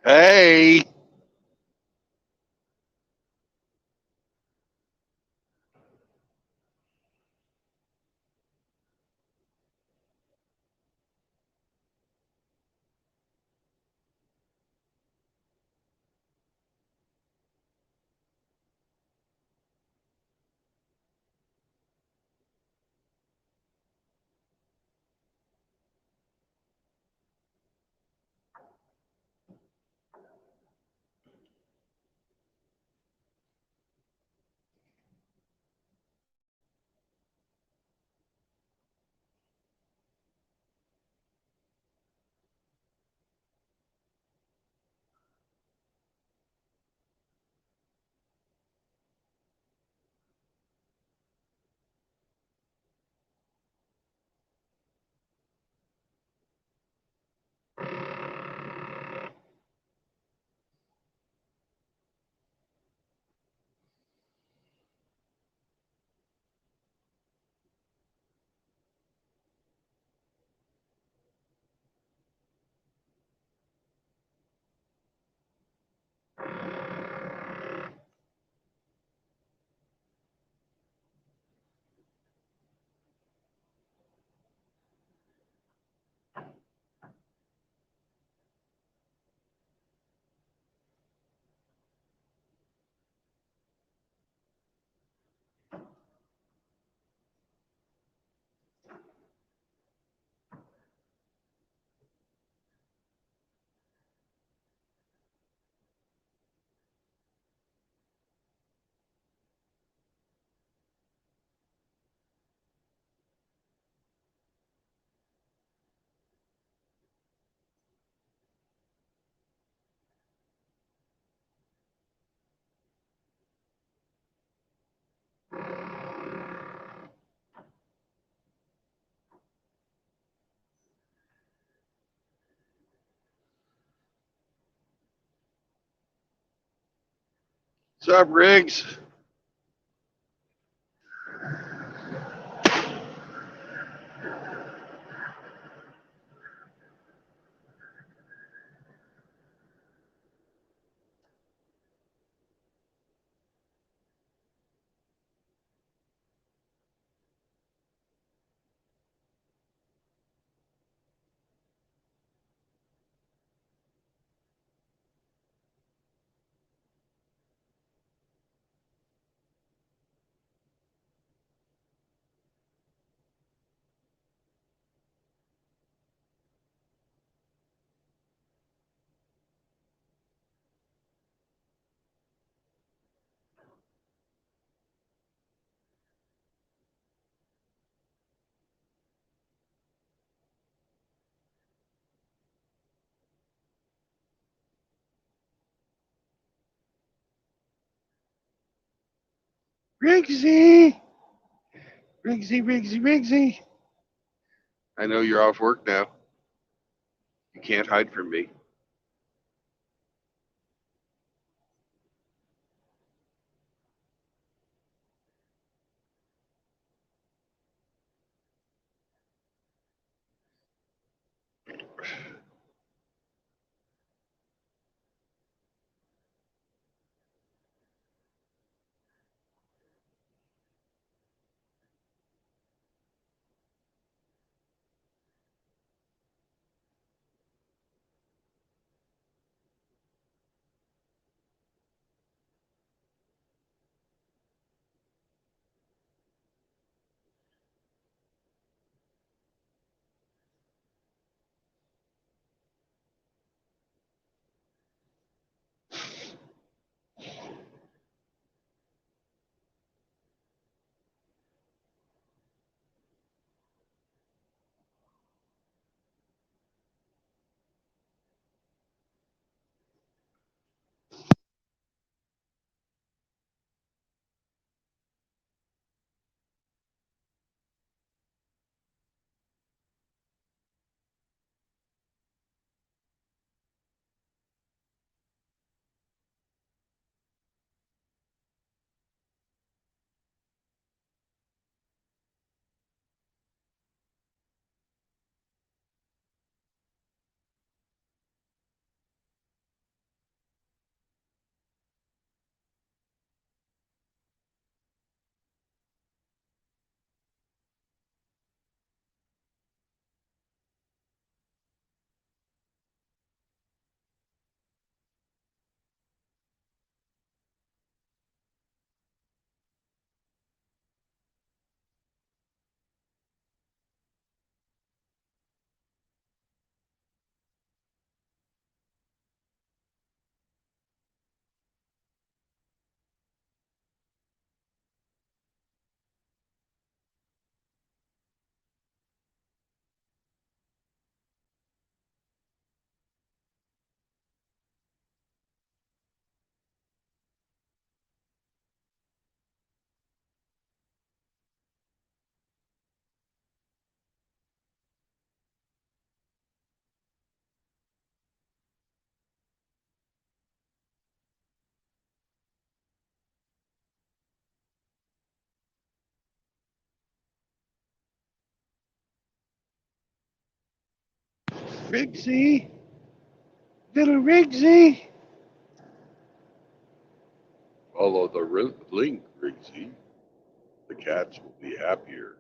Hey, what's up, Riggs? Riggsy, Riggsy. I know you're off work now. You can't hide from me. Rigsy, little Rigsy. Follow the link, Rigsy. The cats will be happier.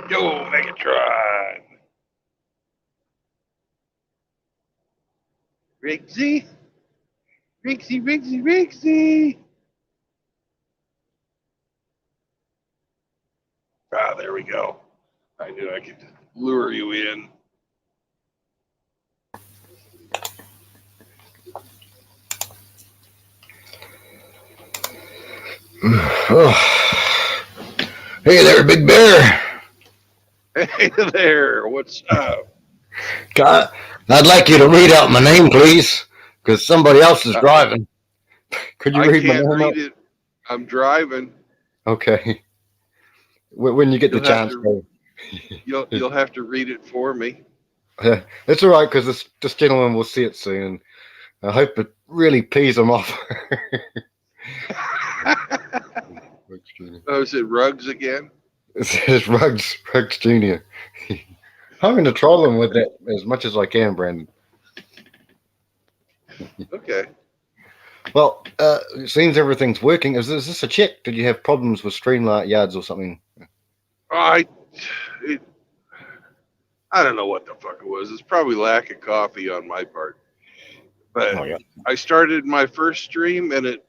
Yo, Megatron. Rigsy, Rigsy, Rigsy, Rigsy. Ah, there we go. I knew I could lure you in. Oh. Hey there, Big Bear. Hey there, what's up? God, I'd like you to read out my name, please, because somebody else is Uh, driving. Could you I read my can't name read out? it. I'm driving. Okay. When you get the You'll have chance, to go. you'll have to read it for me. It's all right because this gentleman will see it soon. I hope it really pees him off. Oh, is it Rugs again? It's Rugs Junior. I'm going to troll him with that as much as I can, Brandon. Okay. Well, it seems everything's working. Is this a check? Did you have problems with Streamlight Yards or something? I it, I don't know what the fuck it was. It's probably lack of coffee on my part. But Oh yeah. I started my first stream and it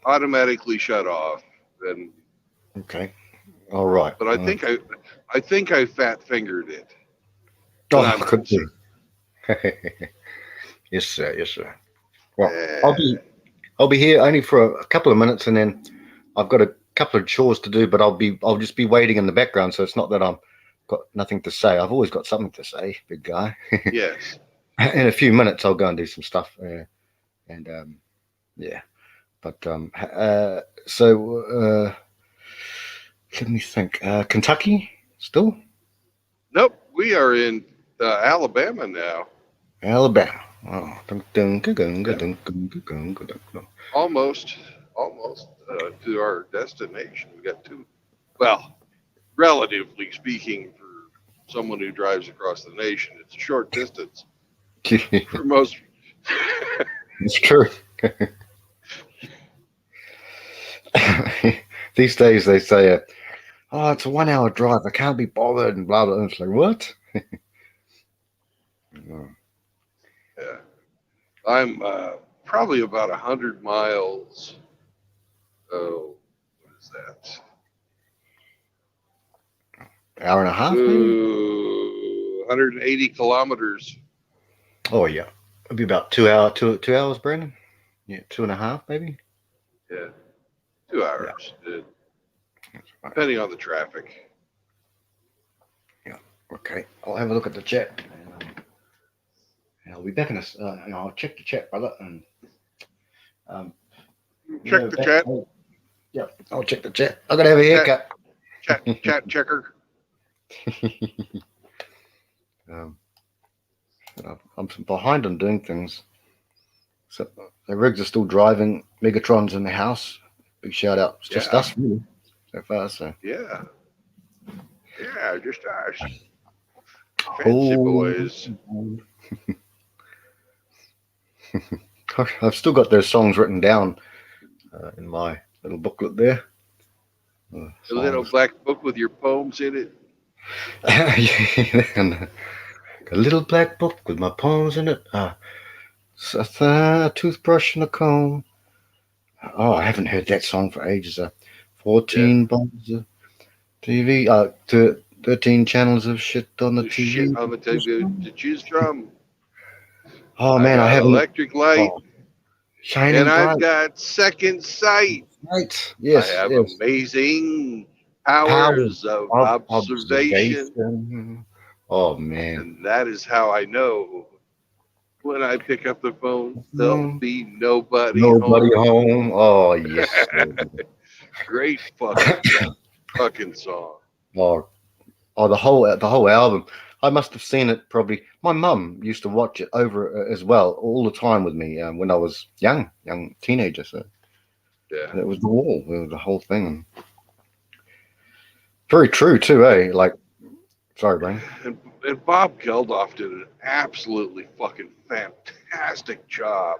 automatically shut off. And Okay. All right. but I think I fat fingered it. But Oh, I'm not could sure. be. Yes, sir. Yes, sir. Well, Eh, I'll be here only for a couple of minutes, and then I've got a couple of chores to do. But I'll just be waiting in the background, so it's not that I'm got nothing to say. I've always got something to say, big guy. yes. In a few minutes, I'll go and do some stuff, and yeah. But let me think. Kentucky still. Nope. We are in Alabama now. Alabama. Oh, Yeah. Almost to our destination. We got two. Well, relatively speaking, for someone who drives across the nation, it's a short distance for most. It's true. These days they say, "Oh, it's a 1 hour drive. I can't be bothered," and blah blah. And it's like, what? Yeah. I'm probably about 100 miles. Oh, what is that? Hour and a half, maybe. 180 kilometers Oh yeah, it'll be about 2 hours, Brandon. Yeah, 2.5 maybe. Yeah, 2 Yeah, hours, that's right. depending on the traffic. Yeah. Okay, I'll have a look at the chat. And I'll be back in a. I'll check the chat, brother. And um, Check the chat, yeah, I'll check the chat. I'm gonna have a chat, haircut. chat checker. um, I'm behind on doing things. So the rigs are still driving. Megatron's in the house. Big shout out. It's just Yeah, us really so far. So yeah, yeah, just us. Fancy oh, boys. I've still got those songs written down in my little booklet there. A little Songs. black book with your poems in it. And a little black book with my poems in it. A toothbrush and a comb. Oh, I haven't heard that song for ages. Yeah. 14 buttons of TV. 13 channels of shit on the The shit TV. on the table to choose from. Oh I man, I got haven't. electric light Oh, and shining I've bright. got second sight. Right. I Yes. have Yes. amazing Powers powers of of observation. observation. Oh man. And that is how I know when I pick up the phone, there'll Hmm. be nobody Nobody home. home. Oh yes. Great fucking song. Oh, oh, the whole album. I must have seen it probably. My mum used to watch it over as well all the time with me when I was young teenager. So Yeah. it was the whole thing. Very true too, eh? Like, sorry, Brian. And Bob Geldof did an absolutely fucking fantastic job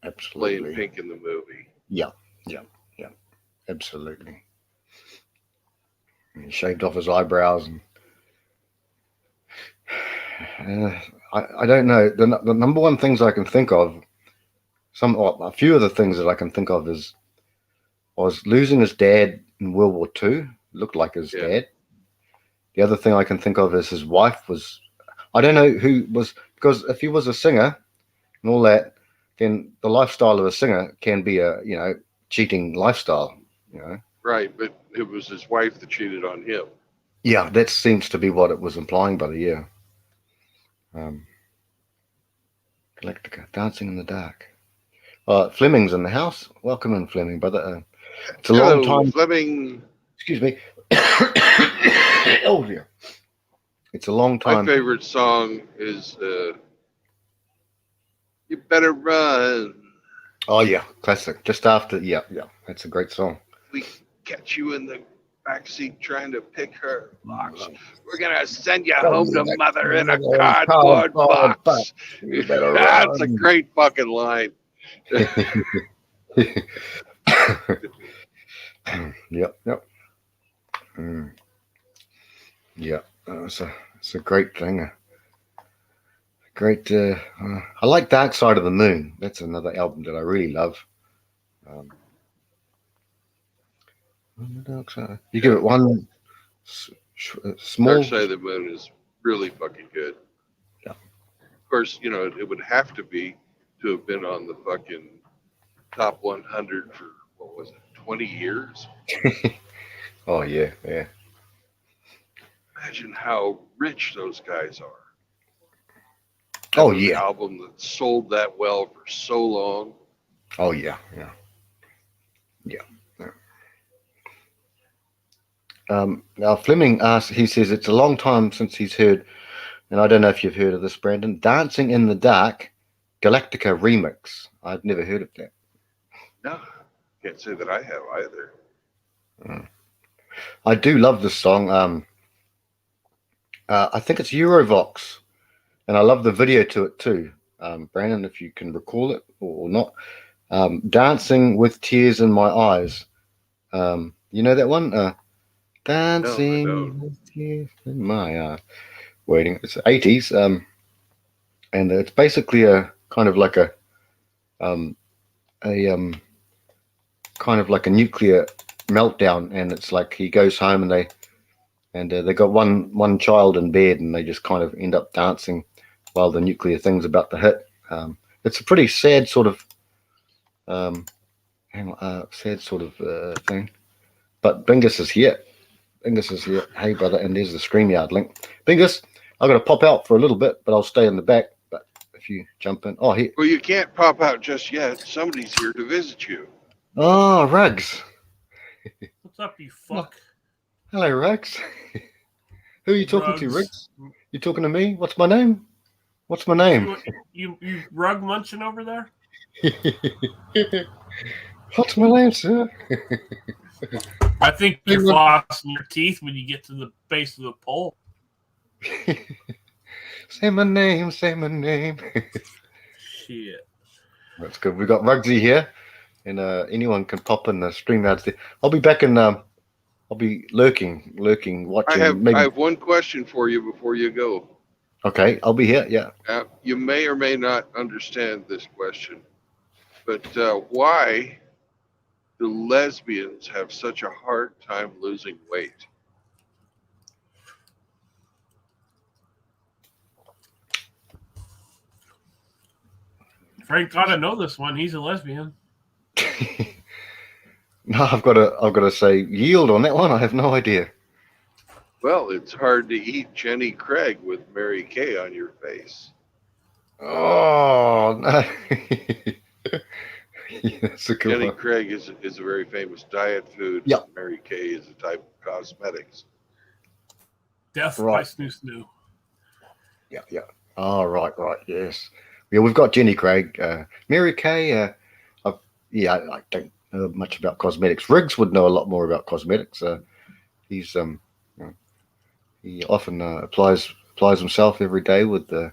playing Absolutely. Pink in the movie. Yeah, yeah, yeah. Absolutely. He shaved off his eyebrows and I don't know. The number one things I can think of, a few of the things that I can think of was losing his dad in World War II. Looked like his Yeah. dad. The other thing I can think of is his wife was. I don't know who was, because if he was a singer and all that, then the lifestyle of a singer can be a cheating lifestyle. You know. Right, but it was his wife that cheated on him. Yeah, that seems to be what it was implying by the year. Galactica, Dancing in the Dark. Fleming's in the house. Welcome in, Fleming, brother. It's a long Hello, time. Fleming. Excuse me. Oh dear. It's a long My time. favorite song is You Better Run. Oh yeah, classic. Just after, yeah, that's a great song. We catch you in the backseat trying to pick her locks. We're going to send you home to mother in a cardboard box. You better That's a run. great fucking line. Yep. Mm. Yeah, it's a great thing. Great. I like Dark Side of the Moon. That's another album that I really love. Dark Side. You give it one small. Dark Side of the Moon is really fucking good. Yeah. Of course, it would have to be to have been on the fucking top 100 for, what was it, 20 years? Oh yeah. Imagine how rich those guys are. Oh An yeah. album that sold that well for so long. Oh yeah. Now Fleming asks. He says it's a long time since he's heard, and I don't know if you've heard of this, Brandon. Dancing in the Dark, Galactica remix. I've never heard of that. No, can't say that I have either. I do love this song. I think it's Eurovox, and I love the video to it too. Brandon, if you can recall it or not. Dancing with Tears in My Eyes. You know that one? Dancing No, with Tears in My Eyes. Waiting. It's the 80s. And it's basically a kind of like a kind of like a nuclear meltdown, and it's like he goes home and they got one child in bed, and they just kind of end up dancing while the nuclear thing's about to hit. It's a pretty sad sort of sad sort of thing. But Bingus is here. Bingus is here. Hey, brother, and there's the StreamYard link. Bingus, I'm going to pop out for a little bit, but I'll stay in the back. But if you jump in, oh, here. Well, you can't pop out just yet. Somebody's here to visit you. Oh, Rugs. What's up, you fuck? Hello, Rugs. Who are you talking to, Rugs. Rugs? You talking to me? What's my name? What's my name? You rug munching over there? What's my name, sir? I think you're flossing your teeth when you get to the base of the pole. Say my name, say my name. Shit. That's good. We got Rugsy here, and anyone can pop in the StreamYards there. I'll be back in. I'll be lurking, watching. I have one question for you before you go. Okay, I'll be here. Yeah. You may or may not understand this question, but why do lesbians have such a hard time losing weight? Frank gotta know this one. He's a lesbian. No, I've got to say yield on that one. I have no idea. Well, it's hard to eat Jenny Craig with Mary Kay on your face. Oh, no. Yeah, that's a good Jenny one. Craig is a very famous diet food. Yeah. Mary Kay is a type of cosmetics. Death by Right. Snoo Snoo. Yeah. Oh, right. Yes. Yeah, we've got Jenny Craig, Mary Kay. I don't know much about cosmetics. Riggs would know a lot more about cosmetics. He's he often applies himself every day with the.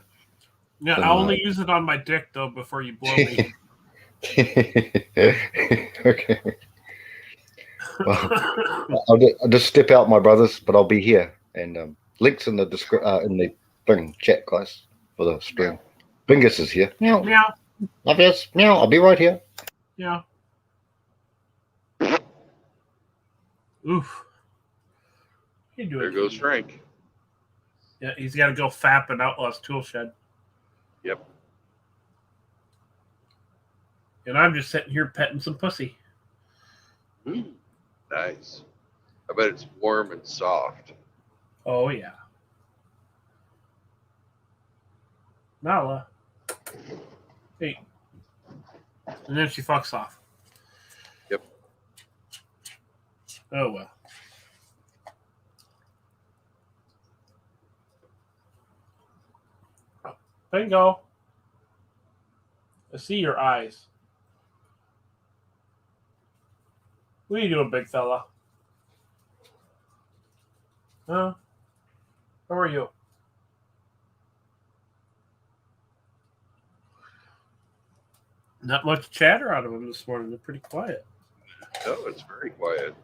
Yeah, I only use it on my dick though before you blow me. Okay. Well, I'll just step out, my brothers, but I'll be here. And links in the thing, chat, guys, for the stream. Bingus is here. Meow. Meow. Obvious. Meow. I'll be right here. Yeah. Oof. You do There it. goes Frank. Yeah, he's got to go fap in Outlaw's tool shed. Yep. And I'm just sitting here petting some pussy. Nice. I bet it's warm and soft. Oh, yeah. Nala. Hey. And then she fucks off. Yep. Oh, well. Bingo. I see your eyes. What are you doing, big fella? Huh? How are you? Not much chatter out of them this morning. They're pretty quiet. No, it's very quiet.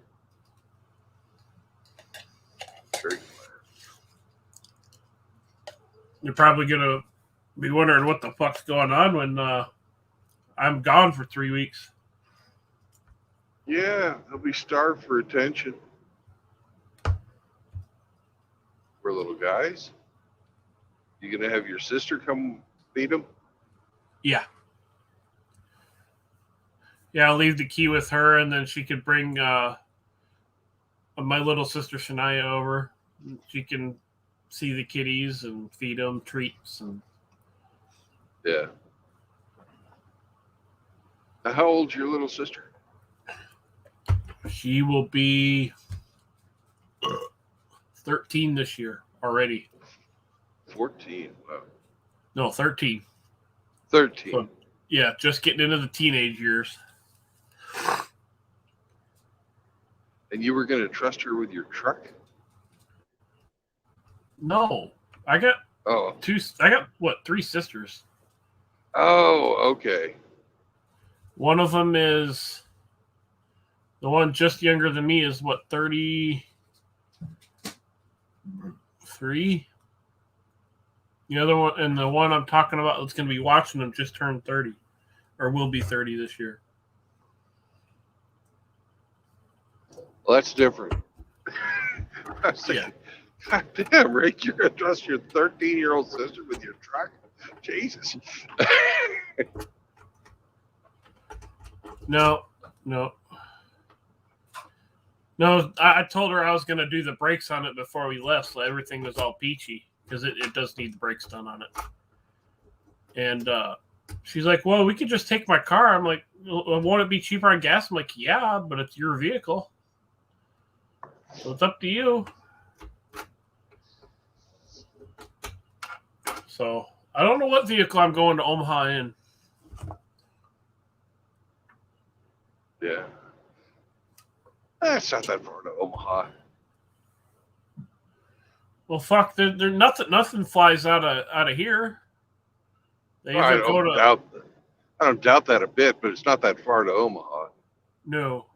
Very quiet. You're probably going to be wondering what the fuck's going on when I'm gone for 3 weeks. Yeah, they'll be starved for attention. We're little guys. You gonna have your sister come feed them? Yeah. Yeah, I'll leave the key with her, and then she could bring my little sister Shania over. She can see the kitties and feed them treats. And Yeah. Now, how old's your little sister? she will be 13 this year already. 14. Wow. No, 13. 13. So, yeah, just getting into the teenage years. And you were going to trust her with your truck? No, I got Oh. three sisters. Oh, okay. One of them is the one just younger than me is 33. The other one, and the one I'm talking about that's going to be watching them just turned 30, or will be 30 this year. Well, that's different. I was thinking, God damn, Rick, you're going to trust your 13-year-old sister with your truck? Jesus. No. I told her I was going to do the brakes on it before we left, so everything was all peachy, because it does need the brakes done on it. And she's like, well, we could just take my car. I'm like, well, won't it be cheaper on gas? I'm like, yeah, but it's your vehicle. So it's up to you. So I don't know what vehicle I'm going to Omaha in. Yeah. That's not that far to Omaha. Well, fuck, there nothing flies out of here. They I either go don't to I don't doubt that a bit, but it's not that far to Omaha. no,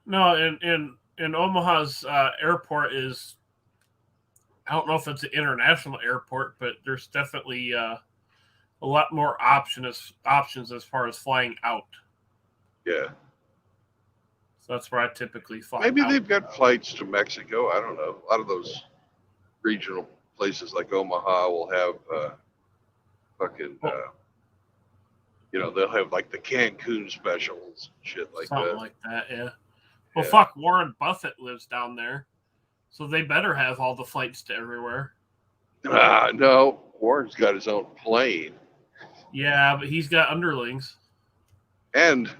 and Omaha's airport is, I don't know if it's an international airport, but there's definitely a lot more options as far as flying out. Yeah. So that's where I typically fly. Maybe out. they've got flights to Mexico. I don't know. A lot of those regional places like Omaha will have they'll have like the Cancun specials and shit like something that. like that. Yeah. Well, Yeah. fuck, Warren Buffett lives down there, so they better have all the flights to everywhere. No, Warren's got his own plane, Yeah, but he's got underlings. and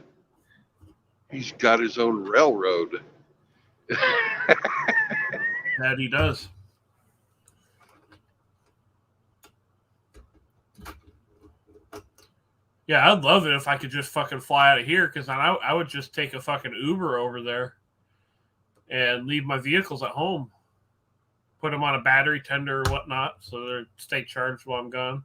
he's got his own railroad. That he does. Yeah, I'd love it if I could just fucking fly out of here, because I would just take a fucking Uber over there and leave my vehicles at home. Put them on a battery tender or whatnot, so they stay charged while I'm gone.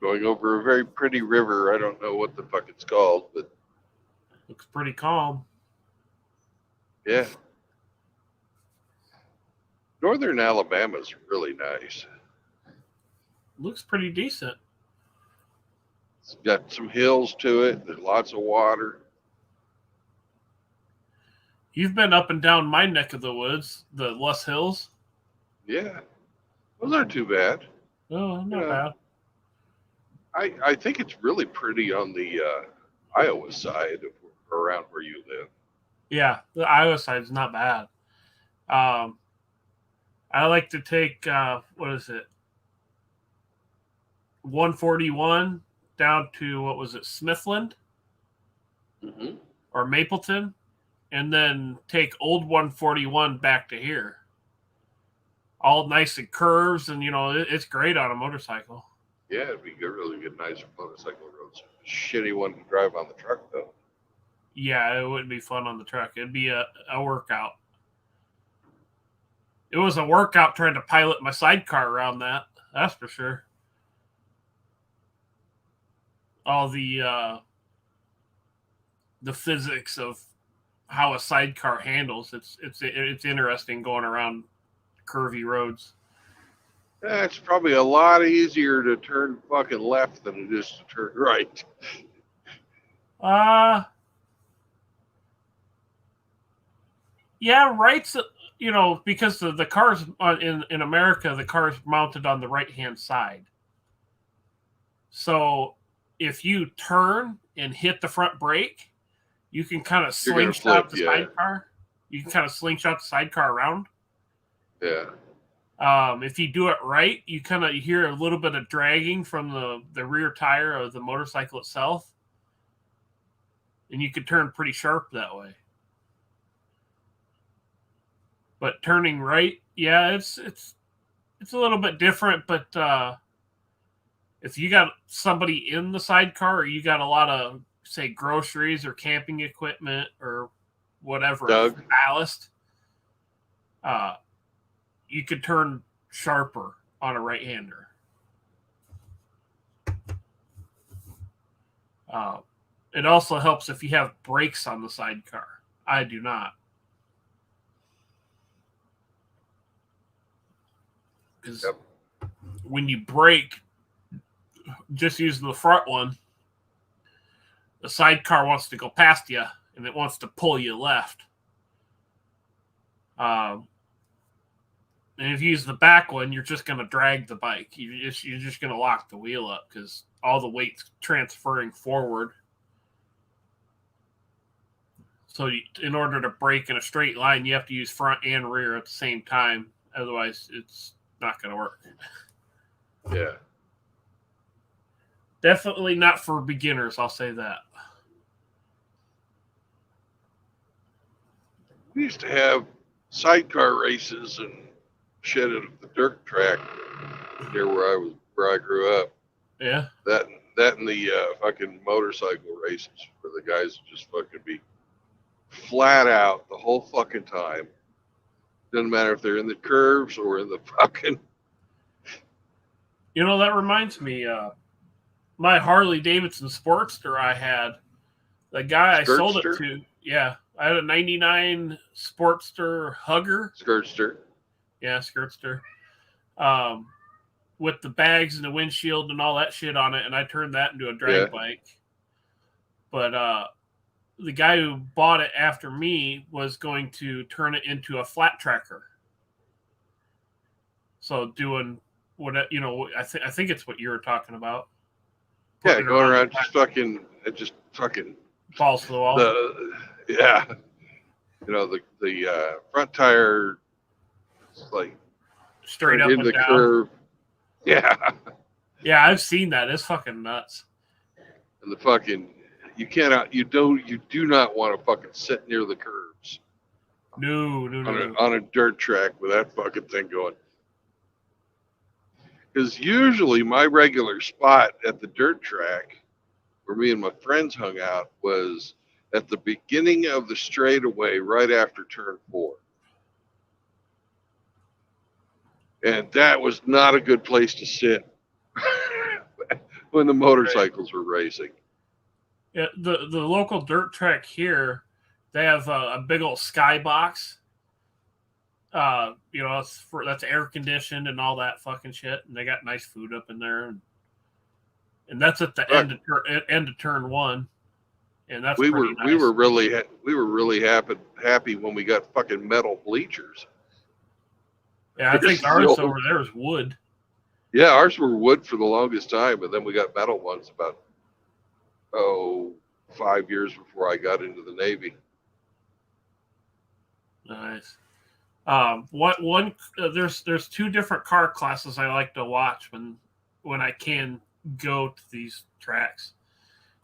Going over a very pretty river. I don't know what the fuck it's called, but Looks pretty calm. yeah. Northern Alabama's really nice. Looks pretty decent. It's got some hills to it. There's lots of water. You've been up and down my neck of the woods, the Les Hills. Yeah. Those aren't too bad. Oh, not Yeah. bad. I think it's really pretty on the Iowa side of around where you live. Yeah, the Iowa side's not bad. I like to take, what is it? 141 down to, what was it, Smithland Mm-hmm. or Mapleton, and then take old 141 back to here. All nice and curves, and it's great on a motorcycle. Yeah, it'd be good, really good, nice motorcycle roads. Shitty one to drive on the truck though. Yeah, it wouldn't be fun on the truck. It'd be a workout. It was a workout trying to pilot my sidecar around that. That's for sure. All the physics of how a sidecar handles. It's interesting going around curvy roads. It's probably a lot easier to turn fucking left than it is to turn right. Yeah, right's, because the cars in America, the car's mounted on the right-hand side. So if you turn and hit the front brake, you can kind of slingshot the sidecar. You can kind of slingshot the sidecar around. Yeah. If you do it right, you kind of hear a little bit of dragging from the rear tire of the motorcycle itself. And you can turn pretty sharp that way. But turning right, yeah, it's a little bit different, but if you got somebody in the sidecar, or you got a lot of, say, groceries or camping equipment or whatever, Doug. ballast, you could turn sharper on a right-hander. It also helps if you have brakes on the sidecar. I do not. Because when you brake, just using the front one, the sidecar wants to go past you and it wants to pull you left. And if you use the back one, you're just going to drag the bike. You're just going to lock the wheel up because all the weight's transferring forward. So in order to brake in a straight line, you have to use front and rear at the same time. Otherwise, it's not going to work. Yeah. Definitely not for beginners, I'll say that. We used to have sidecar races and shit at the dirt track near where I grew up. Yeah. That and the fucking motorcycle races where the guys would just fucking be flat out the whole fucking time. Doesn't matter if they're in the curves or in the fucking. You know, that reminds me, my Harley Davidson Sportster I had, the guy I sold it to, yeah, I had a 99 Sportster Hugger. Skirtster. Yeah, Skirtster. With the bags and the windshield and all that shit on it, and I turned that into a drag bike. But the guy who bought it after me was going to turn it into a flat tracker. So doing what, you know, I think it's what you were talking about. Yeah, going around just fucking balls to the wall. Yeah, you know, the front tire, like straight up in and the down. curve. Yeah. Yeah, I've seen that. It's fucking nuts. And the fucking you do not want to fucking sit near the curves. No. On a dirt track with that fucking thing going. Because usually my regular spot at the dirt track where me and my friends hung out was at the beginning of the straightaway right after turn 4. And that was not a good place to sit when the motorcycles were racing. Yeah, the local dirt track here, they have a big old skybox. You know, that's air conditioned and all that fucking shit, and they got nice food up in there, and that's at the end of turn 1, and that's we nice. were really happy when we got fucking metal bleachers. Yeah, I think ours over there is wood. Yeah, ours were wood for the longest time, and then we got metal ones about 5 years before I got into the Navy. Nice. There's 2 different car classes I like to watch when I can go to these tracks.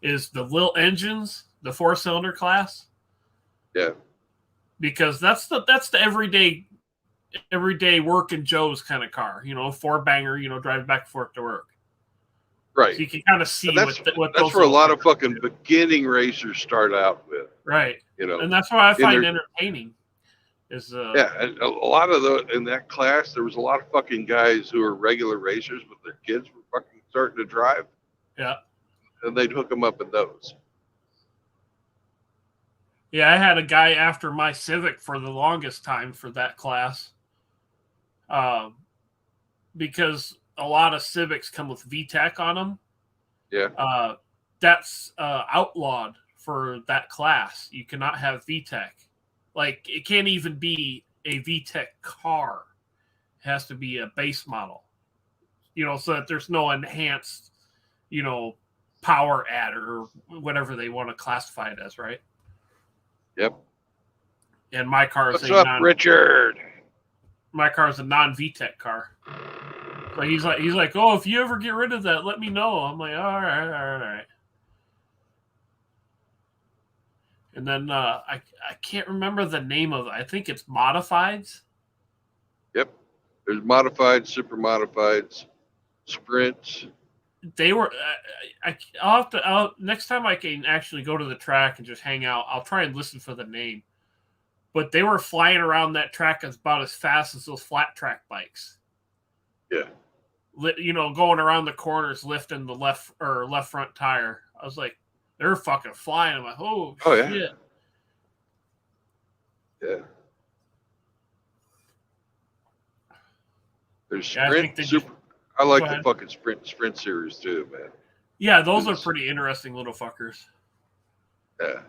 Is the Lil Engines, the 4-cylinder class? Yeah. Because that's the everyday working Joe's kind of car, you know, 4-banger, you know, driving back and forth to work. Right. So you can kind of see that's what where a lot of fucking beginning racers start out with. Right. You know, and that's what I find entertaining. Is and a lot of in that class, there was a lot of fucking guys who were regular racers, but their kids were fucking starting to drive. Yeah. And they'd hook them up in those. Yeah, I had a guy after my Civic for the longest time for that class. Because a lot of Civics come with VTEC on them. Yeah. That's outlawed for that class. You cannot have VTEC. Like, it can't even be a VTEC car. It has to be a base model. You know, so that there's no enhanced, you know, power adder or whatever they want to classify it as, right? Yep. And my car is Richard? My car is a non-VTEC car. So he's like, oh, if you ever get rid of that, let me know. I'm like, all right. And then I can't remember the name of it. I think it's Modifieds. Yep. There's Modifieds, Super Modifieds, Sprints. They were. I'll have to. Next time I can actually go to the track and just hang out, I'll try and listen for the name. But they were flying around that track about as fast as those flat track bikes. Yeah. You know, going around the corners, lifting the left front tire. I was like, they're fucking flying. I'm like, oh shit. Yeah. Yeah. There's Sprint, Super. I like the fucking Sprint series too, man. Yeah, those are pretty interesting little fuckers. Yeah.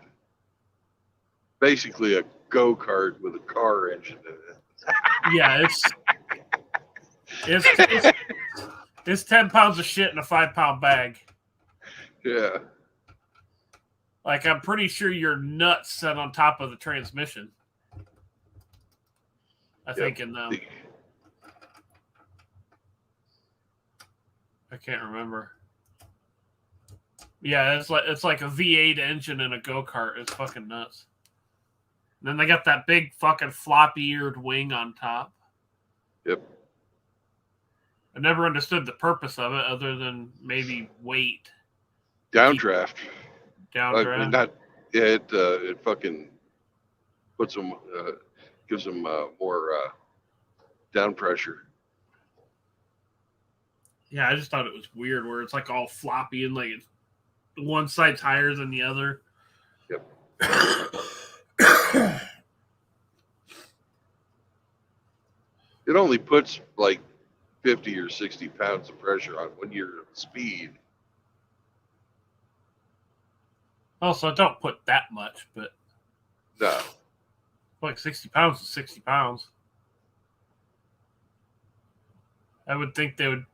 Basically a go-kart with a car engine in it. Yeah, It's 10 pounds of shit in a 5-pound bag. Yeah. Like, I'm pretty sure your nuts set on top of the transmission. I think in them. I can't remember. Yeah, it's like a V8 engine in a go-kart. It's fucking nuts. And then they got that big fucking floppy-eared wing on top. Yep. I never understood the purpose of it other than maybe weight. Downdraft. Downdraft. I mean, not, yeah, it fucking puts them, gives them more down pressure. Yeah, I just thought it was weird where it's like all floppy and like it's one side's higher than the other. Yep. It only puts like 50 or 60 pounds of pressure on when you're at speed. Also, don't put that much, but No. like 60 pounds is 60 pounds. I would think they would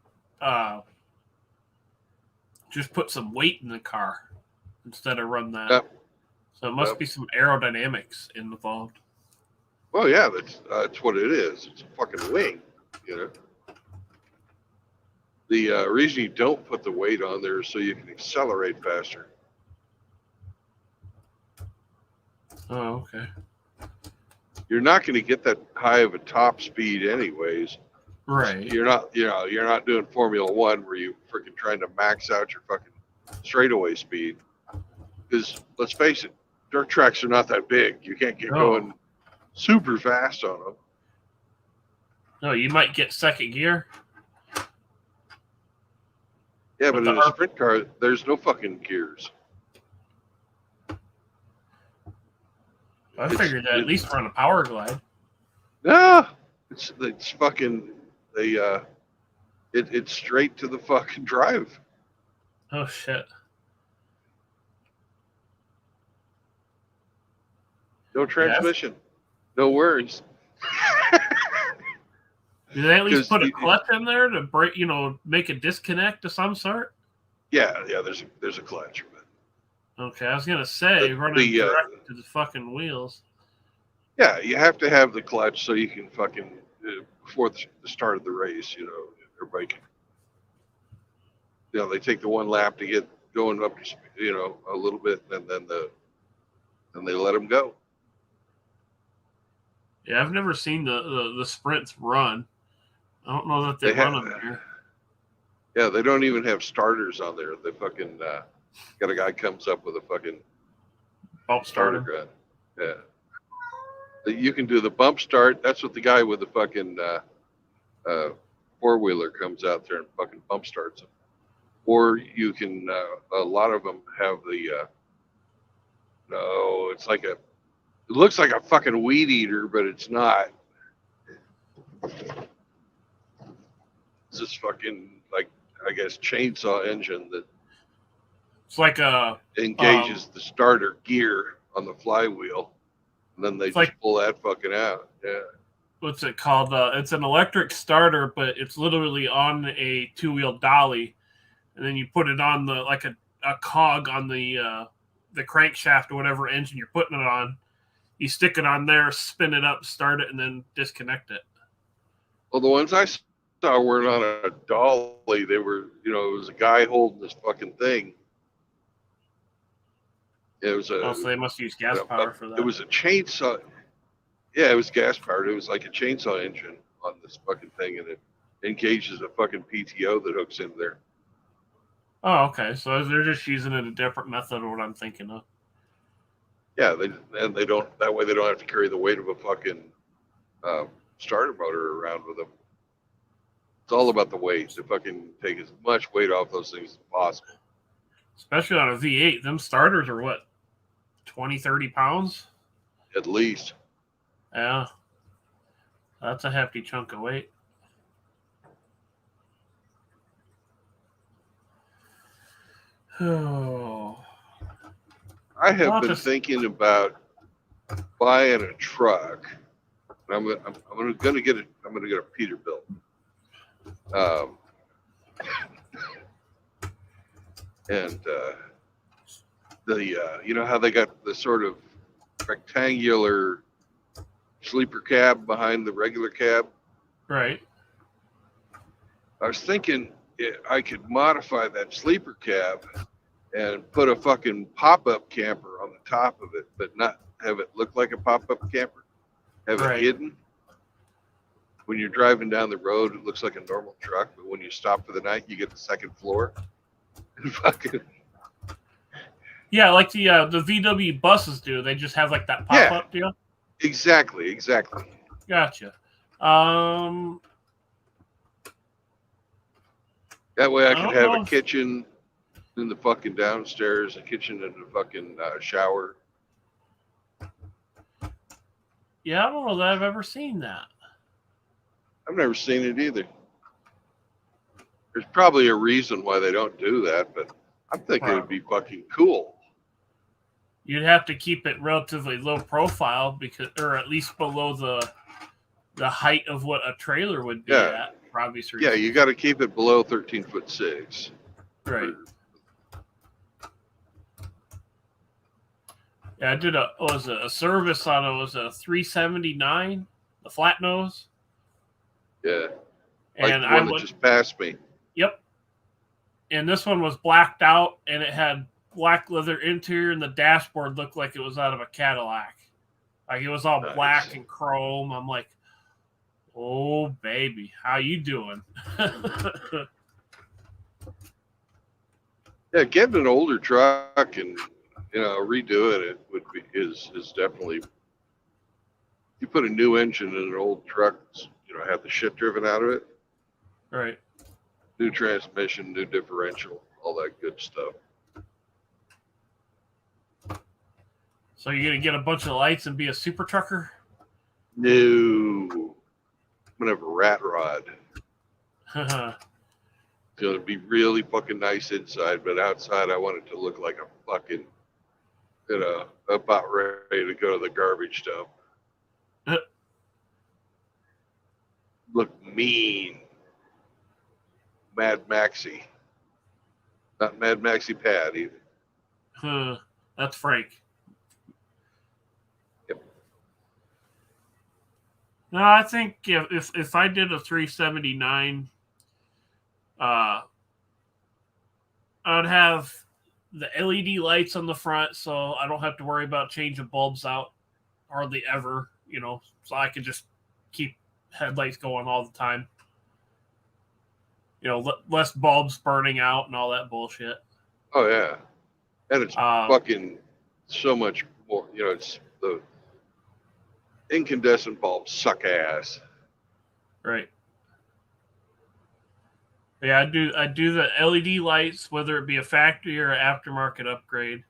just put some weight in the car instead of run that. Yep. So it must be some aerodynamics involved. Well, yeah, that's what it is. It's a fucking wing, you know. The reason you don't put the weight on there is so you can accelerate faster. Oh, okay. You're not going to get that high of a top speed anyways. Right. You're not doing Formula One where you freaking trying to max out your fucking straightaway speed. Because let's face it, dirt tracks are not that big. You can't get going super fast on them. No, you might get second gear. Yeah, but in a sprint car, there's no fucking gears. I figured that at least run a power glide. No, it's fucking it's straight to the fucking drive. Oh shit! No transmission, no worries. Do they at least put a clutch in there to break? Make a disconnect of some sort. Yeah. There's a clutch. Okay, I was gonna say running direct to the fucking wheels. Yeah, you have to have the clutch so you can fucking before the start of the race. Everybody can. They take the one lap to get going up, a little bit, and then they let them go. Yeah, I've never seen the sprints run. I don't know that they run them here. Yeah, they don't even have starters on there. They fucking got a guy comes up with a fucking bump starter gun. Yeah. You can do the bump start. That's what the guy with the fucking four-wheeler comes out there and fucking bump starts them. Or you can, a lot of them have the, no, it looks like a fucking weed eater, but it's not. It's this fucking, like, I guess, chainsaw engine that it's like a engages the starter gear on the flywheel. And then they just pull that fucking out. Yeah. What's it called? It's an electric starter, but it's literally on a two-wheel dolly, and then you put it on a cog on the crankshaft or whatever engine you're putting it on. You stick it on there, spin it up, start it, and then disconnect it. Well, the ones I saw weren't on a dolly. They were, it was a guy holding this fucking thing. It was so they must use gas power for that. It was a chainsaw. Yeah, it was gas powered. It was like a chainsaw engine on this fucking thing, and it engages a fucking PTO that hooks in there. Oh, okay. So they're just using it a different method of what I'm thinking of. Yeah, they don't. That way, they don't have to carry the weight of a fucking starter motor around with them. It's all about the weight. They fucking take as much weight off those things as possible. Especially on a V8, them starters are what, 20, 30 pounds? At least. Yeah. That's a hefty chunk of weight. Oh. I have been thinking about buying a truck. I'm gonna get a Peterbilt. Um, and you know how they got the sort of rectangular sleeper cab behind the regular cab? Right. I was thinking I could modify that sleeper cab and put a fucking pop-up camper on the top of it, but not have it look like a pop-up camper. Have Right. it hidden. When you're driving down the road, it looks like a normal truck, but when you stop for the night, you get the second floor. And fucking Yeah, like the VW buses do. They just have like that pop up deal. exactly. Gotcha. That way I I could don't have know a if- kitchen in the fucking downstairs, a kitchen and a fucking shower. Yeah, I don't know that I've ever seen that. I've never seen it either. There's probably a reason why they don't do that, but I'm thinking it'd be fucking cool. You'd have to keep it relatively low profile because, or at least below the height of what a trailer would be Yeah. at, for obvious Yeah, reasons. you got to keep it below 13'6". Right. Yeah, I did a service on it. Was a 379, the flat nose, Yeah, like and the I one that went. just passed me. Yep. And this one was blacked out, and it had black leather interior, and the dashboard looked like it was out of a Cadillac. Like it was all Nice. black and chrome. I'm like, oh baby, how you doing? Yeah, getting an older truck and redoing it is definitely. You put a new engine in an old truck, have the shit driven out of it. Right. New transmission, new differential, all that good stuff. So you're gonna get a bunch of lights and be a super trucker? No, I'm gonna have a rat rod. It's gonna be really fucking nice inside, but outside I want it to look like a fucking, about ready to go to the garbage dump. Look mean. Mad Maxi. Not Mad Maxi Pad either. That's Frank. Yep. No, I think if I did a 379, I would have the LED lights on the front, so I don't have to worry about changing bulbs out hardly ever. So I could just keep headlights going all the time. Less bulbs burning out and all that bullshit. Oh yeah, and it's fucking so much more. It's the incandescent bulbs suck ass. Right. Yeah, I do the LED lights, whether it be a factory or aftermarket upgrade.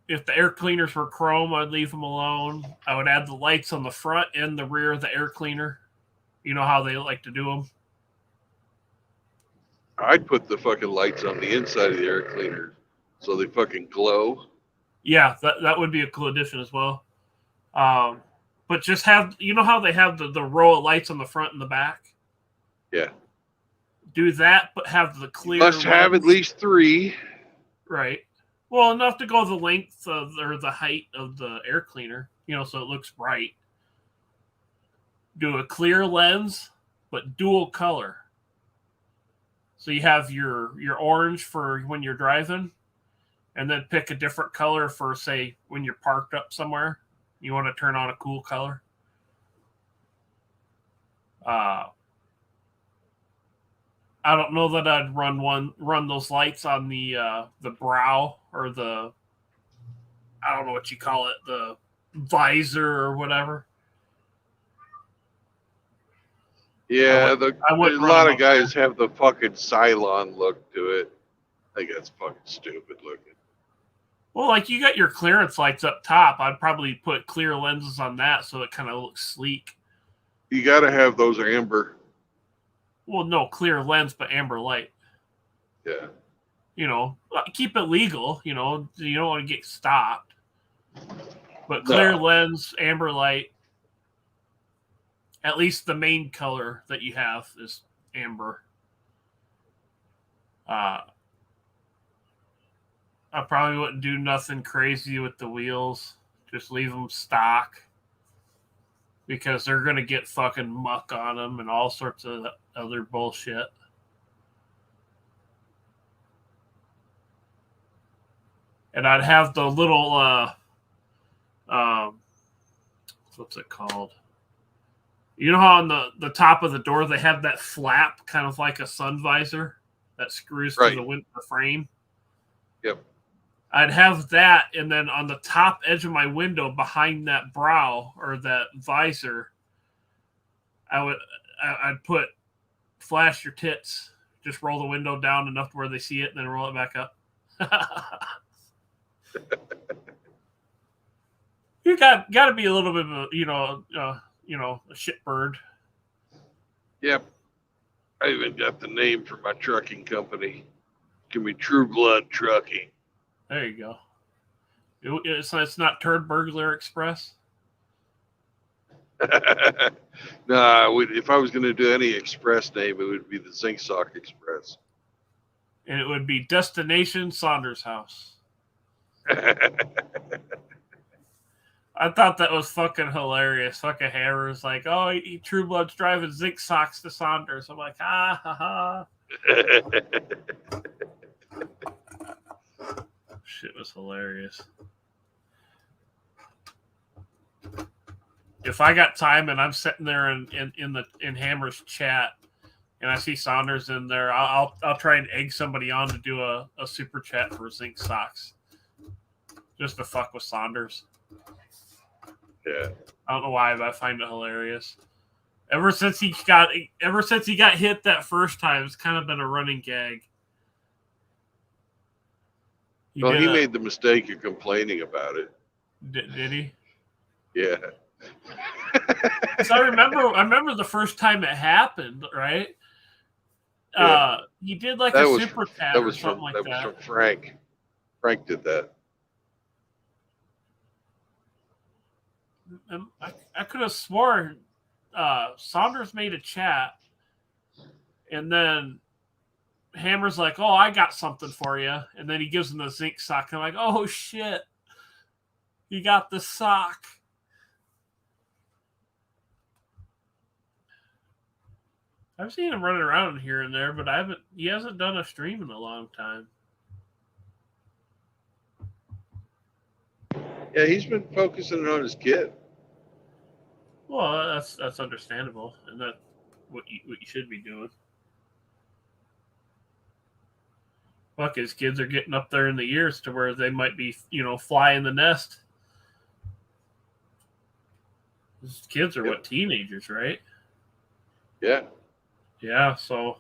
If the air cleaners were chrome, I'd leave them alone. I would add the lights on the front and the rear of the air cleaner. You know how they like to do them? I'd put the fucking lights on the inside of the air cleaner so they fucking glow. Yeah, that would be a cool addition as well. But just have, how they have the row of lights on the front and the back? Yeah. Do that, but have the clear. Must have at least 3. Right. Well, enough to go the length of or the height of the air cleaner, so it looks bright. Do a clear lens, but dual color. So you have your orange for when you're driving, and then pick a different color for, say, when you're parked up somewhere. You want to turn on a cool color. I don't know that I'd run those lights on the brow or I don't know what you call it, the visor or whatever. Yeah, I a wouldn't lot run of guys have the fucking Cylon look to it. I think that's fucking stupid looking. Well, like you got your clearance lights up top. I'd probably put clear lenses on that so it kind of looks sleek. You got to have those amber. Well, no, clear lens, but amber light. Yeah. Keep it legal. You don't want to get stopped. But clear lens, amber light. At least the main color that you have is amber. I probably wouldn't do nothing crazy with the wheels. Just leave them stock. Because they're going to get fucking muck on them and all sorts of other bullshit. And I'd have the little, what's it called? You know how on the top of the door they have that flap, kind of like a sun visor that screws to the frame? Yep. I'd have that, and then on the top edge of my window, behind that brow or that visor, I'd put "flash your tits." Just roll the window down enough to where they see it, and then roll it back up. You got to be a little bit of a a shit bird. Yep. I even got the name for my trucking company. It can be True Blood Trucking. There you go. It's not Turd Burglar Express. Nah, if I was going to do any express name, it would be the Zinc Sock Express. And it would be Destination Saunders House. I thought that was fucking hilarious. Fucking Hammer's like, oh, True Blood's driving Zinc Socks to Saunders. I'm like, ha ha ha. Shit was hilarious. If I got time and I'm sitting there in Hammer's chat and I see Saunders in there, I'll try and egg somebody on to do a super chat for Zinc Socks, just to fuck with Saunders. Yeah, I don't know why, but I find it hilarious. Ever since he got hit that first time, it's kind of been a running gag. He made the mistake of complaining about it. Did he? Yeah. So I remember the first time it happened, right? Yeah. He did like a super chat or something like that. That was from Frank. Frank did that. I could have sworn Saunders made a chat, and then Hammer's like, "Oh, I got something for you," and then he gives him the Zinc Sock. I'm like, "Oh shit, you got the sock." I've seen him running around here and there, but he hasn't done a stream in a long time. Yeah, he's been focusing on his kid. Well, that's understandable, and that's what you should be doing. Fuck, his kids are getting up there in the years to where they might be, flying the nest. His kids are teenagers, right? Yeah. Yeah, so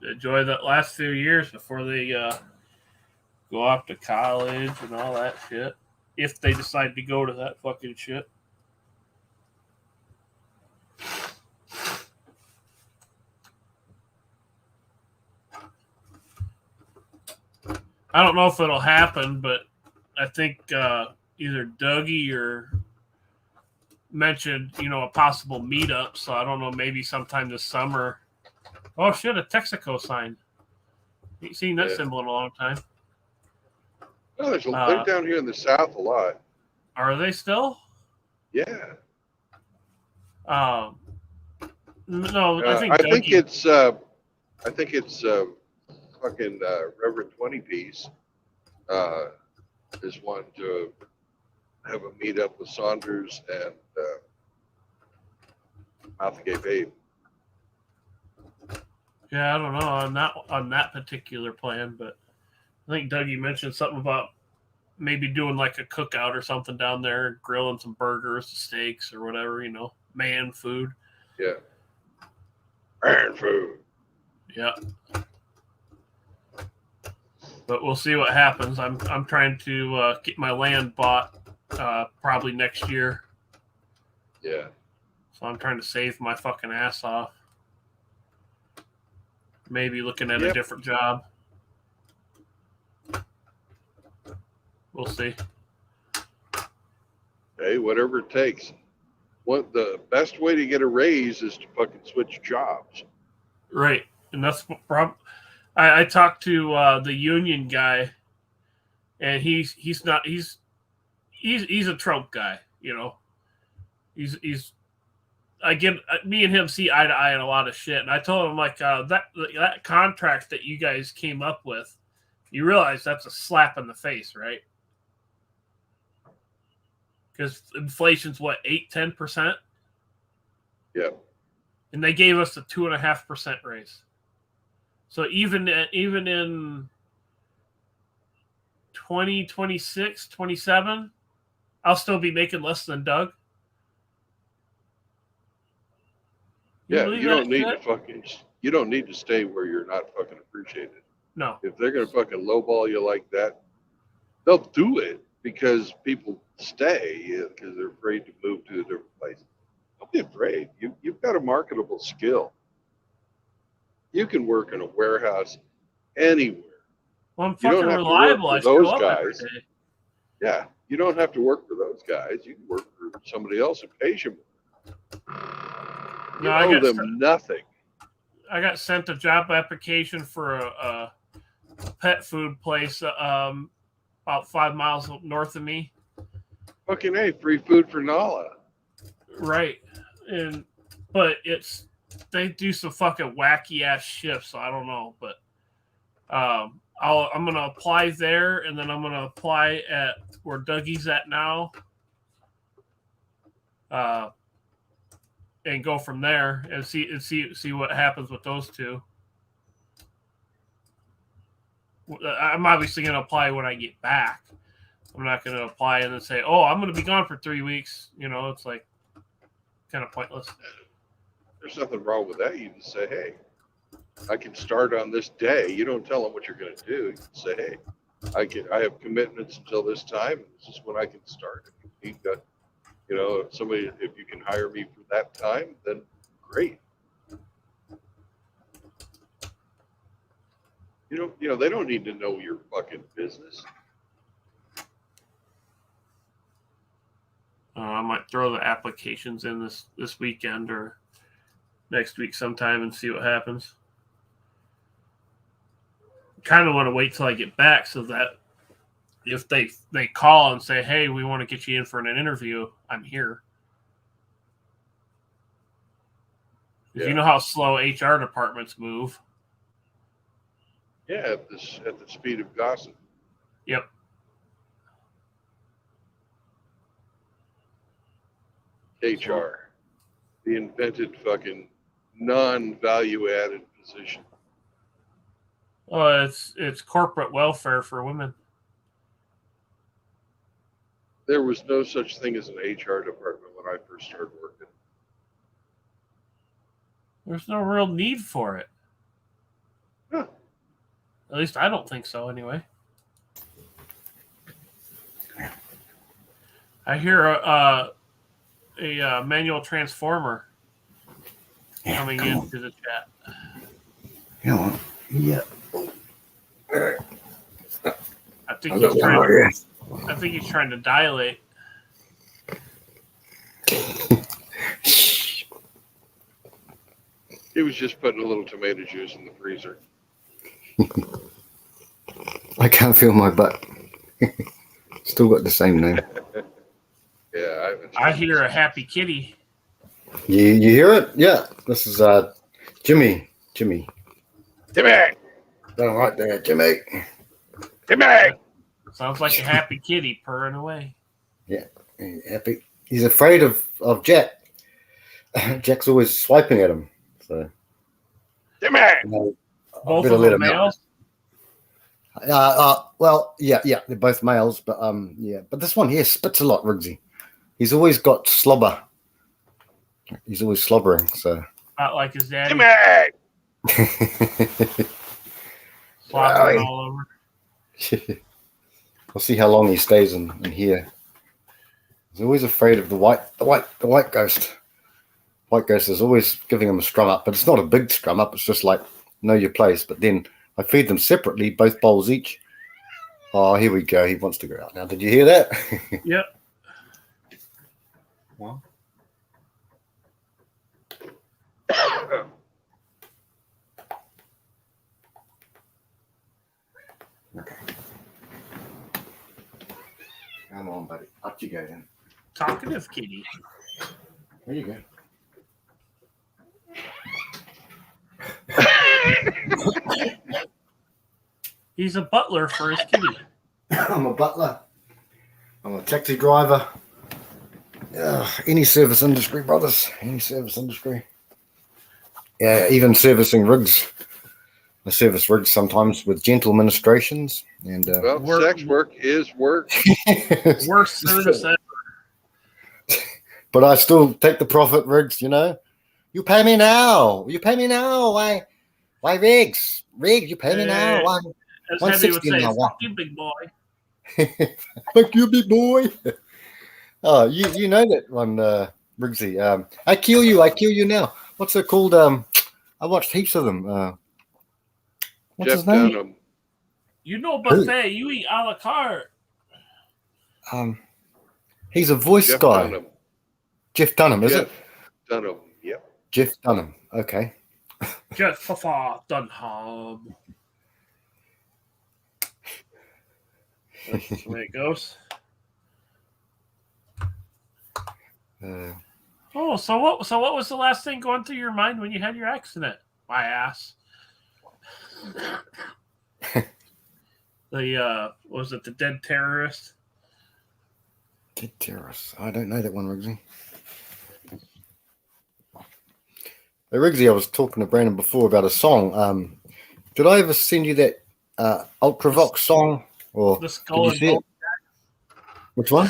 enjoy that last few years before they go off to college and all that shit. If they decide to go to that fucking shit. I don't know if it'll happen, but I think either Dougie or mentioned, a possible meetup. So I don't know, maybe sometime this summer. Oh shit, a Texaco sign. Ain't seen that symbol in a long time. No, they're down here in the South a lot. Are they still? Yeah. No, I think it's fucking Reverend 20 Piece is one to have a meetup with Saunders and Mouth Gay Babe. Yeah, I don't know on that particular plan, but I think Dougie mentioned something about maybe doing like a cookout or something down there, grilling some burgers, steaks, or whatever, man food. Yeah. Man food. Yeah. But we'll see what happens. I'm trying to get my land bought probably next year. Yeah. So I'm trying to save my fucking ass off. Maybe looking at a different job. We'll see. Hey, whatever it takes. the best way to get a raise is to fucking switch jobs. Right, and that's what I talked to the union guy, and he's a Trump guy, you know. He's I get me and him see eye to eye on a lot of shit, and I told him like that contract that you guys came up with, you realize that's a slap in the face, right? Because inflation's what 8-10%. Yeah. And they gave us a 2.5% raise. So even in 2026, 27, I'll still be making less than Doug. You don't need to stay where you're not fucking appreciated. No. If they're gonna fucking lowball you like that, they'll do it because people stay because they're afraid to move to a different place. Don't be afraid. You've got a marketable skill. You can work in a warehouse anywhere. Well, I'm You don't fucking have to reliable. work I for show those up every guys. day. Yeah, you don't have to work for those guys. You can work for somebody else who pays you more. You owe them nothing. I got sent a job application for a pet food place about 5 miles north of me. Fucking hey, free food for Nala. Right, but they do some fucking wacky ass shifts. So I don't know, but I'm gonna apply there, and then I'm gonna apply at where Dougie's at now, and go from there and see what happens with those two. I'm obviously gonna apply when I get back. I'm not gonna apply and then say, "Oh, I'm gonna be gone for 3 weeks." You know, it's like kind of pointless. There's nothing wrong with that. You can say, hey, I can start on this day. You don't tell them what you're going to do. You can say, hey, I have commitments until this time. This is when I can start. If you need that, if you can hire me for that time, then great. They don't need to know your fucking business. I might throw the applications in this weekend or next week sometime and see what happens. Kind of want to wait till I get back so that if they call and say, "Hey, we want to get you in for an interview," I'm here. Yeah. You know how slow HR departments move. Yeah, at the speed of gossip. Yep. HR, the invented fucking non-value-added position. Oh, it's corporate welfare for women. There was no such thing as an HR department when I first started working. There's no real need for it. Huh. At least I don't think so, anyway. I hear a manual transformer coming into the chat. Yeah. I think he's trying to dilate. He was just putting a little tomato juice in the freezer. I can't feel my butt. Still got the same name. Yeah, I hear a happy kitty. You hear it? Yeah. This is Jimmy. Jimmy! Oh, right there, Jimmy. Jimmy! Sounds like a happy kitty purring away. Yeah, happy. He's afraid of Jack. Jack's always swiping at him. So. Jimmy! Both of them males? Well, yeah, they're both males, but but this one here spits a lot, Riggsy. He's always got slobber. He's always slobbering, so. Not like his daddy. Jimmy! Slobbering all over. We'll see how long he stays in here. He's always afraid of the white ghost. White ghost is always giving him a scrum up, but it's not a big scrum up. It's just like know your place. But then I feed them separately, both bowls each. Oh, here we go. He wants to go out now. Did you hear that? Yep. Well, Okay. Come on, buddy. Up you go then. Talkative kitty. There you go. He's a butler for his kitty. I'm a butler. I'm a taxi driver. Any service industry, brothers. Any service industry. Yeah, even servicing rigs. I service rigs sometimes with gentle ministrations. And Well, sex work is work. Worst service ever. But I still take the profit, rigs, you know. You pay me now. You pay me now. Why rigs? Rigs, you pay me now. Why? As Heavy would 160 say, now. fuck you, big boy. Fuck you, big boy. Oh, you know that one, Rigsy. I kill you now. What's it called? I watched heaps of them. What's Jeff his name? Dunham. You know buffet, you eat a la carte. He's a voice Jeff guy. Dunham. Jeff Dunham, is it? Dunham. Yep. Jeff Dunham. Okay. Jeff Dunham. That's the way it goes. Oh, so what was the last thing going through your mind when you had your accident? My ass. Was it the dead terrorist? Dead terrorist. I don't know that one, Rigsy. Hey, Rigsy, I was talking to Brandon before about a song. Did I ever send you that Ultravox song? Or The Skull did you see and it? Which one?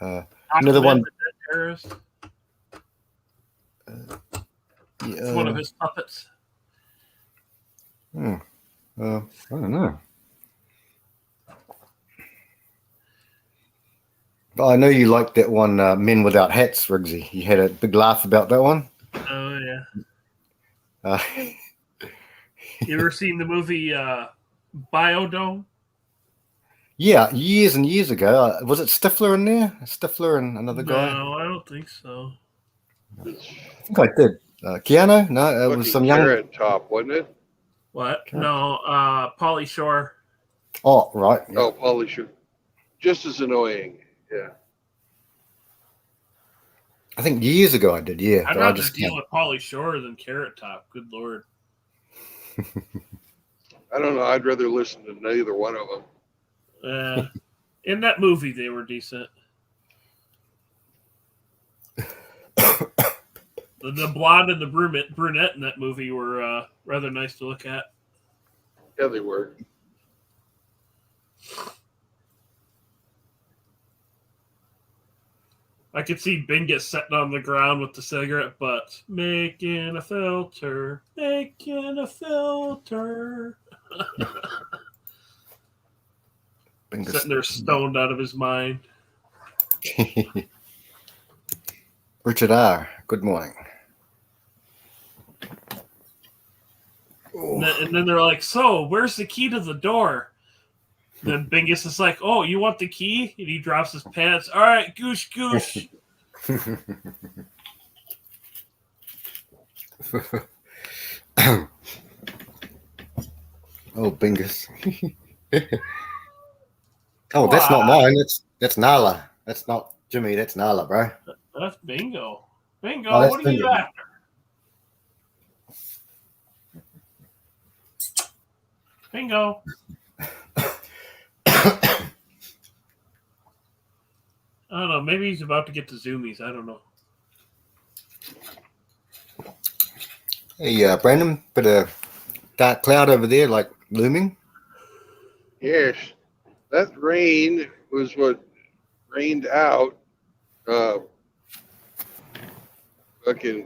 Another one. The dead terrorist. It's one of his puppets. I don't know. But I know you liked that one, Men Without Hats, Rigsy. You had a big laugh about that one. Oh yeah. You ever seen the movie Biodome? Yeah, years and years ago. Was it Stifler in there? Stifler and another guy? No, I don't think so. I think I did. Keanu? No, it was some young. Carrot Top, wasn't it? What? No, Pauly Shore. Oh, right. Yeah. Oh, Pauly Shore. Just as annoying. Yeah. I think years ago I did, yeah. I'd but I rather just deal can't. with Pauly Shore than Carrot Top. Good lord. I don't know. I'd rather listen to neither one of them. In that movie, they were decent. The blonde and the brunette in that movie were rather nice to look at. Yeah, they were. I could see Bingus sitting on the ground with the cigarette butts. Making a filter. Sitting there stoned out of his mind. Richard R., good morning. And then they're like, so, where's the key to the door? Then Bingus is like, oh, you want the key? And he drops his pants. All right, goosh, goosh. Oh, Bingus. Oh, that's not mine. That's Nala. That's not Jimmy. That's Nala, bro. That's Bingo. Bingo, Oh, that's what are you Bingo. after? Bingo. I don't know. Maybe he's about to get to Zoomies. I don't know. Hey, Brandon, bit of dark cloud over there, like looming. Yes. That rain was what rained out fucking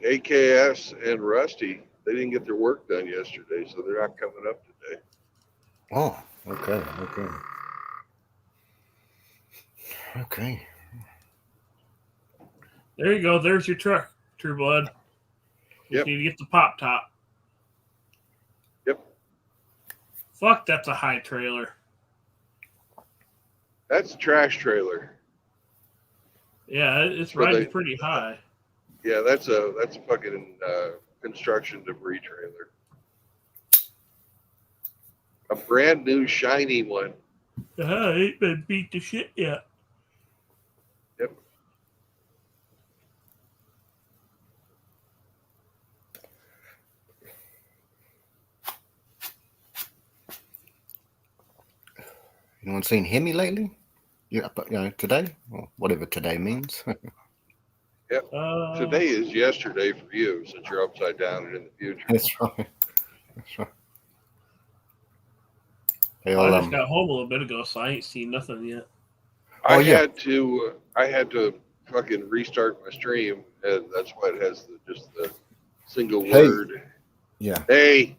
AKS and Rusty. They didn't get their work done yesterday, so they're not coming up today. Oh, okay. There you go. There's your truck, True Blood. You Yep. need to get the pop top. Yep. Fuck, that's a high trailer. That's a trash trailer. Yeah, it's Where riding they- pretty high. Yeah, that's a fucking construction debris trailer. A brand new shiny one. I ain't been beat to shit yet. Yep. Anyone seen Hemi lately? Yeah, but today, or whatever today means. Today is yesterday for you, since you're upside down and in the future. That's right. That's right. Hey, I just got home a little bit ago, so I ain't seen nothing yet. I had to fucking restart my stream, and that's why it has just the single word. Yeah. Hey.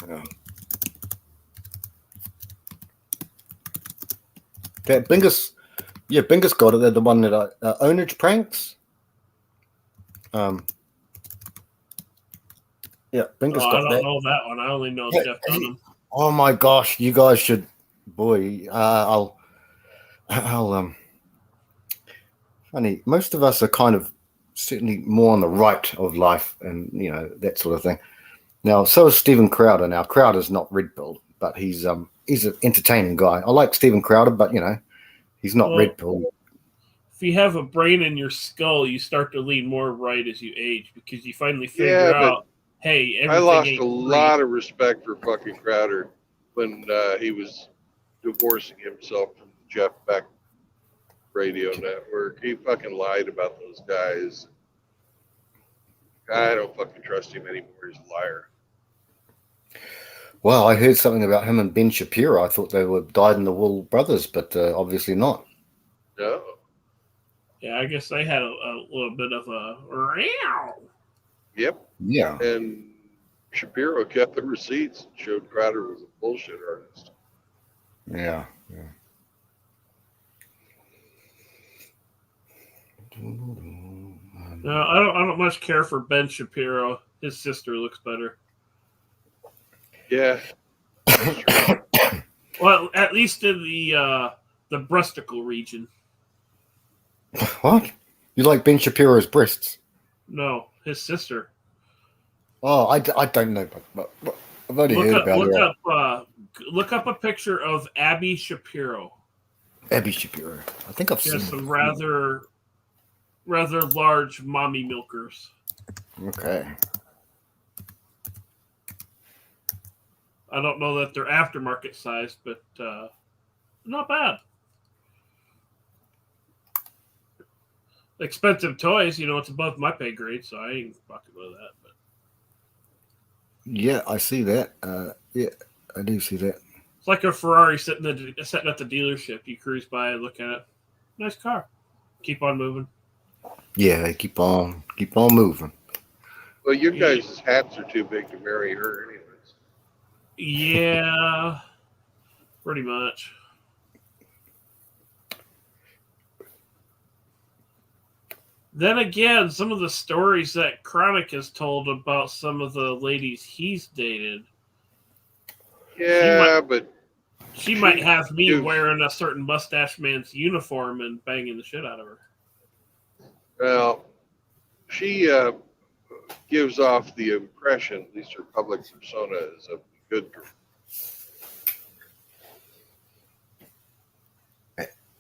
Yeah. That Bingus, Bingus got it. They're the one that Ownage Pranks. Yeah, Bingus got that. I don't know that one. I only know Jeff Dunham. Oh my gosh, you guys should, boy. Funny. Most of us are kind of certainly more on the right of life, and that sort of thing. Now, so is Steven Crowder. Now, Crowder's not red pill, but he's an entertaining guy. I like Steven Crowder, but he's not red pill. If you have a brain in your skull, you start to lean more right as you age because you finally figure out, hey, I lost a lot of respect for fucking Crowder when he was divorcing himself from the Jeff Beck radio network. He fucking lied about those guys. I don't fucking trust him anymore. He's a liar. Well, I heard something about him and Ben Shapiro. I thought they were dyed-in-the-wool brothers, but obviously not. No. Yeah, I guess they had a little bit of a... Yep. Yeah. And Shapiro kept the receipts and showed Crowder was a bullshit artist. Yeah. No, I don't much care for Ben Shapiro. His sister looks better. Yeah. Well, at least in the breasticle region. What? You like Ben Shapiro's breasts? No, his sister. Oh, I don't know, but I've only heard about her. Look up a picture of Abby Shapiro. Abby Shapiro. I think I've seen some rather large mommy milkers. Okay. I don't know that they're aftermarket size, but not bad. Expensive toys, it's above my pay grade, so I ain't fucking with that. But yeah, I see that. Yeah, I do see that. It's like a Ferrari sitting at the dealership. You cruise by and look at it. Nice car. Keep on moving. Yeah, keep on moving. Well, your guys' hats are too big to marry her anyways. Yeah, pretty much. Then again, some of the stories that Chronic has told about some of the ladies he's dated. Yeah, she might have me wearing a certain mustache man's uniform and banging the shit out of her. Well, she gives off the impression, at least her public persona, is a good girl.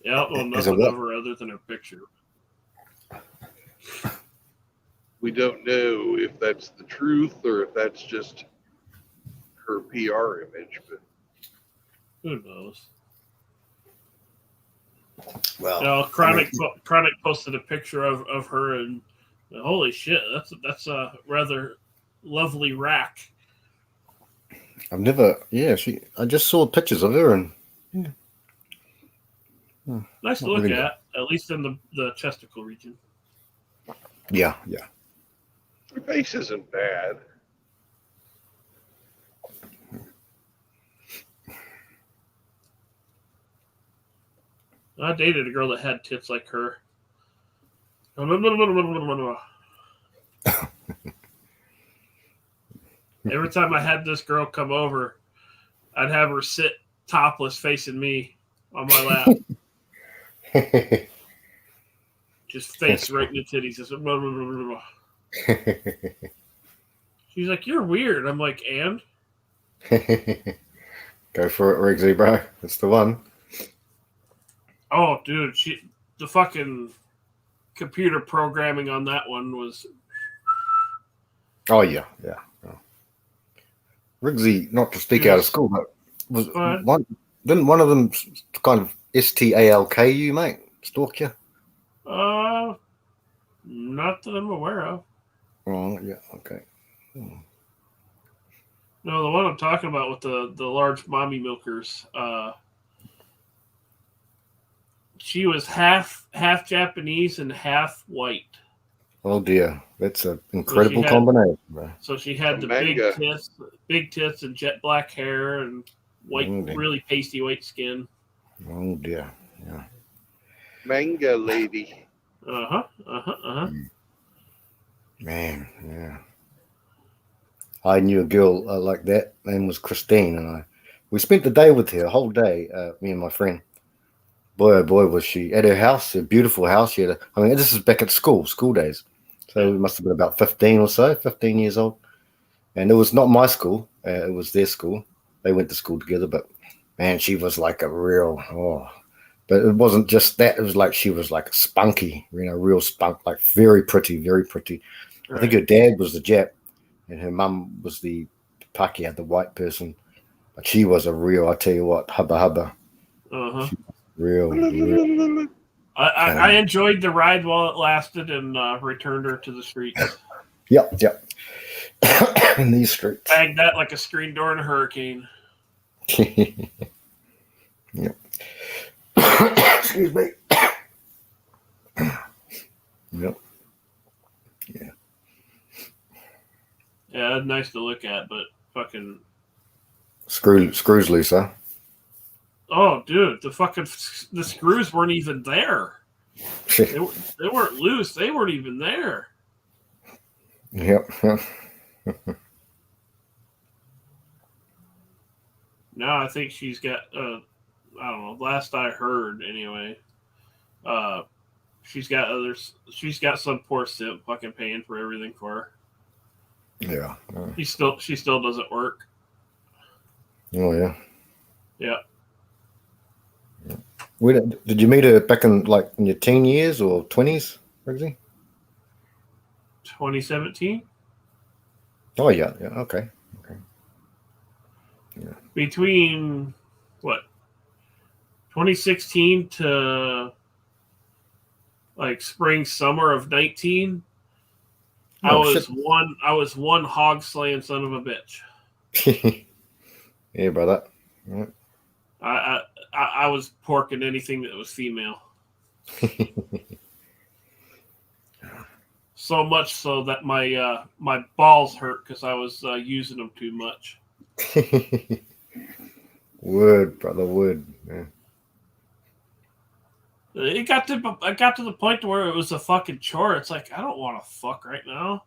Yeah, well, nothing of her other than her picture. We don't know if that's the truth or if that's just her PR image, but who knows? Well, Chronic posted a picture of her, and holy shit, that's a rather lovely rack. I've never. Yeah, I just saw pictures of her, and nice to look at least in the chesticle region. Yeah. Her face isn't bad. I dated a girl that had tits like her. Every time I had this girl come over, I'd have her sit topless facing me on my lap. Just face right in the titties. Just blah, blah, blah, blah, blah. She's like, "You're weird." I'm like, "And?" Go for it, Riggsy, bro. That's the one. Oh, dude, the fucking computer programming on that one was. Oh yeah. Riggsy, not to speak out of school, but was one? Didn't one of them kind of stalk you, mate? Stalk you? Not that I'm aware of. Oh yeah, okay. No, the one I'm talking about with the large mommy milkers. She was half Japanese and half white. Oh dear, that's an incredible combination, bro. So she had the big tits and jet black hair and white, really pasty white skin. Oh dear, yeah. Manga lady. Man, yeah. I knew a girl like that. Her name was Christine, and we spent the day with her, a whole day. Me and my friend. Boy, oh boy, was she at her house, a beautiful house. She had this is back at school days. So we must have been about 15 or so, 15 years old. And it was not my school. It was their school. They went to school together, but man, she was like a real, but it wasn't just that. It was like she was like a spunky, real spunk, like very pretty, very pretty. Right. I think her dad was the Jap and her mum was the Pakeha, the white person. But she was a real, I tell you what, hubba. Real. I enjoyed the ride while it lasted and returned her to the streets. Yep. In these streets. Bagged that like a screen door in a hurricane. Yep. Excuse me. Yep. Yeah. Yeah, nice to look at, but fucking screws loose, huh? Oh, dude, the screws weren't even there. They weren't loose. They weren't even there. Yep. Now I think she's got. I don't know. Last I heard, anyway. She's got others. She's got some poor simp fucking paying for everything for her. Yeah. She still doesn't work. Oh yeah. Yeah. Did you meet her back in your teen years or 20s, Riggsy? 2017. Oh yeah. Okay. Yeah. Between 2016 to spring summer of 19. I was one hog slaying son of a bitch. Yeah, brother. Right. I was porking anything that was female. So much so that my balls hurt because I was using them too much. Wood, brother, wood. Yeah. I got to the point where it was a fucking chore. It's like I don't want to fuck right now.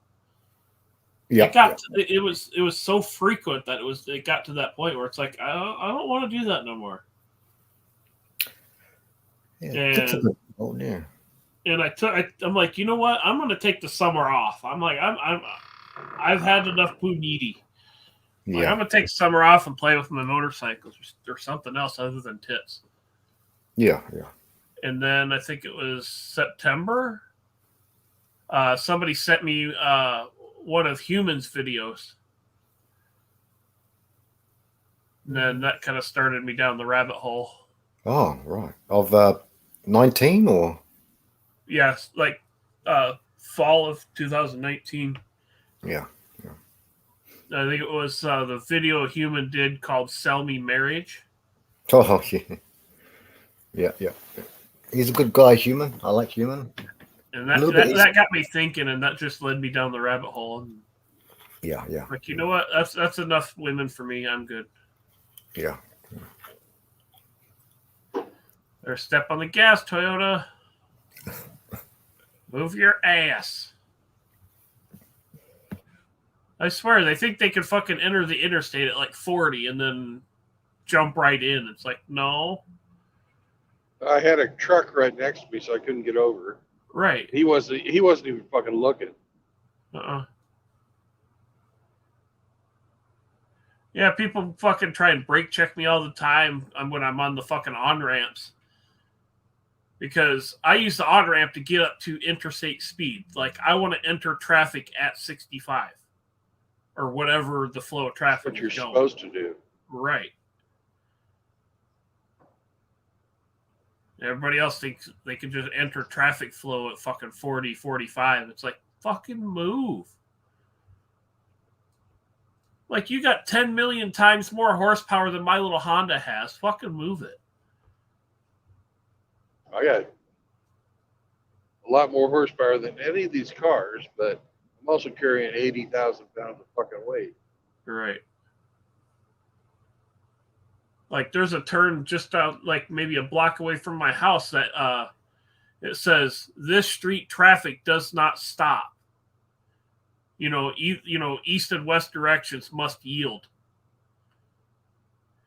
Yeah. It was so frequent that it got to that point where it's like I don't want to do that no more. Yeah. And I'm like, you know what? I'm gonna take the summer off. I'm like, I've had enough puniti. I'm gonna take summer off and play with my motorcycles or something else other than tits. Yeah. And then I think it was September. Somebody sent me one of Human's videos. And then that kind of started me down the rabbit hole. Oh, right. Of 19 or? Yes, fall of 2019. Yeah. I think it was the video Human did called Sell Me Marriage. Oh, yeah. Yeah. He's a good guy, Human. I like Human. And that got me thinking, and that just led me down the rabbit hole. And yeah. Like, you know what? That's enough women for me. I'm good. Yeah. Or step on the gas, Toyota. Move your ass. I swear, they think they can fucking enter the interstate at like 40 and then jump right in. It's like, no. I had a truck right next to me, so I couldn't get over. Right. He wasn't even fucking looking. Yeah, people fucking try and brake check me all the time when I'm on the fucking on-ramps. Because I use the on-ramp to get up to interstate speed. Like, I want to enter traffic at 65. Or whatever the flow of traffic What you're is going. supposed to do. Right. Everybody else thinks they can just enter traffic flow at fucking 40, 45. It's like, fucking move. Like, you got 10 million times more horsepower than my little Honda has. Fucking move it. I got a lot more horsepower than any of these cars, but I'm also carrying 80,000 pounds of fucking weight. Right. Like, there's a turn just out, like, maybe a block away from my house that it says, this street traffic does not stop. East and west directions must yield.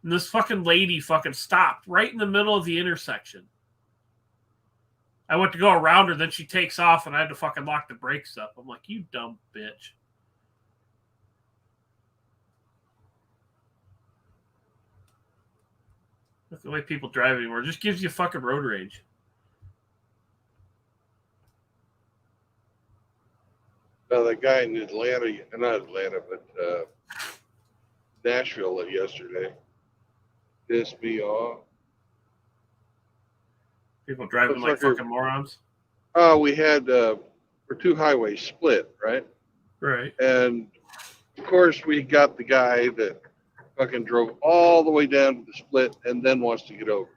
And this fucking lady fucking stopped right in the middle of the intersection. I went to go around her, then she takes off, and I had to fucking lock the brakes up. I'm like, you dumb bitch. That's the way people drive anymore. It just gives you fucking road rage. Well, that guy in Atlanta, not Atlanta, but Nashville yesterday pissed me off. People driving like fucking morons. Oh, we had we're two highways split, right? Right. And of course, we got the guy that fucking drove all the way down to the split and then wants to get over.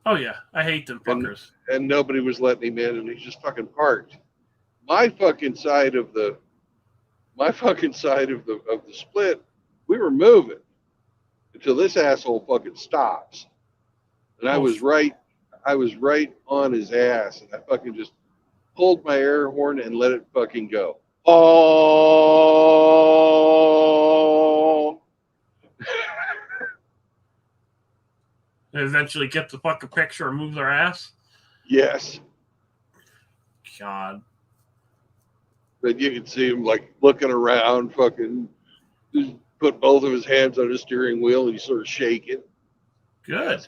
Oh yeah, I hate them fuckers. And nobody was letting him in, and he just fucking parked. My fucking side of the split, we were moving until this asshole fucking stops. And I was right on his ass, and I fucking just pulled my air horn and let it fucking go. Oh! And eventually get the fucking picture and move their ass? Yes. God. But you can see him like looking around, fucking just put both of his hands on his steering wheel and he's sort of shaking. Good.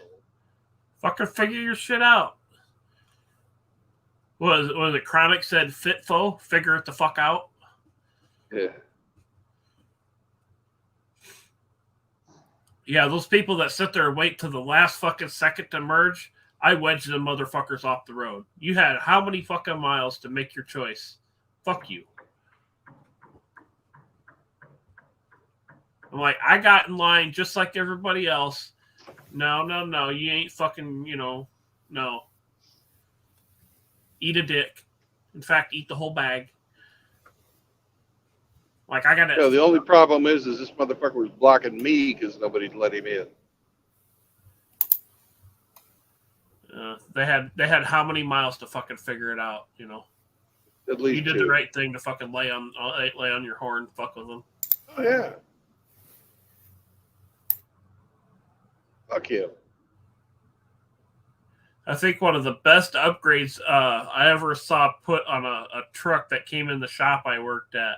Fucking figure your shit out. Was it Chronic said FITFO? Figure it the fuck out? Yeah. Yeah, those people that sit there and wait till the last fucking second to merge, I wedged them motherfuckers off the road. You had how many fucking miles to make your choice? Fuck you. I'm like, I got in line just like everybody else. No. You ain't fucking, no. Eat a dick. In fact, eat the whole bag. Like, I got to... the only problem is this motherfucker was blocking me because nobody'd let him in. They had how many miles to fucking figure it out, At least you did 2. the right thing to fucking lay on your horn, fuck with them. Oh yeah. Fuck him. I think one of the best upgrades I ever saw put on a truck that came in the shop I worked at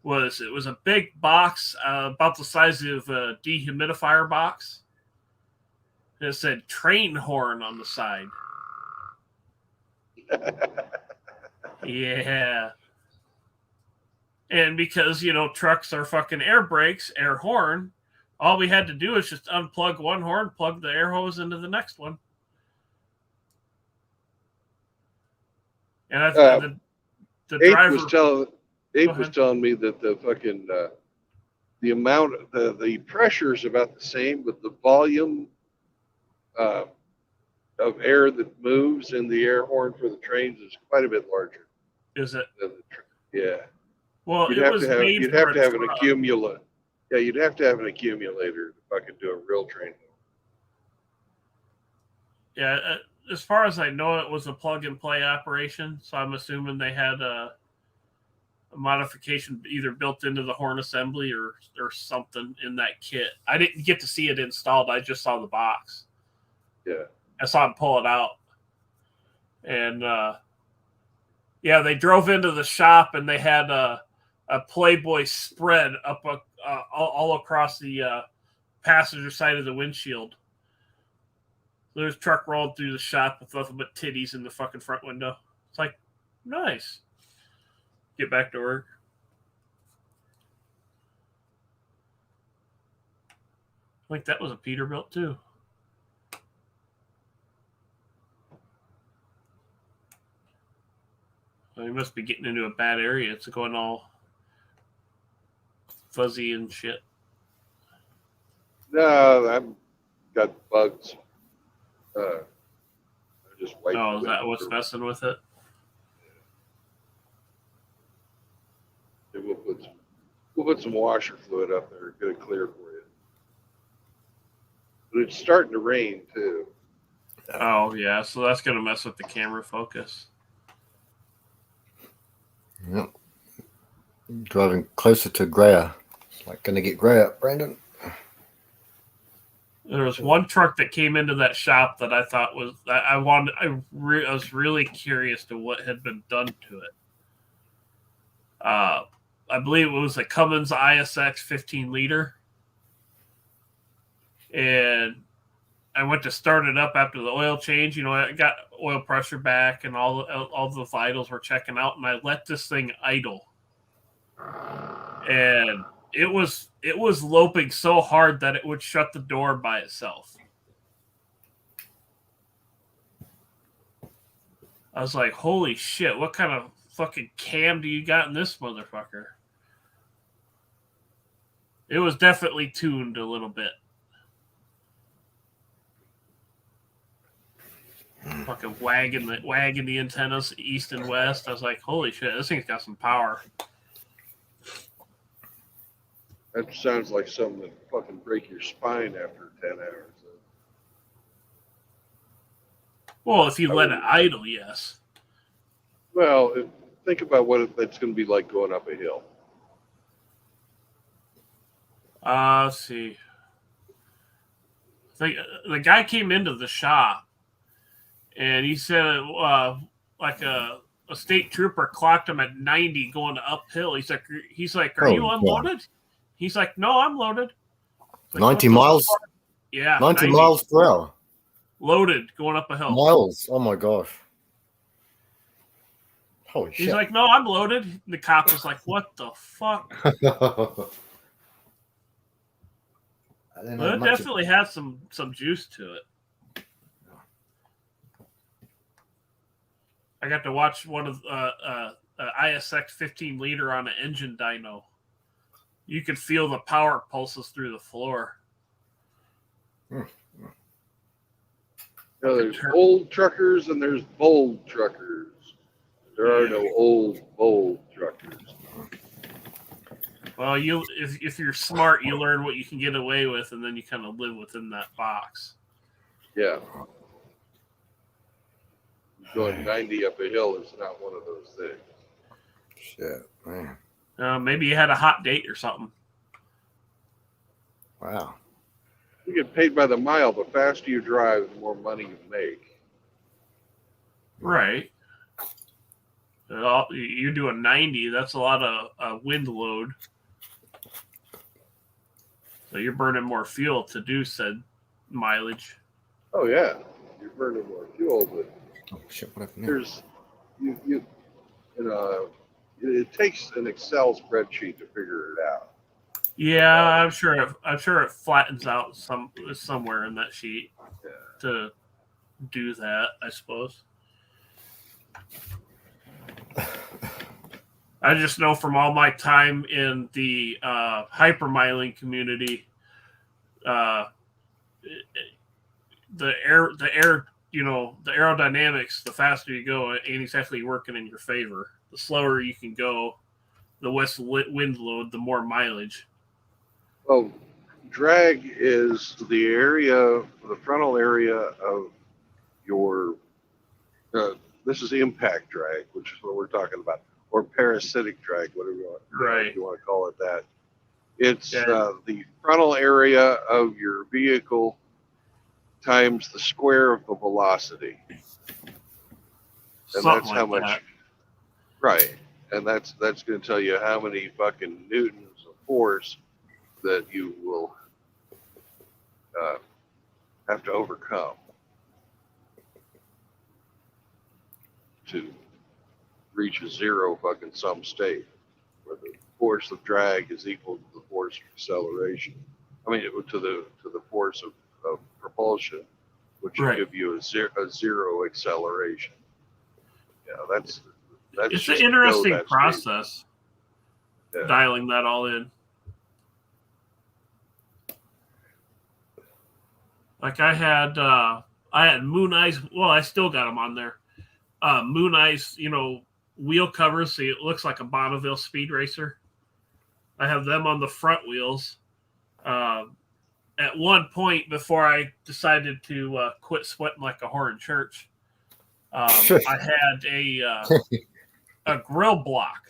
was a big box about the size of a dehumidifier box. And it said train horn on the side. Yeah. And because, trucks are fucking air brakes, air horn, all we had to do is just unplug one horn, plug the air hose into the next one. And the driver... Abe was telling me that the fucking the amount the pressure is about the same, but the volume of air that moves in the air horn for the trains is quite a bit larger. Is it? Yeah. Well, you'd have to have an accumulator. Yeah, you'd have to have an accumulator to fucking do a real train. Yeah, as far as I know, it was a plug-and-play operation, so I'm assuming they had a modification either built into the horn assembly or something in that kit. I didn't get to see it installed. I just saw the box. Yeah. I saw him pull it out. And Yeah, they drove into the shop and they had a Playboy spread up all across the passenger side of the windshield. There's a truck rolling through the shop with nothing but titties in the fucking front window. It's like, nice. Get back to work. I think that was a Peterbilt too. Well, you must be getting into a bad area. It's going all fuzzy and shit. No, I've got bugs. I just wiped Oh, the is that window. what's messing with it? Yeah, we'll put some washer fluid up there, get it clear for you. But it's starting to rain too. Oh, yeah. So that's going to mess with the camera focus. Yep. Driving closer to Greyer. It's like going to get Greyer, Brandon. There was one truck that came into that shop that I thought was I was really curious to what had been done to it. I believe it was a Cummins ISX 15 liter, and I went to start it up after the oil change. You know, I got oil pressure back, and all the vitals were checking out, and I let this thing idle, and it was loping so hard that it would shut the door by itself. I was like, holy shit, what kind of fucking cam do you got in this motherfucker? It was definitely tuned a little bit. Fucking wagging the antennas east and west. I was like, holy shit, this thing's got some power. That sounds like something that fucking break your spine after 10 hours. Well, if you let it idle, yes. Well, think about what it's going to be like going up a hill. Let's see. The guy came into the shop, and he said, like a state trooper clocked him at 90 going uphill. He's like, are you unloaded? God. He's like, no, I'm loaded. Like, 90 miles? Yeah. 90 miles per hour. Loaded going up a hill. Miles. Oh my gosh. Holy shit. He's like, no, I'm loaded. And the cop was like, what the fuck? Well, it definitely has some juice to it. I got to watch one of ISX 15 liter on an engine dyno. You could feel the power pulses through the floor. You know, there's old truckers and there's bold truckers. There are no old, bold truckers. Well, if you're smart, you learn what you can get away with, and then you kind of live within that box. Yeah. Going 90 up a hill is not one of those things. Shit, man. Maybe you had a hot date or something. Wow. You get paid by the mile. The faster you drive, the more money you make. Right. You do a 90, that's a lot of wind load. So you're burning more fuel to do said mileage. Oh, yeah. You're burning more fuel, but oh, shit, what happened there? It takes an Excel spreadsheet to figure it out. Yeah, I'm sure it flattens out somewhere in that sheet to do that, I suppose. I just know from all my time in the hypermiling community, the air, you know, the aerodynamics, the faster you go, it ain't exactly working in your favor. The slower you can go, the less wind load, the more mileage. Well, drag is the area, the frontal area of your, this is impact drag, which is what we're talking about, or parasitic drag, whatever you want to call it that. It's the frontal area of your vehicle times the square of the velocity. And Something that's how much. that. Right. And that's going to tell you how many fucking newtons of force that you will have to overcome to reach a zero fucking sum state where the force of drag is equal to the force of acceleration. I mean, to the force of propulsion, which Right. will give you a zero acceleration. Yeah, that's It's just an interesting that process. Yeah. Dialing that all in. Like I had Moon Eyes. Well, I still got them on there. Moon Eyes, wheel covers, so it looks like a Bonneville Speed Racer. I have them on the front wheels. At one point, before I decided to quit sweating like a whore in church, I had a grill block.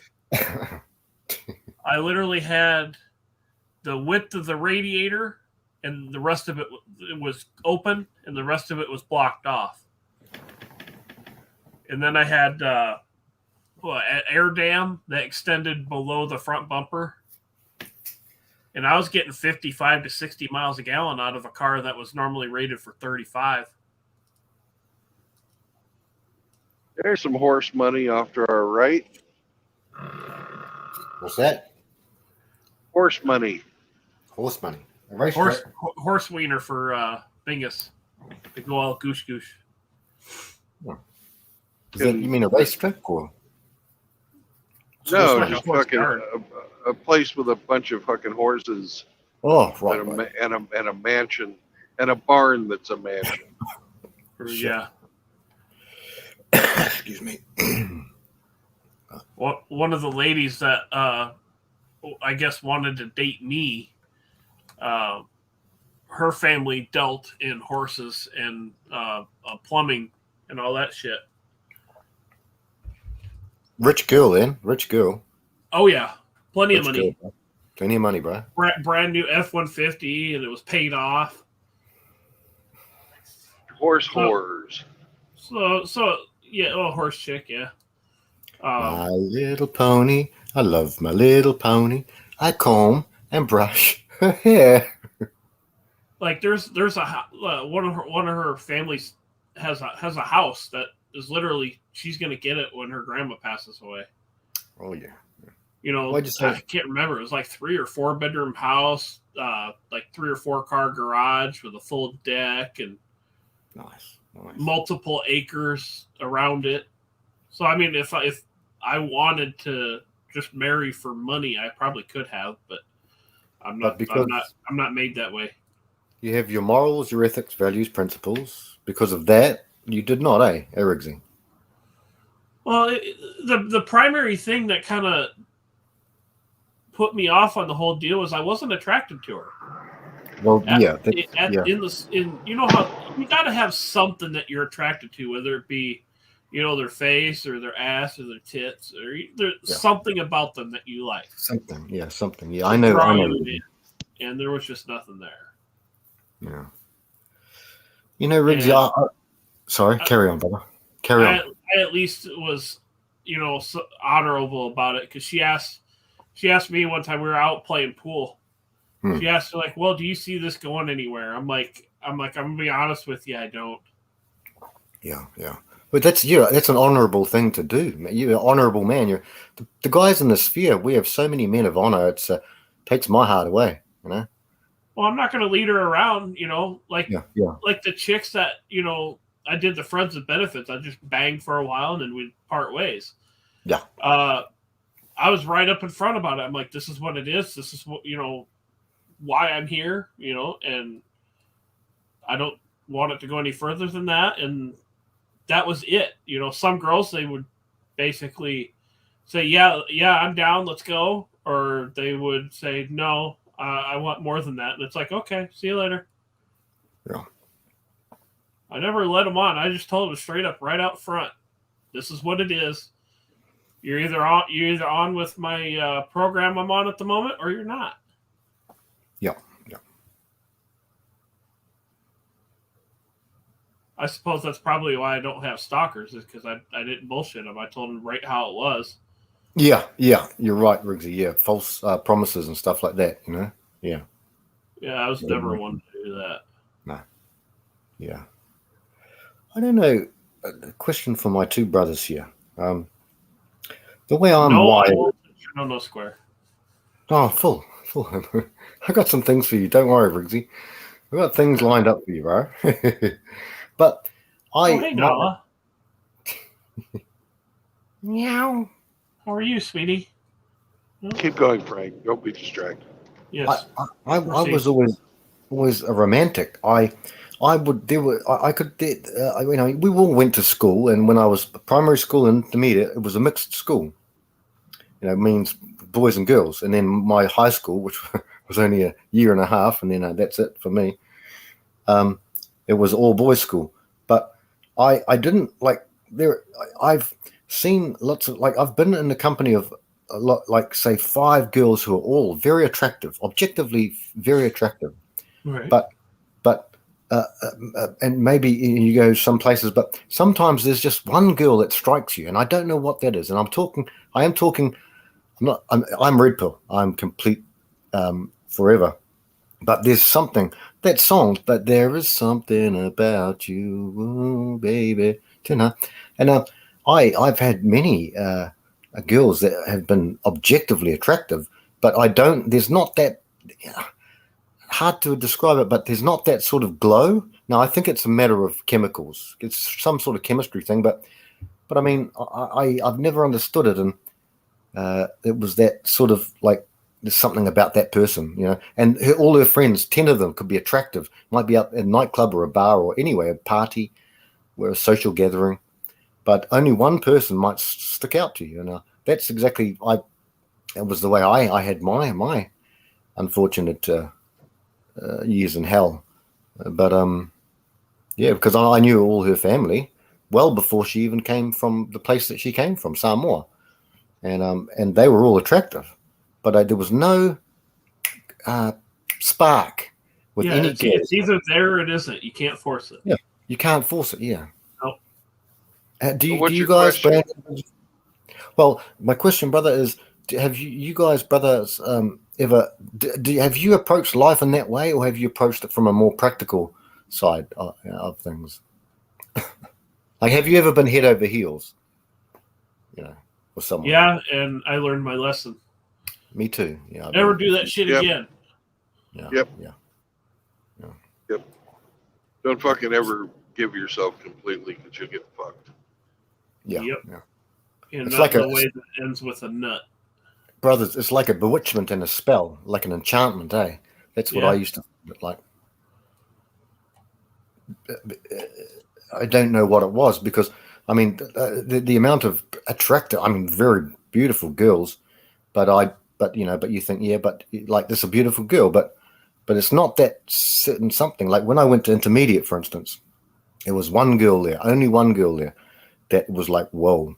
I literally had the width of the radiator, and the rest of it was open, and the rest of it was blocked off. And then I had an air dam that extended below the front bumper. And I was getting 55 to 60 miles a gallon out of a car that was normally rated for 35. There's some horse money off to our right. What's that? Horse money. Horse money. Horse wiener for Bingus. They go all goosh goosh. You mean a racetrack or? No, like just a horse fucking yard. a place with a bunch of fucking horses Oh, right. and a mansion and a barn that's a mansion. Yeah. Excuse me. One of the ladies that I guess wanted to date me, her family dealt in horses and plumbing and all that shit. Rich girl, then. Rich girl. Oh yeah, plenty of money. Girl, plenty of money, bro. Brand new F-150, and it was paid off. Horse whores. So yeah, horse chick, yeah. My little pony, I love my little pony. I comb and brush her hair. Like there's one of her families has a house that is literally she's gonna get it when her grandma passes away. Oh yeah. I can't remember. It was like 3 or 4 bedroom house, like 3 or 4 car garage with a full deck and Nice. multiple acres around it. So I mean, if I wanted to just marry for money, I probably could have, but I'm not made that way. You have your morals, your ethics, values, principles. Because of that, you did not, Ericsson? Well, the primary thing that kind of put me off on the whole deal was I wasn't attracted to her. Well, you know how you got to have something that you're attracted to, whether it be, their face or their ass or their tits or there's something about them that you like. Something. Yeah, I know. And there was just nothing there. Yeah. Riggs, sorry, carry on, brother. Carry on. I at least was, honorable about it because she asked me one time we were out playing pool. She asked me like, "Well, do you see this going anywhere?" I'm like, I'm gonna be honest with you, I don't. Yeah. But that's an honorable thing to do. You're an honorable man. You're the guys in the sphere. We have so many men of honor. It takes my heart away. Well, I'm not gonna lead her around. Like the chicks that I did the friends with benefits. I just banged for a while and then we'd part ways. Yeah. I was right up in front about it. I'm like, this is what it is. This is what why I'm here. And I don't want it to go any further than that. And that was it. Some girls, they would basically say, yeah, I'm down, let's go. Or they would say, no, I want more than that. And it's like, okay, see you later. Yeah. I never let them on. I just told them straight up right out front. This is what it is. You're either on with my program I'm on at the moment or you're not. Yeah. I suppose that's probably why I don't have stalkers, is because I didn't bullshit them. I told them right how it was. Yeah, you're right, Riggsy. Yeah, false promises and stuff like that. You know. Yeah. Yeah, I was never one to do that. No. Yeah. I don't know. A question for my two brothers here. The way I'm No, I wired. won't. No square. Oh, full. I got some things for you. Don't worry, Riggsy. I've got things lined up for you, bro. But Hey, Nala. Meow. How are you, sweetie? Keep going, Frank. Don't be distracted. Yes. I was always a romantic. I would there were I could you know, we all went to school, and when I was primary school and intermediate, it was a mixed school. You know, it means boys and girls. And then my high school, which was only a year and a half, and then that's it for me. It was all boys school. But I didn't like there. I've seen lots of, like, I've been in the company of a lot, like say 5 girls who are all very attractive, objectively very attractive. Right. But and maybe you go some places, but sometimes there's just one girl that strikes you, and I don't know what that is. And I'm talking. I'm red pill. I'm complete forever. But there's something, that song, but there is something about you, ooh, baby, tonight. And I've had many girls that have been objectively attractive, but there's not that, hard to describe it, but there's not that sort of glow. Now, I think it's a matter of chemicals. It's some sort of chemistry thing, but I mean, I've never understood it, and it was that sort of like, there's something about that person, you know, and all her friends, 10 of them could be attractive, might be up at a nightclub or a bar or anyway, a party or a social gathering, but only one person might stick out to you. And that's exactly, it was the way I had my unfortunate years in hell. But yeah, because I knew all her family well before she even came from the place that she came from, Samoa, and they were all attractive. But there was no spark with any girl. It's either there or it isn't. You can't force it. Yeah, you can't force it. Yeah. Nope. Do you guys, Brandon? Well, my question, brother, is: have you guys, brothers, ever? Have you approached life in that way, or have you approached it from a more practical side of things? Like, have you ever been head over heels? You know, with someone? Yeah, and I learned my lesson. Me too. Yeah. Never do that shit again. Yeah. Yep. Yeah. Yep. Don't fucking ever give yourself completely, because you'll get fucked. Yeah. Yep. Yeah. And It's not like the way that ends with a nut. Brothers, it's like a bewitchment and a spell, like an enchantment, eh? That's what I used to like. I don't know what it was, because I mean the amount of attractive, I mean, very beautiful girls, but you think, yeah, but like, this is a beautiful girl, but it's not that certain something. Like when I went to intermediate, for instance, there was one girl there, only one girl there, that was like, whoa.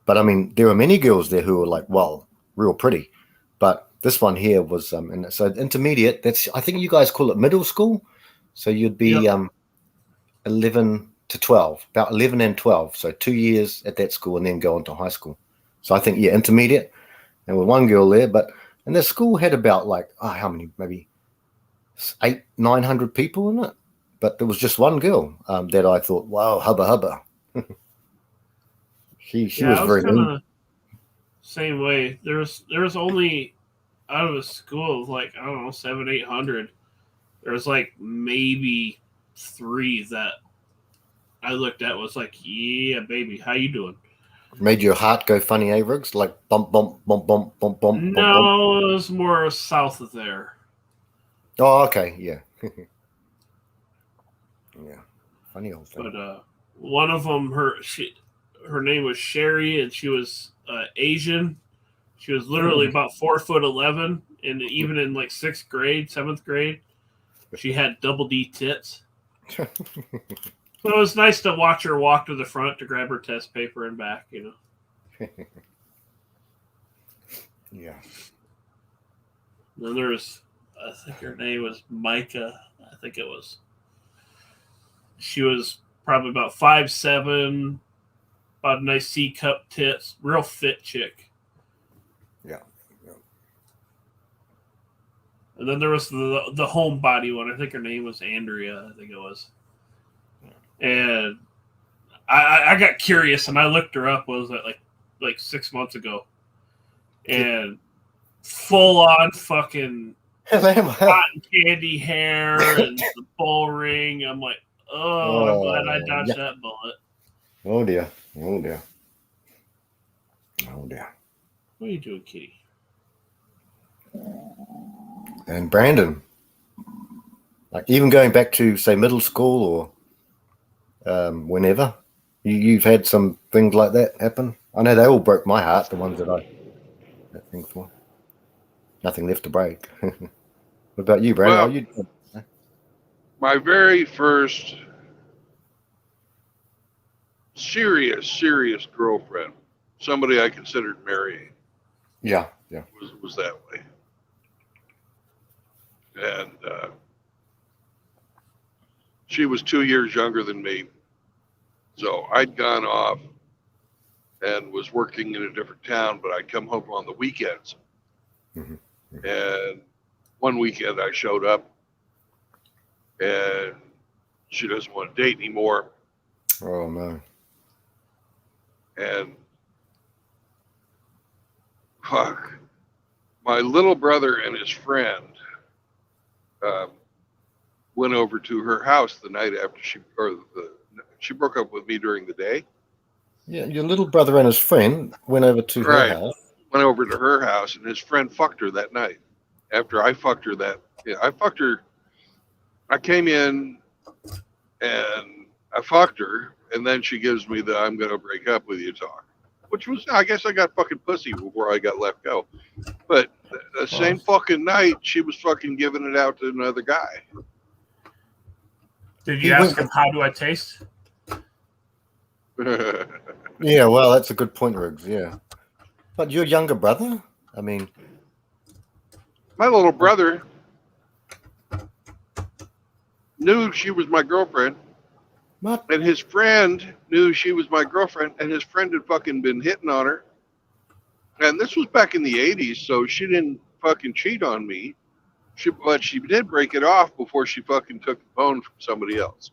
But I mean, there were many girls there who were like, wow, real pretty. But this one here was, and so intermediate, that's, I think you guys call it middle school. So you'd be 11 to 12, about 11 and 12. So 2 years at that school and then go on to high school. So I think, yeah, intermediate. And with one girl there, and the school had about like, how many, maybe 800-900 people in it. But there was just one girl that I thought, wow, hubba. She was very kind of same way. There was only, out of a school of like, I don't know, 700-800, there was like maybe 3 that I looked at, was like, yeah, baby, how you doing? Made your heart go funny, eh, Riggs? Like bump, bump, bump, bump, bump, bump. No, bump. it was more south of there. Oh, okay, yeah. Yeah, funny old thing. But one of them, her name was Sherry, and she was Asian. She was literally about 4'11", and even in like 6th grade, 7th grade, she had double D tits. So it was nice to watch her walk to the front to grab her test paper and back, you know. Yeah. Then there was, I think her name was Micah. I think it was. She was probably about 5'7", about a nice C cup tits, real fit chick. Yeah. And then there was the homebody one. I think her name was Andrea. I think it was. And I got curious and I looked her up. What was that like 6 months ago? And full on fucking cotton candy hair and the bull ring. I'm like, I'm glad I dodged that bullet. Oh dear. Oh dear. Oh dear. What are you doing, Kitty? And Brandon, like even going back to say middle school or whenever, you've had some things like that happen. I know they all broke my heart. The ones that I think for. Nothing left to break. What about you, Brandon? Well, my very first serious girlfriend, somebody I considered marrying. Yeah. Was that way. And she was 2 years younger than me. So I'd gone off and was working in a different town, but I'd come home on the weekends. Mm-hmm. And one weekend I showed up and she doesn't want to date anymore. Oh, no. And fuck, my little brother and his friend went over to her house the night after she broke up with me during the day. Yeah, your little brother and his friend went over to her house. Went over to her house, and his friend fucked her that night. After I fucked her I fucked her. I came in and I fucked her, and then she gives me the "I'm gonna break up with you" talk, which was, I guess I got fucking pussy before I got let go. But the same fucking night, she was fucking giving it out to another guy. Did you ask him, how do I taste? Yeah, well, that's a good point, Riggs. Yeah. But your younger brother? I mean, my little brother knew she was my girlfriend. What? And his friend knew she was my girlfriend, and his friend had fucking been hitting on her. And this was back in the 80s, so she didn't fucking cheat on me. But she did break it off before she fucking took the phone from somebody else.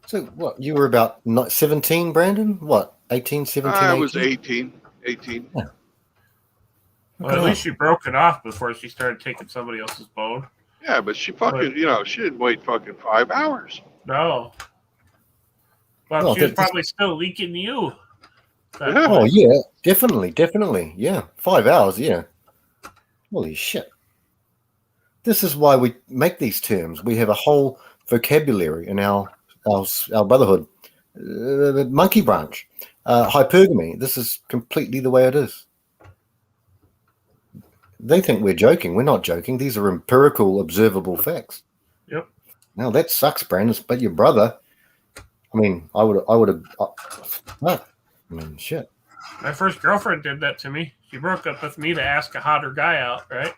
So what? You were about 17, Brandon? What? 18, 17, 18? I was 18. Yeah. Well, at least she broke it off before she started taking somebody else's bone. Yeah, but she fucking, she didn't wait fucking 5 hours. No. Well, she was probably still leaking you. Yeah. Oh, yeah. Definitely. Yeah. 5 hours, yeah. Holy shit. This is why we make these terms. We have a whole vocabulary in our brotherhood. Monkey branch. Hypergamy. This is completely the way it is. They think we're joking. We're not joking. These are empirical, observable facts. Yep. Now that sucks, Brandon. But your brother, I mean, I would have. Shit. My first girlfriend did that to me. She broke up with me to ask a hotter guy out, right?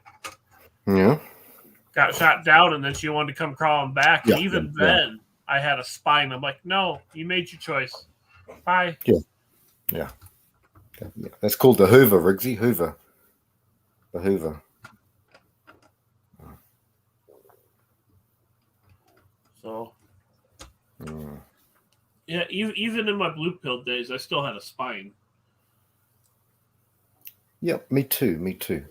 Yeah. Got shot down, and then she wanted to come crawling back. Yeah, and even then, I had a spine. I'm like, no, you made your choice. Bye. Yeah. That's called the Hoover, Riggsy. Hoover. The Hoover. So. Yeah, even in my blue pill days, I still had a spine. Yep, me too.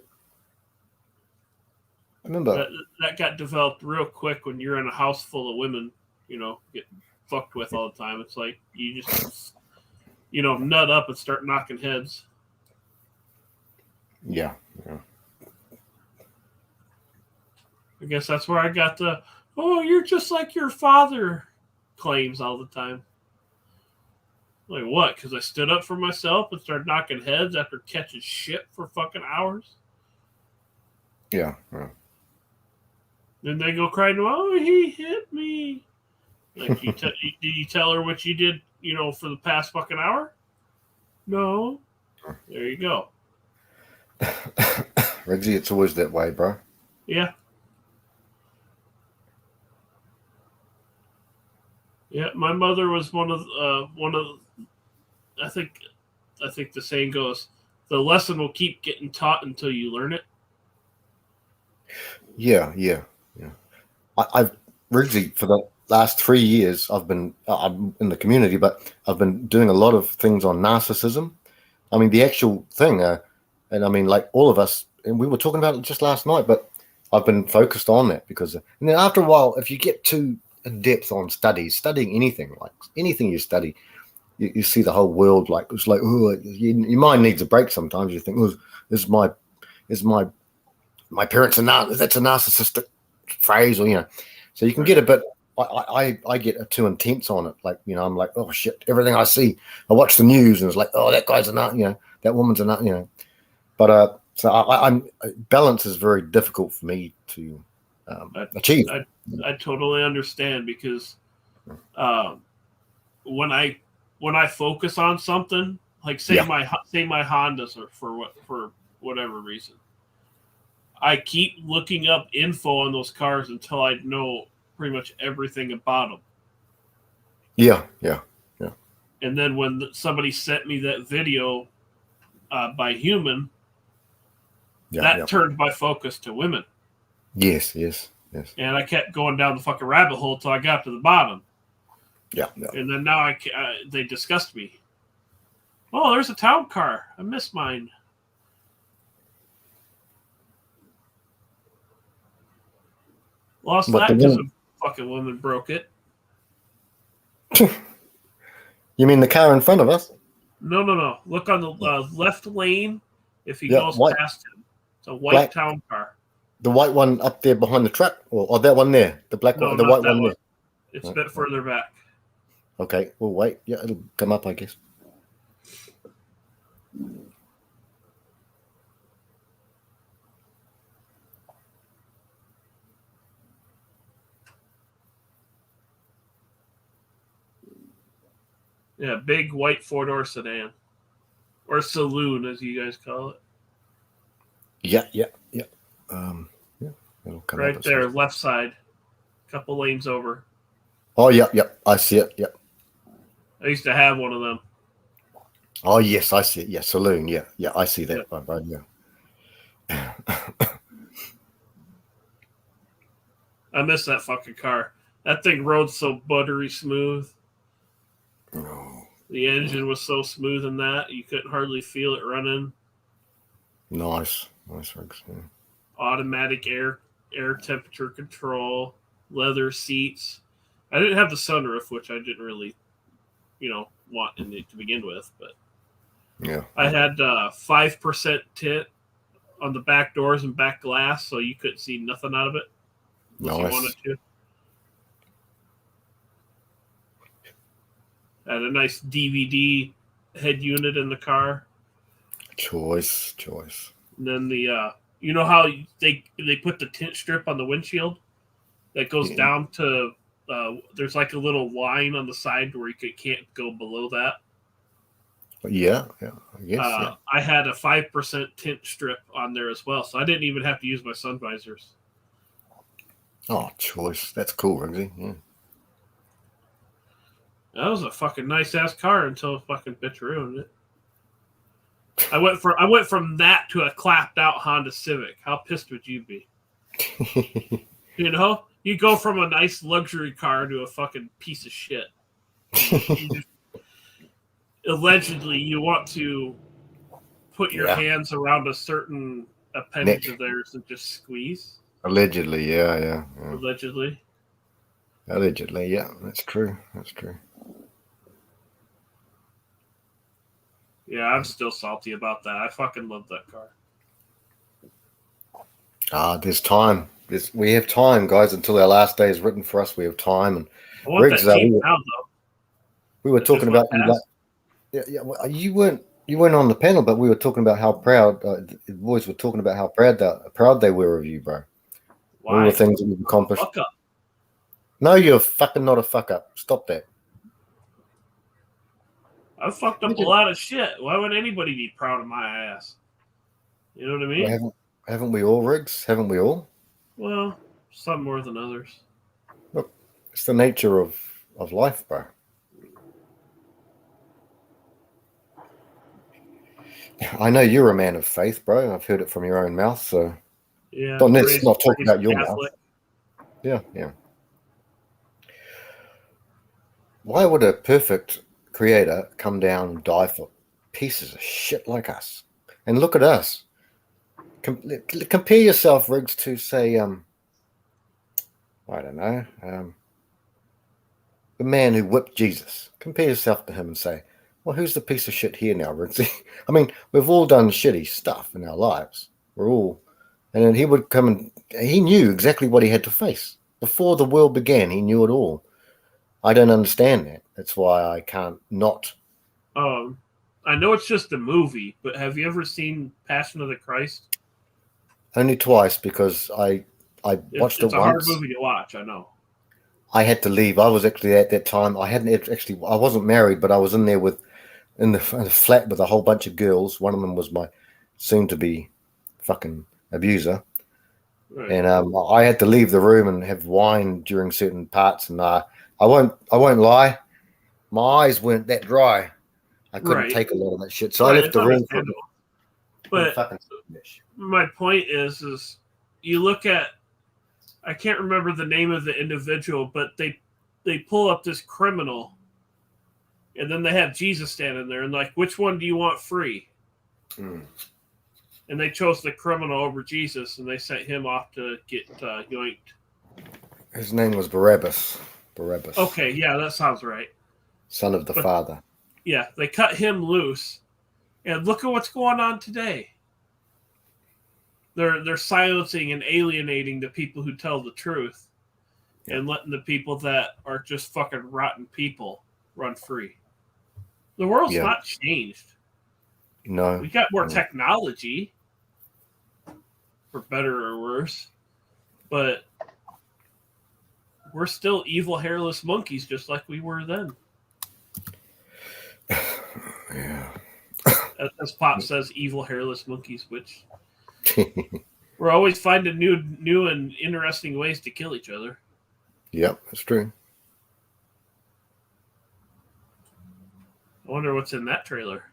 I remember that got developed real quick when you're in a house full of women, get fucked with all the time. It's like you just, nut up and start knocking heads. Yeah. I guess that's where I got the, you're just like your father claims all the time. Like what? Because I stood up for myself and started knocking heads after catching shit for fucking hours? Yeah. Then they go crying, he hit me. Like, did you tell her what you did, for the past fucking hour? No. There you go. Riggsy, it's always that way, bro. Yeah. Yeah, my mother was one of I think the saying goes, the lesson will keep getting taught until you learn it. Yeah. I've really, for the last 3 years, I'm in the community, but I've been doing a lot of things on narcissism. I mean, the actual thing, and I mean, like all of us, and we were talking about it just last night, but I've been focused on that because, and then after a while, if you get too in depth on studying anything, like anything you study, you see the whole world like it's like, oh, your mind needs a break sometimes. You think, oh, is my parents that's a narcissistic phrase, or so you can get a bit. I get too intense on it. Like, I'm like, oh shit, everything I see, I watch the news and it's like, oh, that guy's a nut, that woman's a nut, But so I'm balance is very difficult for me to achieve. I totally understand because when I focus on something, like say my Hondas or for whatever reason, I keep looking up info on those cars until I know pretty much everything about them. Yeah. And then when somebody sent me that video by Human, that turned my focus to women. Yes. And I kept going down the fucking rabbit hole till I got to the bottom. Yeah. And then now they disgust me. Oh, there's a town car. I missed mine. Lost that because a fucking woman broke it. You mean the car in front of us? No. Look on the left lane. If he goes past him, it's a white town car. The white one up there behind the truck, or that one there, the black one, the white one there. It's a bit further back. Okay, we'll wait. Yeah, it'll come up, I guess. Yeah, big white 4-door sedan. Or saloon, as you guys call it. Yeah. It'll come right there, left side. Couple lanes over. Oh, yeah. I see it, yeah. I used to have one of them. Oh, yes, I see it. Yeah, saloon, yeah. Yeah, I see that. Yeah. I miss that fucking car. That thing rode so buttery smooth. Oh. The engine was so smooth in that you couldn't hardly feel it running. Nice rigs. Yeah. Automatic air temperature control, leather seats. I didn't have the sunroof, which I didn't really, want in it to begin with. But yeah, I had 5% tint on the back doors and back glass, so you couldn't see nothing out of it unless you wanted to. Had a nice DVD head unit in the car. Choice. And then the how they put the tint strip on the windshield that goes down to there's like a little line on the side where you can't go below that. Yeah, I guess. I had a 5% tint strip on there as well, so I didn't even have to use my sun visors. Oh, choice. That's cool, Rigsy. Yeah. That was a fucking nice ass car until a fucking bitch ruined it. I went from that to a clapped out Honda Civic. How pissed would you be? You go from a nice luxury car to a fucking piece of shit. Allegedly, you want to put your hands around a certain appendage of theirs and just squeeze. Allegedly, yeah. Allegedly, yeah. That's true. Yeah, I'm still salty about that. I fucking love that car. There's time. We have time, guys, until our last day is written for us. We have time. And I want Riggs, that Jeep now, though. We were talking about well, you weren't on the panel, but we were talking about how proud the boys were talking about how proud they were of you, bro. Why? All the things that you've accomplished. Fuck up. No, you're fucking not a fuck up. Stop that. I fucked up a lot of shit. Why would anybody be proud of my ass? You know what I mean? Well, haven't we all, Riggs? Haven't we all? Well, some more than others. Look, it's the nature of of life, bro. I know you're a man of faith, bro. I've heard it from your own mouth, so Yeah. not raised- talking raised about your Catholic. mouth. Yeah. Why would a perfect creator come down and die for pieces of shit like us? And look at us. Compare yourself, Riggs, to say, I don't know, the man who whipped Jesus. Compare yourself to him and say, well, who's the piece of shit here now, Riggs? I mean, we've all done shitty stuff in our lives. And then he would come and he knew exactly what he had to face. Before the world began, he knew it all. I don't understand that. That's why I can't not. I know it's just a movie, but have you ever seen Passion of the Christ? Only twice, because I watched it It's a hard once. movie to watch, I know. I had to leave. I was actually at that time. I wasn't married, but I was in there in the flat with a whole bunch of girls. One of them was my soon-to-be fucking abuser. Right. And I had to leave the room and have wine during certain parts. And I won't lie, my eyes weren't that dry. I couldn't take a lot of that shit, so I left the room. But my point is you look at, I can't remember the name of the individual, but they pull up this criminal, and then they have Jesus standing there, and like, which one do you want free? And they chose the criminal over Jesus, and they sent him off to get yoinked. His name was Barabbas. Okay, yeah, that sounds right. Son of the Father. Yeah, they cut him loose, and look at what's going on today. They're silencing and alienating the people who tell the truth, and letting the people that are just fucking rotten people run free. The world's not changed. No. We got more technology, for better or worse, but we're still evil hairless monkeys just like we were then. Yeah. As Pop says, evil hairless monkeys, which we're always finding new and interesting ways to kill each other. Yep, that's true. I wonder what's in that trailer.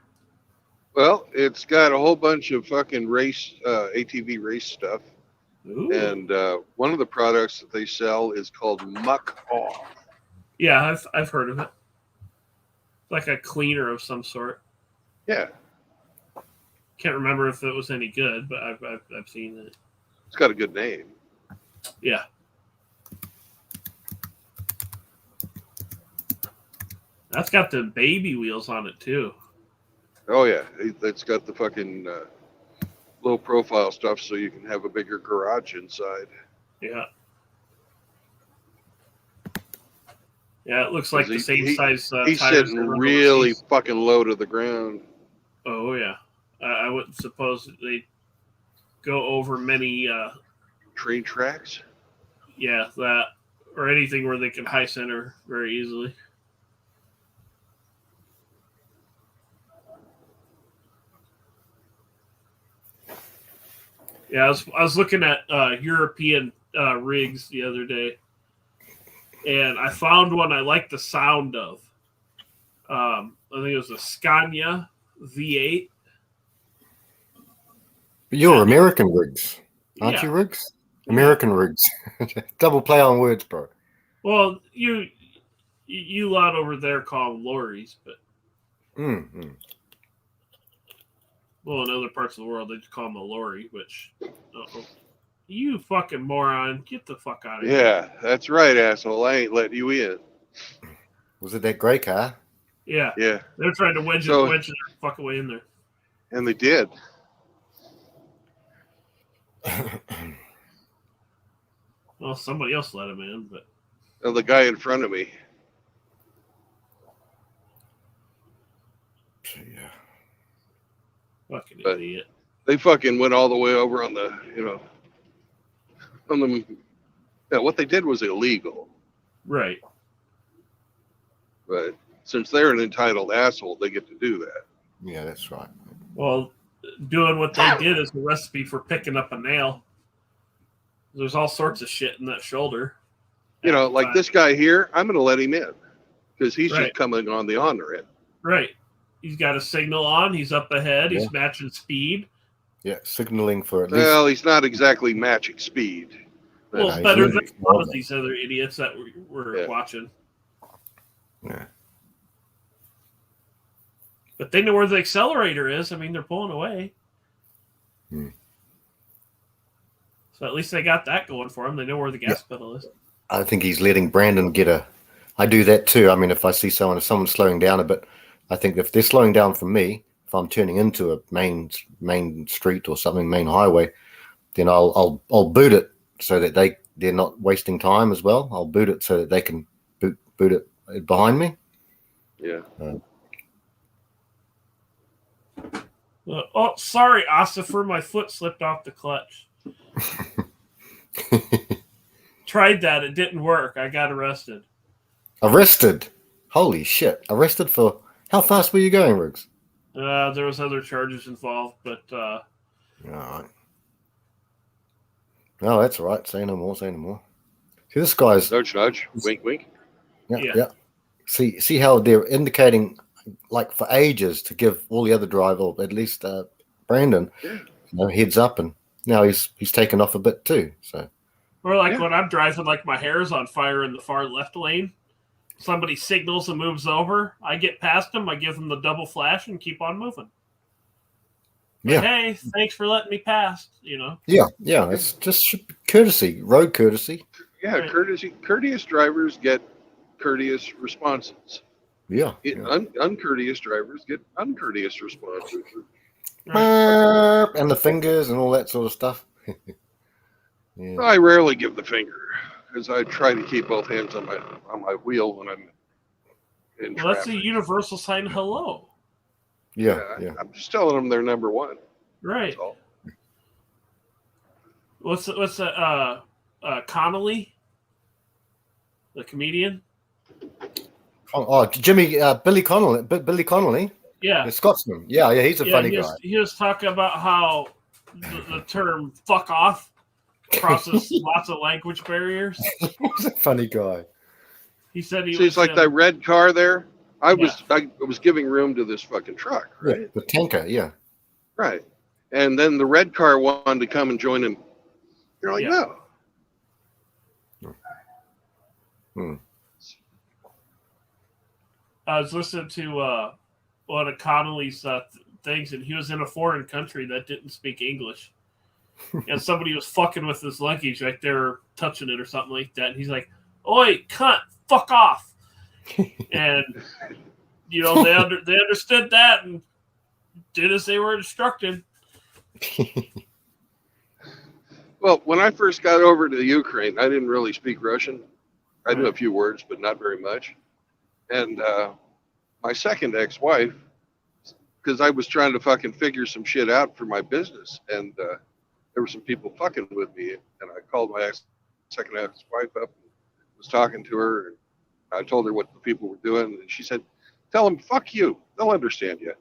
Well, it's got a whole bunch of fucking race, ATV race stuff. Ooh. And one of the products that they sell is called Muck Off. Yeah, I've heard of it. Like a cleaner of some sort. Yeah. Can't remember if it was any good, but I've seen it. It's got a good name. Yeah. That's got the baby wheels on it too. Oh yeah, it's got the fucking low profile stuff, so you can have a bigger garage inside. Yeah. Yeah, it looks like the same size. He's tires sitting really fucking low to the ground. Oh yeah, I wouldn't suppose they go over many train tracks. Yeah, that or anything where they can high center very easily. Yeah, I was looking at European rigs the other day, and I found one I like the sound of. I think it was a Scania V8. You're American rigs, aren't you, Riggs? American rigs. Double play on words, bro. Well, you lot over there call them lorries, but well, in other parts of the world they just call them a lorry. Which, you fucking moron, get the fuck out of here! Yeah, that's right, asshole. I ain't letting you in. Was it that gray car? Yeah. They're trying to wedge their fucking way in there, and they did. Well, somebody else let him in, but the guy in front of me. Yeah. Fucking idiot. They fucking went all the way over on the, on the. Yeah, what they did was illegal. Right. But since they're an entitled asshole, they get to do that. Yeah, that's right. Well, doing what they did is a recipe for picking up a nail. There's all sorts of shit in that shoulder. Like this guy here, I'm going to let him in. because he's Right. just coming on the honor end. Right. He's got a signal on. He's up ahead. Yeah. He's matching speed. Yeah, signaling for at least. Well, he's not exactly matching speed. Well, he's better moving than forward. these other idiots that we're Yeah. watching. Yeah. But they know where the accelerator is. I mean, they're pulling away. Hmm. So at least they got that going for them. They know where the gas pedal is. I think he's letting Brandon get a. I do that too. I mean, if I see someone's slowing down a bit, I think if they're slowing down from me, if I'm turning into a main street or something, main highway, then I'll boot it so that they're not wasting time as well. I'll boot it so that they can boot it behind me. Yeah. Oh, sorry, Ossifer. My foot slipped off the clutch. Tried that. It didn't work. I got arrested. Arrested? Holy shit! Arrested for how fast were you going, Riggs? There was other charges involved, but All right. No, that's all right. Say no more. Say no more. See, this guy's Nudge, nudge. Wink, wink. Yeah. See how they're indicating, like for ages, to give all the other driver, or at least Brandon, heads up, and now he's taken off a bit too. So. or like when I'm driving, like my hair's on fire in the far left lane. Somebody signals and moves over. I get past them. I give them the double flash and keep on moving. Yeah. Hey, thanks for letting me pass. You know. Yeah. It's just courtesy, road courtesy. Yeah, Right. courteous drivers get courteous responses. Yeah. Uncourteous drivers get uncourteous responses. Right. And the fingers and all that sort of stuff. Yeah. I rarely give the finger because I try to keep both hands on my wheel when I'm in Well, that's traffic. a universal sign. Hello. Yeah. I'm just telling them they're number one. Right. That's all. What's Connolly, the comedian? Oh, Jimmy, Billy Connolly, Yeah. the Scotsman. Yeah, he's a funny guy. He was talking about how the term "fuck off" crosses lots of language barriers. He's a funny guy. He said he See, it's was like that red car there. I Yeah. was giving room to this fucking truck, right? Yeah, the tanker. Yeah. Right. And then the red car wanted to come and join him. You're like, Yeah. no. Hmm. I was listening to one of Connolly's things, and he was in a foreign country that didn't speak English. And somebody was fucking with his luggage, like they were touching it or something like that. And he's like, "Oi, cunt, fuck off!" And you know they understood that and did as they were instructed. Well, when I first got over to the Ukraine, I didn't really speak Russian. I knew a few words, but not very much. And my second ex-wife, because I was trying to fucking figure some shit out for my business, and there were some people fucking with me, and I called my second ex-wife up and was talking to her, and I told her what the people were doing, and she said, "Tell them fuck you. They'll understand you."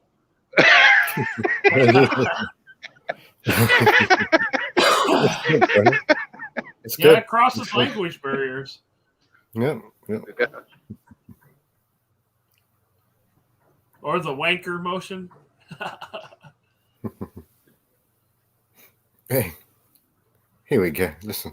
It's Yeah, good. it crosses language barriers. Yeah. Or the wanker motion. Hey, here we go. Listen.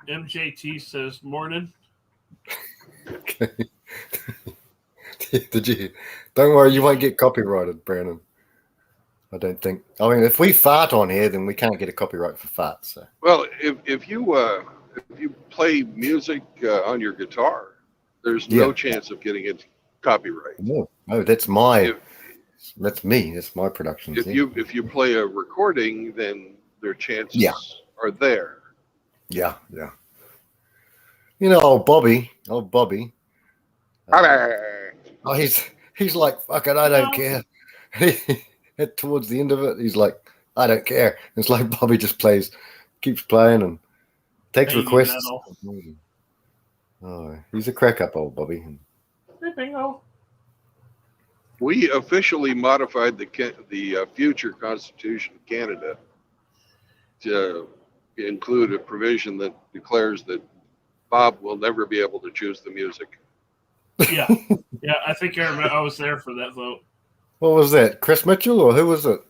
MJT says, "Morning." Okay. Did you? Don't worry, you won't get copyrighted, Brandon. I don't think. I mean, if we fart on here, then we can't get a copyright for farts. So. Well, if you play music on your guitar, there's no chance of getting it copyright. No, that's my. If- That's me. That's my production. If you play a recording, then their chances are there. Yeah. You know, old Bobby. Oh, he's like, fuck it, I don't care. Towards the end of it, he's like, I don't care. It's like Bobby just keeps playing and takes Baby requests. metal. Oh, he's a crack up, old Bobby. Hey, bingo. We officially modified the future Constitution of Canada include a provision that declares that Bob will never be able to choose the music. Yeah, yeah. I think I was there for that vote. What was that? Chris Mitchell or who was it?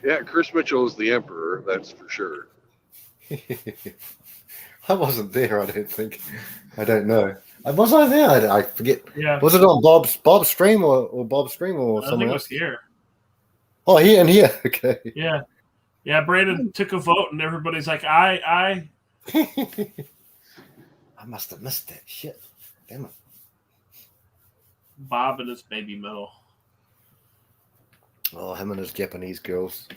Yeah, Chris Mitchell is the emperor, that's for sure. I wasn't there. I don't think. I don't know. Was I there? I forget. Yeah, Was it on Bob's stream or Bob's stream or I think someone it else? was here. Oh, here and here. Okay. Yeah, yeah. Brandon took a vote, and everybody's like, "I." I must have missed that shit. Damn it. Bob and his baby metal. Oh, him and his Japanese girls.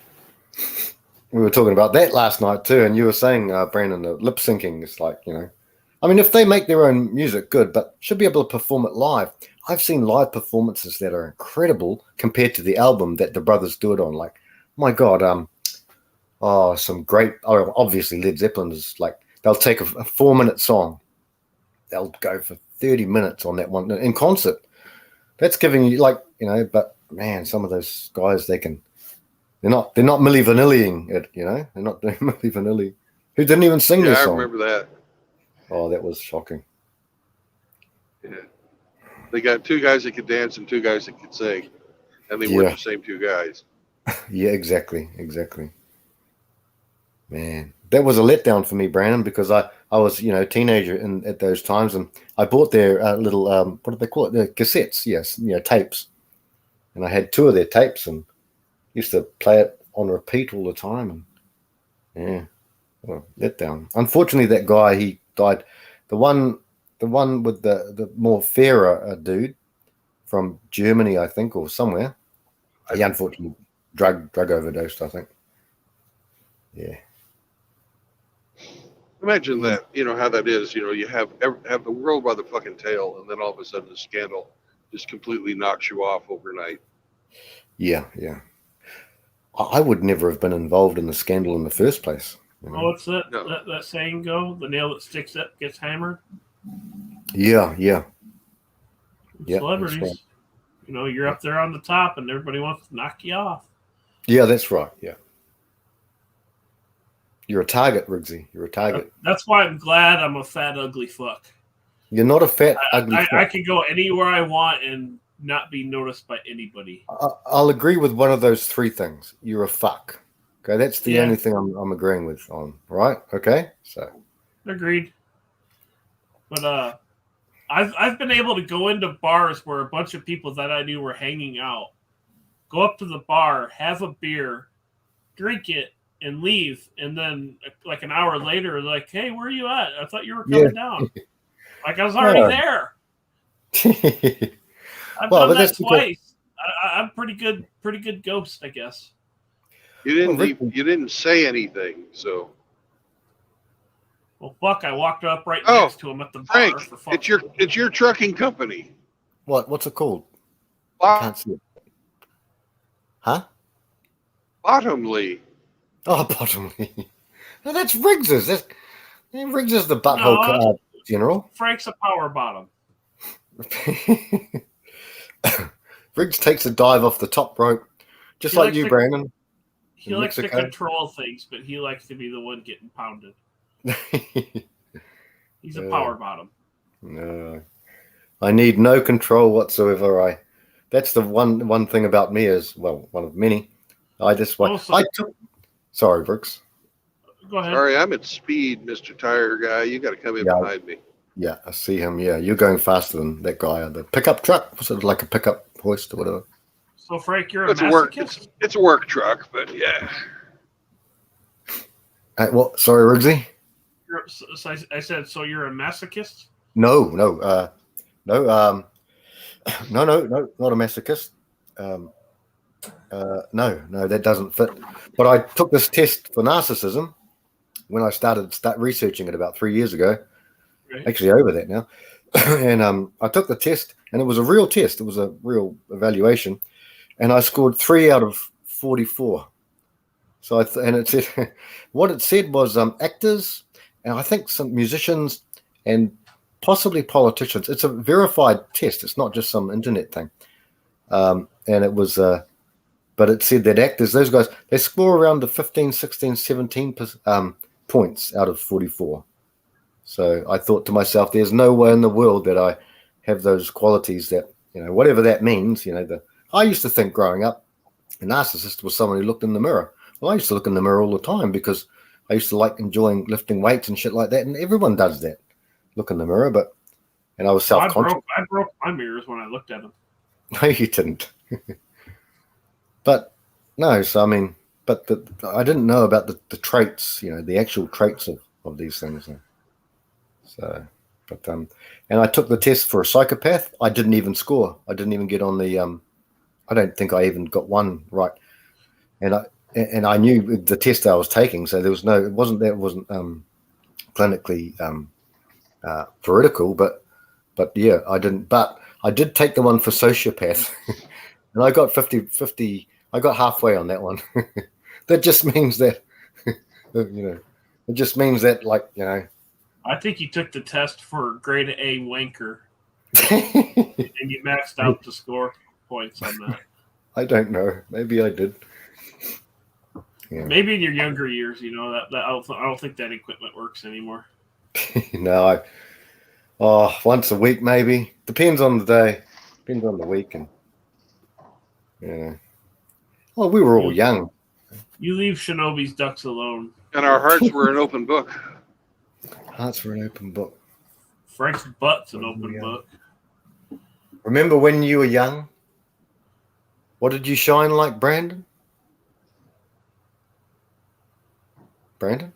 We were talking about that last night too, and you were saying, Brandon, the lip syncing is like, I mean, if they make their own music, good, but should be able to perform it live. I've seen live performances that are incredible compared to the album that the brothers do it on. Like, my God, some great. Oh, obviously, Led Zeppelin is like they'll take a 4-minute song, they'll go for 30 minutes on that one in concert. That's giving you but man, some of those guys they're not Milli Vanilli-ing it, They're not doing Milli Vanilli, who didn't even sing this song. I remember that. Oh, that was shocking. Yeah. They got 2 guys that could dance and 2 guys that could sing, and they weren't the same 2 guys. Yeah, exactly. Man, that was a letdown for me, Brandon, because I was, teenager at those times, and I bought their little, what do they call it? The cassettes, yes, tapes. And I had 2 of their tapes and used to play it on repeat all the time. And yeah, well, letdown. Unfortunately, that guy, he died. The one with the more fairer dude from Germany, I think, or somewhere. He unfortunately drug overdosed, I think. Yeah. Imagine that, how that is. You have the world by the fucking tail, and then all of a sudden the scandal just completely knocks you off overnight. Yeah. I would never have been involved in the scandal in the first place. Oh, what's that saying go? The nail that sticks up gets hammered. Yeah. Celebrities, right. You're up there on the top, and everybody wants to knock you off. Yeah, that's right. Yeah. You're a target, Riggsy. You're a target. That's why I'm glad I'm a fat, ugly fuck. You're not a fat, ugly fuck. I can go anywhere I want and not be noticed by anybody. I'll agree with one of those 3 things. You're a fuck. Okay, that's the only thing I'm agreeing with on. Right? Okay, so. Agreed. But I've been able to go into bars where a bunch of people that I knew were hanging out, go up to the bar, have a beer, drink it, and leave, and then like an hour later, they're like, "Hey, where are you at? I thought you were coming down." Like I was already there. I've done that twice. I'm pretty good ghost, I guess. You didn't say anything, so. Well, fuck! I walked up right next to him at the bar. Frank, it's your trucking company. What's it called? I can't see it. Huh? Bottomley. Oh, Bottomley. No, that's Riggs's. Riggs is the butthole general. Frank's a power bottom. Riggs takes a dive off the top rope, just like you, Brandon. He likes to control things, but he likes to be the one getting pounded. He's a power bottom. No, I need no control whatsoever. That's the one thing about me is, well, one of many. Sorry, Brooks. Go ahead. Sorry, I'm at speed, Mr. Tire Guy. You got to come in behind me. Yeah, I see him. Yeah, you're going faster than that guy on the pickup truck. Was it like a pickup hoist or whatever? So, Frank, you're a masochist? It's a work truck, but yeah. Sorry, Riggsy? I said, so you're a masochist? No, not a masochist. No, that doesn't fit. But I took this test for narcissism when I started researching it about 3 years ago. Right. Actually, over that now. And I took the test, and it was a real test. It was a real evaluation, and I scored 3 out of 44. So and it said what it said was actors, and I think some musicians, and possibly politicians. It's a verified test. It's not just some internet thing. And it was, but but it said that actors, those guys, they score around the 15, 16, 17 points out of 44. So I thought to myself, there's no way in the world that I have those qualities that, whatever that means, I used to think growing up, a narcissist was someone who looked in the mirror. Well, I used to look in the mirror all the time because I used to like enjoying lifting weights and shit like that. And everyone does that, look in the mirror, and I was self-conscious. I broke my mirrors when I looked at them. No, you didn't. But no, so I mean, I didn't know about the traits, the actual traits of these things. So, and I took the test for a psychopath. I didn't even score. I didn't even get on the. I don't think I even got one right. And I knew the test I was taking, so there was no. It wasn't clinically veridical, but yeah, I didn't. But I did take the one for sociopath, and I got 50. I got halfway on that one. That just means that, it just means that, I think you took the test for grade A wanker, and you maxed out the score points on that. I don't know. Maybe I did. Yeah. Maybe in your younger years, that I don't think that equipment works anymore. No, once a week maybe. Depends on the day. Depends on the week, and well, we were all young. You leave Shinobi's ducks alone. And our hearts were an open book. Hearts were an open book. Frank's butt's an open book. Remember when you were young? What did you shine like, Brandon? Brandon?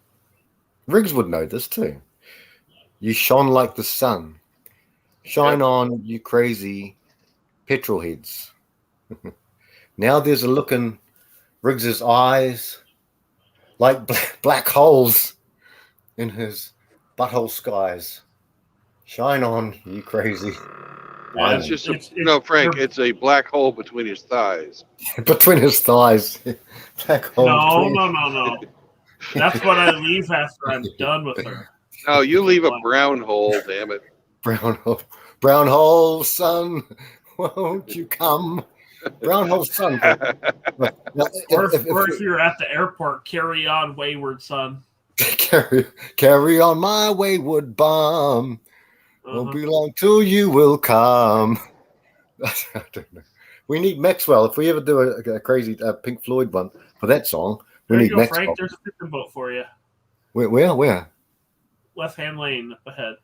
Riggs would know this too. You shone like the sun. Shine on, you crazy petrol heads. Now there's a look in Riggs's eyes like black holes in his butthole skies. Shine on, you crazy. Yeah, it's just Frank, it's a black hole between his thighs. Between his thighs. Black hole. No. That's what I leave after I'm done with her. No, you leave a brown hole, damn it. Brown hole. Brown hole, son. Won't you come? Brown hole, son. Or if you're at the airport, carry on, wayward son. Carry on, my wayward bum. Won't be long till you will come. I don't know. We need Maxwell. If we ever do a crazy Pink Floyd one for that song, we need Maxwell. Frank, there's a fishing boat for you. Where? Left-hand lane up ahead.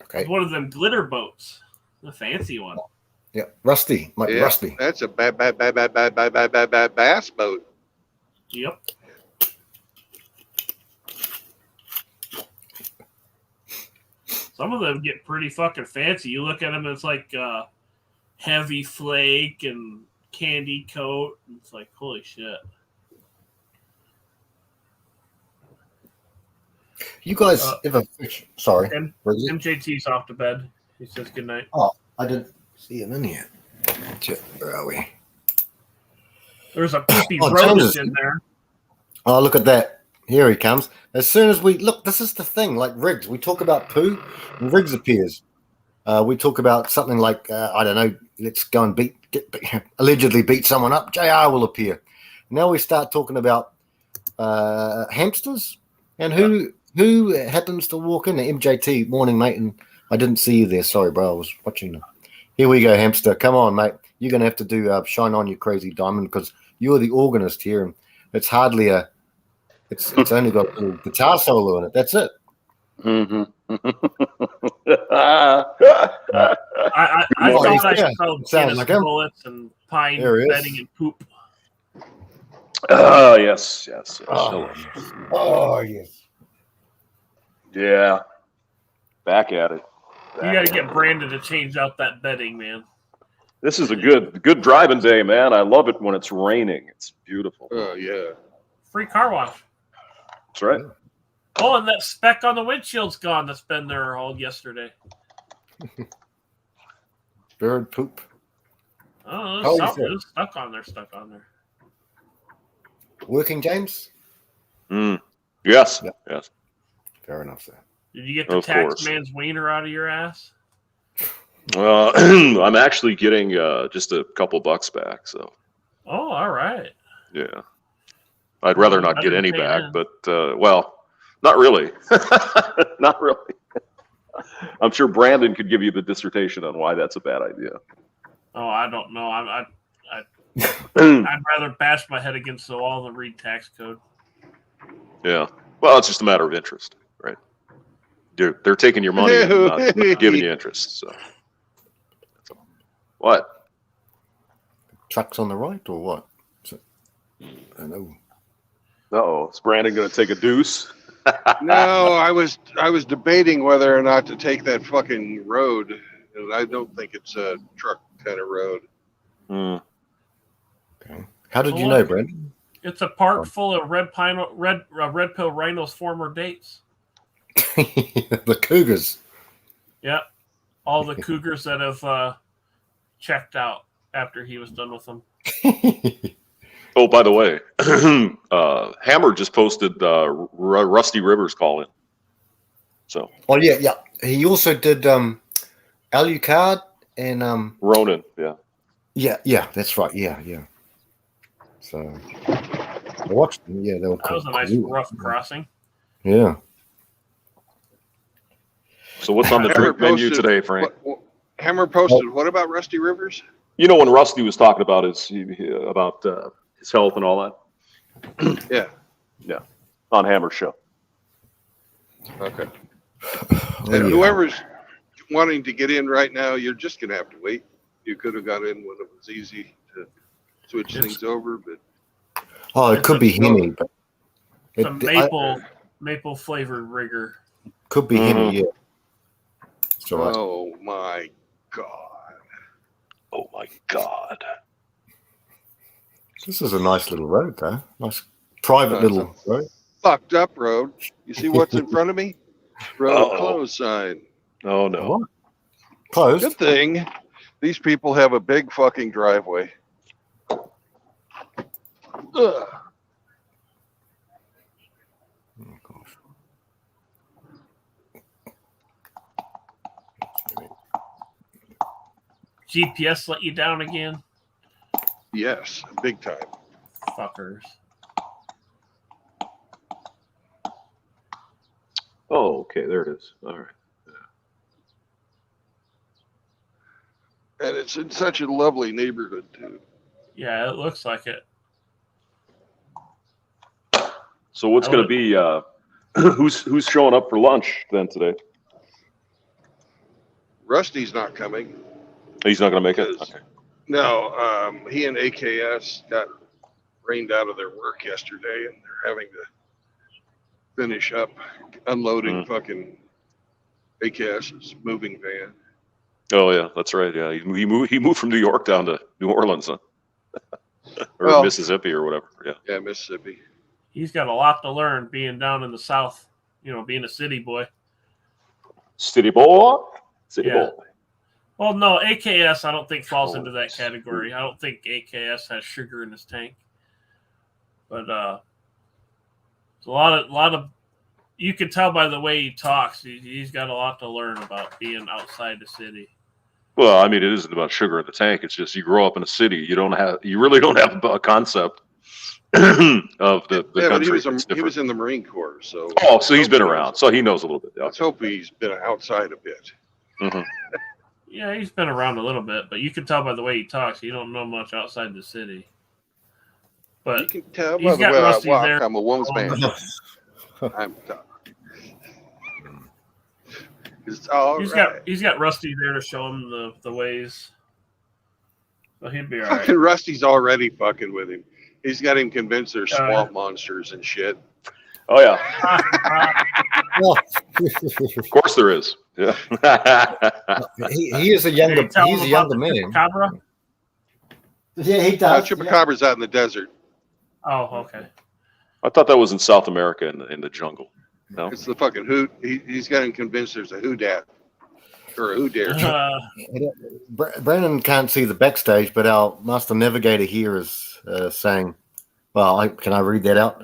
Okay. It's one of them glitter boats. The fancy one. Yeah, Rusty. Rusty. That's a bass boat. Yep. Some of them get pretty fucking fancy. You look at them, it's like heavy flake and candy coat. It's like, holy shit. You guys ever fish? Sorry. MJT's off to bed. He says goodnight. Oh, I didn't see him in here. Where are we? There's a poopy roast in there. Oh, look at that. Here he comes. As soon as we look, this is the thing. Like Riggs, we talk about poo, and Riggs appears. We talk about something like I don't know. Let's go and allegedly beat someone up. JR will appear. Now we start talking about hamsters and who happens to walk in. MJT, morning, mate. And I didn't see you there. Sorry, bro. I was watching them. Here we go, hamster. Come on, mate. You're gonna have to do "Shine On, You Crazy Diamond" because you're the organist here, and it's hardly a. It's only got a little guitar solo in it. That's it. Mm-hmm. I thought I smelled tennis bullets and pine bedding and poop. Oh yes. Oh yes. Yeah. Back at it. You got to get Brandon to change out that bedding, man. This is a good driving day, man. I love it when it's raining. It's beautiful. Oh yeah. Free car wash. That's right. Oh, and that speck on the windshield's gone. That's been there all yesterday. Bird poop. Oh, something was stuck on there. Working, James? Yes. Yep. Yes. Fair enough, sir. Did you get the tax man's wiener out of your ass? I'm actually getting just a couple bucks back. So. Oh, all right. Yeah. I'd rather not I get didn't any pay back, in. but well, not really. Not really. I'm sure Brandon could give you the dissertation on why that's a bad idea. Oh, I don't know. I'd rather bash my head against the wall than read tax code. Yeah. Well, it's just a matter of interest, right? They're taking your money and not giving you interest. So, what? Trucks on the right or what? I know. Uh-oh, is Brandon going to take a deuce? No, I was debating whether or not to take that fucking road, and I don't think it's a truck kind of road. Mm. Okay. How did Well, you know, look, Brent? It's a park full of red pill rhinos' former dates. The Cougars. Yep, all the cougars that have checked out after he was done with them. Oh, by the way, Hammer just posted Rusty Rivers call in. So Oh yeah. He also did Alucard and Ronan, yeah. yeah, that's right. Yeah. So I watched them. Yeah, they were That was a nice rough crossing. Yeah. So what's on the Hammer drink menu posted- today, Frank? Hammer posted. What about Rusty Rivers? You know when Rusty was talking about his health and all that? Yeah. On Hammer's show. Okay. Oh, And yeah. whoever's wanting to get in right now, you're just gonna have to wait. You could have got in when it was easy to switch things over, but Oh, it could be Henny, but It's a maple flavored rigger. could be Henny. Yeah. It's all right. oh my god. Oh my God. This is a nice little road, though. Nice private little road. Fucked up road. You see what's in front of me? Road Uh-oh. closed sign. Oh no. What? Closed. Good thing these people have a big fucking driveway. Ugh. Oh, gosh. GPS let you down again, Yes, big time. fuckers. Oh, okay, there it is. All right. And it's in such a lovely neighborhood too. Yeah, it looks like it. So what's going to be? Who's showing up for lunch then today? Rusty's not coming. He's not going to make it. Yes. Okay. No, he and AKS got rained out of their work yesterday, and they're having to finish up unloading fucking AKS's moving van. Oh yeah, that's right. Yeah, he moved from New York down to New Orleans, huh? Or Well- Mississippi or whatever. Yeah. Yeah, Mississippi. He's got a lot to learn being down in the South, being a city boy. City boy. City Yeah. boy. Well, no, AKS I don't think falls into that category. I don't think AKS has sugar in his tank. But it's a lot of you can tell by the way he talks. He's got a lot to learn about being outside the city. Well, I mean, it isn't about sugar in the tank. It's just you grow up in a city. You really don't have a concept of the Yeah, but country. he It's was different. in the Marine Corps, so. Oh, so he's been around, so he knows a little bit. Yeah. Let's hope he's been outside a bit. Mhm. Yeah, he's been around a little bit, but you can tell by the way he talks. He don't know much outside the city. You But can tell he's by the got way I Rusty walk, there. I'm a woman's man. I'm tough. It's all right. he's got Rusty there to show him the ways. So he'd be all right. Fucking Rusty's already fucking with him. He's got him convinced there's Yeah. swamp monsters and shit. Oh yeah, of course there is. Yeah. he is a younger. Did he tell He's him a about younger the man. Chupacabra? Yeah, he Chupacabra's out in the desert. Oh, okay. I thought that was in South America in the jungle. No. It's the fucking hoot. He's got him convinced there's a hoodat or a who dare. Brandon can't see the backstage, but our master navigator here is saying, "Well, can I read that out?"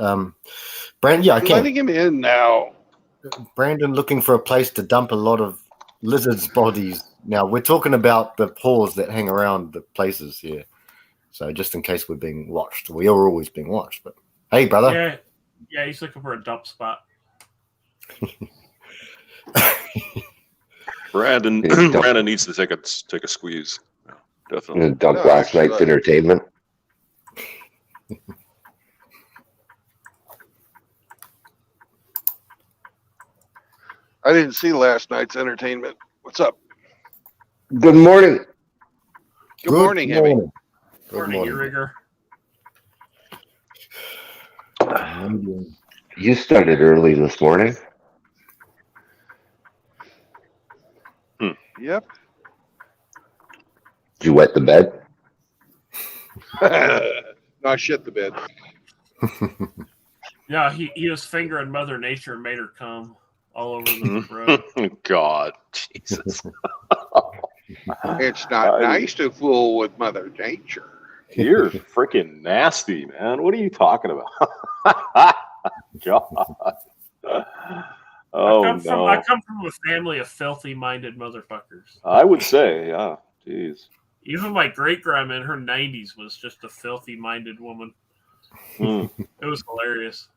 Brandon, yeah, I I'm can. letting him in now. Brandon looking for a place to dump a lot of lizards' bodies. Now we're talking about the paws that hang around the places here. So just in case we're being watched, we are always being watched. But hey, brother. Yeah, he's looking for a dump spot. Brandon Brandon needs to take a squeeze. Definitely. Dump No, last actually, night's entertainment. I didn't see last night's entertainment. What's up? Good morning. Good morning, Hemi. Good Morning, morning. you rigger. You started early this morning. Yep. Did you wet the bed? No, I shit the bed. Yeah, he was fingering Mother Nature and made her come all over the road. God, Jesus. It's not nice to fool with Mother Nature. You're freaking nasty, man. What are you talking about? God. Oh, I come from a family of filthy-minded motherfuckers. I would say, yeah. Jeez. Even my great-grandma in her 90s was just a filthy-minded woman. Mm. It was hilarious.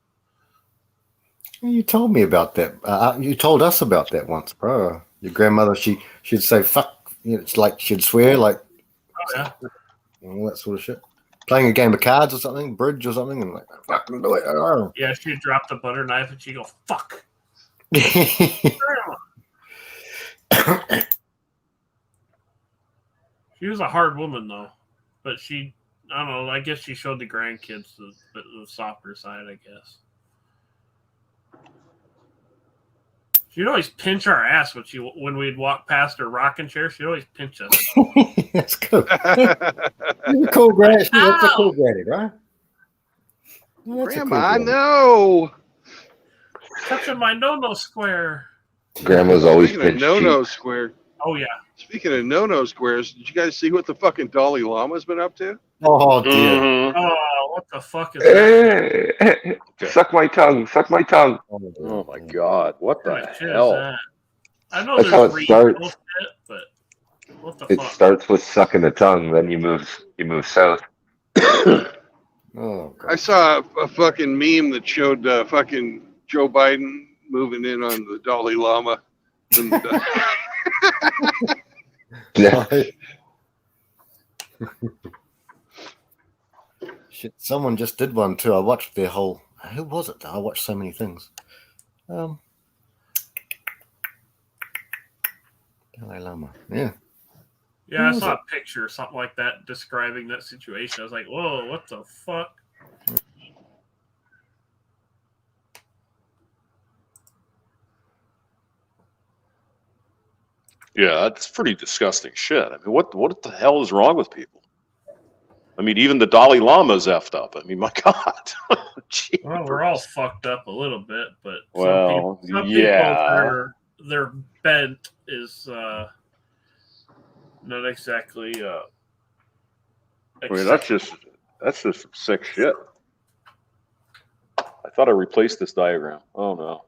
You told me about that. You told us about that once, bro. Your grandmother, she'd say "fuck." It's like she'd swear, like Oh, yeah. all that sort of shit. Playing a game of cards or something, bridge or something, and like fucking do it. Oh. Yeah, she'd drop the butter knife and she'd go, fuck. She was a hard woman, though. But I don't know, I guess she showed the grandkids the softer side, I guess. She'd always pinch our ass when we'd walk past her rocking chair. She'd always pinch us. That's cool. She's a cool granny. That's a cool granny, right? Well, that's a cool Grandma, granny. no. Touching my no-no square. Grandma's always Speaking of been no-no square. Oh, yeah. Speaking of no-no squares, did you guys see what the fucking Dalai Lama's been up to? Oh dear. Mhm. Oh, what the fuck is that? Hey, suck my tongue. Suck my tongue. Oh my God! What What the kind of shit is hell? that? I know That's how there's it regional starts. shit, but what the It fuck? starts with sucking the tongue, then you move south. Oh I god. saw a fucking meme that showed fucking Joe Biden moving in on the Dalai Lama. And, Shit, someone just did one too. I watched their whole. Who was it? I watched so many things. Dalai Lama. Yeah. Yeah, I Who saw was a picture or something like that describing that situation. I was like, whoa, what the fuck? Yeah, that's pretty disgusting shit. I mean, what the hell is wrong with people? I mean, even the Dalai Lama's effed up. I mean, my God. Well, we're all fucked up a little bit, but Well, some yeah. people their bent is not exactly I mean, that's just some sick shit. I thought I replaced this diagram. Oh no.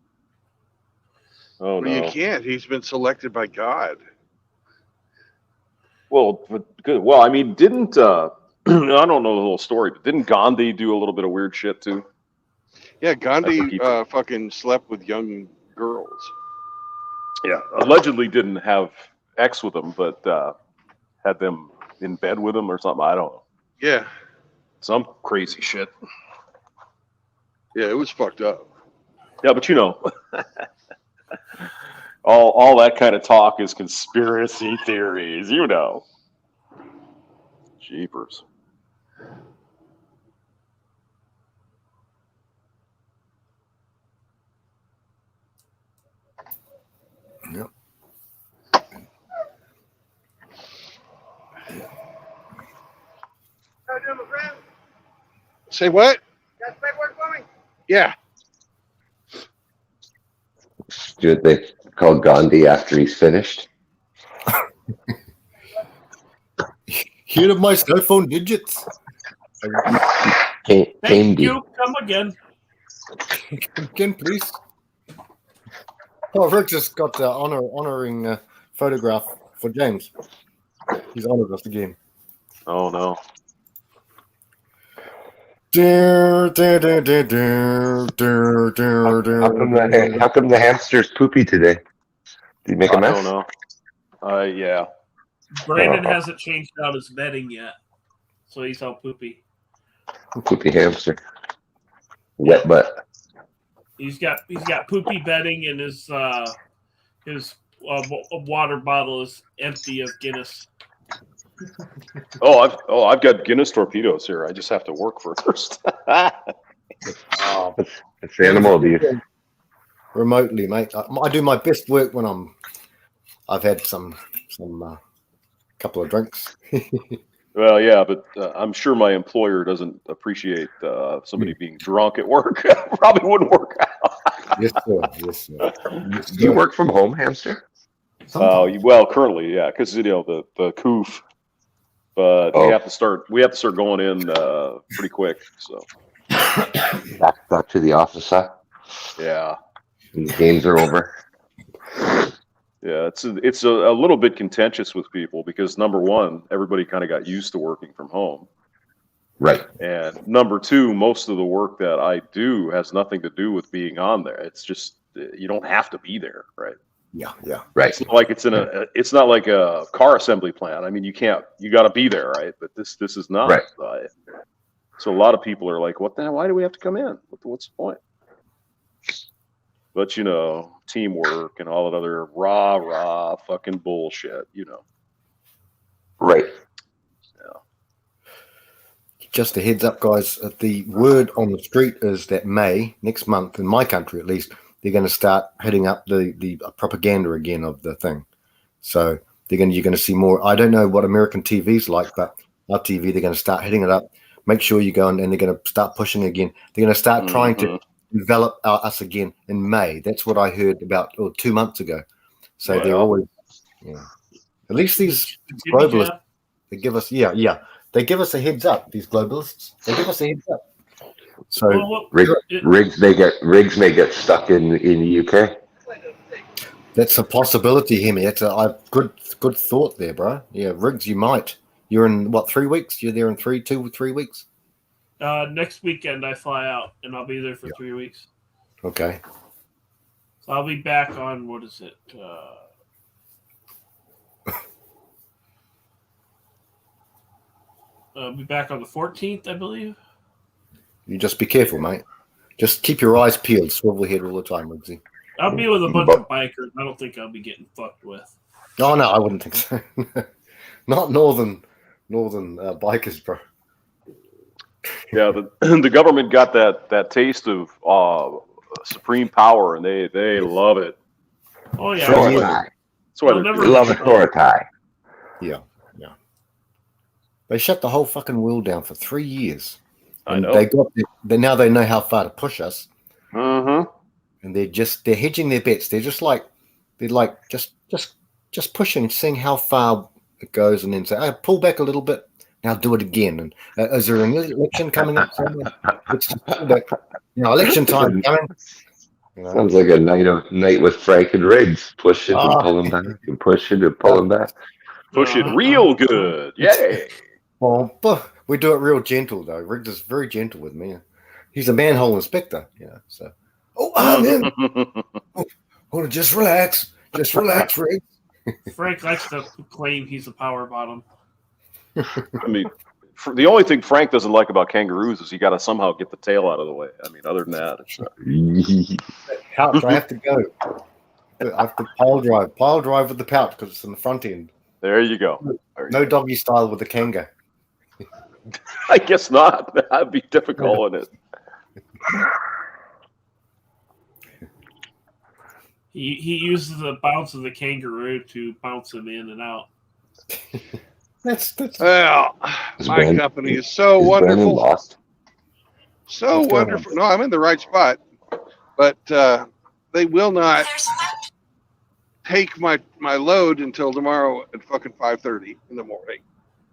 Oh well, you no. can't. He's been selected by God. Well, but good. Well, I mean, didn't I don't know the whole story, but didn't Gandhi do a little bit of weird shit too? Yeah, I Gandhi think he- fucking slept with young girls. Yeah, allegedly didn't have X with them, but had them in bed with him or something. I don't know. Yeah, Some crazy shit. yeah, it was fucked up. Yeah, but you know, all that kind of talk is conspiracy theories. You know, jeepers. Yep. Say what? Yeah. Do they call Gandhi after he's finished? Here are my cell phone digits. Thank Candy. you. Come again. Again, please. Oh, Rick just got the honoring photograph for James. He's honored us again. Oh no. How How come the hamster's poopy today? Did you make a I mess? don't know. Yeah. Brandon hasn't changed out his bedding yet, so he's all poopy. Poopy hamster. Wet butt. He's got poopy bedding, and his water bottle is empty of Guinness. I've got Guinness torpedoes here. I just have to work first. It's animal abuse. remotely, mate. I do my best work when I've had some couple of drinks. Well, yeah, but I'm sure my employer doesn't appreciate somebody being drunk at work. Probably wouldn't work out. Yes, sir. Yes, sir. Yes, Do you sir. work from home, hamster? Sometimes. Well, currently, yeah, because the coof. But we have to start going in pretty quick. So Back to the office, huh? yeah. When the games are over. Yeah, it's a little bit contentious with people because number one, everybody kind of got used to working from home, Right. and number two, most of the work that I do has nothing to do with being on there. It's just you don't have to be there, right? Yeah. Right. It's not like it's not like a car assembly plant. I mean, you got to be there, right? But this is not. Right. So a lot of people are like, "What the hell? Why do we have to come in? What's the point?" But teamwork and all that other rah fucking bullshit, Right. Just a heads up, guys. The word on the street is that next month, in my country at least, they're going to start hitting up the propaganda again of the thing. So you're going to see more. I don't know what American TV's like, but our TV, they're going to start hitting it up. Make sure you go and they're going to start pushing again. They're going to start trying to develop us again in May. That's what I heard about 2 months ago. So they're always, at least these globalists, they give us, they give us a heads up. These globalists, they give us a heads up. So Riggs may get stuck in the UK. that's a possibility, Hemi. That's a good thought there, bro. Yeah, Riggs, you might. You're in what, 3 weeks? You're there in 3 weeks. Next weekend I fly out, and I'll be there for 3 weeks. Okay. So I'll be back on, what is it? I'll be back on the 14th, I believe. You just be careful, mate. Just keep your eyes peeled, swivel head all the time, Riggsy. I'll be with a bunch of bikers. I don't think I'll be getting fucked with. Oh no, I wouldn't think so. Not northern bikers, bro. Yeah, the government got that taste of supreme power, and they love it. Oh yeah, Authority. That's why They'll they're never- We love authority. Yeah. They shut the whole fucking world down for 3 years. I And know. now they know how far to push us, Mm-hmm. and they're hedging their bets. They're just pushing, seeing how far it goes, and then say, "Oh, pull back a little bit. Now do it again." And is there an election coming up somewhere? Election time coming. Sounds like a night with Frank and Riggs, pushing and pulling back, and pushing and pulling back. Push it real good. Yay. Well, but we do it real gentle though. Riggs is very gentle with me. He's a manhole inspector, So, I'm in. Just relax, Riggs. Frank likes to claim he's a power bottom. I mean, the only thing Frank doesn't like about kangaroos is you got to somehow get the tail out of the way. I mean, other than that, it's Pouch, I have to go. I have to pile drive with the pouch because it's in the front end. there you go. No doggy style with the kanga. I guess not. That'd be difficult, in it? He uses the bounce of the kangaroo to bounce him in and out. That's Well, Is my Brandon- company is so Is Brandon wonderful. lost? So What's going on? wonderful. No, I'm in the right spot, but they will not take my load until tomorrow at fucking 5:30 in the morning.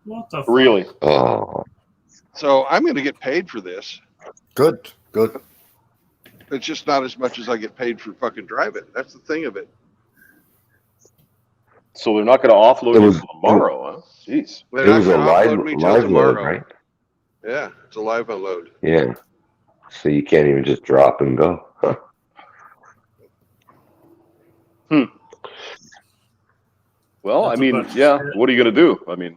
What the fuck? Really? Oh, So I'm going to get paid for this. good. It's just not as much as I get paid for fucking driving. That's the thing of it. So they're not going to offload It you was- till tomorrow, huh? Jeez. They're it not was a going to live offload me till load, tomorrow. right? Yeah, it's a live unload. Yeah. So you can't even just drop and go. Huh. Well, That's I a mean, bunch of yeah. shit. What are you gonna do? I mean,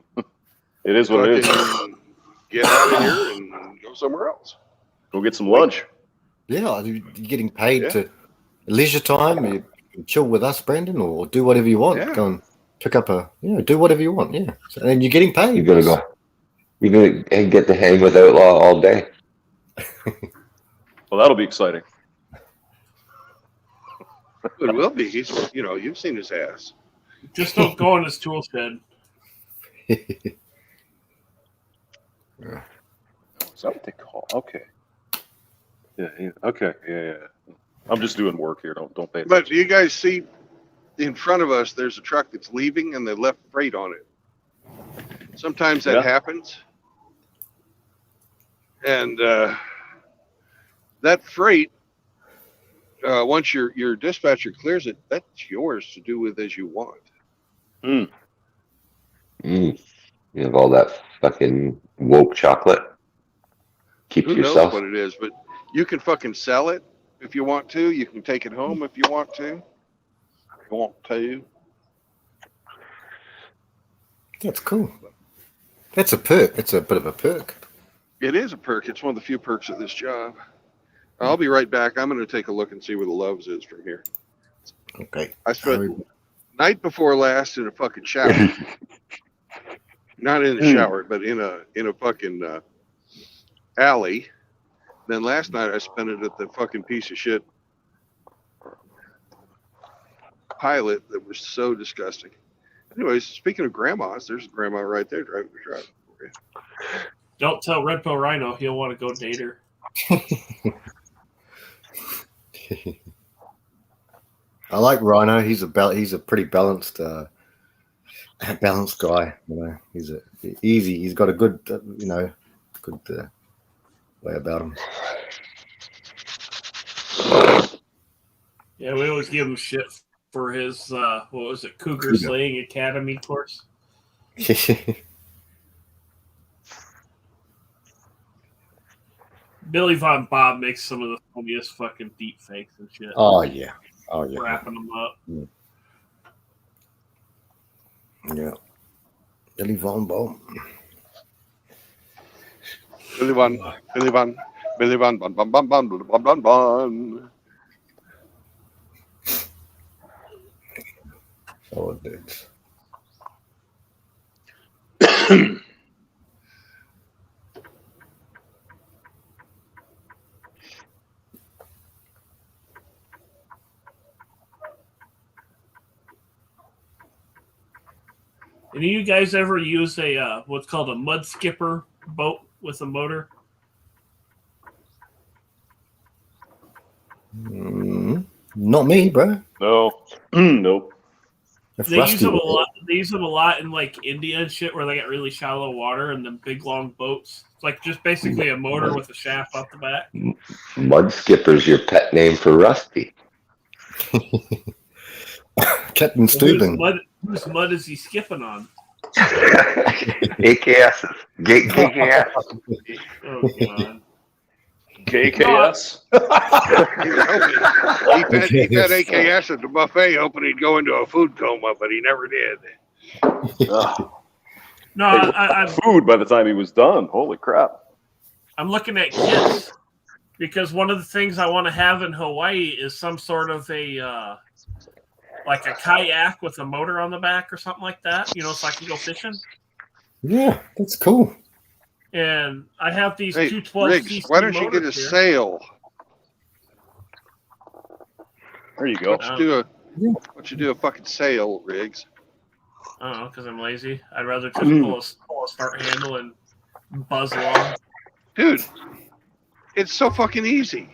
it is what it is. Fucking get out of here and go somewhere else. Go get some lunch. Yeah, you're getting paid Yeah. to leisure time. You can chill with us, Brandon, or do whatever you want. Yeah. Go and pick up do whatever you want. Yeah, so, and you're getting paid. You're gonna go. You're gonna get to hang with Outlaw all day. Well, that'll be exciting. It will be. He's, you've seen his ass. Just don't go in his tool shed. Is that what they call? Okay. Yeah. Okay. Yeah. I'm just doing work here. Don't pay attention. But do you guys see in front of us? There's a truck that's leaving, and they left freight on it. Sometimes that Yeah. happens, and that freight, once your dispatcher clears it, that's yours to do with as you want. Mm. You have all that fucking woke chocolate. Keep Who to yourself. knows what it is, but you can fucking sell it if you want to. You can take it home if you want to. If you want to. That's cool. That's a perk. It's a bit of a perk. It is a perk. It's one of the few perks of this job. I'll be right back. I'm going to take a look and see where the Loves is from here. Okay. I spent night before last in a fucking shower. Not in the shower, but in a fucking alley. Then last night I spent it at the fucking piece of shit Pilot that was so disgusting. Anyways, speaking of grandmas, there's a grandma right there driving the truck. Don't tell Red Pill Rhino he'll want to go date her. I like Rhino. He's a pretty balanced balanced guy. He's easy. He's got a good good way about him. Yeah, we always give him shit for his Cougar Slaying Academy course. Billy Von Bob makes some of the funniest fucking deep fakes and shit. Oh yeah. Wrapping them up. Yeah. Billy Von Bob. Billy Von. Oh, dudes. Any of you guys ever use a what's called a mud skipper boat with a motor? Not me, bro. No. Nope. If They use Rusty them a was- lot. They use them a lot in like India and shit, where they got really shallow water and then big long boats. It's like just basically a motor with a shaft off the back. Mud Skipper's your pet name for Rusty. Captain Steuben. Whose mud is he skipping on? AKS's. AKS. Oh god. KKS. He fed AKS at the buffet, hoping he'd go into a food coma, but he never did. No, I'm Food by the time he was done. Holy crap. looking at kits because one of the things I want to have in Hawaii is some sort of a like a kayak with a motor on the back or something like that. You know, so I can go fishing. Yeah, that's cool. And I have these Hey, 212 Riggs, cc why don't you get a motors here. sail? There you go. Why don't you do a fucking sail, Riggs? I don't know, because I'm lazy. I'd rather just pull a start handle and buzz along. Dude, it's so fucking easy.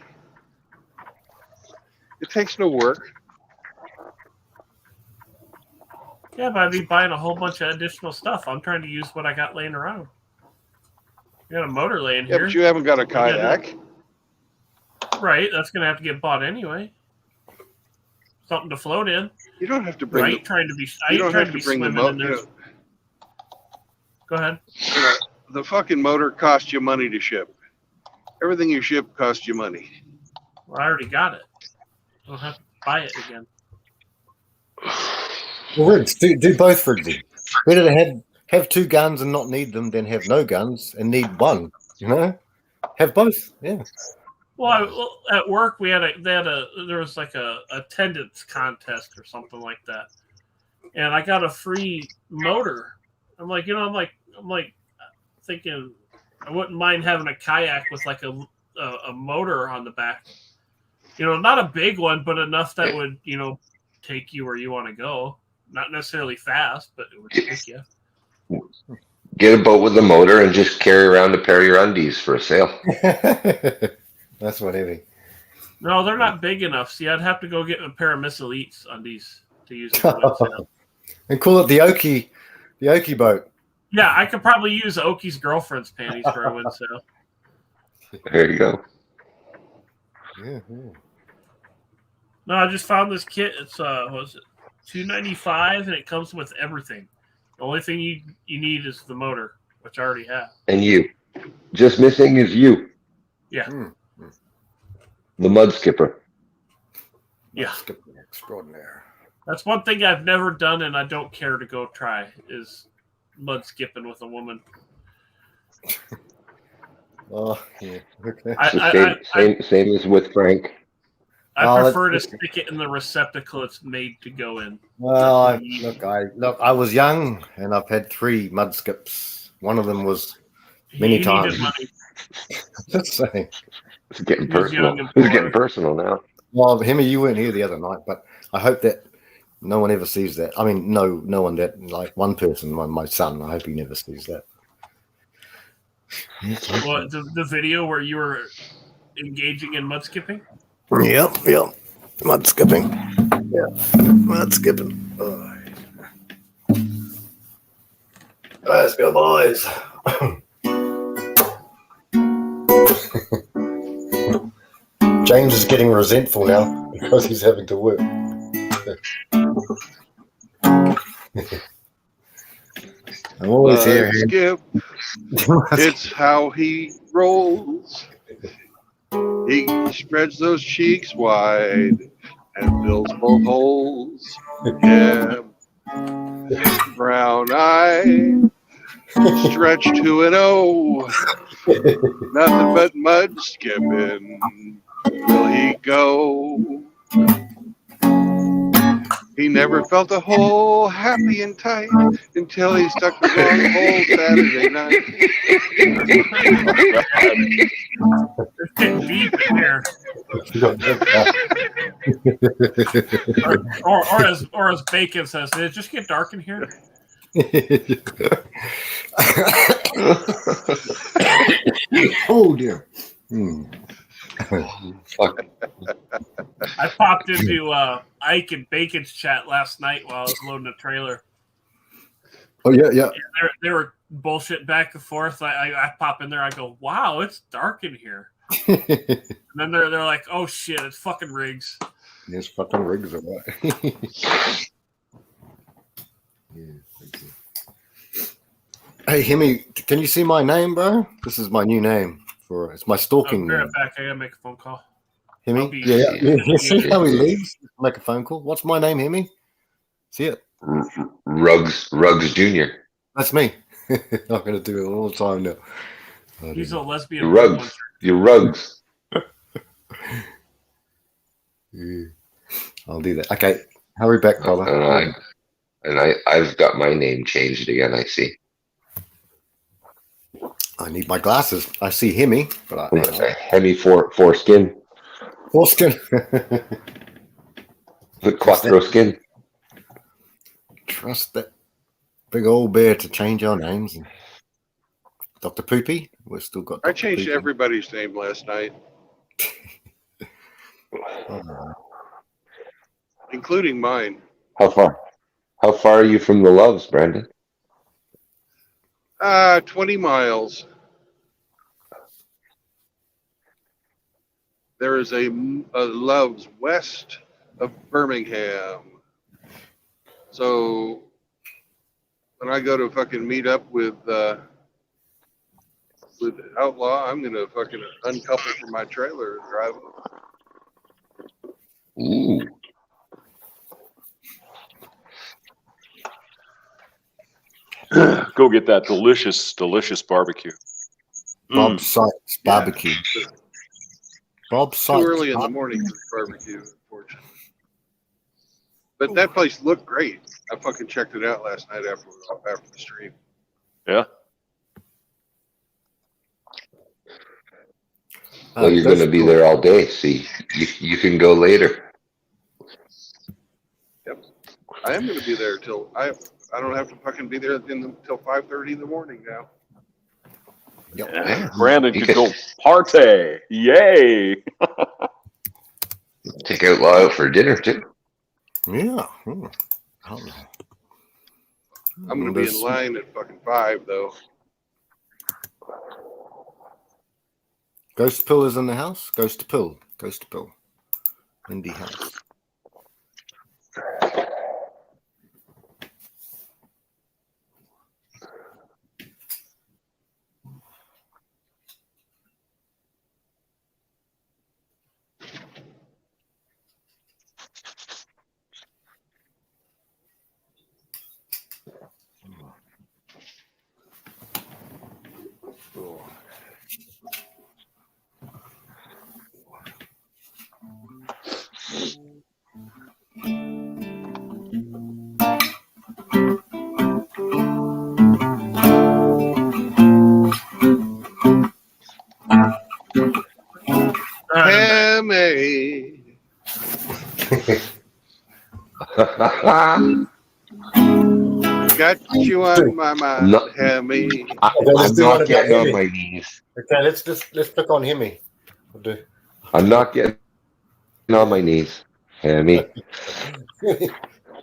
It takes no work. Yeah, but I'd be buying a whole bunch of additional stuff. I'm trying to use what I got laying around. You got a motor laying Yeah, here. but you haven't got a kayak. Right, that's going to have to get bought anyway. Something to float in. You don't have to I bring ain't trying to be you don't trying have to to be bring the swimming in motor. there. Go ahead. the fucking motor costs you money to ship. Everything you ship costs you money. Well, I already got it. I don't have to buy it again. Well, Riggs, do both, Riggsy. Better to have two guns and not need them than have no guns and need one. You know, have both. Yeah. Well, at work there was like a attendance contest or something like that, and I got a free motor. I'm like thinking I wouldn't mind having a kayak with like a motor on the back. Not a big one, but enough that would take you where you want to go. Not necessarily fast, but it would take you. Get a boat with a motor and just carry around a pair of your undies for a sail. That's what heavy. No, they're not big enough. See, I'd have to go get a pair of Miss Elites undies to use in wind sail. And call it the Okie boat. Yeah, I could probably use Oki's girlfriend's panties for a wind sail. There you go. Yeah. No, I just found this kit. It's what was it, $295, and it comes with everything. The only thing you need is the motor, which I already have. And you. Just missing is you. Yeah. The mud skipper. Yeah. Skipper extraordinaire. That's one thing I've never done, and I don't care to go try, is mud skipping with a woman. Oh, yeah. Okay. Same as with Frank. I prefer to stick it in the receptacle it's made to go in. Well, I was young, and I've had 3 mud skips. One of them was many times. Just saying. It's getting personal. It's getting personal now. Well, Hemi, you weren't here the other night, but I hope that no one ever sees that. I mean, no one that, like one person, my son, I hope he never sees that. What, the video where you were engaging in mud skipping? Yep. Mud skipping. Yeah, mud skipping. Oh. Let's go, boys. James is getting resentful now because he's having to work. I'm always here. Skip. It's how he rolls. He spreads those cheeks wide and fills both holes. Yeah. Brown eye, stretched to an O. Nothing but mud skipping. Will he go? He never felt a hole happy and tight until he stuck the wrong hole Saturday night. It's getting deep in here. or as Bacon says, did it just get dark in here? Oh dear. Fuck. I popped into Ike and Bacon's chat last night while I was loading the trailer. Oh yeah. They were bullshit back and forth. I pop in there. I go, wow, it's dark in here. And then they're like, oh shit, it's fucking Riggs. There's fucking Riggs or what? Hey Hemi, can you see my name, bro? This is my new name. It's my stalking I'll be name. right back. I gotta make a phone call. Hemi? Yeah. You see how he leaves? Make a phone call. What's my name, Hemi? See it? Ruggs Jr. That's me. I'm gonna do it all the time now. He's a lesbian. You're Ruggs. Yeah. I'll do that. Okay. Hurry back, brother. I've got my name changed again, I see. I need my glasses. I see Hemi, but Hemi foreskin. Foreskin. The quattro skin. Trust that big old bear to change our names. Dr. Poopy, we've still got. I changed everybody's name last night, including mine. How far are you from the Loves, Brandon? 20 miles. There is a Loves west of Birmingham. So when I go to fucking meet up with with Outlaw, I'm gonna fucking uncouple from my trailer and drive. Ooh. Go get that delicious barbecue. Bob Sykes barbecue. Bob Too Sykes. early in the morning for barbecue, unfortunately. But that place looked great. I fucking checked it out last night after the stream. Yeah. Well, you're going to be there all day. See, you can go later. Yep. I am going to be there till I don't have to fucking be there till 5:30 in the morning now. Yep. Yeah. Brandon could go party. Yay. Take Outlaw out for dinner too. Yeah. I'm going to be in line at fucking 5 though. Ghost Pill is in the house. Ghost Pill. Indie house. Hammy. Got you on my mind, No. Hammy. I'm not getting on my knees. Okay, let's click on Hemi. We'll do. I'm not getting on my knees, Hammy.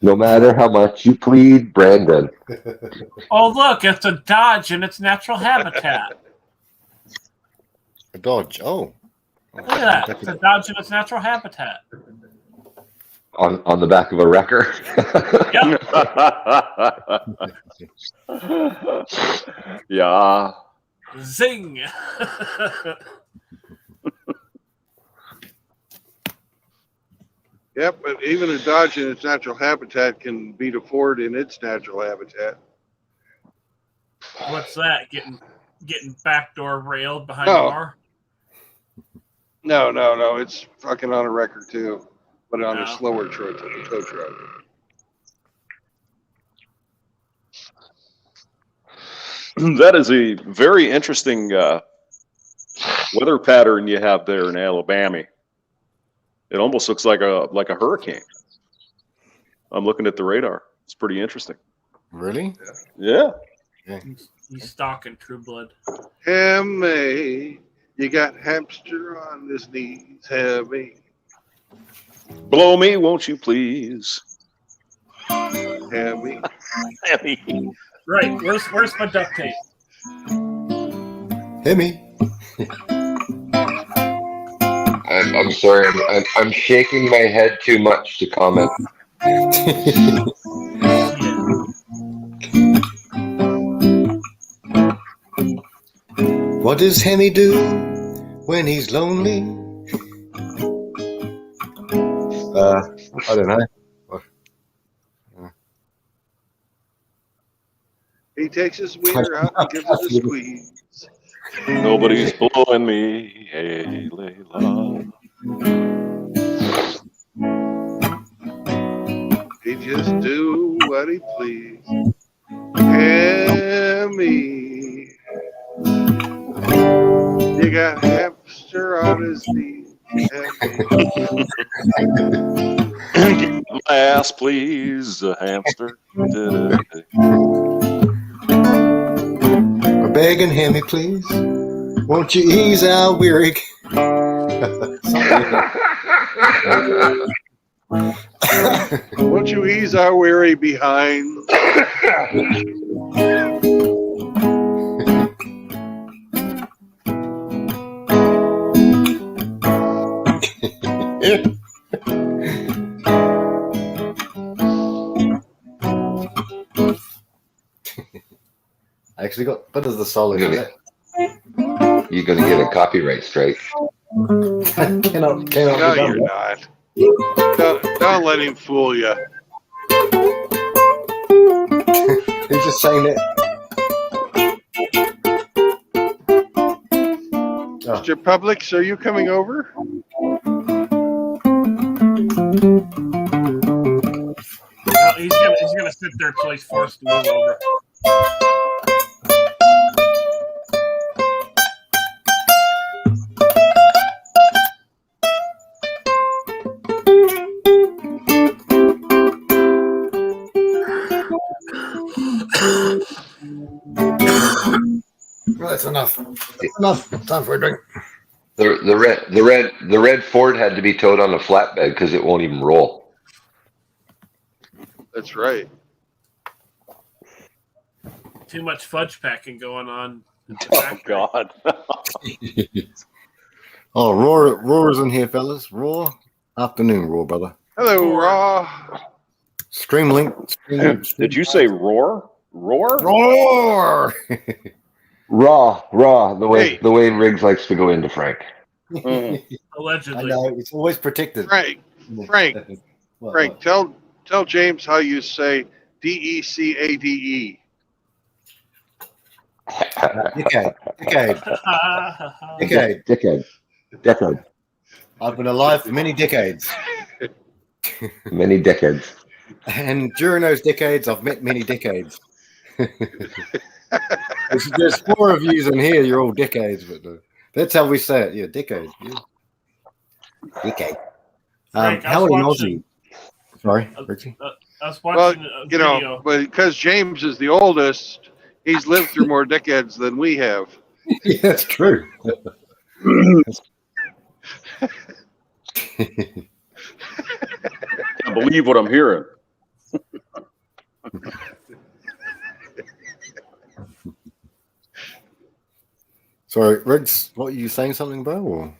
No matter how much you plead, Brandon. Oh, look, it's a Dodge in its natural habitat. A Dodge. Oh. Look at that. It's a Dodge in its natural habitat. On the back of a wrecker. Yep. Yeah. Zing. Yep, but even a Dodge in its natural habitat can beat a Ford in its natural habitat. What's that? Getting backdoor railed behind the No. bar? No. It's fucking on a wrecker too, but on No. a slower tow truck. That is a very interesting weather pattern you have there in Alabama. It almost looks like a hurricane. I'm looking at the radar. It's pretty interesting. Really? Yeah. He's stalking True Blood. Hammy, you got hamster on his knees, Hammy. Blow me, won't you please? Hammy. Right. Where's my duct tape? Hemi. I'm sorry. I'm shaking my head too much to comment. Yeah. What does Hemi do when he's lonely? I don't know. He takes his wiener out and gives it a squeeze. Nobody's blowing me. Hey, Layla. He just do what he please. Hammy, you got hamster on his knees. Hammy. Get my ass, please, a hamster. We're begging Hemi, please. Won't you ease our weary? Won't you ease our weary behind? I actually got. What is the solid? Really? you're gonna get a copyright strike. cannot be No, done. you're not. Don't let him fool you. He's just saying that. Mr. Publix, are you coming over? No, he's gonna sit there till he's forced to move over. Well, that's enough. That's enough. Time for a drink. The red Ford had to be towed on a flatbed because it won't even roll. That's right. Too much fudge packing going on. at the Oh factory. God. Oh, Roar's in here, fellas. Roar. Afternoon, Roar, brother. Hello, Raw. Stream link. Did you say roar? Roar? Roar? Raw. Hey. The way Riggs likes to go into Frank. Mm. I Allegedly. know, it's always protected. Frank, What? tell James how you say DECADE. Decade. I've been alive for many decades. Many decades. And during those decades, I've met many decades. There's 4 of you in here, you're all decades, but that's how we say it. Yeah, decades. Yeah. Decade. Frank, I How was old watching- Aussie? Sorry, Richie. I was Well, watching a video. but because James is the oldest, he's lived through more decades than we have. Yeah, that's true. Can't believe what I'm hearing. Sorry, Riggs, what are you saying something, bro? Or?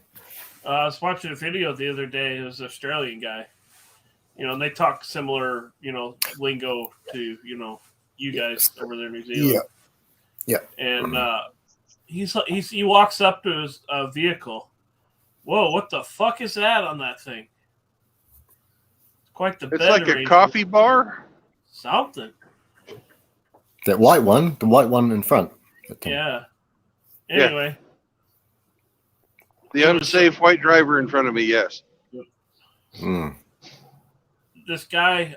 I was watching a video the other day. It was an Australian guy. And they talk similar, lingo to, you guys over there in New Zealand. Yeah. And he walks up to his vehicle. Whoa, what the fuck is that on that thing? It's quite the It's bed like a arrangement. coffee bar. Something. That white one, the white one in front. Yeah. Yeah. Anyway. The unsafe white driver in front of me, yes. Mm. This guy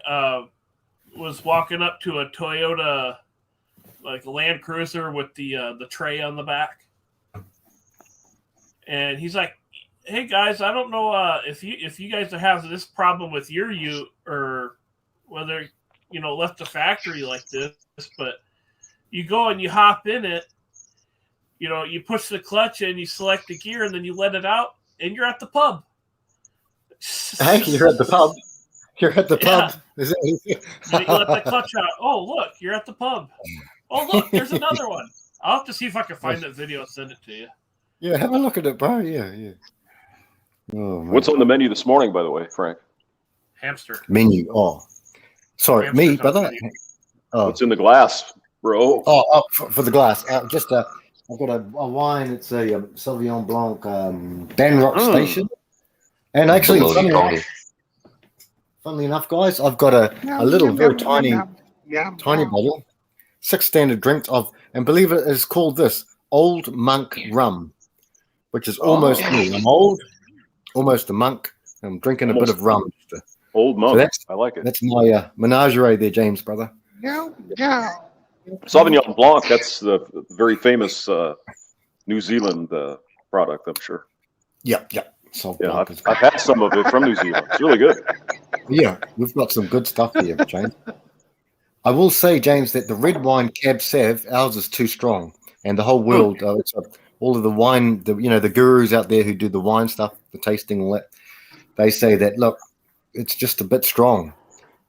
was walking up to a Toyota, like a Land Cruiser with the tray on the back, and he's like, "Hey guys, I don't know if you guys have this problem with your Ute or whether left the factory like this, but you go and you hop in it, you push the clutch and you select the gear and then you let it out and you're at the pub." Hey, you're at the pub. You're at the Yeah. pub. Is it? You let the clutch out. Oh, look, you're at the pub. Oh, look, there's another one. I'll have to see if I can find that video and send it to you. Yeah, have a look at it, bro. Yeah. Oh, man. What's on the menu this morning, by the way, Frank? Hamster. Menu? Oh, sorry, Hamster's me, on brother. menu. Oh, What's in the glass, bro? for the glass. I've got a wine. It's a Sauvignon Blanc Banrock Station. And actually, funnily enough, guys, I've got a little, very tiny bottle, 6 standard drinks of, and believe it is called this Old Monk Rum, which is almost me. I'm old, almost a monk. I'm drinking a bit of rum. Old monk. that's- I like it. That's my menagerie there, James, brother. Sauvignon Blanc, that's the very famous New Zealand product, I'm sure. Yep. So Yeah, I've had some of it from New Zealand. It's really good. yeah, we've got some good stuff here, James. I will say, James, that the red wine Cab Sav, ours is too strong, and the whole world, all of the wine, the gurus out there who do the wine stuff, the tasting, all that, they say that look, it's just a bit strong.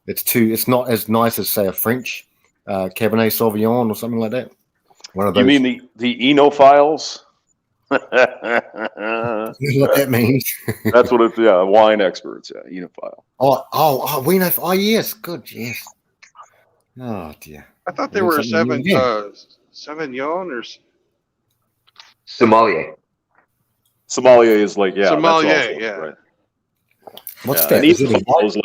It's not as nice as say a French Cabernet Sauvignon or something like that. One of those. You mean the enophiles? what that means? That's what it's, yeah, wine experts, yeah, enophile. We know. Oh, yes, good, yes. Oh dear. I thought they were Something new, Sauvignon or Sommelier. Sommelier is like, yeah, Sommelier, that's also yeah. right. What's Yeah, that? and Is it Ethan a was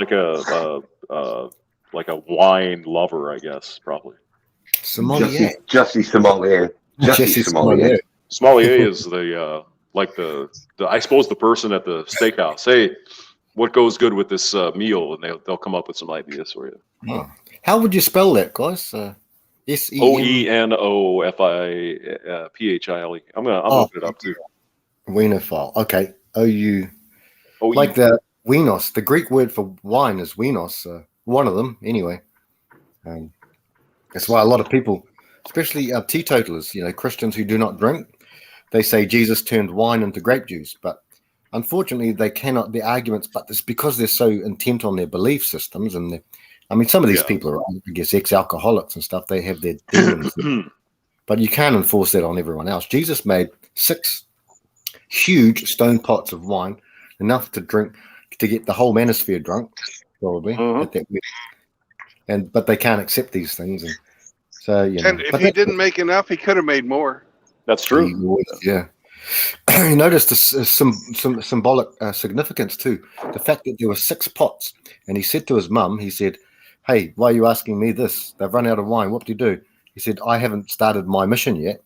like a wine lover, I guess, probably. sommelier? Jussie Sommelier. Jussie Sommelier. Sommelier is the like the I suppose the person at the steakhouse. Hey, what goes good with this meal? And they'll come up with some ideas for you. Oh. How would you spell that, guys? S-E-M. OENOFIPHILE. I'm Oh, looking it up too. Wienerfile. Okay. O-U. OE. Like the winos. The Greek word for wine is winos. One of them, anyway. That's why a lot of people, especially teetotalers, Christians who do not drink, they say Jesus turned wine into grape juice. But unfortunately, they cannot. The arguments, but it's because they're so intent on their belief systems, and some of these people are, I guess, ex-alcoholics and stuff. They have their demons, but you can't enforce that on everyone else. Jesus made 6 huge stone pots of wine, enough to drink to get the whole manosphere drunk, probably at that week. But they can't accept these things, and so And if he didn't make enough, he could have made more. That's true. Yeah. You notice some symbolic significance too. The fact that there were 6 pots, and he said to his mum, he said, "Hey, why are you asking me this? They've run out of wine. What do you do?" He said, "I haven't started my mission yet."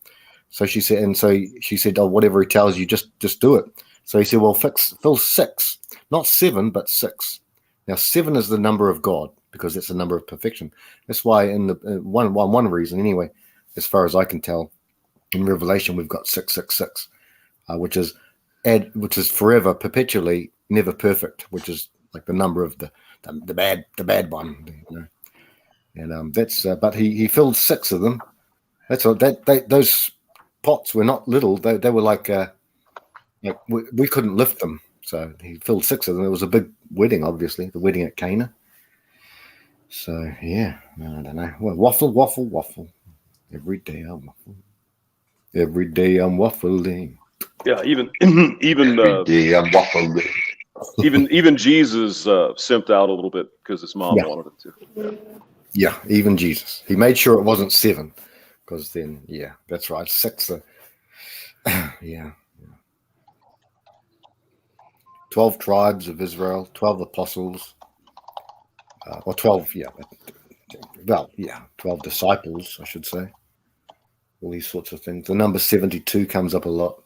So she said, "Oh, whatever he tells you, just do it." So he said, "Well, fill 6, not 7, but 6." Now 7 is the number of God because it's the number of perfection. That's why in the one reason anyway, as far as I can tell, in Revelation we've got 666. Which is forever, perpetually, never perfect, which is like the number of the bad one, And that's but he filled 6 of them. That's all. Those pots were not little. They were like we couldn't lift them, so he filled 6 of them. It was a big wedding, obviously, the wedding at Cana. So yeah, I don't know. Well, waffle. Every day I'm waffling. Every day I'm waffling. Yeah, even I'm waffling. even Jesus simped out a little bit because his mom wanted him to. Yeah, even Jesus. He made sure it wasn't 7, because then, that's right, 6. 12 tribes of Israel, 12 apostles, or 12, 12 disciples, I should say. All these sorts of things. The number 72 comes up a lot.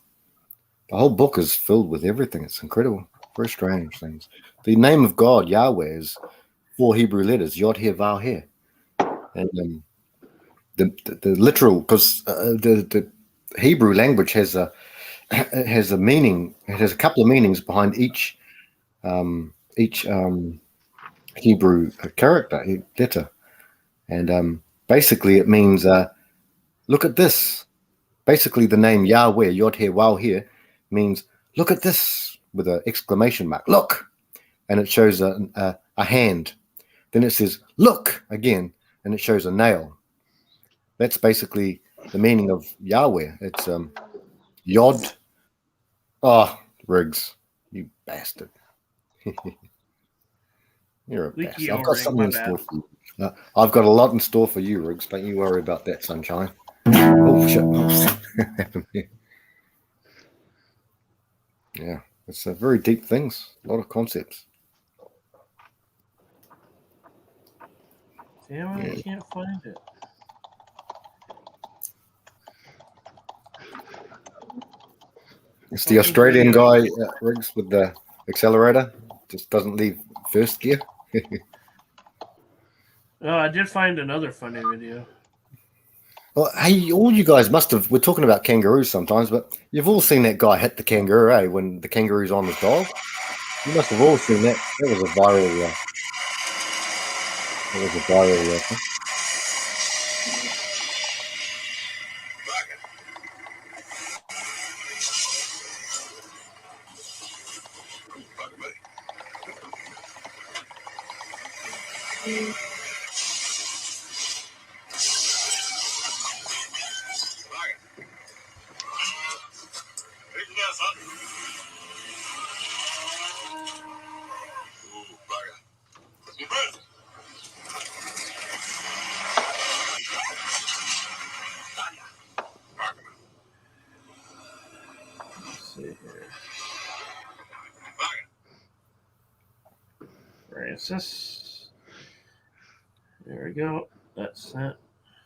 The whole book is filled with everything. It's incredible. Very strange things. The name of God, Yahweh, is 4 Hebrew letters, Yod He Vav He. And the literal, because the Hebrew language has a meaning. It has a couple of meanings behind each Hebrew character, letter, and basically it means look at this. Basically, the name Yahweh, Yod He Vav He, means look at this with an exclamation mark. Look, and it shows a hand. Then it says look again, and it shows a nail. That's basically the meaning of Yahweh. It's Yod. Oh, Riggs, you bastard. You're a bastard. I've got something in store for you. I've got a lot in store for you, Riggs. Don't you worry about that, sunshine. Oh, shit. What happened here? Yeah, it's very deep things. A lot of concepts. Damn it, I can't find it. It's the Australian guy, Riggs, with the accelerator. Just doesn't leave first gear. Oh, I did find another funny video. Well, hey, all you guys must have. We're talking about kangaroos sometimes, but you've all seen that guy hit the kangaroo, eh? When the kangaroo's on his dog. You must have all seen that. That was a viral. Thing. see here. Francis. There we go. That's that.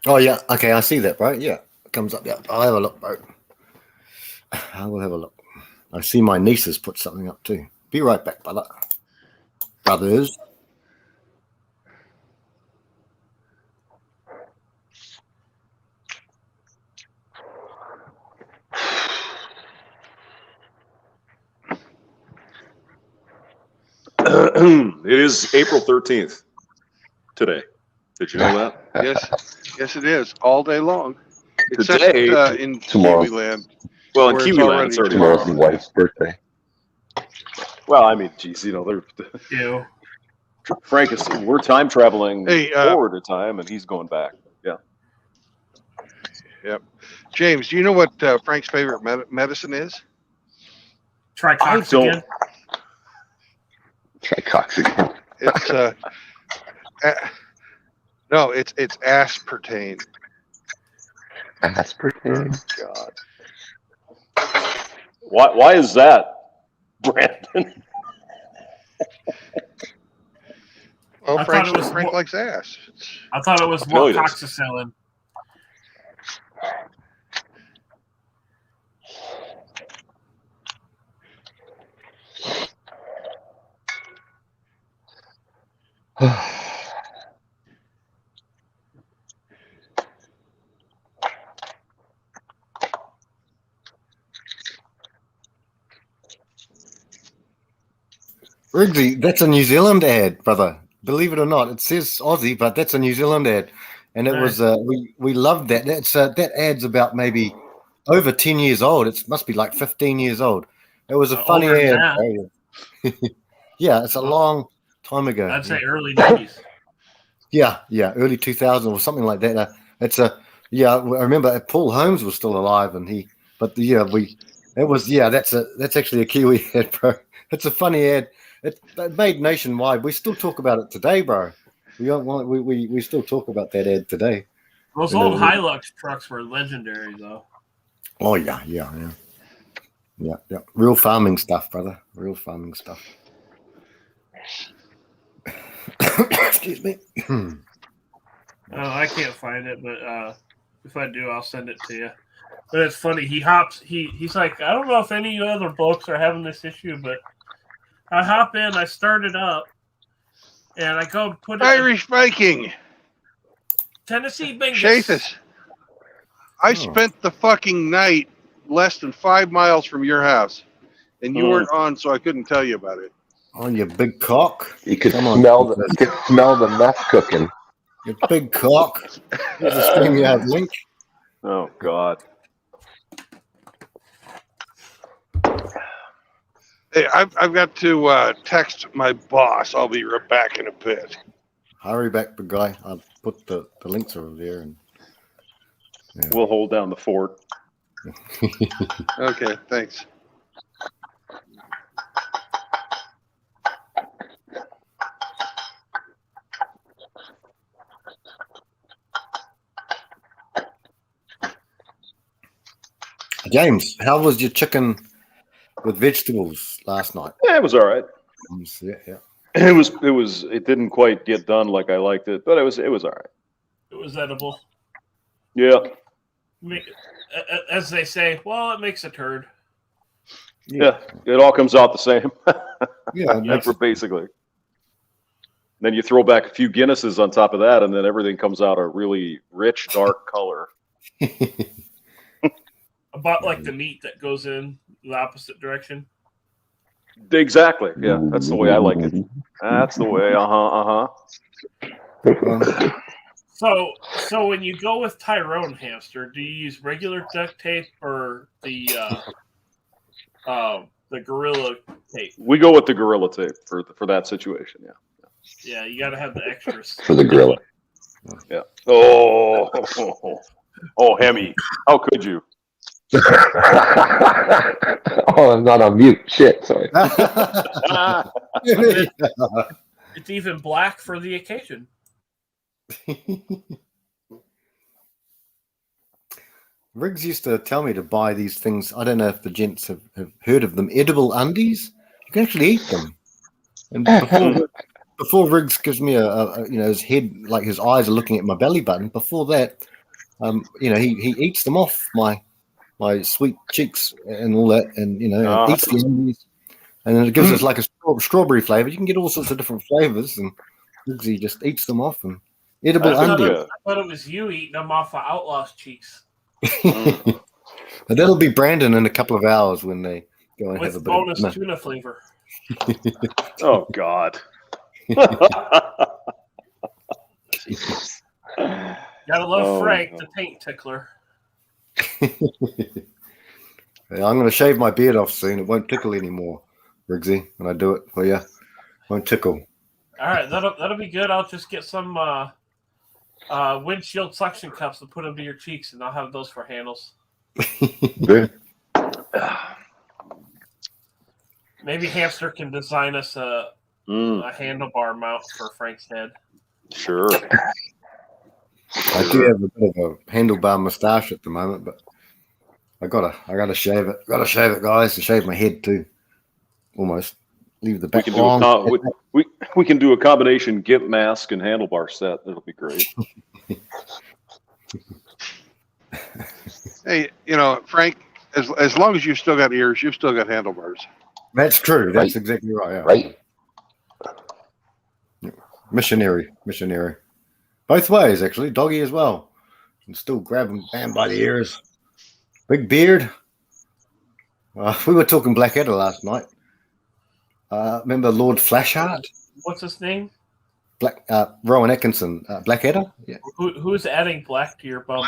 Oh yeah, okay, I see that, bro. Yeah, it comes up. Yeah, I'll have a look, bro. I will have a look. I see my nieces put something up too. Be right back, brother. Brothers. It is April 13th today. Did you know that? Yes, it is all day long. Except Today- in Tomorrow. Kiwiland. Well, in Where it's Kiwiland, already it's already Tomorrow's tomorrow. my wife's birthday. Well, I mean, geez, you know, Ew. Frank is. We're time traveling Hey, forward in time, and he's going back. Yeah. James, do you know what Frank's favorite medicine is? Try I Cox don't- again. Try Cox again. It's no, it's aspartame. Aspartame. God. Why is that, Brandon? Well, I thought it was Frank more- likes ass. I thought it was No, more he does. Coxicillin. Riggsy, that's a New Zealand ad, brother. Believe it or not, it says Aussie, but that's a New Zealand ad, and it was we loved that. That's that ad's about maybe over 10 years old. It must be like 15 years old. It was a funny Older than ad. Bro. Yeah, it's a long time ago. I'd say early 90s. Yeah, early 2000 or something like that. It's a I remember Paul Holmes was still alive, and that's actually a Kiwi ad, bro. It's a funny ad. It made nationwide. We still talk about it today, bro. We still talk about that ad today. Those You know, old Hilux trucks were legendary, though. Oh yeah. Real farming stuff, brother. Real farming stuff. Excuse me. I can't find it, but if I do, I'll send it to you. But it's funny. He's like, I don't know if any other books are having this issue, but I hop in, I start it up, and I go put it Irish Viking. Tennessee Bingus. Shathis. I spent the fucking night less than 5 miles from your house, and you weren't on, so I couldn't tell you about it. On your big cock. You could Come on. smell the meth cooking. Your big cock. Here's a StreamYard link. Oh God. Hey, I've got to text my boss. I'll be right back in a bit. Hurry back, big guy. I'll put the links over there. And We'll hold down the fort. Okay, thanks. James, how was your chicken with vegetables last night? Yeah, it was all right. Yeah. It didn't quite get done like I liked it, but it was all right. It was edible. Yeah. As they say, well, it makes a turd. Yeah. It all comes out the same. Yeah, Basically. Then you throw back a few Guinnesses on top of that, and then everything comes out a really rich, dark color. About like the meat that goes in the opposite direction. Exactly. Yeah, that's the way I like it. That's the way. So when you go with Tyrone hamster, do you use regular duct tape or the Gorilla tape? We go with the Gorilla tape for that situation. Yeah. Yeah, you got to have the extras For the gorilla. Yeah. Oh, Hemi, how could you? Oh, I'm not on mute. Shit, sorry. It's even black for the occasion. Riggs used to tell me to buy these things. I don't know if the gents have heard of them. Edible undies. You can actually eat them. And before Riggs gives me a his head, like his eyes are looking at my belly button. Before that, he eats them off my sweet cheeks and all that, and eats the undies, and then it gives us like a strawberry flavor. You can get all sorts of different flavors, and Riggsy just eats them off and edible undies. I thought it was you eating them off of Outlaw's cheeks. But that'll be Brandon in a couple of hours when they go and have a With bit bonus of tuna flavor. Oh God. Gotta love Oh, Frank, no. the paint tickler. Yeah, I'm going to shave my beard off soon. It won't tickle anymore, Riggsy, when I do it for you. Won't tickle. All right, that'll be good. I'll just get some windshield suction cups and put them to your cheeks, and I'll have those for handles. Good. Maybe Hamster can design us a handlebar mount for Frank's head. Sure. I do have a bit of a handlebar mustache at the moment, but I gotta shave it. Gotta shave it, guys, and shave my head too. Almost leave the We back can long. we can do a combination gimp mask and handlebar set. That'll be great. Hey, Frank, as long as you've still got ears, you've still got handlebars. That's true. That's Right. exactly right. Yeah. Right? Missionary. Both ways, actually. Doggy as well. And still grab him, bam, by the ears. Big beard. We were talking Blackadder last night. Remember Lord Flashheart? What's his name? Rowan Atkinson. Blackadder? Yeah. Who's adding black to your bum?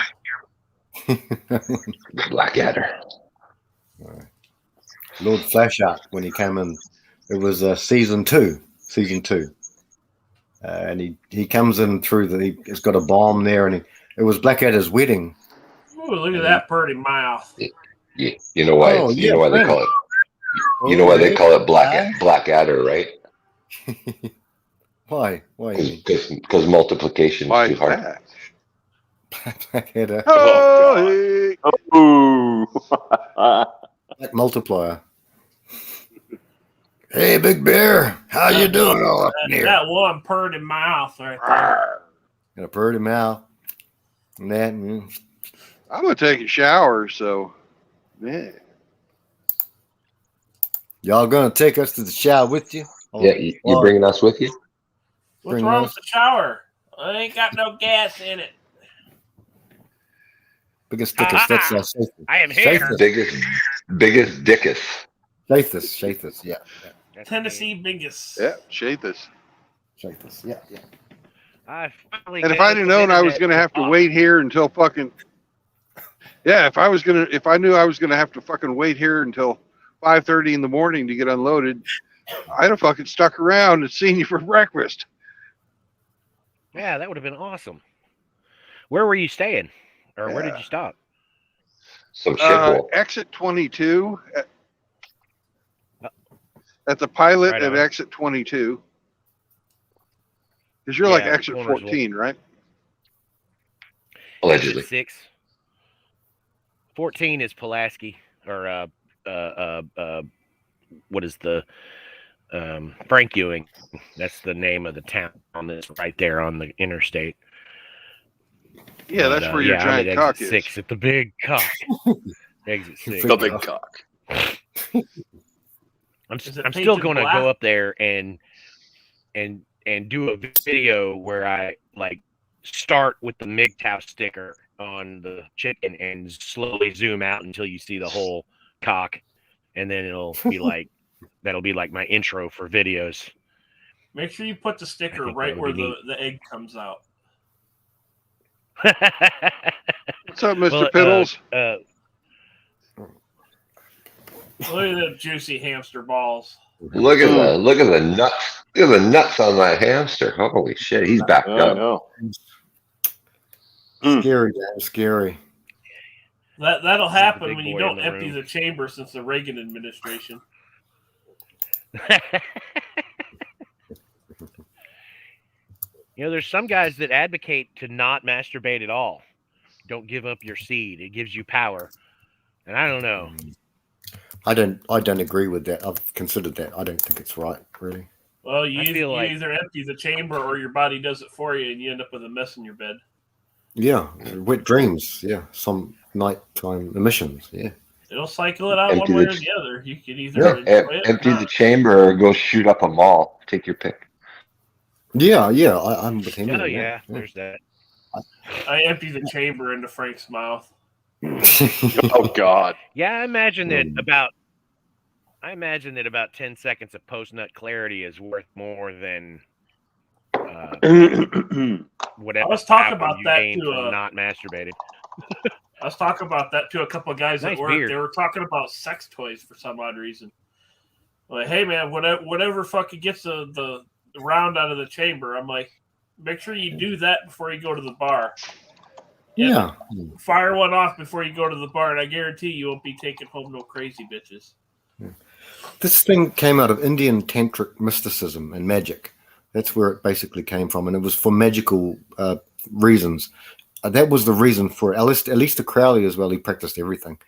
Blackadder. Lord Flashheart, when he came in, it was season two. And he comes in through he's got a bomb there, and it was Blackadder's wedding. Ooh, look at that pretty mouth. You know why? Oh, you yeah, know why they Brandon. call it. You know why they call it Blackadder, right? Why? Why? Because multiplication Why is too is hard. that? Blackadder. Oh, hey. Ooh. Black multiplier. Hey, Big Bear, how you doing all up in here? That one purdy mouth right there. Got a pretty mouth. And that, I'm gonna take a shower, so man. y'all gonna take us to the shower with you? Yeah, you bringing us with you? What's Bring wrong those. with the shower? I ain't got no gas in it. Biggest dickest. That's safest. I am here. Biggest dickus. Safest. Yeah. That's Tennessee me. Bingus. Yeah, shade this. Safest. Yeah. I finally And if got I'd have known I was gonna have to wait here until fucking if I knew I was gonna have to fucking wait here until 5:30 in the morning to get unloaded, I'd have fucking stuck around and seen you for breakfast. Yeah, that would have been awesome. Where were you staying? Or where did Yeah. you stop? Some shithole. Exit 22 at the pilot Right at on. exit 22. Because you're like Yeah, exit Cornersville. 14, right? Allegedly. Exit 6. 14 is Pulaski, or what is the Frank Ewing? That's the name of the town that's right there on the interstate. Yeah, that's But, where your I'm giant at cock exit is. 6 at the big cock. Exit 6. The big cock. I'm Is it still painted going to black? go up there and do a video where I like start with the MGTOW sticker on the chicken and slowly zoom out until you see the whole cock, and then it'll be like that'll be like my intro for videos. Make sure you put the I sticker think right that where would be the egg comes out. What's up, Mr. Well, Piddles? Look at the juicy hamster balls. Look at the nuts. Look at the nuts on that hamster. Holy shit, he's backed I up. know. Scary, damn scary. That'll happen big when you boy don't in the empty room. the chamber since the Reagan administration. There's some guys that advocate to not masturbate at all. Don't give up your seed. It gives you power. And I don't know. I don't agree with that. I've considered that. I don't think it's right, really. Well, I you feel like- either empty the chamber or your body does it for you, and you end up with a mess in your bed. Yeah, wet dreams. Yeah, some nighttime emissions. Yeah. It'll cycle it out Empty one way the or ch- the other. You can either Yeah, enjoy it or empty the not. chamber or go shoot up a mall. Take your pick. Yeah, I'm with him. Oh in yeah, that. there's that. I empty the chamber into Frank's mouth. Oh God. Yeah, I imagine that Um, about 10 seconds of post nut clarity is worth more than whatever. I was talking apple about you that gained to, from not masturbated. I was talking about that to a couple of guys Nice at work. beard. They were talking about sex toys for some odd reason. Like, hey man, whatever fucking gets the round out of the chamber, I'm like, make sure you do that before you go to the bar. yeah. Fire one off before you go to the bar, and I guarantee you won't be taking home no crazy bitches. This thing came out of Indian tantric mysticism and magic. That's where it basically came from, and it was for magical reasons. That was the reason for Aleister Crowley as well. He practiced everything.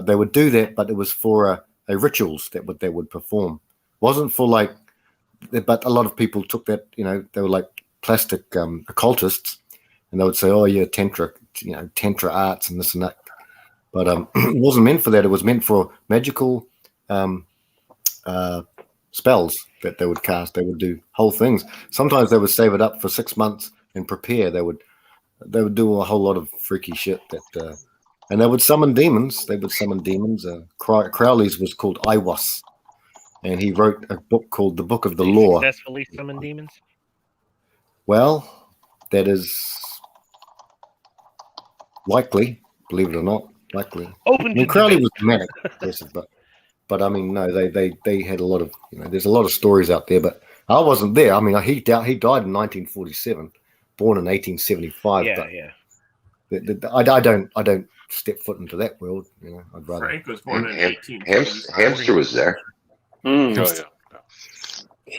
They would do that, but it was for a rituals that they would perform. Wasn't for like, but a lot of people took that. You know, they were like plastic occultists, and they would say, "Oh, yeah, tantra arts and this and that." But it wasn't meant for that. It was meant for magical spells that they would cast. They would do whole things. Sometimes they would save it up for 6 months and prepare. They would do a whole lot of freaky shit that, and they would summon demons. Crowley's was called Aiwas, and he wrote a book called The Book of the Did he Law. successfully summon demons? Well, that is likely, believe it or not, likely. Open I to mean, Crowley debate. was manic, aggressive, but I mean, no, they had a lot of, there's a lot of stories out there, but I wasn't there. I mean, he died in 1947, born in 1875. Yeah, but yeah. I don't step foot into that world. I'd rather. Frank was born in Ham- 1840s. Hamster was there. Oh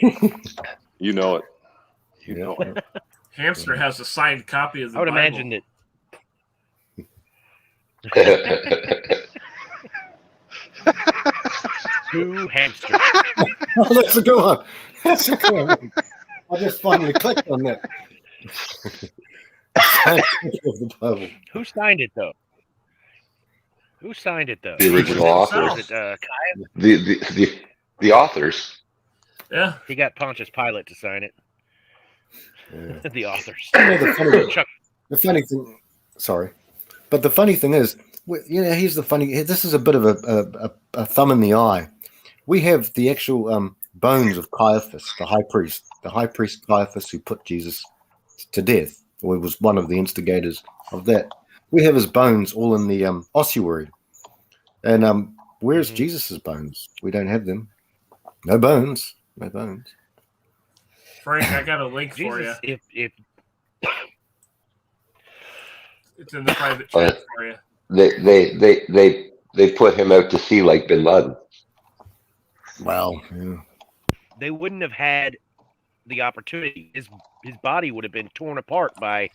yeah. You know it. You know it. Hamster has a signed copy of the I would Bible. imagine that two hamsters. Oh, that's a good one. That's a good one. I just finally clicked on that. Of the Bible. Who signed it though? Who signed it though? The original authors. Was it Caius? The authors. Yeah. He got Pontius Pilate to sign it. Yeah. The authors. The funny thing, sorry, but the funny thing is, here's the funny. This is a bit of a thumb in the eye. We have the actual bones of Caiaphas, the high priest Caiaphas, who put Jesus to death, or was one of the instigators of that. We have his bones all in the ossuary, and where's Jesus's bones? We don't have them. No bones. No bones. Frank, I got a link for you. Jesus, if It's in the private chat for you. They put him out to sea like Bin Laden. Well, yeah. they wouldn't have had the opportunity, his body would have been torn apart by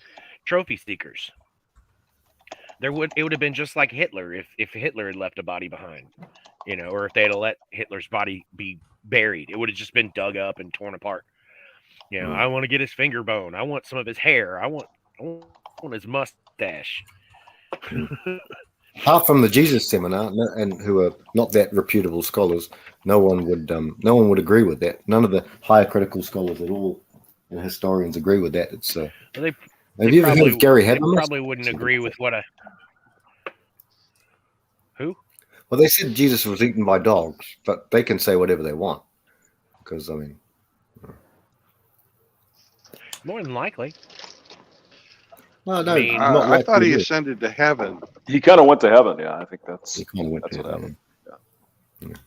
trophy seekers. It would have been just like Hitler if Hitler had left a body behind, or if they had let Hitler's body be buried, it would have just been dug up and torn apart. I want to get his finger bone. I want some of his hair. I want his mustache. Apart from the Jesus seminar, and who are not that reputable scholars, no one would agree with that. None of the higher critical scholars at all, and historians agree with that. It's Well, have you ever heard of Gary They Habermas? probably wouldn't agree with what Who? Well, they said Jesus was eaten by dogs, but they can say whatever they want, because More than likely. well, no, I mean, not I like thought he we do. ascended to heaven. He kind of went to heaven. Yeah, I think that's He kind of went that's to what heaven, happened.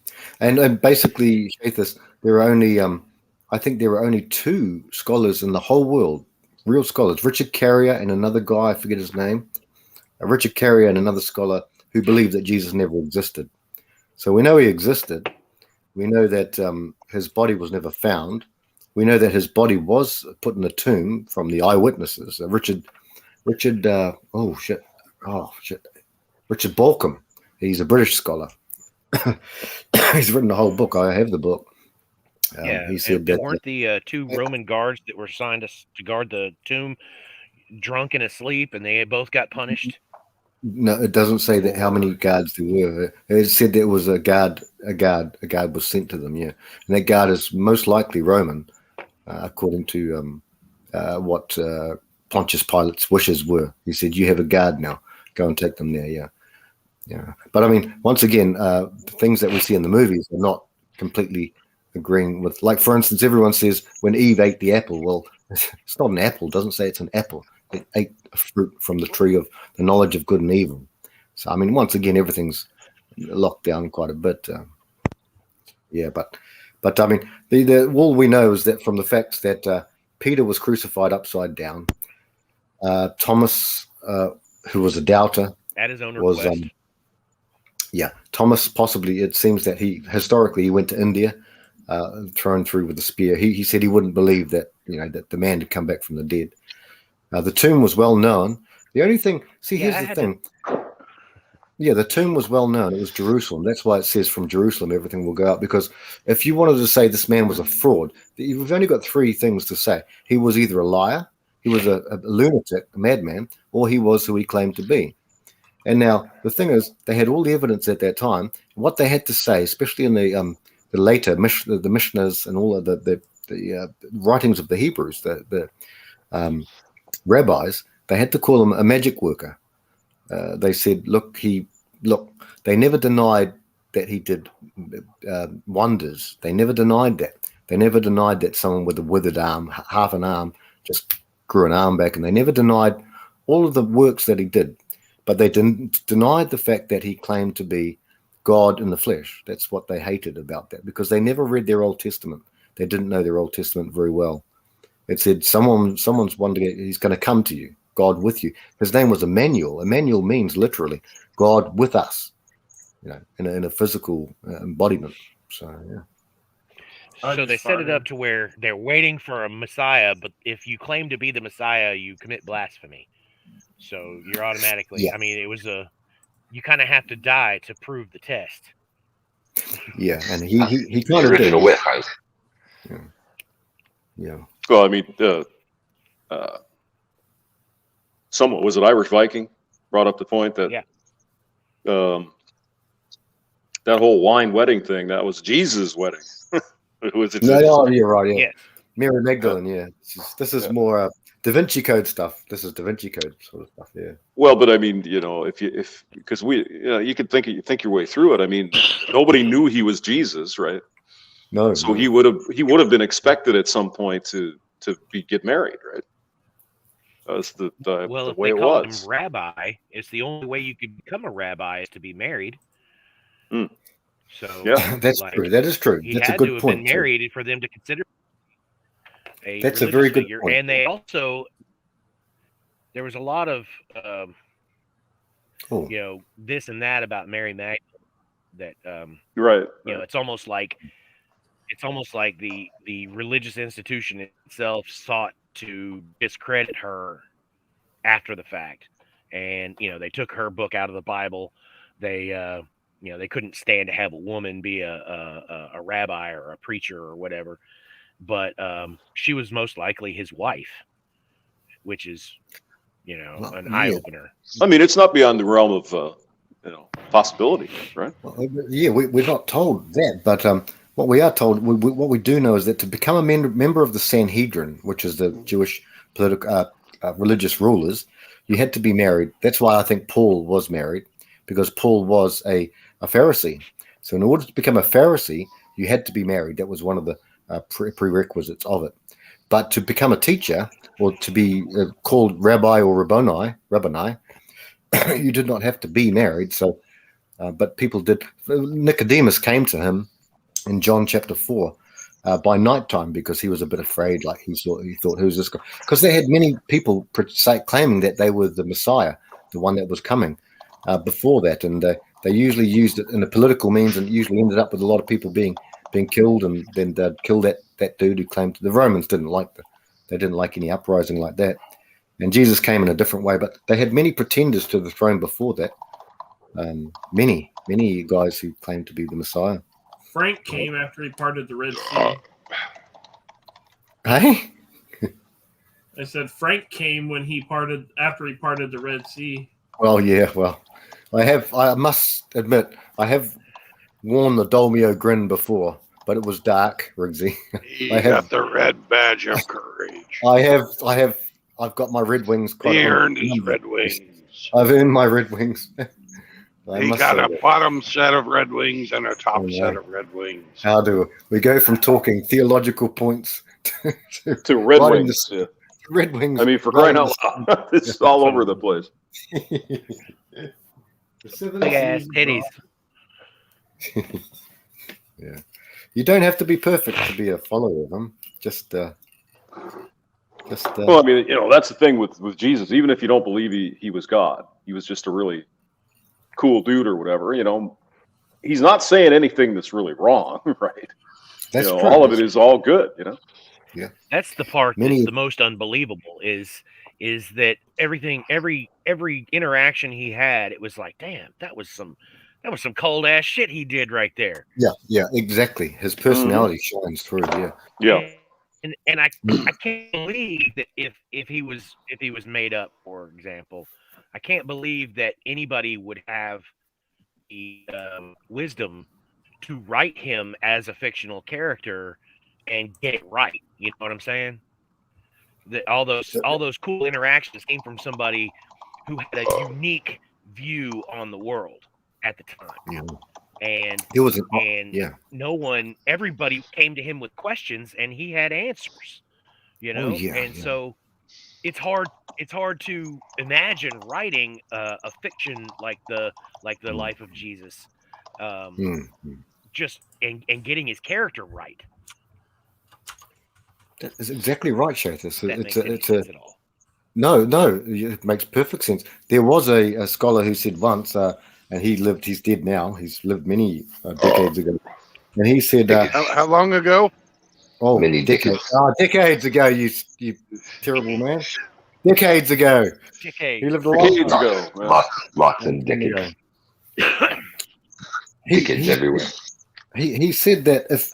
yeah. And basically, Shathis, there are only I think there are only two scholars in the whole world, real scholars, Richard Carrier and another guy, I forget his name, Richard Carrier and another scholar who believe that Jesus never existed. So we know he existed. We know that his body was never found. We know that his body was put in a tomb from the eyewitnesses. Richard, oh shit, Richard Balcom. He's a British scholar. He's written a whole book. I have the book. Yeah, he said and that weren't the two Roman guards that were assigned to guard the tomb drunk and asleep, and they both got punished? no, it doesn't say that how many guards there were. It said there was a guard was sent to them. Yeah, and that guard is most likely Roman, according to what Pontius Pilate's wishes were. He said, "You have a guard now. Go and take them there." Yeah, yeah. But I mean, once again, the things that we see in the movies are not completely agreeing with. Like, for instance, everyone says when Eve ate the apple. Well, it's not an apple. It doesn't say it's an apple. It ate a fruit from the tree of the knowledge of good and evil. So, I mean, once again, everything's locked down quite a bit. Yeah, but I mean, the all we know is that from the facts that Peter was crucified upside down. Thomas, who was a doubter, At his own was request. Thomas possibly. It seems that he historically went to India, thrown through with a spear. He said he wouldn't believe that that the man had come back from the dead. The tomb was well known. The only thing, here's the thing. Yeah, the tomb was well known. It was Jerusalem. That's why it says from Jerusalem everything will go out. Because if you wanted to say this man was a fraud, you've only got three things to say. He was either a liar, he was a lunatic, a madman, or he was who he claimed to be. And now the thing is, they had all the evidence at that time. What they had to say, especially in the later the Mishnahs and all of the writings of the Hebrews, the rabbis, they had to call him a magic worker. They said, look, they never denied that he did wonders. They never denied that. They never denied that someone with a withered arm, half an arm, just grew an arm back. And they never denied all of the works that he did. But they denied the fact that he claimed to be God in the flesh. That's what they hated about that, because they never read their Old Testament. They didn't know their Old Testament very well. It said someone's wondering, he's going to come to you, God with you. His name was Emmanuel. Emmanuel means literally God with us, in a physical embodiment. So, yeah. So they set it up to where they're waiting for a Messiah, but if you claim to be the Messiah, you commit blasphemy. So you're automatically, Yeah. I mean, you kind of have to die to prove the test. Yeah, and he kind of did. Yeah. Well, I mean, someone, was it Irish Viking, brought up the point that that whole wine wedding thing, that was Jesus' wedding. No, you're right. Yeah. Yes. Mary Magdalene. Yeah. This is more Da Vinci Code stuff. This is Da Vinci Code sort of stuff. Yeah. Well, but I mean, because you could think your way through it. I mean, nobody knew he was Jesus, right? No. So he would have been expected at some point to get married, right? That's the if way they it call was. him rabbi, it's the only way you could become a rabbi is to be married. Mm. So Yeah, that's true. That is true. He That's a had good to have point. been married for them to consider. That's a very good figure. point. And they also, there was a lot of this and that about Mary Magdalene that Right. it's almost like the religious institution itself sought to discredit her after the fact, and they took her book out of the Bible. They they couldn't stand to have a woman be a rabbi or a preacher or whatever, but she was most likely his wife, which is an eye opener. I mean, it's not beyond the realm of possibility, right? Well, yeah, we're not told that, but what we are told, what we do know is that to become a member of the Sanhedrin, which is the Jewish political religious rulers, you had to be married. That's why I think Paul was married, because Paul was a Pharisee. So in order to become a Pharisee, you had to be married. That was one of the prerequisites of it. But to become a teacher, or to be called rabbi or rabboni, you did not have to be married. So, but people did. Nicodemus came to him in John chapter 4 by nighttime, because he was a bit afraid. Like he thought, who's this guy? Because they had many people claiming that they were the Messiah, the one that was coming before that, and they usually used it in a political means, and usually ended up with a lot of people being killed, and then they'd kill that dude who claimed. The Romans didn't like any uprising like that. And Jesus came in a different way, but they had many pretenders to the throne before that. Many guys who claimed to be the Messiah. Frank came after he parted the Red Sea. Hey? I said Frank came after he parted the Red Sea. Well, yeah, well. I must admit, I have worn the Dolmio grin before, but it was dark, Riggsy. He got the red badge of courage. I've got my Red Wings. He earned his Red Wings. I've earned my Red Wings. He got a bottom set of Red Wings and a top set of Red Wings. How do we go from talking theological points to Red Wings? Yeah. Red Wings. I mean, for crying out loud, it's all over the place. Big ass titties. Yeah, you don't have to be perfect to be a follower of him. Well, I mean, that's the thing with Jesus. Even if you don't believe he was God, he was just a really cool dude or whatever. He's not saying anything that's really wrong, right? That's true. All of it is all good. Yeah, that's the part that's the most unbelievable. Is that every interaction he had, it was like, damn, that was some cold ass shit he did right there. Yeah, exactly. His personality shines through. Yeah. And I can't believe that if he was made up, for example, I can't believe that anybody would have the wisdom to write him as a fictional character and get it right. You know what I'm saying? That all those cool interactions came from somebody who had a unique view on the world at the time. Yeah. And it was everybody came to him with questions and he had answers, so it's hard to imagine writing a fiction like the life of Jesus, just and getting his character right. That's exactly right, Shatus. No, it makes perfect sense. There was a scholar who said once, and he's dead now. He's lived many decades ago. And he said, how long ago? Oh, many decades. Decades ago, you terrible man. Decades ago. He lived a long Decades time ago. Lots and decades. Decades everywhere. He said that if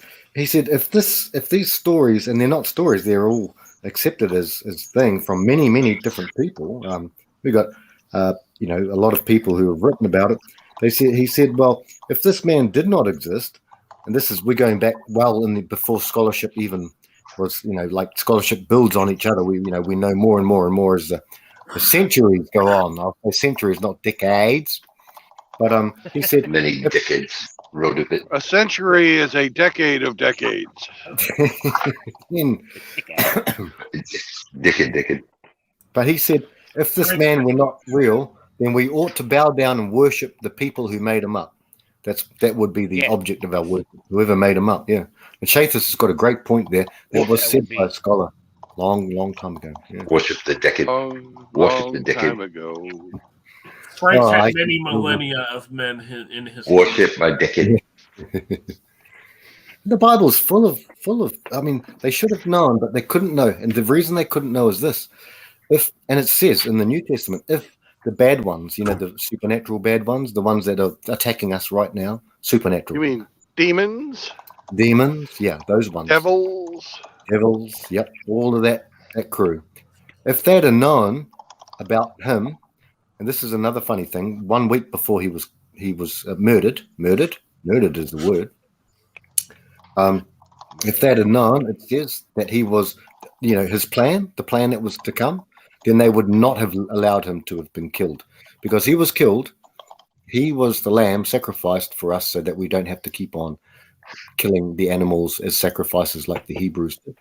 these stories, and they're not stories, they're all accepted as thing from many different people. We got a lot of people who have written about it. He said, well, if this man did not exist, and we're going back before scholarship even was, like scholarship builds on each other. We know more and more as the centuries go on. I'll say centuries, not decades. But he said many decades. Wrote of it. A century is a decade of decades. Decade. But he said, if this man were not real, then we ought to bow down and worship the people who made him up. That would be the object of our worship, whoever made him up. Yeah. And Shathis has got a great point there. That was said by a scholar long time ago. Yeah. Worship the decade. Long time ago. Frank's had many millennia of men in his worship my decade. The Bible's full of. I mean, they should have known, but they couldn't know. And the reason they couldn't know is this: and it says in the New Testament, if the bad ones, the supernatural bad ones, the ones that are attacking us right now, supernatural. You mean demons? Demons, yeah, those ones. Devils, yep, all of that crew. If they'd have known about him. And this is another funny thing. 1 week before he was murdered is the word. If they'd have known, it says that he was, his plan, the plan that was to come, then they would not have allowed him to have been killed, because he was killed. He was the lamb sacrificed for us, so that we don't have to keep on killing the animals as sacrifices like the Hebrews did.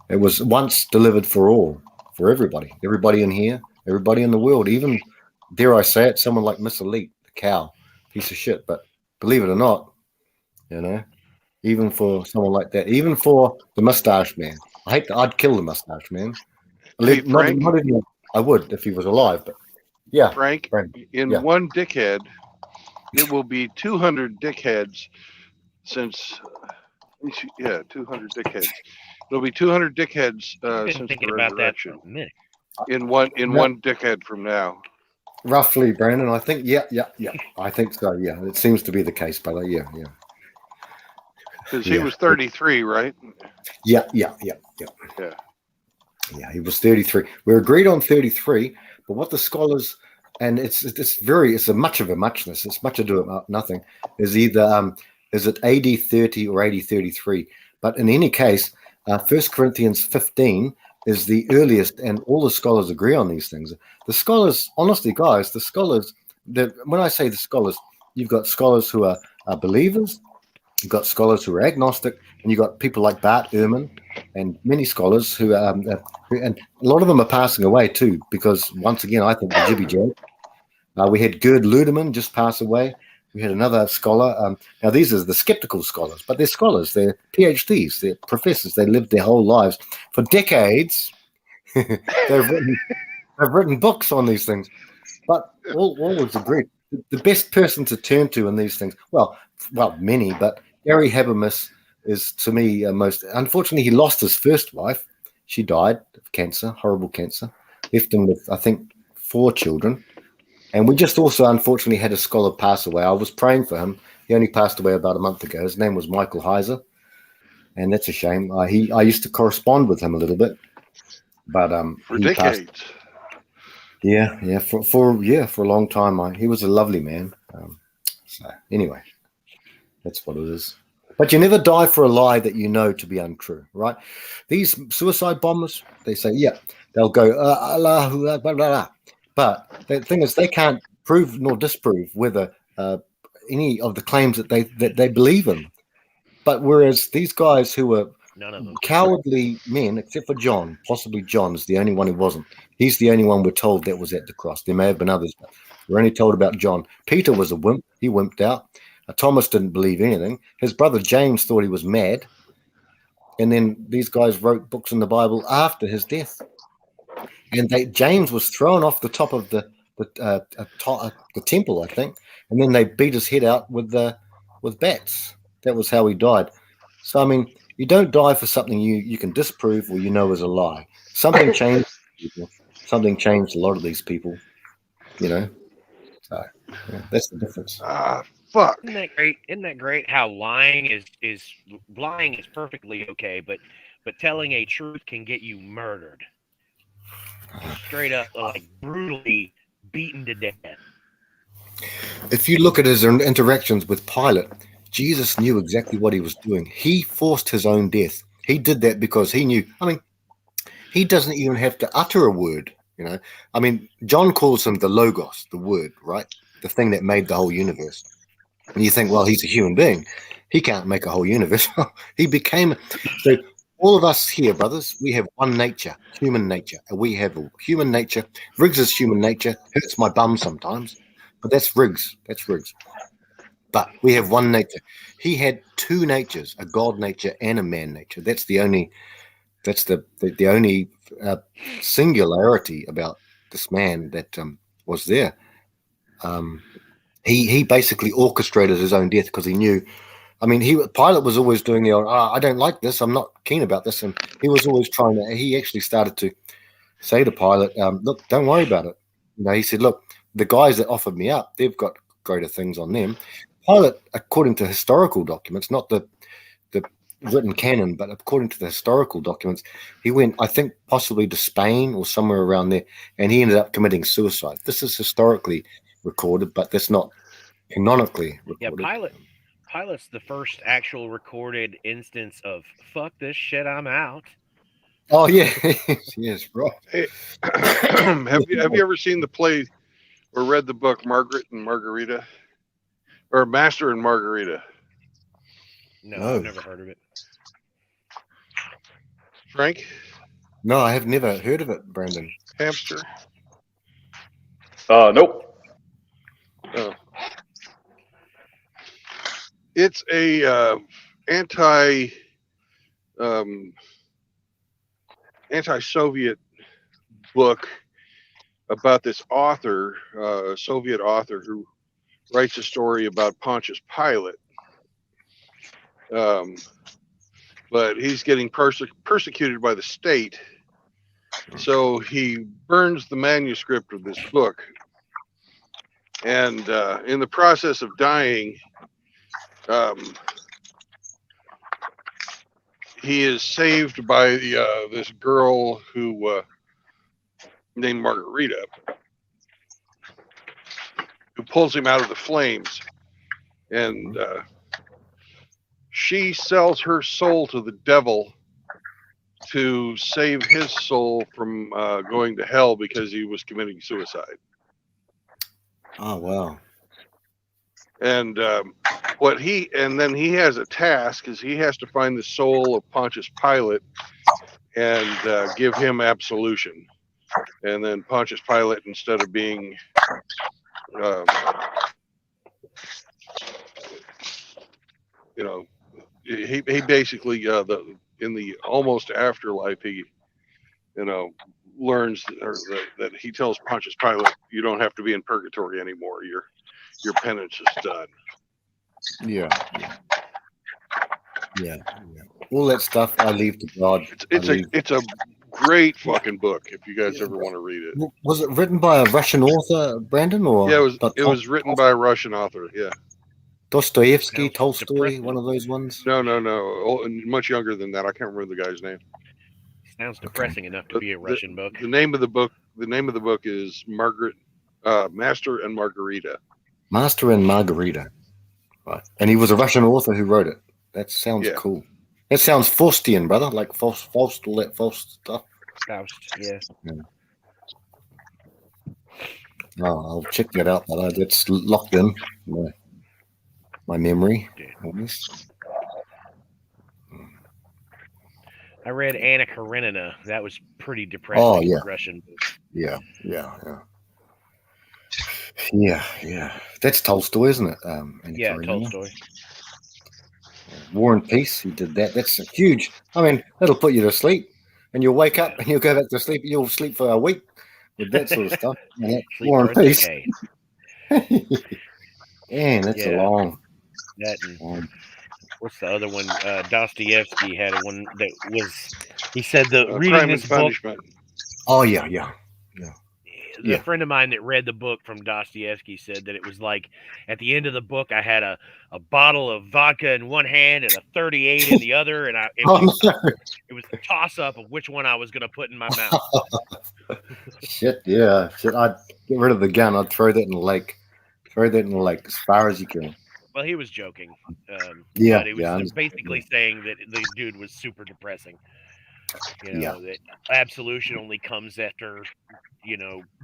It was once delivered for all, for everybody in here, everybody in the world, even. Dare I say it, someone like Miss Elite, the cow, piece of shit. But believe it or not, even for someone like that, even for the mustache man, I'd kill the mustache man. Hey, Frank, not even, I would if he was alive, but yeah. Frank, one dickhead, it will be 200 dickheads since, 200 dickheads. It'll be 200 dickheads since the resurrection. in one decade from now. Roughly, Brandon. I think. Yeah. I think so. Yeah, it seems to be the case, brother. Yeah. Because he was 33, right? Yeah. Yeah. Yeah, he was 33. We're agreed on 33, but what the scholars, and it's a much of a muchness. It's much ado about nothing. Is either is it AD 30 or AD 33? But in any case, 1 Corinthians 15 is the earliest, and all the scholars agree on these things. The scholars, honestly, guys, the scholars. When I say the scholars, you've got scholars who are believers, you've got scholars who are agnostic, and you've got people like Bart Ehrman and many scholars who and a lot of them are passing away too, because once again, I think the Jibby Joe. We had Gerd Ludemann just pass away. We had another scholar. Now these are the skeptical scholars, but they're scholars. They're PhDs. They're professors. They lived their whole lives for decades. they've written books on these things, but all was agreed. The best person to turn to in these things, well, many, but Gary Habermas is, to me, most. Unfortunately, he lost his first wife. She died of cancer, horrible cancer. Left him with, I think, 4 children. And we just also, unfortunately, had a scholar pass away. I was praying for him. He only passed away about a month ago. His name was Michael Heiser, and that's a shame. I used to correspond with him a little bit, but For he decades. passed. Yeah, for a long time. He was a lovely man. So anyway, that's what it is. But you never die for a lie that you know to be untrue, right? These suicide bombers, they say, yeah, they'll go, Allahu Akbar, blah, blah. But the thing is, they can't prove nor disprove whether any of the claims that they believe in. But whereas these guys who were None of them. cowardly men, except for John, possibly John is the only one who wasn't. He's the only one we're told that was at the cross. There may have been others, but we're only told about John. Peter was a wimp. He wimped out. Thomas didn't believe anything. His brother James thought he was mad. And then these guys wrote books in the Bible after his death. And James was thrown off the top of the temple, I think. And then they beat his head out with bats. That was how he died. So, I mean, you don't die for something you can disprove or you know is a lie. Something changed people. Something changed a lot of these people, you know. So, yeah, that's the difference. Fuck. Isn't that great? Isn't that great? How lying is perfectly okay, but telling a truth can get you murdered, straight up, like brutally beaten to death. If you look at his interactions with Pilate, Jesus knew exactly what he was doing. He forced his own death. He did that because he knew. I mean, he doesn't even have to utter a word, you know. I mean, John calls him the Logos, the word, right? The thing that made the whole universe. And you think, well, he's a human being. He can't make a whole universe. He became. So all of us here, brothers, we have one nature, human nature. And we have human nature. Riggs' human nature hurts my bum sometimes, but that's Riggs. That's Riggs. But we have one nature. He had 2 natures, a God nature and a man nature. That's the only. That's the only singularity about this man that was there. He basically orchestrated his own death because he knew. I mean, Pilate was always doing the I don't like this. I'm not keen about this, and he was always trying to. He actually started to say to Pilate, "Look, don't worry about it." You know, he said, "Look, the guys that offered me up, they've got greater things on them." Pilate, according to historical documents, not the written canon, but according to the historical documents, he went, I think, possibly to Spain or somewhere around there, and he ended up committing suicide. This is historically recorded, but that's not canonically recorded. Yeah, Pilate's the first actual recorded instance of "fuck this shit, I'm out." Oh yeah, yes, right. Hey, have you ever seen the play or read the book Margaret and Margarita, or Master and Margarita? No, No. I've never heard of it. Frank? No, I have never heard of it, Brandon. Hamster? Nope. Oh. It's a anti-Soviet book about this author, a Soviet author who writes a story about Pontius Pilate. But he's getting persecuted by the state So he burns the manuscript of this book. And in the process of dying, he is saved by this girl who named Margarita, who pulls him out of the flames. And she sells her soul to the devil to save his soul from going to hell because he was committing suicide. Oh wow. And then he has a task, is he has to find the soul of Pontius Pilate and give him absolution. And then Pontius Pilate, instead of being he basically in the almost afterlife, he learns that he tells Pontius Pilate, you don't have to be in purgatory anymore. Your penance is done. Yeah. All that stuff I leave to God. It's a great fucking book if you guys ever want to read it. Was it written by a Russian author, Brandon? Or Yeah, it was written by a Russian author. Yeah. Dostoevsky, Sounds Tolstoy, depressing. one of those ones. No. Much younger than that. I can't remember the guy's name. Sounds depressing enough to be a Russian book. The name of the book is Master and Margarita. Master and Margarita. Right. And he was a Russian author who wrote it. That sounds Yeah. cool. That sounds Faustian, brother. Like Faust, all that Faust stuff. Faust, yeah. Oh, I'll check that out, brother. That's locked in my memory. I read Anna Karenina. That was pretty depressing. Oh, yeah. Russian book. Yeah. That's Tolstoy, isn't it? Anna Yeah, Karenina. Tolstoy. War and Peace. He did that. That's a huge. I mean, that'll put you to sleep, and you'll wake up and you'll go back to sleep. You'll sleep for a week with that sort of stuff. Yeah, Sleep War for and a Peace. decade. Man, that's a Yeah. long. That and what's the other one? Dostoevsky had one that was. He said the reading Crime and this book. Punishment. Oh yeah. A friend of mine that read the book from Dostoevsky said that it was like at the end of the book, I had a bottle of vodka in one hand and a 38 in the other, and it was a toss up of which one I was going to put in my mouth. Shit. I'd get rid of the gun. I'd throw that in the lake. As far as you can. Well, he was joking. Yeah, But he was yeah, I understand. basically saying that the dude was super depressing. That absolution only comes after,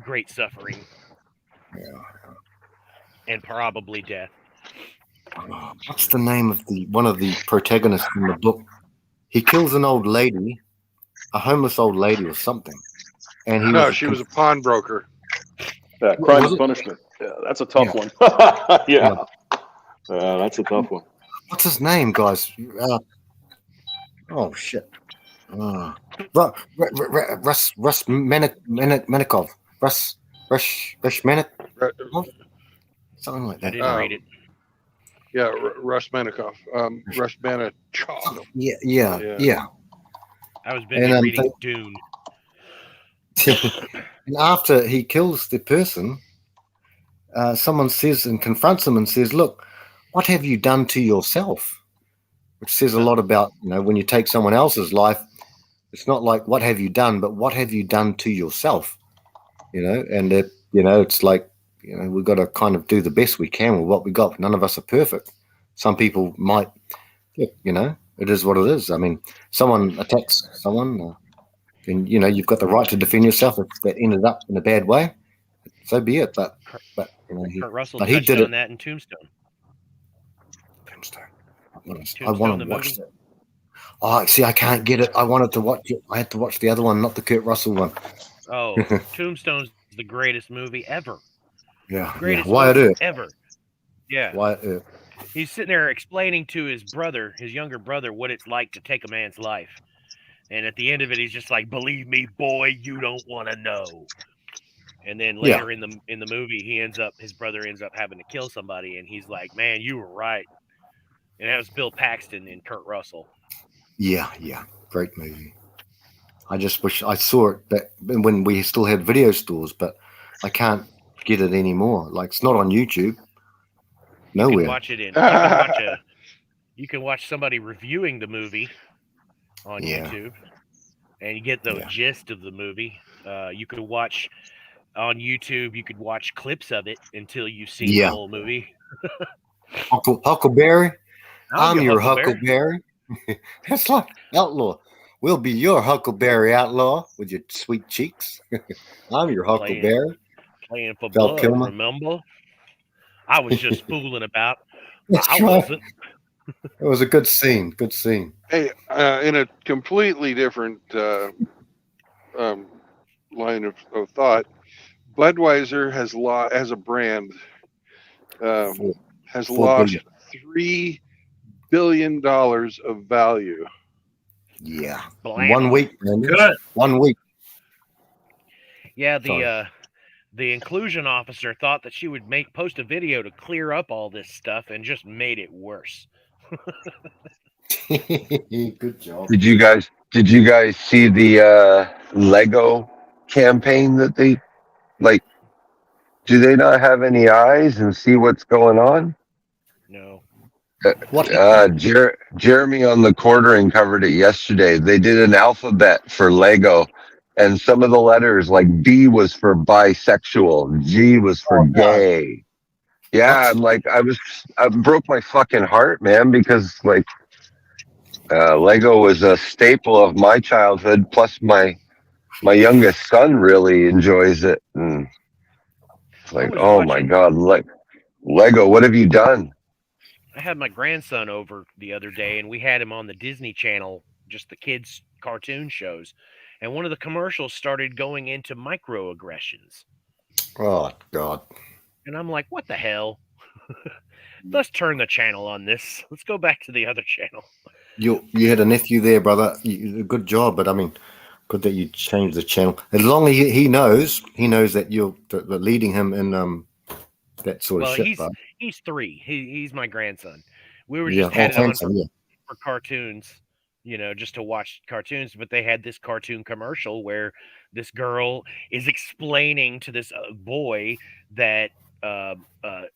great suffering. Yeah. And probably death. What's the name of one of the protagonists in the book? He kills an old lady, a homeless old lady or something. And She was a pawnbroker. Yeah, Crime Was and it? Punishment. Yeah, that's a tough one. Yeah. That's a tough one. What's his name, guys? Oh shit. Russ Menikov. Russ Menikov. Something like I that. didn't read it. Yeah, Russ Menikov. Russ Manichov. Yeah. I was busy And, reading Dune. And after he kills the person, someone says and confronts him and says, "Look, what have you done to yourself?" Which says a lot about, when you take someone else's life, it's not like what have you done, but what have you done to yourself? And it's like, we've got to kind of do the best we can with what we got. None of us are perfect. Some people might, it is what it is. I mean, someone attacks someone, and you've got the right to defend yourself. If that ended up in a bad way, so be it. But Kurt Russell but he touched did on it. that in Tombstone. I want to watch that. Oh, see, I can't get it. I wanted to watch it. I had to watch the other one, not the Kurt Russell one. Oh, Tombstone's the greatest movie ever. Greatest Wyatt movie Earp. ever. Yeah. Wyatt Earp. He's sitting there explaining to his younger brother, what it's like to take a man's life. And at the end of it, he's just like, "Believe me, boy, you don't want to know." And then later in the movie, his brother ends up having to kill somebody, and he's like, "Man, you were right." And that was Bill Paxton and Kurt Russell. Yeah. Great movie. I just wish I saw it that when we still had video stores, but I can't get it anymore. Like it's not on YouTube. You can Nowhere. watch it in. You can watch somebody reviewing the movie on Yeah. YouTube, and you get the Yeah. gist of the movie. You could watch on YouTube. You could watch clips of it until you've seen Yeah. the whole movie. Huckleberry. I'm your Huckleberry. Huckleberry. It's like Outlaw. We'll be your Huckleberry Outlaw with your sweet cheeks. I'm your Huckleberry. Playing for Val blood, Kilmer. remember? I was just fooling about. That's I right. wasn't. It was a good scene. Good scene. Hey, in a completely different line of thought, Budweiser as a brand has $4 lost billion. $3 billion of value. Yeah. Blam. 1 week, man. Good. 1 week. Yeah, Sorry. the inclusion officer thought that she would post a video to clear up all this stuff and just made it worse. Good job. Did you guys see the Lego campaign that they like? Do they not have any eyes and see what's going on? No. What? Jeremy on the Quartering covered it yesterday. They did an alphabet for Lego, and some of the letters, like B was for bisexual, G was for gay. Yeah, I'm like, I broke my fucking heart, man, because like Lego was a staple of my childhood. Plus, my youngest son really enjoys it, and it's like, oh my god, like Lego, what have you done? I had my grandson over the other day, and we had him on the Disney Channel, just the kids' cartoon shows. And one of the commercials started going into microaggressions. Oh, God. And I'm like, what the hell? Let's turn the channel on this. Let's go back to the other channel. You had a nephew there, brother. Good job, but I mean, good that you changed the channel. As long as he knows that you're leading him in that sort of shit. He's 3. He's my grandson. We were just had it on for cartoons, just to watch cartoons. But they had this cartoon commercial where this girl is explaining to this boy that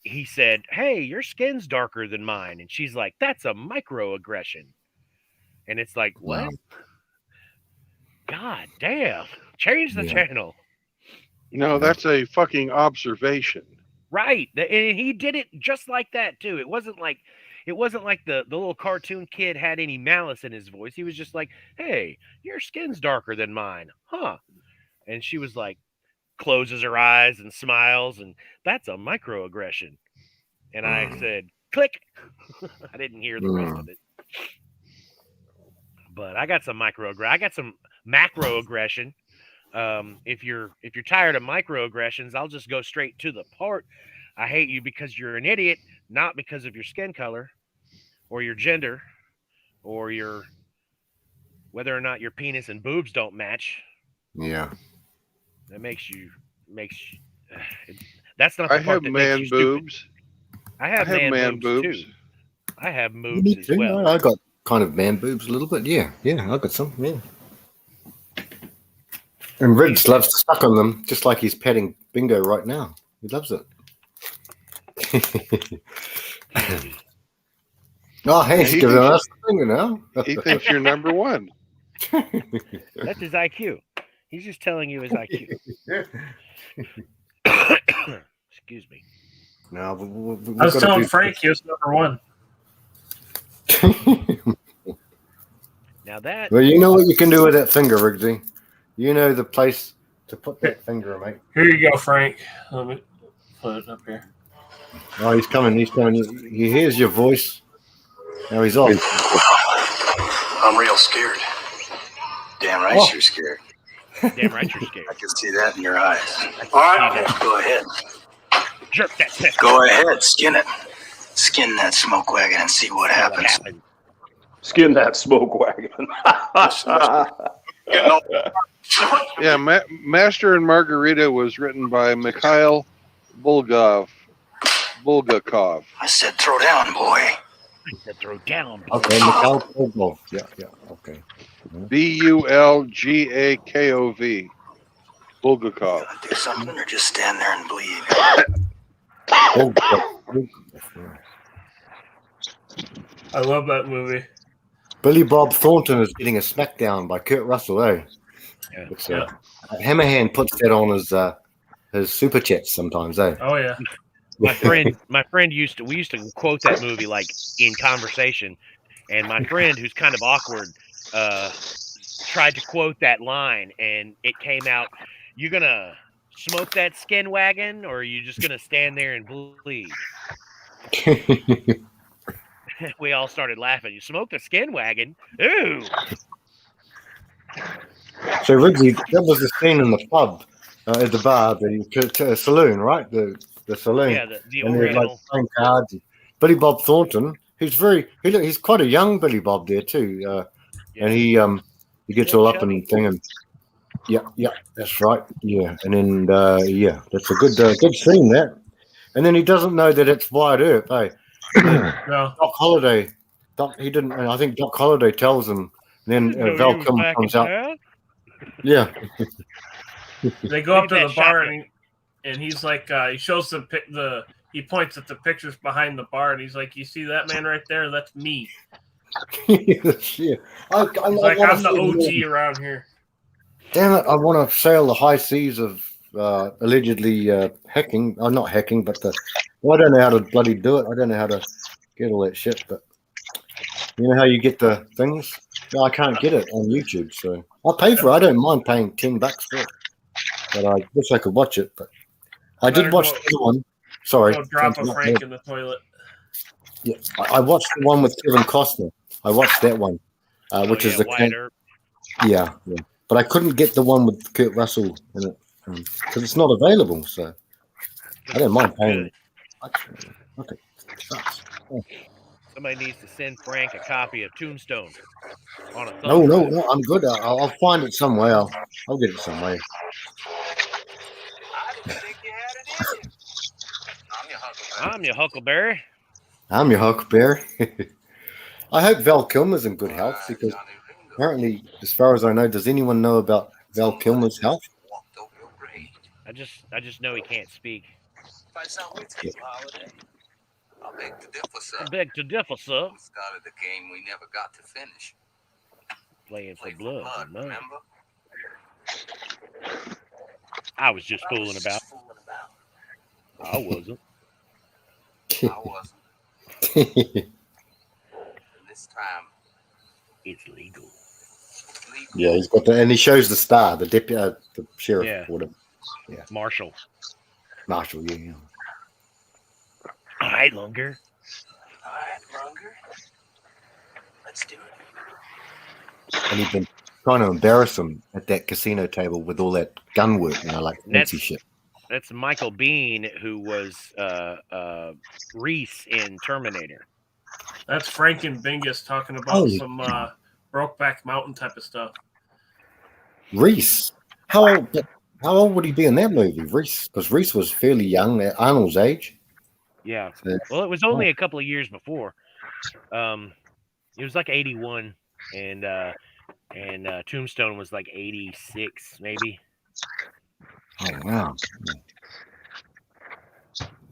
he said, "Hey, your skin's darker than mine," and she's like, "That's a microaggression." And it's like, what? Wow. God damn! Change the channel. No, that's a fucking observation. Right, and he did it just like that too. It wasn't like the little cartoon kid had any malice in his voice. He was just like, "Hey, your skin's darker than mine, huh?" And she was like, closes her eyes and smiles, and that's a microaggression. And I said, "Click." I didn't hear the rest of it, but I got some I got some macroaggression. If you're tired of microaggressions, I'll just go straight to the part. I hate you because you're an idiot, not because of your skin color or your gender or your whether or not your penis and boobs don't match. Yeah. That makes you that's not the I part have that man makes you stupid. boobs. I have man boobs too. I have moves Me as too. well. I got kind of man boobs a little bit. Yeah, I got some. Yeah. And Riggs loves to suck on them, just like he's petting Bingo right now. He loves it. Oh, hey, he's giving us the finger now. He thinks you're number one. That's his IQ. He's just telling you his IQ. Excuse me. No, I was telling Frank he was number 1. Now that. Well, you know what you can do with that finger, Riggsy. You know the place to put that finger, mate. Here you go, Frank. Let me put it up here. Oh, he's coming. He hears your voice. Now he's off. I'm real scared. Damn right you're scared. Damn right you're scared. I can see that in your eyes. All right, go ahead. Jerk that test. Go ahead, skin it. Skin that smoke wagon and see what happens. Skin that smoke wagon. Yeah, Master and Margarita was written by Mikhail Bulgakov. I said throw down, boy. To throw down. Okay, Mikhail Bulgakov. Yeah, okay. Bulgakov. Bulgakov. Do something or just stand there and bleed. Bulgakov, yeah. I love that movie. Billy Bob Thornton is getting a smackdown by Kurt Russell, eh? Yeah. It's, Hammerhand puts that on his super chats sometimes, eh? Oh yeah. My friend used to quote that movie like in conversation, and my friend, who's kind of awkward, tried to quote that line, and it came out, "You gonna smoke that skin wagon, or are you just gonna stand there and bleed?" We all started laughing. You smoke the skin wagon? Ooh! So, Ridley, that was the scene in the pub, at the bar, the saloon, right? The saloon. Yeah, the And they're like original. playing cards. Billy Bob Thornton, who's he's quite a young Billy Bob there too, Yeah. and he gets Yeah, all up chubby. and thing, and yeah, that's right, yeah, and then that's a good scene that, and then he doesn't know that it's Wyatt Earp, eh? No. Doc Holliday, he didn't. I think Doc Holliday tells him, and then Val Kilmer comes out. Yeah, They go up to Look at the that bar shotgun. and he's like, he shows he points at the pictures behind the bar and he's like, "You see that man right there? That's me." yeah. He's like, "I'm the OG around here." Damn it! I want to sail the high seas of allegedly hacking. Not hacking, but I don't know how to bloody do it. I don't know how to get all that shit. But you know how you get the things? No, I can't get it on YouTube, so I'll pay for it. I don't mind paying $10 for it, but I wish I could watch it. But I Better did watch go- the other one. Sorry, Go drop a not Frank bad. in the toilet. Yeah, I watched the one with Kevin Costner. I watched that one, which is the Wyatt Earp. yeah. But I couldn't get the one with Kurt Russell in it because it's not available. So I don't mind paying. Okay. Sucks. Somebody needs to send Frank a copy of Tombstone on a thumb No, drive. I'm good. I'll find it somewhere. I'll get it somewhere. I'm your Huckleberry. I'm your Huckleberry. I hope Val Kilmer's in good health because apparently, as far as I know, does anyone know about Val Kilmer's health? I just know he can't speak. I beg to differ, sir. I beg to differ, sir. We started a game we never got to finish. Playing for Play for blood, blood, man. remember? I was just fooling about. I wasn't. I wasn't. This time, It's legal. legal. Yeah, he's got and he shows the star, the deputy, the sheriff, Yeah. or the Marshall. marshal. Yeah. All right, Lunger. All right, Lunger. Let's do it. And he's been trying to embarrass him at that casino table with all that gun work, like fancy shit. That's Michael Biehn, who was Reese in Terminator. That's Frank and Bingus talking about Holy some Brokeback Mountain type of stuff. Reese, how old would he be in that movie? Reese, because Reese was fairly young, at Arnold's age. Yeah. So- Well, it was only a couple of years before. It was like 81, and Tombstone was like 86, maybe. Oh wow!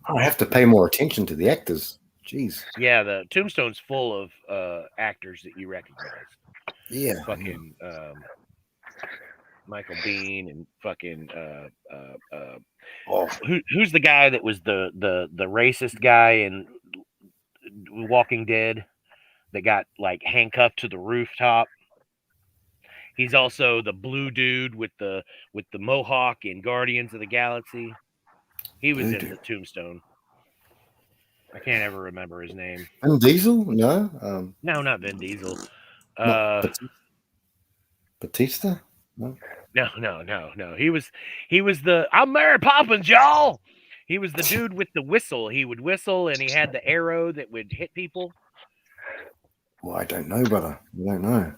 I have to pay more attention to the actors. Jeez. Yeah, the Tombstone's full of actors that you recognize. Yeah. Fucking Michael Biehn and fucking Oh, who's the guy that was the racist guy in Walking Dead that got like handcuffed to the rooftop? He's also the blue dude with the mohawk in Guardians of the Galaxy. He was Blue in dude. the Tombstone. I can't ever remember his name. Vin Diesel? No. No, not Vin Diesel. Not Batista? No. He was the I'm Mary Poppins, y'all. He was the dude with the whistle. He would whistle and he had the arrow that would hit people. Well, I don't know, brother. I don't know.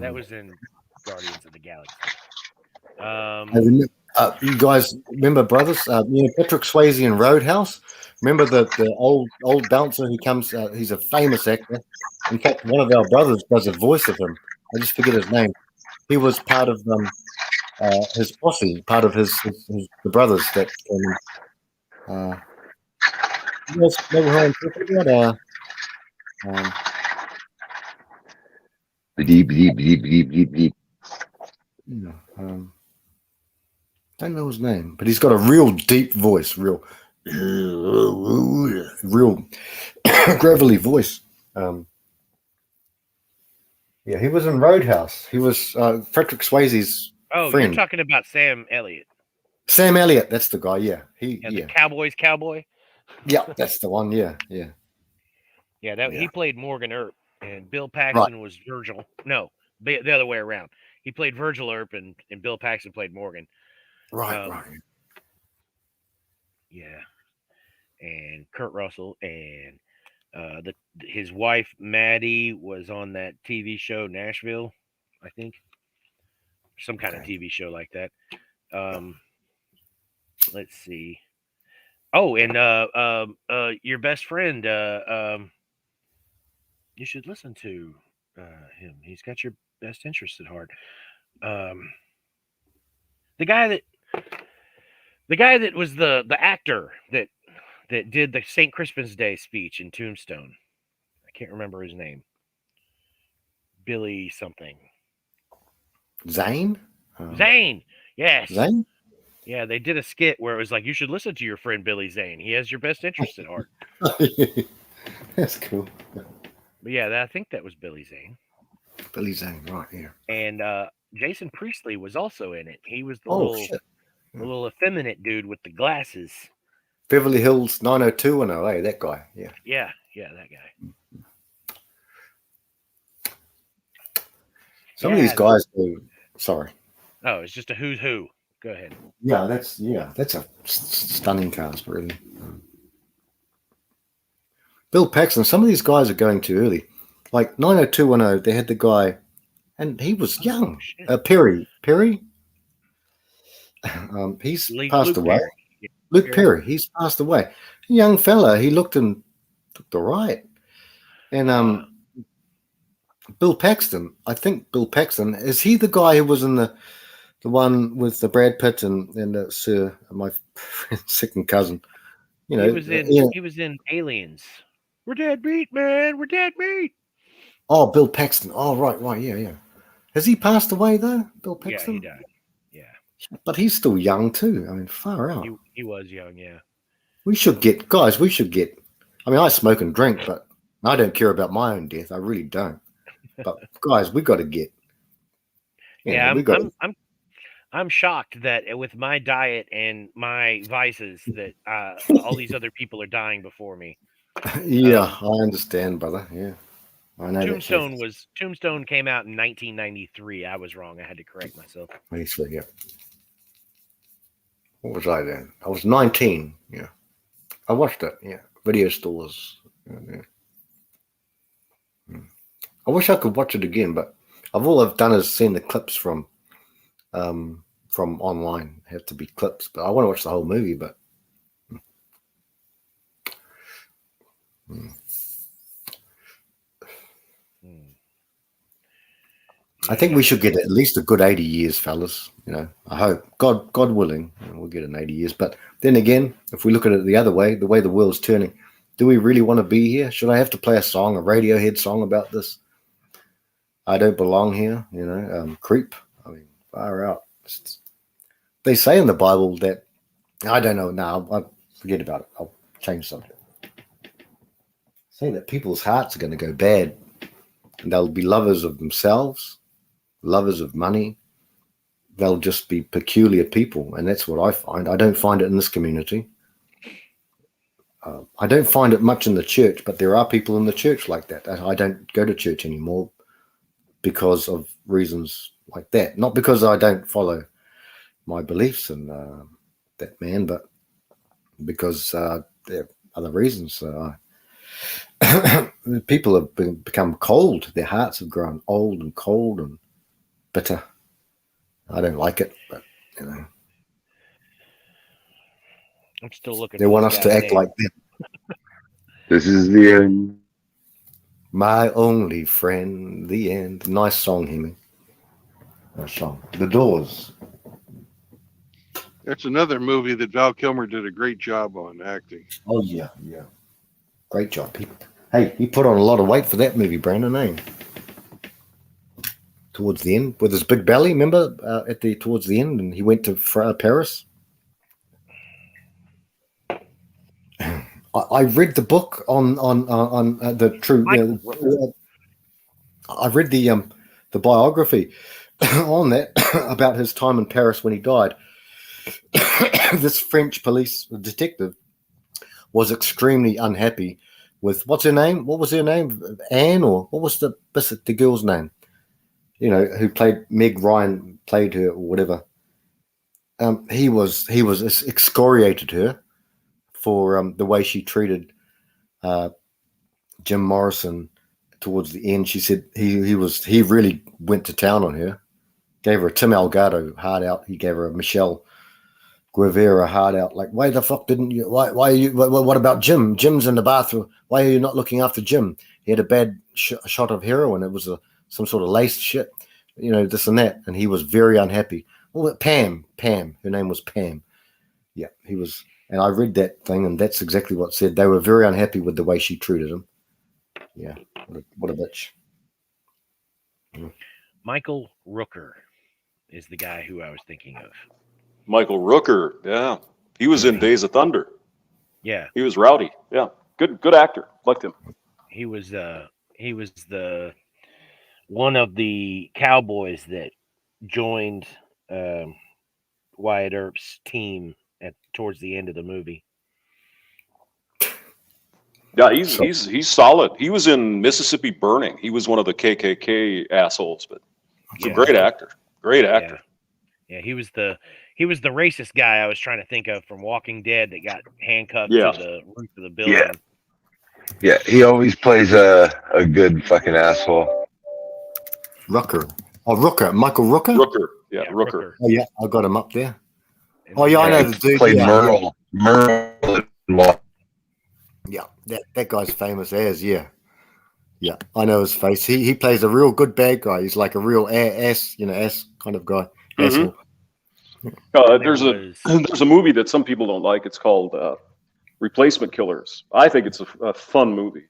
That was in Guardians of the Galaxy. You guys remember Brothers? Patrick Swayze in Roadhouse. Remember the old bouncer who comes? He's a famous actor. In fact, one of our brothers does a voice of him. I just forget his name. He was part of his posse, part of the brothers that. You guys know who I'm talking about? Bleep, bleep, bleep, bleep, bleep, bleep. Don't know his name, but he's got a real deep voice, real gravelly voice. Yeah, he was in Roadhouse. He was Patrick Swayze's Oh, friend. you're talking about Sam Elliott. Sam Elliott, that's the guy. Yeah, The Cowboys cowboy. Yeah, that's the one. Yeah. Yeah, Yeah. he played Morgan Earp, and Bill Paxton was Virgil. No, the other way around. He played Virgil Earp, and Bill Paxton played Morgan. Right. Yeah, and Kurt Russell and his wife Maddie was on that TV show Nashville, I think, some kind of TV show like that. Let's see. Oh, and your best friend, you should listen to him. He's got your best interest at heart. The guy that was the actor that did the St. Crispin's Day speech in Tombstone. I can't remember his name. Billy something. Zane? Zane. Yes. Zane? Yeah, they did a skit where it was like, you should listen to your friend Billy Zane. He has your best interest at heart. That's cool. But yeah, I think that was Billy Zane. Billy Zane, right here. And Jason Priestley was also in it. He was the little effeminate dude with the glasses. Beverly Hills 90210, that guy. Yeah. Yeah, that guy. Some of these guys do. Sorry. Oh, it's just a who's who. Go ahead. Yeah, that's a stunning cast, really. Bill Paxton. Some of these guys are going too early. Like 90210, they had the guy, and he was young. Perry. He's passed away. Luke Perry. He's passed away. A young fella. He looked all right. And Bill Paxton. I think Bill Paxton, is he the guy who was in the one with the Brad Pitt and Sir, my second cousin? You know, he was in Aliens. We're dead meat, man. We're dead meat. Oh, Bill Paxton. Oh, right, yeah. Has he passed away though, Bill Paxton? Yeah, he died. Yeah, but he's still young too. I mean, far out. He was young. Yeah. We should get. I mean, I smoke and drink, but I don't care about my own death. I really don't. But guys, we got to get. I'm shocked that with my diet and my vices that all these other people are dying before me. Yeah, I understand, brother. Yeah, I know. Tombstone came out in 1993. I was wrong. I had to correct myself. 93. Yeah. What was I then? I was 19. Yeah, I watched it. Yeah, video stores. Yeah. I wish I could watch it again, but all I've done is seen the clips from online. It have to be clips, but I want to watch the whole movie. But I think we should get at least a good 80 years, fellas. You know, I hope, God willing, we'll get an 80 years. But then again, if we look at it the other way, the way the world's turning, do we really want to be here? Should I have to play a Radiohead song about this? I don't belong here, you know, creep. I mean, far out. They say in the Bible that, I don't know, now I forget about it. I'll change something. Say that people's hearts are going to go bad and they'll be lovers of themselves, lovers of money. They'll just be peculiar people. And that's what I find. I don't find it in this community. I don't find it much in the church, but there are people in the church like that. I don't go to church anymore because of reasons like that. Not because I don't follow my beliefs and that man, but because there are other reasons. People have become cold. Their hearts have grown old and cold and bitter. I don't like it, but you know. I'm still looking. They for want this us to guy's act name. like them. This is the end. My only friend, the end. Nice song, Hemi. Nice song. The Doors. That's another movie that Val Kilmer did a great job on acting. Oh yeah, yeah. Great job. He put on a lot of weight for that movie, Brandon. Towards the end, with his big belly. Remember towards the end, and he went to Paris. I read the book on the true. I read the biography on that about his time in Paris when he died. This French police detective was extremely unhappy with what's her name? What was her name? Anne, or what was the girl's name? You know, who played Meg Ryan, played her or whatever. He was excoriated her for the way she treated Jim Morrison towards the end. She said he really went to town on her. Gave her a Tim Elgato hard out. He gave her a Michelle Guevara hard out. Like, why the fuck didn't you? Why are you? What about Jim? Jim's in the bathroom. Why are you not looking after Jim? He had a bad shot of heroin. It was some sort of laced shit, you know, this and that. And he was very unhappy. Well, Pam. Her name was Pam. Yeah, he was. And I read that thing, and that's exactly what it said. They were very unhappy with the way she treated him. Yeah, what a bitch. Michael Rooker is the guy who I was thinking of. Michael Rooker, yeah, he was in Days of Thunder. Yeah, He was rowdy. Yeah, good actor. Liked him. he was the one of the cowboys that joined Wyatt Earp's team towards the end of the movie. Yeah, he's solid. He was in Mississippi Burning. He was one of the KKK assholes, but he's a great actor. Great actor. Yeah, he was the racist guy I was trying to think of from Walking Dead that got handcuffed Yeah. to the roof of the building. Yeah, he always plays a good fucking asshole. Rooker. Oh, Rooker. Michael Rooker? Rooker. Yeah, Rooker. Oh, yeah, I got him up there. And Oh, yeah, I know He the dude. played Yeah, Merle. Merle. yeah, that guy's famous as, yeah. Yeah, I know his face. He plays a real good bad guy. He's like a real ass kind of guy. Mhm. Asshole. There's a movie that some people don't like. It's called Replacement Killers. I think it's a fun movie.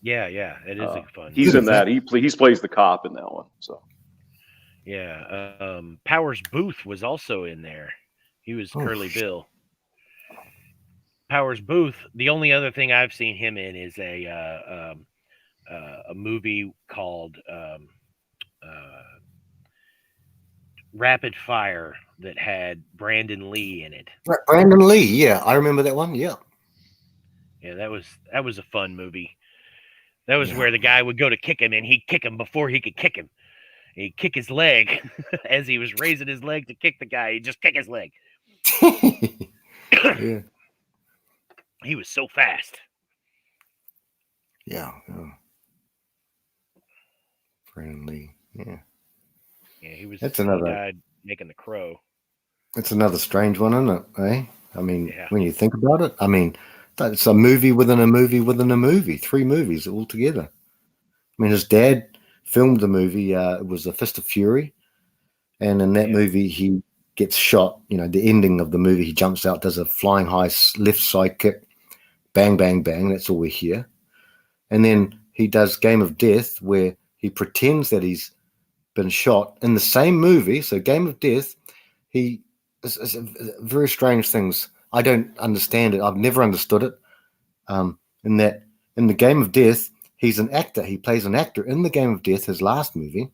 Yeah, it is fun. He's in that. He plays the cop in that one. So Yeah, Powers Booth was also in there. He was Curly Bill. Powers Booth. The only other thing I've seen him in is a movie called Rapid Fire that had Brandon Lee in it. Brandon Lee, yeah, I remember that one. Yeah, that was a fun movie. That was where the guy would go to kick him, and he'd kick him before he could kick him. He'd kick his leg as he was raising his leg to kick the guy. He'd just kick his leg. yeah. He was so fast. Yeah. Brandon Lee, yeah. Yeah, he was. That's he another. died making The Crow. It's another strange one, isn't it? Eh? I mean, Yeah. when you think about it, I mean, it's a movie within a movie within a movie. 3 movies all together. I mean, his dad filmed the movie. It was A Fist of Fury, and in that movie, he gets shot. You know, the ending of the movie, he jumps out, does a flying high left side kick, bang, bang, bang. That's all we hear. And then he does Game of Death, where he pretends that he's been shot in the same movie. So Game of Death, it's very strange things. I don't understand it. I've never understood it. In the Game of Death, he's an actor. He plays an actor in the Game of Death, his last movie,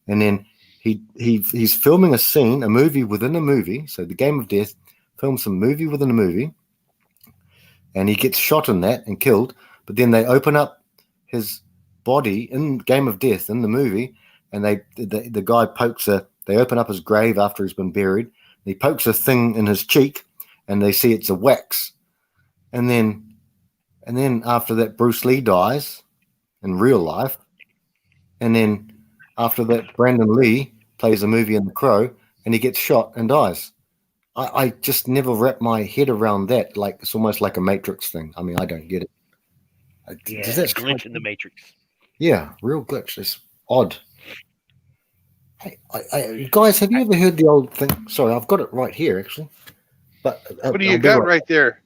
and then he's filming a movie within a movie. So the Game of Death films a movie within a movie, and he gets shot in that and killed. But then they open up his body in Game of Death in the movie, and the guy they open up his grave after he's been buried. He pokes a thing in his cheek, and they see it's a wax. And then after that, Bruce Lee dies in real life. And then after that, Brandon Lee plays a movie in The Crow, and he gets shot and dies. I just never wrap my head around that. Like it's almost like a Matrix thing. I mean, I don't get it. Yeah, Does that glitch in the Matrix. Yeah, real glitch. It's odd. Hey, guys, have you ever heard the old thing? Sorry, I've got it right here actually. But What do you I'll be got right there?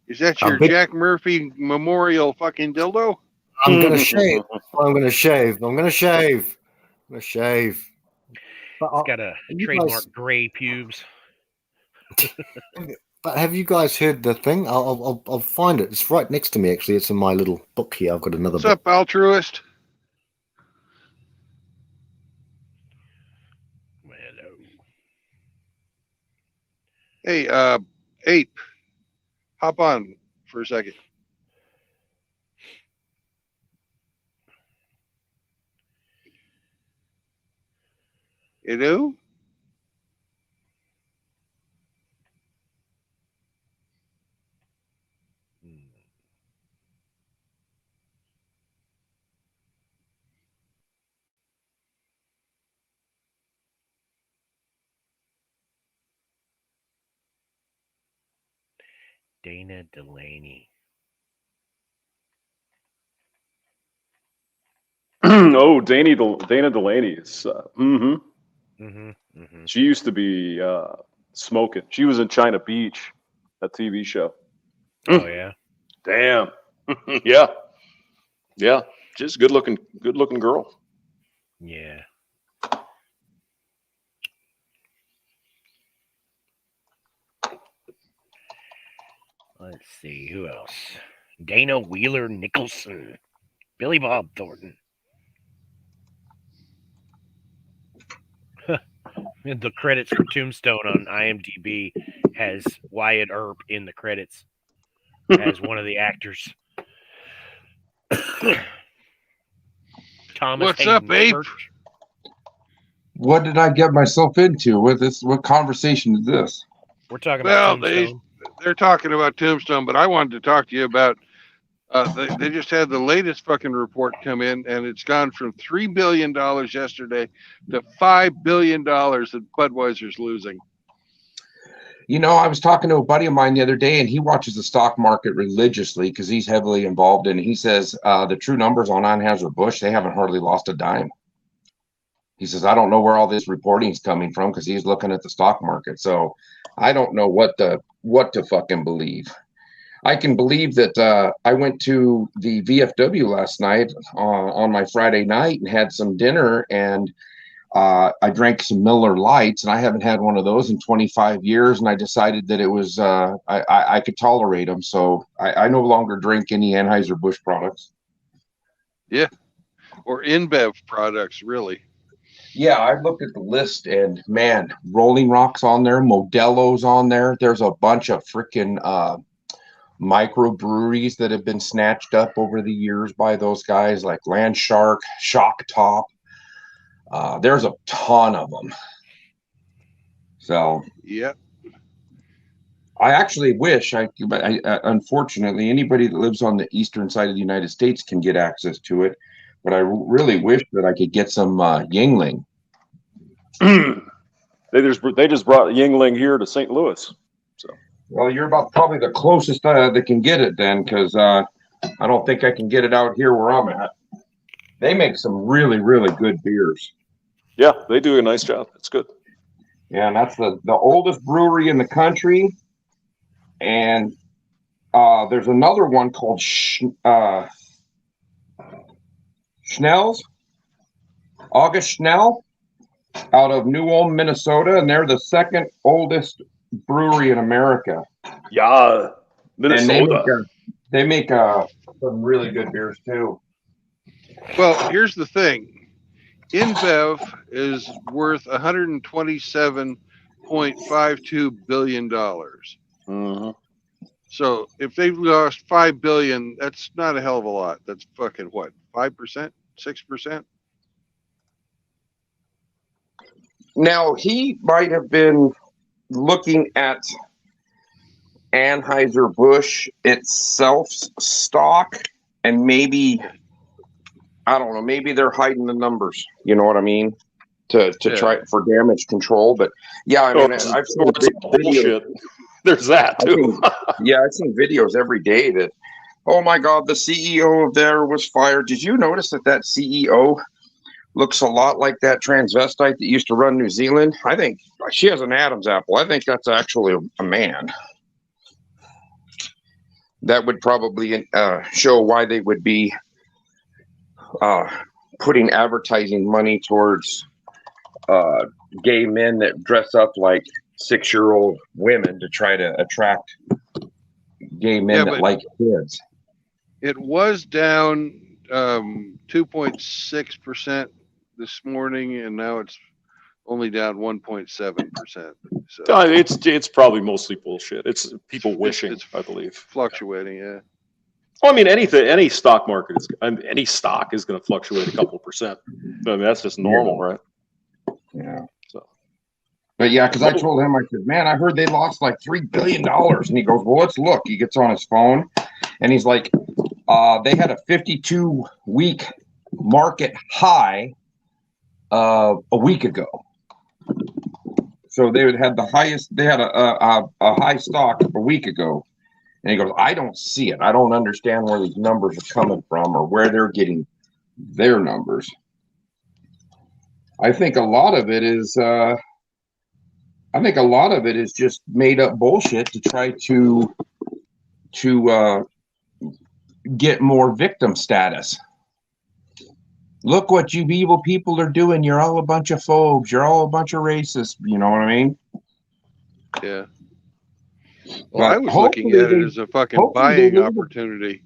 Is that I'll your be- Jack Murphy memorial fucking dildo? I'm gonna shave. I'm gonna shave. I'm gonna shave. I'm gonna shave. But, It's got a you trademark guys- gray pubes. But have you guys heard the thing? I'll find it. It's right next to me actually. It's in my little book here. I've got another What's book. up, altruist? Hello. Hey, Ape, hop on for a second. Hello? Dana Delaney. Oh, Dana Delaney is. She used to be smoking. She was in China Beach, that TV show. Oh yeah. Damn. Yeah. Yeah. Just good looking girl. Yeah. Let's see who else. Dana Wheeler Nicholson, Billy Bob Thornton. The credits for Tombstone on IMDb has Wyatt Earp in the credits as one of the actors. Thomas What's Hayden up, Abe? Church. What did I get myself into with this? What conversation is this? We're talking Well, about Tombstone. they're talking about Tombstone, but I wanted to talk to you about. They just had the latest fucking report come in, and it's gone from $3 billion yesterday to $5 billion that Budweiser's losing. You know, I was talking to a buddy of mine the other day, and he watches the stock market religiously because he's heavily involved in it. He says the true numbers on Anheuser-Busch, they haven't hardly lost a dime. He says, I don't know where all this reporting is coming from because he's looking at the stock market. So I don't know what to fucking believe. I can believe that I went to the VFW last night on my Friday night and had some dinner, and I drank some Miller Lights, and I haven't had one of those in 25 years, and I decided that it was I could tolerate them, so I no longer drink any Anheuser-Busch products. Yeah, or InBev products, really. Yeah, I looked at the list, and man, Rolling Rock's on there, Modelo's on there. There's a bunch of freaking microbreweries that have been snatched up over the years by those guys, like Land Shark, Shock Top. There's a ton of them. So yeah, I actually wish unfortunately, anybody that lives on the eastern side of the United States can get access to it. But I really wish that I could get some Yingling. They just brought Yingling here to St. Louis. So. Well, you're about probably the closest that can get it then, because I don't think I can get it out here where I'm at. They make some really, really good beers. Yeah, they do a nice job. It's good. Yeah, and that's the oldest brewery in the country. And there's another one called Schnell's, August Schnell, out of New Ulm, Minnesota, and they're the second oldest brewery in America. Yeah, Minnesota. And they make some really good beers too. Well, here's the thing. InBev is worth $127.52 billion. Mm-hmm. So if they've lost $5 billion, that's not a hell of a lot. That's fucking what, 5%, 6%? Now, he might have been looking at Anheuser-Busch itself's stock, and maybe, I don't know, maybe they're hiding the numbers. You know what I mean? to Yeah. try for damage control. But yeah, I mean, I've seen It's bullshit. There's that too. I've seen videos every day that, oh my God, the CEO of there was fired. Did you notice that CEO looks a lot like that transvestite that used to run New Zealand? I think she has an Adam's apple. I think that's actually a man. That would probably show why they would be putting advertising money towards gay men that dress up like 6-year-old women to try to attract gay men that like kids. It was down 2.6% this morning, and now it's only down 1.7%. So It's probably mostly bullshit. It's people wishing, it's I believe. fluctuating. Yeah. Well, I mean, any stock market any stock is going to fluctuate a couple percent. I mean, that's just normal, right? Yeah. So, but yeah, because I told him, I said, man, I heard they lost like $3 billion. And he goes, well, let's look. He gets on his phone and he's like, they had a 52-week market high a week ago. So they had the highest, they had a high stock a week ago. And he goes, I don't see it. I don't understand where these numbers are coming from or where they're getting their numbers. I think a lot of it is just made up bullshit to try to get more victim status. Look what you evil people are doing. You're all a bunch of phobes. You're all a bunch of racists. You know what I mean? Yeah. Well, I was looking at it as a fucking buying opportunity.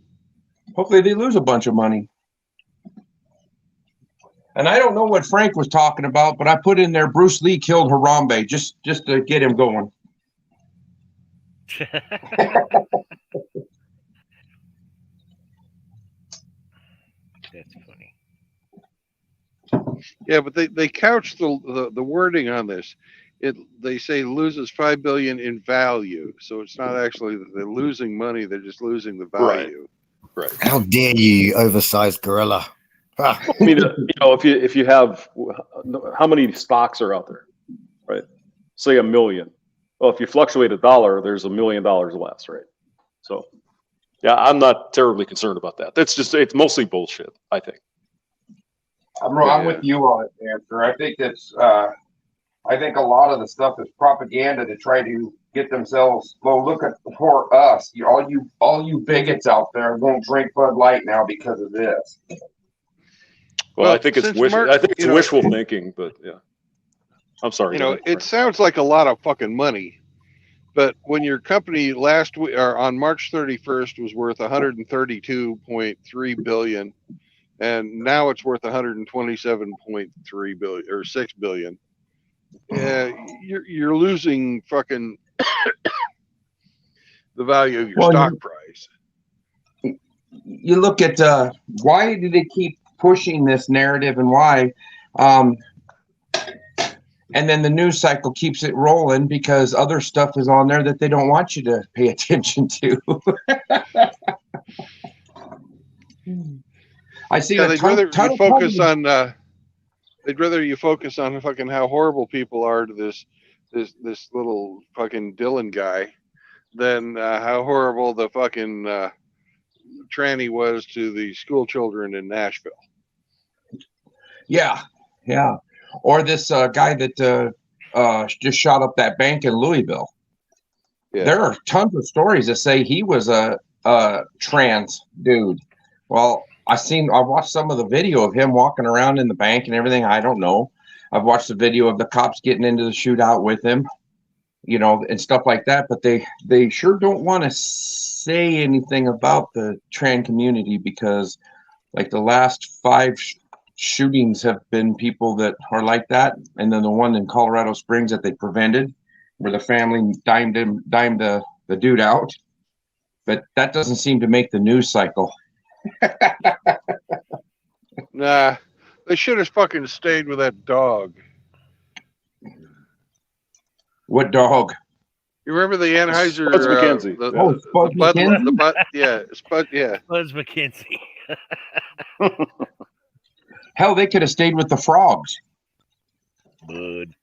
Hopefully they lose a bunch of money. And I don't know what Frank was talking about, but I put in there Bruce Lee killed Harambe just to get him going. That's funny. Yeah, but they couch the wording on this. They say loses $5 billion in value, so it's not actually that they're losing money; they're just losing the value. Right. How dare you, oversized gorilla? I mean, if you have, how many stocks are out there, right? Say 1 million. Well, if you fluctuate $1, there's $1 million less, right? So, yeah, I'm not terribly concerned about that. It's mostly bullshit, I think. I'm with you on it, Answer. I think that's. I think a lot of the stuff is propaganda to try to get themselves. Well, look at for us. All you bigots out there won't drink Bud Light now because of this. Well, I think it's wishful thinking, but yeah. I'm sorry. It sounds like a lot of fucking money, but when your company last week or on March 31st was worth 132.3 billion, and now it's worth 127.3 billion or 6 billion. You're losing fucking the value of your stock price. You look at why do they keep pushing this narrative and why, and then the news cycle keeps it rolling because other stuff is on there that they don't want you to pay attention to. I see. Yeah, they'd rather you focus on. They'd rather you focus on fucking how horrible people are to this little fucking Dylan guy than how horrible the fucking tranny was to the school children in Nashville. Yeah. Or this guy that just shot up that bank in Louisville. Yeah. There are tons of stories that say he was a trans dude. Well, I've watched some of the video of him walking around in the bank and everything. I don't know. I've watched the video of the cops getting into the shootout with him, and stuff like that. But they sure don't want to say anything about the trans community because, like, the last 5 shootings have been people that are like that, and then the one in Colorado Springs that they prevented, where the family dimed the dude out. But that doesn't seem to make the news cycle. Nah, they should have fucking stayed with that dog. What dog? You remember the Anheuser? Spuds McKenzie. Spuds McKenzie? Spuds McKenzie. Hell, they could have stayed with the frogs. Bud.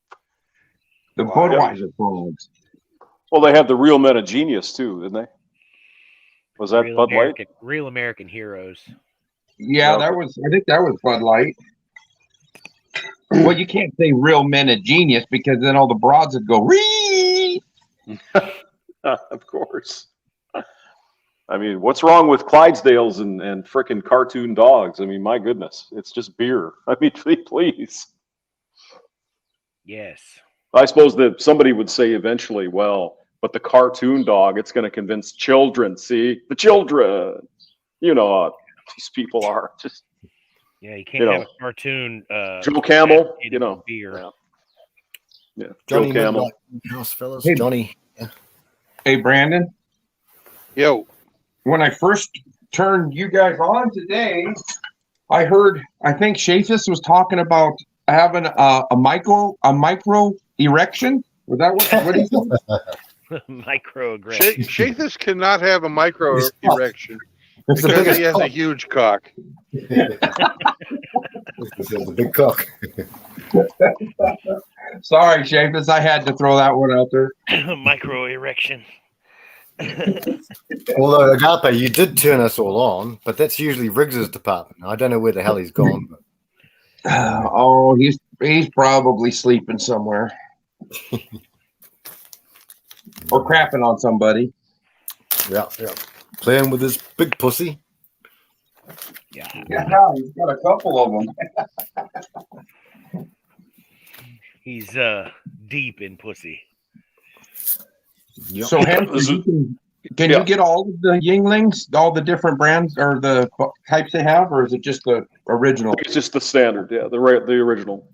The Wow. Budweiser frogs. Well, they had the Real Men of Genius too, didn't they? Was that Bud Light? Real American Heroes. Yeah, Okay. I think that was Bud Light. Well, you can't say Real Men of Genius because then all the broads would go, Ree! Of course. I mean, what's wrong with Clydesdales and frickin' cartoon dogs? I mean, my goodness, it's just beer. I mean, please. Yes. I suppose that somebody would say eventually, well, but the cartoon dog, it's going to convince children. See, the children, you know, how these people are just. Yeah, you can't have a cartoon. Joe Camel, you know. Beer. Yeah, Johnny Joe Camel. House fellas. Hey. Johnny. Yeah. Hey, Brandon, Yo, when I first turned you guys on today, I think Shafis was talking about having a micro erection. Was that what he said? Microaggression. Shafis cannot have a micro It's tough. erection It's the because biggest he has a cock. huge cock. It's the big cock. Sorry, Shafis, I had to throw that one out there. Micro erection. Although Agape, you did turn us all on, but that's usually Riggs's department. I don't know where the hell he's gone. But Oh, he's probably sleeping somewhere. Or crapping on somebody. yeah, playing with his big pussy. Yeah. Yeah, he's got a couple of them. He's deep in pussy. Yep. So, Henry, can you get all of the Yinglings, all the different brands or the types they have, or is it just the original? It's just the standard, yeah, the original.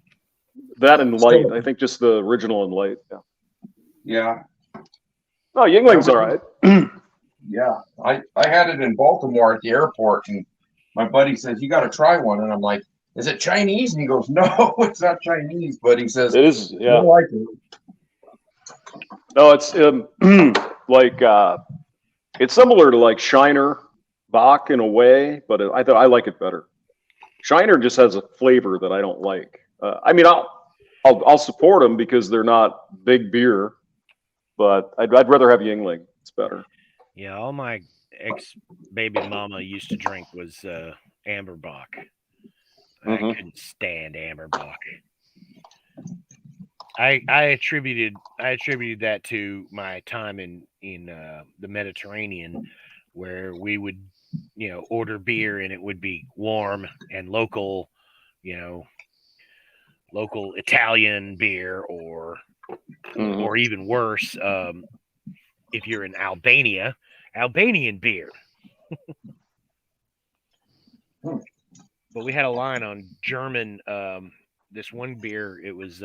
That and light, I think just the original and light. Yeah. Yeah. Oh, Yingling's all right. Yeah. I had it in Baltimore at the airport, and my buddy says, you got to try one. And I'm like, is it Chinese? And he goes, no, it's not Chinese. But he says, It is, I yeah. like it. No, it's like it's similar to like Shiner Bach in a way, but I like it better. Shiner just has a flavor that I don't like. I mean, I'll support them because they're not big beer, but I'd rather have Yingling. It's better. Yeah, all my ex baby mama used to drink was Amber Bach. I couldn't stand Amber Bach. I attributed that to my time in the Mediterranean, where we would, order beer and it would be warm and local, local Italian beer or even worse, if you're in Albania, Albanian beer. But we had a line on German. This one beer, it was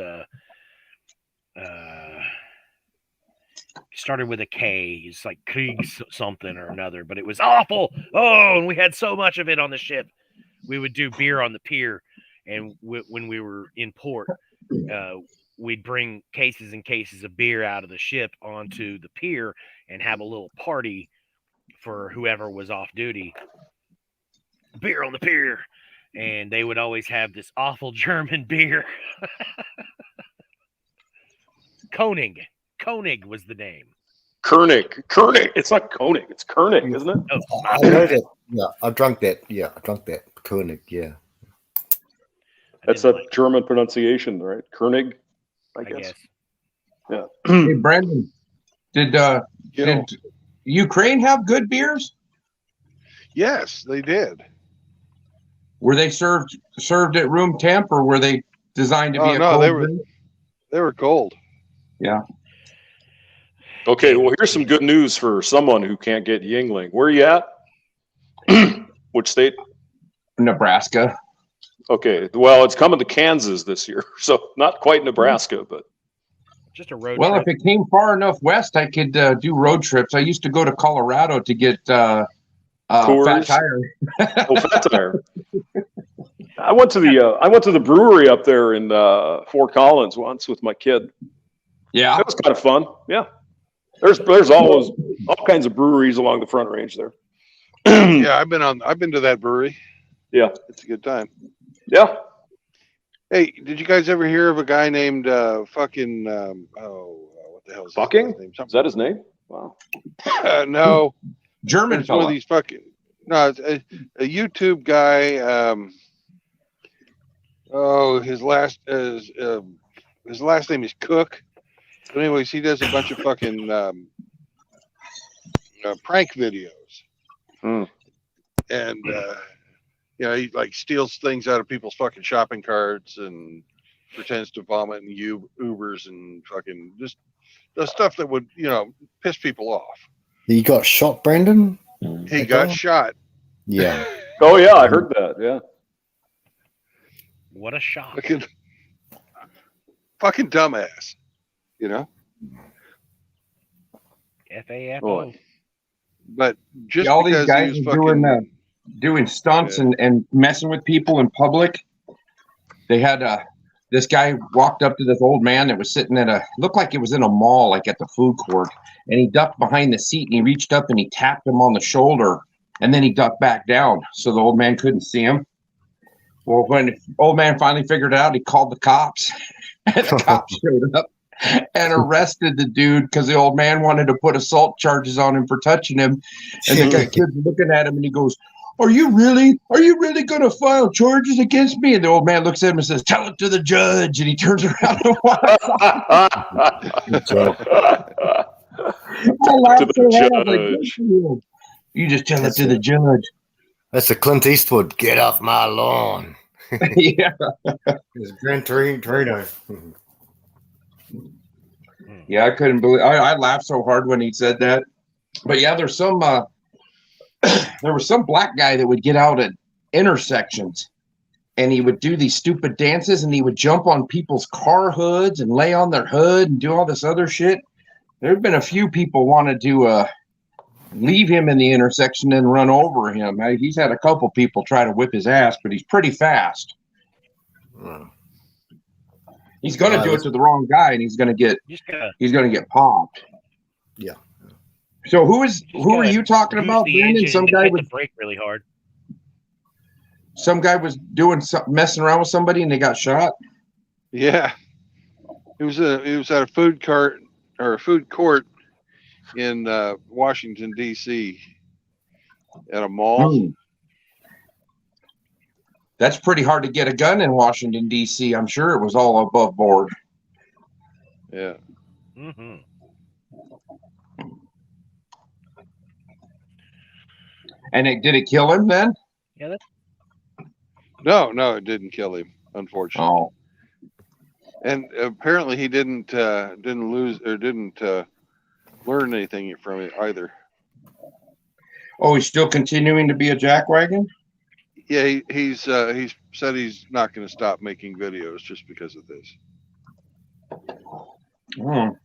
started with a K. It's like Kriegs something or another, but it was awful. Oh, and we had so much of it on the ship. We would do beer on the pier, and when we were in port, we'd bring cases and cases of beer out of the ship onto the pier and have a little party for whoever was off duty. Beer on the pier. And they would always have this awful German beer. Koenig. Koenig was the name. Koenig. It's not Koenig. It's Koenig, isn't it? Oh, I know that. Yeah, I drank that. Yeah, I drank that. Koenig, yeah. That's a German pronunciation, right? Koenig, I guess. Yeah. Hey, Brandon, did Ukraine have good beers? Yes, they did. Were they served at room temp, or were they designed to be a cold drink? They were cold. Yeah. Okay, well, here's some good news for someone who can't get Yingling. Where are you at? Which state? Nebraska. Okay, well, it's coming to Kansas this year, so not quite Nebraska, but just a road well, trip. if it came far enough west, I could do road trips. I used to go to Colorado to get Fat Tire. Oh, Fat Tire. I went to the brewery up there in Fort Collins once with my kid. Yeah, that was kind of fun. Yeah, there's all kinds of breweries along the Front Range there. Yeah, I've been to that brewery. Yeah, it's a good time. Yeah, Hey, did you guys ever hear of a guy named fucking what the hell is Fucking? his name? Is that his name? Wow. No, German it's one of fella. these fucking no, it's a YouTube guy. His last name is Cook. But anyways, he does a bunch of fucking prank videos, and he like steals things out of people's fucking shopping carts and pretends to vomit in Ubers and fucking just the stuff that would piss people off. He got shot, Brandon? He got shot. Yeah. Oh yeah, I heard that. Yeah. What a shock. Fucking dumbass. FAFO. But just all these because guys he was are fucking doing stunts and messing with people in public. They had this guy walked up to this old man that was sitting at looked like it was in a mall, like at the food court, and he ducked behind the seat and he reached up and he tapped him on the shoulder, and then he ducked back down so the old man couldn't see him. Well, when the old man finally figured it out, he called the cops, and the cops showed up and arrested the dude because the old man wanted to put assault charges on him for touching him. And the kid's looking at him and he goes, Are you really going to file charges against me? And the old man looks at him and says, Tell it to the judge. And he turns around and walks off. You just tell it to the judge. That's a Clint Eastwood. Get off my lawn. Yeah. It's Gran Torino. Yeah, I couldn't believe. I laughed so hard when he said that. But yeah, there's some. There was some black guy that would get out at intersections, and he would do these stupid dances, and he would jump on people's car hoods and lay on their hood and do all this other shit. There've been a few people wanted to leave him in the intersection and run over him. He's had a couple people try to whip his ass, but he's pretty fast. He's going to do it to the wrong guy, and he's going to get popped. Yeah. So who are you talking about, Brandon? Some guy would brake really hard. Some guy was doing something, messing around with somebody, and they got shot. Yeah, it was at a food court in Washington D.C. at a mall. That's pretty hard to get a gun in Washington D.C. I'm sure it was all above board. Yeah. Mm-hmm. And did it kill him then? Yeah. No, it didn't kill him, unfortunately. Oh. And apparently he didn't learn anything from it either. Oh, he's still continuing to be a jackwagon? Yeah, he's said he's not going to stop making videos just because of this. Well,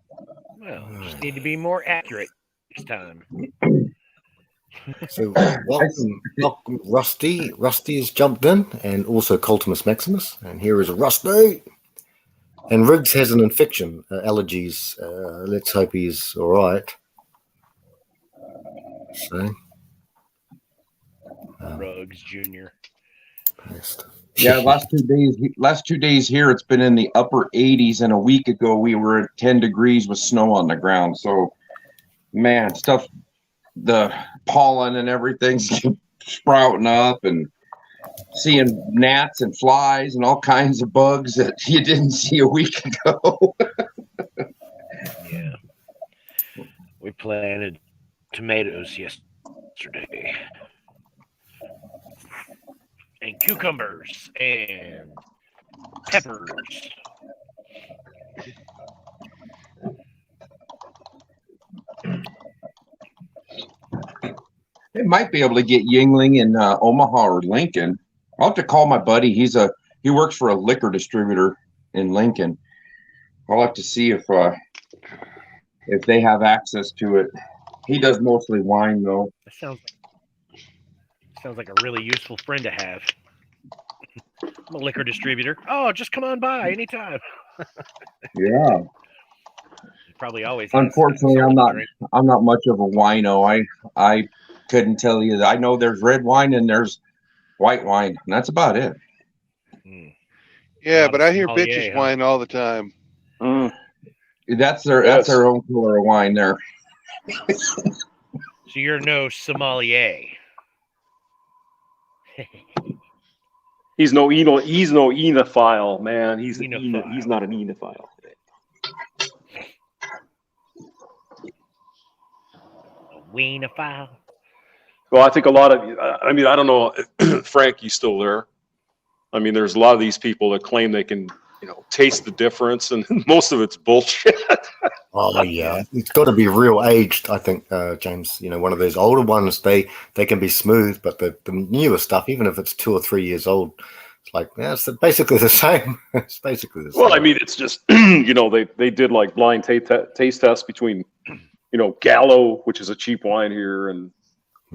just need to be more accurate this time. So welcome, Rusty. Rusty has jumped in, and also Cultimus Maximus. And here is Rusty. And Riggs has an infection, allergies. Let's hope he's all right. So, Ruggs Jr. Yeah, last 2 days here, it's been in the upper 80s, and a week ago we were at 10 degrees with snow on the ground. So, man, stuff, the pollen and everything's sprouting up, and seeing gnats and flies and all kinds of bugs that you didn't see a week ago. Yeah. We planted tomatoes yesterday. And cucumbers and peppers. They might be able to get Yingling in Omaha or Lincoln. I'll have to call my buddy. He works for a liquor distributor in Lincoln. I'll have to see if they have access to it. He does mostly wine, though. That sounds like a really useful friend to have. I'm a liquor distributor. Oh, just come on by anytime. Yeah. Probably always. Unfortunately, I'm not much of a wino. I couldn't tell you that. I know there's red wine and there's white wine, and that's about it. Yeah, Not but a I hear sommelier, bitches huh? whine all the time. That's their own cooler of wine there. So you're no sommelier. He's no enophile, man. He's Enophile. he's not an enophile. A weenophile. Well, I think a lot of, I mean, I don't know, Frank, you still there? I mean, there's a lot of these people that claim they can, taste the difference, and most of it's bullshit. Oh yeah, it's got to be real aged. I think, James. One of those older ones, they can be smooth, but the newer stuff, even if it's 2 or 3 years old, it's like it's basically the same. It's basically the same. Well, I mean, it's just, they did like blind taste tests between, Gallo, which is a cheap wine here, and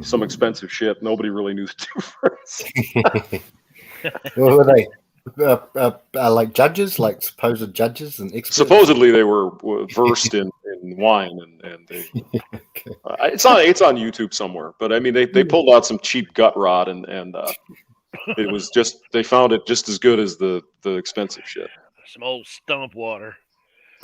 some expensive shit. Nobody really knew the difference. What were they? Like judges, like supposed judges and experts? Supposedly they were versed in wine, and they, it's on YouTube somewhere. But I mean, they pulled out some cheap gut rot, and it was just, they found it just as good as the expensive shit. Some old stump water.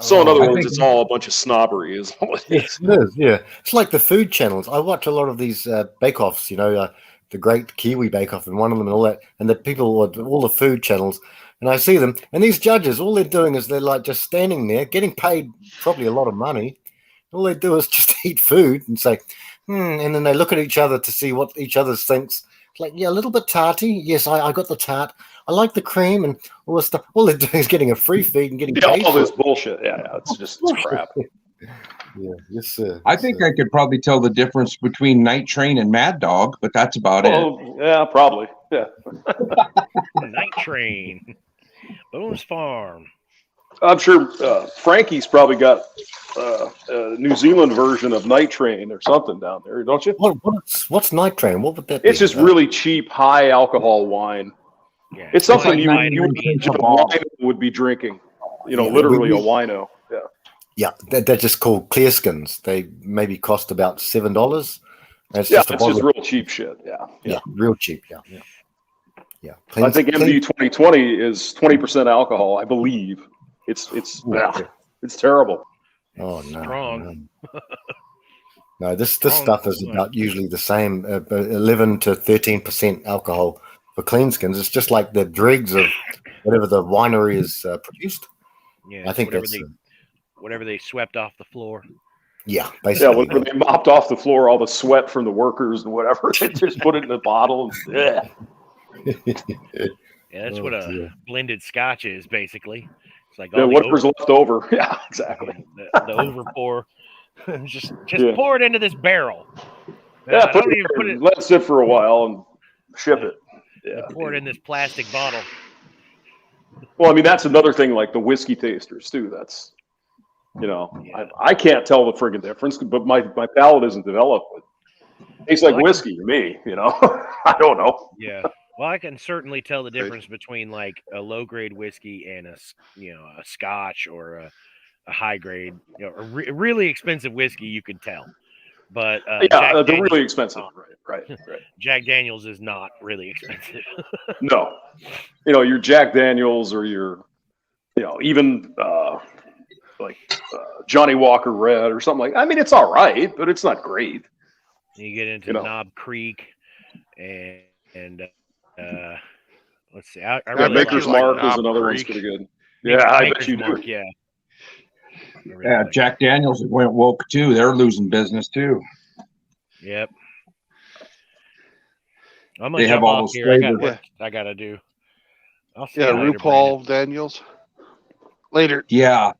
So in other words, it's all a bunch of snobbery, is all it is. It is, yeah. It's like the food channels. I watch a lot of these bake-offs, the Great Kiwi Bake-Off and one of them and all that, and the people with all the food channels, and I see them, and these judges, all they're doing is they're like just standing there, getting paid probably a lot of money. All they do is just eat food and say, and then they look at each other to see what each other thinks. It's like, yeah, a little bit tarty. Yes, I got the tart. I like the cream and all this stuff. All they're doing is getting a free feed and getting paid. All this bullshit. Yeah, it's crap. Yeah, yes, sir. I think I could probably tell the difference between Night Train and Mad Dog, but that's about it. Yeah, probably. Yeah. Night Train. Boone's Farm. I'm sure Frankie's probably got a New Zealand version of Night Train or something down there, don't you? What's Night Train? What would that be? It's just really cheap, high alcohol wine. Yeah. It's something you wine would be drinking. Literally a wino. Yeah. Yeah, they're just called clear skins. They maybe cost about $7. It's just real cheap shit. Yeah, real cheap. Yeah. I think MD 2020 is 20% alcohol. I believe it's terrible. Oh no, Strong. no. This stuff is about usually the same, 11 to 13% alcohol for clean skins. It's just like the dregs of whatever the winery is produced. Yeah, I think that's whatever they swept off the floor. Yeah, basically. Yeah, when they mopped off the floor, all the sweat from the workers and whatever, they just put it in a bottle. And, Yeah, that's what a blended Scotch is basically. It's like whatever's left over. Yeah, exactly. The over pour. just pour it into this barrel. Yeah, let it sit for a while and ship it. Yeah, pour it in this plastic bottle. Well, I mean, that's another thing, like the whiskey tasters too. That's, I can't tell the friggin' difference, but my palate isn't developed. It tastes like whiskey to me, I don't know. Yeah. Well, I can certainly tell the difference between like a low grade whiskey and a Scotch or a high grade, a really expensive whiskey. You can tell, but they're really expensive, right. Jack Daniels is not really expensive. No, your Jack Daniels or your, even like Johnny Walker Red or something like. I mean, it's all right, but it's not great. You get into Knob Creek and let's see. I really Maker's Mark is another one's pretty good. Yeah, I bet you do. Yeah. Yeah, Jack Daniels went woke too. They're losing business too. Yep. I'm gonna They have jump all off those here. I got flavors. work I gotta do. I'll see you later, RuPaul Daniels. Later. Yeah.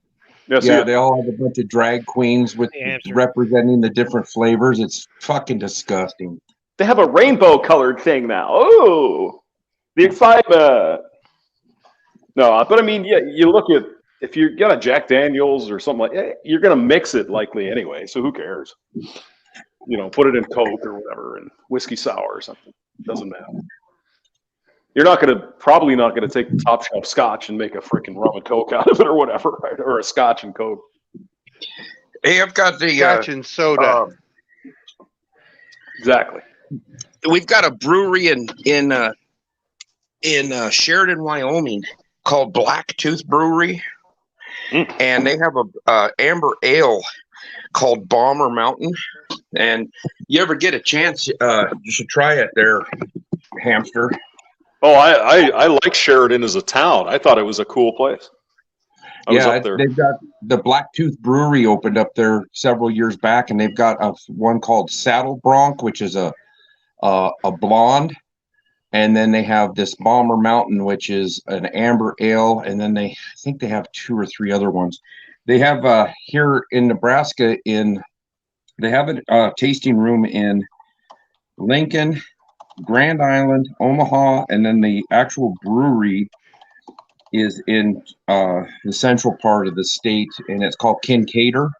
Yeah, they all have a bunch of drag queens with representing the different flavors. It's fucking disgusting. They have a rainbow colored thing now. Oh, the excitement. No, but I mean, yeah, you look at, if you got a Jack Daniels or something like that, you're going to mix it likely anyway. So who cares? Put it in Coke or whatever, and whiskey sour or something. Doesn't matter. You're probably not going to take the top shelf Scotch and make a freaking rum and Coke out of it or whatever, right? Or a Scotch and Coke. Hey, I've got the Scotch and soda. Exactly. We've got a brewery in Sheridan, Wyoming, called Black Tooth Brewery, and they have a amber ale called Bomber Mountain. And you ever get a chance, you should try it there, Hamster. Oh, I like Sheridan as a town. I thought it was a cool place. I was up there. They've got the Black Tooth Brewery opened up there several years back, and they've got one called Saddle Bronc, which is a blonde, and then they have this Bomber Mountain, which is an amber ale, and then I think they have 2 or 3 other ones. They have here in Nebraska they have a tasting room in Lincoln, Grand Island, Omaha, and then the actual brewery is in the central part of the state, and it's called Kincaider.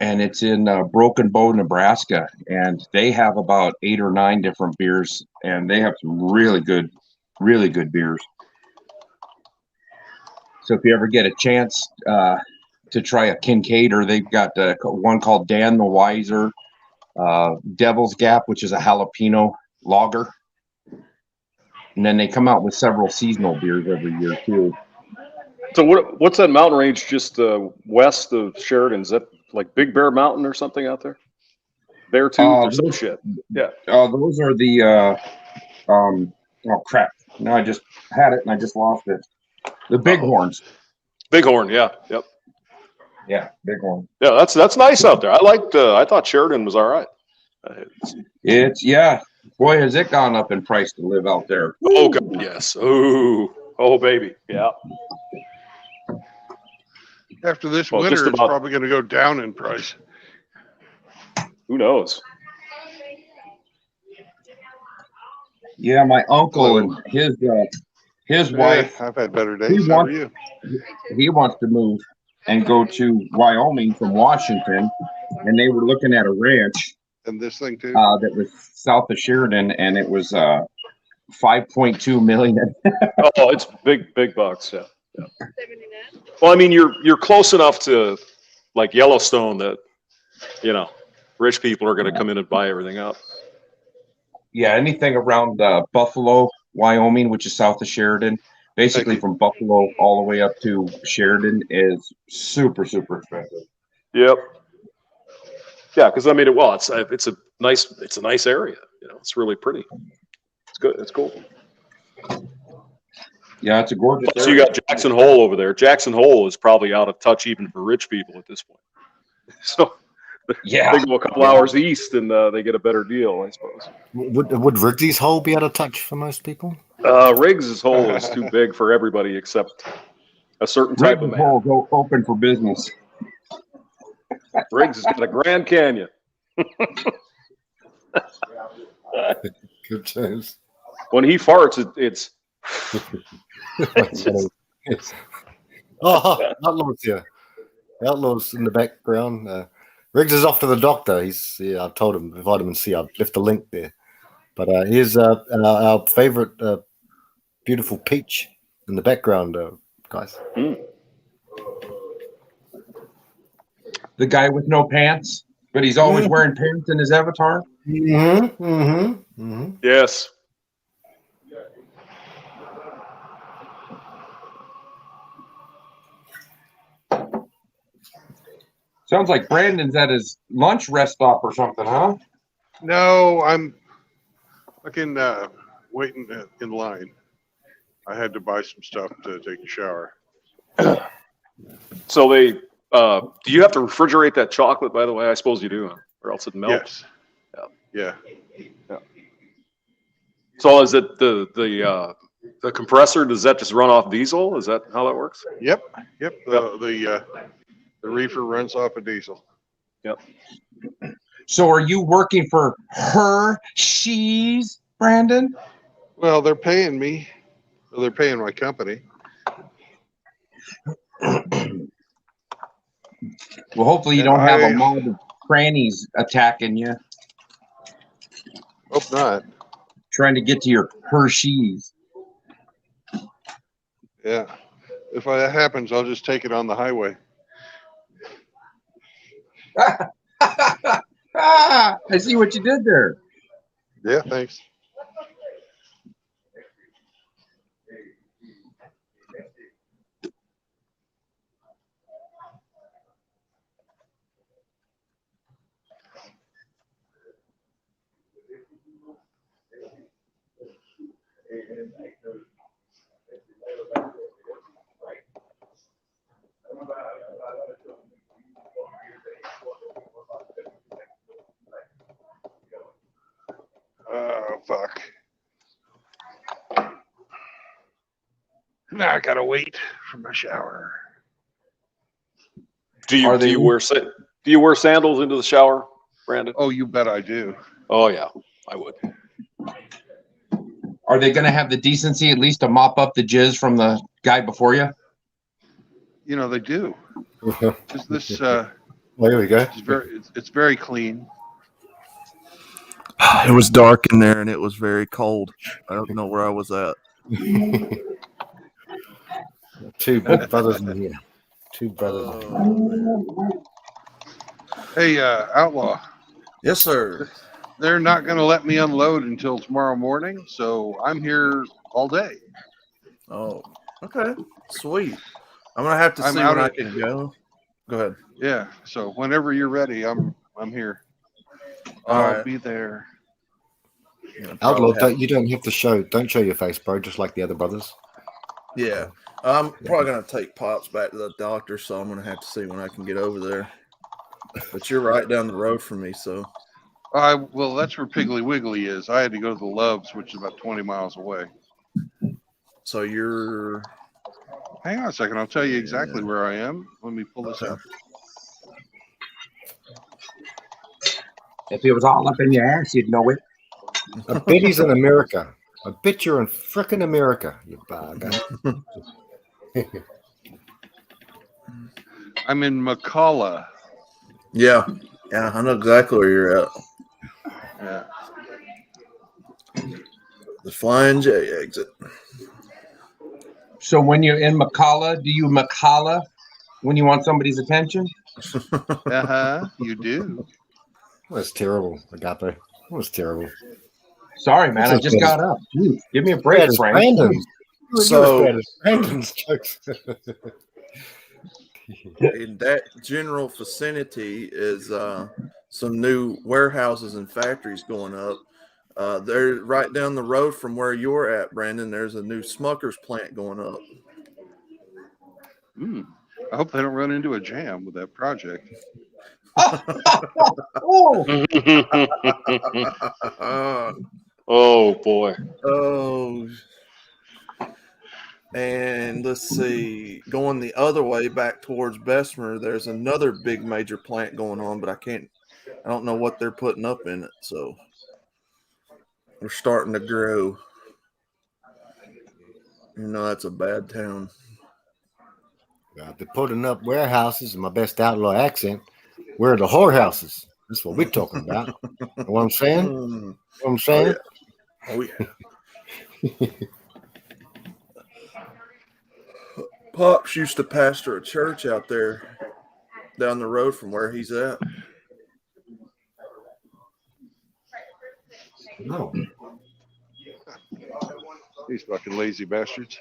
And it's in Broken Bow, Nebraska. And they have about 8 or 9 different beers, and they have some really good beers. So if you ever get a chance to try a Kincaider, they've got one called Dan the Wiser, Devil's Gap, which is a jalapeno lager. And then they come out with several seasonal beers every year too. So what's that mountain range just west of Sheridan? Is that like Big Bear Mountain or something out there? Beartooth or some shit. Yeah. Those are the oh crap. No, I just had it and I just lost it. The Bighorns. Bighorn, yeah. Yep. Yeah, Bighorn. Yeah, that's nice out there. I thought Sheridan was all right. It's boy, has it gone up in price to live out there. Oh God, yes. Oh baby. Yeah. After this winter, it's probably going to go down in price. Who knows? Yeah, my uncle and his wife. I've had better days. How are you? He wants to move and go to Wyoming from Washington, and they were looking at a ranch. And this thing too. That was south of Sheridan, and it was 5.2 million. Oh, it's big bucks. Yeah. Well, I mean, you're close enough to like Yellowstone that rich people are going to come in and buy everything up. Yeah, anything around Buffalo, Wyoming, which is south of Sheridan, basically from Buffalo all the way up to Sheridan is super expensive. Yep. Yeah, because I mean, it's a nice area. It's really pretty. It's good. It's cool. Yeah, it's a gorgeous area. So you got Jackson Hole over there. Jackson Hole is probably out of touch even for rich people at this point. So yeah, they go a couple hours east and they get a better deal, I suppose. Would Riggs's Hole be out of touch for most people? Riggs's Hole is too big for everybody except a certain type of man. Hole go open for business. Riggs has got a Grand Canyon. Good times. When he farts, it's Outlaws here. Outlaws in the background. Riggs is off to the doctor. I've told him vitamin C. I've left the link there. But here's our favorite beautiful peach in the background, guys. The guy with no pants, but he's always wearing pants in his avatar. Yes. Sounds like Brandon's at his lunch rest stop or something, huh? No, I'm fucking waiting in line. I had to buy some stuff to take a shower. So they, do you have to refrigerate that chocolate, by the way? I suppose you do, or else it melts. Yes. Yeah. So is it the compressor? Does that just run off diesel? Is that how that works? Yep. The reefer runs off of diesel. Yep. So are you working for Hershey's, Brandon? Well, they're paying me. Well, they're paying my company. Well, hopefully you don't have a mob of crannies attacking you. Hope not. Trying to get to your Hershey's. Yeah. If that happens, I'll just take it on the highway. I see what you did there. Yeah, thanks. Oh, fuck. Now I gotta wait for my shower. Do you Are do they- you wear sandals into the shower, Brandon? Oh, you bet I do. Oh yeah, I would. Are they going to have the decency at least to mop up the jizz from the guy before you? You know, they do. Just this, Well, here we go. it's very clean. It was dark in there and it was very cold. I don't know where I was at. Two big brothers in here. Two brothers. Hey, Outlaw, Yes, sir. they're not going to let me unload until tomorrow morning, so I'm here all day. Oh, okay. Sweet. I'm gonna have to I'm see out when I at- can go. Go ahead. Yeah, so whenever you're ready, I'm here. All I'll right. be there. Yeah, Outlaw, probably you don't have to don't show your face, bro, just like the other brothers. yeah. I'm probably gonna take Pops back to the doctor, so I'm gonna have to see when I can get over there. But you're right down the road from me, so Well, that's where Piggly Wiggly is. I had to go to the Loves, which is about 20 miles away. you're Hang on a second. I'll tell you exactly where I am. Let me pull this up. If it was all up in your ass, you'd know it. I bet he's in America. I bet you're in frickin' America, you bugger. I'm in McCalla. yeah. I know exactly where you're at. Yeah. The Flying J exit. So when you're in McCalla, do you McCalla when you want somebody's attention? You do. That's terrible, Agape. That was terrible. Sorry, man. I just got up. Jeez, give me a break, Bad as Frank. Brandon's. So- You're as bad as Brandon's jokes. In that general vicinity is some new warehouses and factories going up. They're right down the road from where you're at, Brandon. There's a new Smucker's plant going up. I hope they don't run into a jam with that project. Oh, Oh boy. Oh. And let's see, going the other way back towards Bessemer, there's another big major plant going on, but I don't know what they're putting up in it. So we're starting to grow. You know, that's a bad town. They're putting up warehouses in my best outlaw accent. Where are the whorehouses? That's what we're talking about. You know what I'm saying? You know what I'm saying? Oh, yeah. Pops used to pastor a church out there down the road from where he's at. No. These fucking lazy bastards.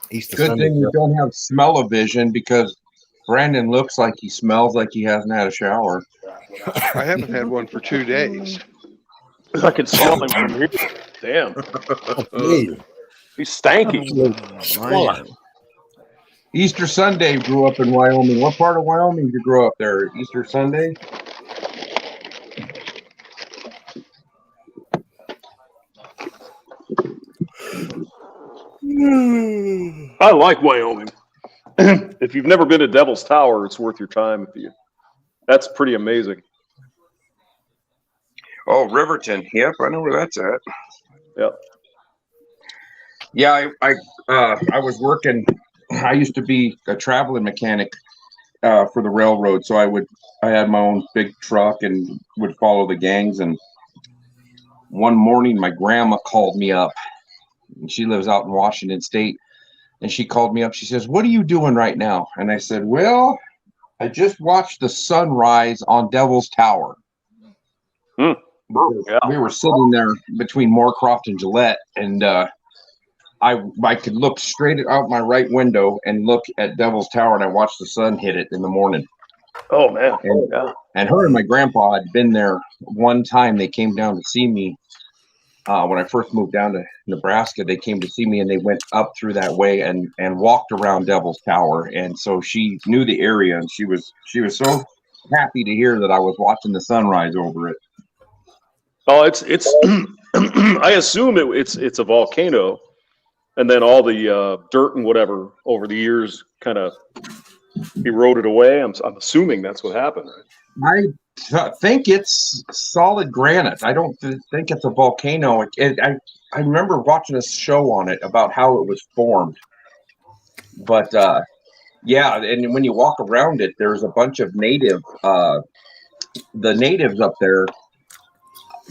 Easter good Sunday. thing you don't have smell-o-vision because Brandon looks like he smells like he hasn't had a shower. I haven't had one for 2 days. I can smell him from here. Damn. He's stanky. Squalor. Easter Sunday grew up in Wyoming. What part of Wyoming did you grow up there? Easter Sunday? I like Wyoming. If you've never been to Devil's Tower, it's worth your time. That's pretty amazing. Oh, Riverton. Yep, I know where that's at. Yep. Yeah, I was working. I used to be a traveling mechanic for the railroad, so I had my own big truck and would follow the gangs. And one morning, my grandma called me up, and she lives out in Washington State. And she called me up. She says, "What are you doing right now?" And I said, "Well, I just watched the sunrise on Devil's Tower." Yeah. We were sitting there between Moorcroft and Gillette, and I could look straight out my right window and look at Devil's Tower, and I watched the sun hit it in the morning. Oh man. And, Yeah. and her and my grandpa had been there one time. They came down to see me when I first moved down to Nebraska. They came to see me, and they went up through that way and walked around Devil's Tower. And so she knew the area, and she was so happy to hear that I was watching the sunrise over it. Oh, it's I assume it's a volcano, and then all the dirt and whatever over the years kind of eroded away. I'm assuming that's what happened. Right? I think it's solid granite. I don't think it's a volcano. I remember watching a show on it about how it was formed. But yeah, and when you walk around it, there's a bunch of the natives up there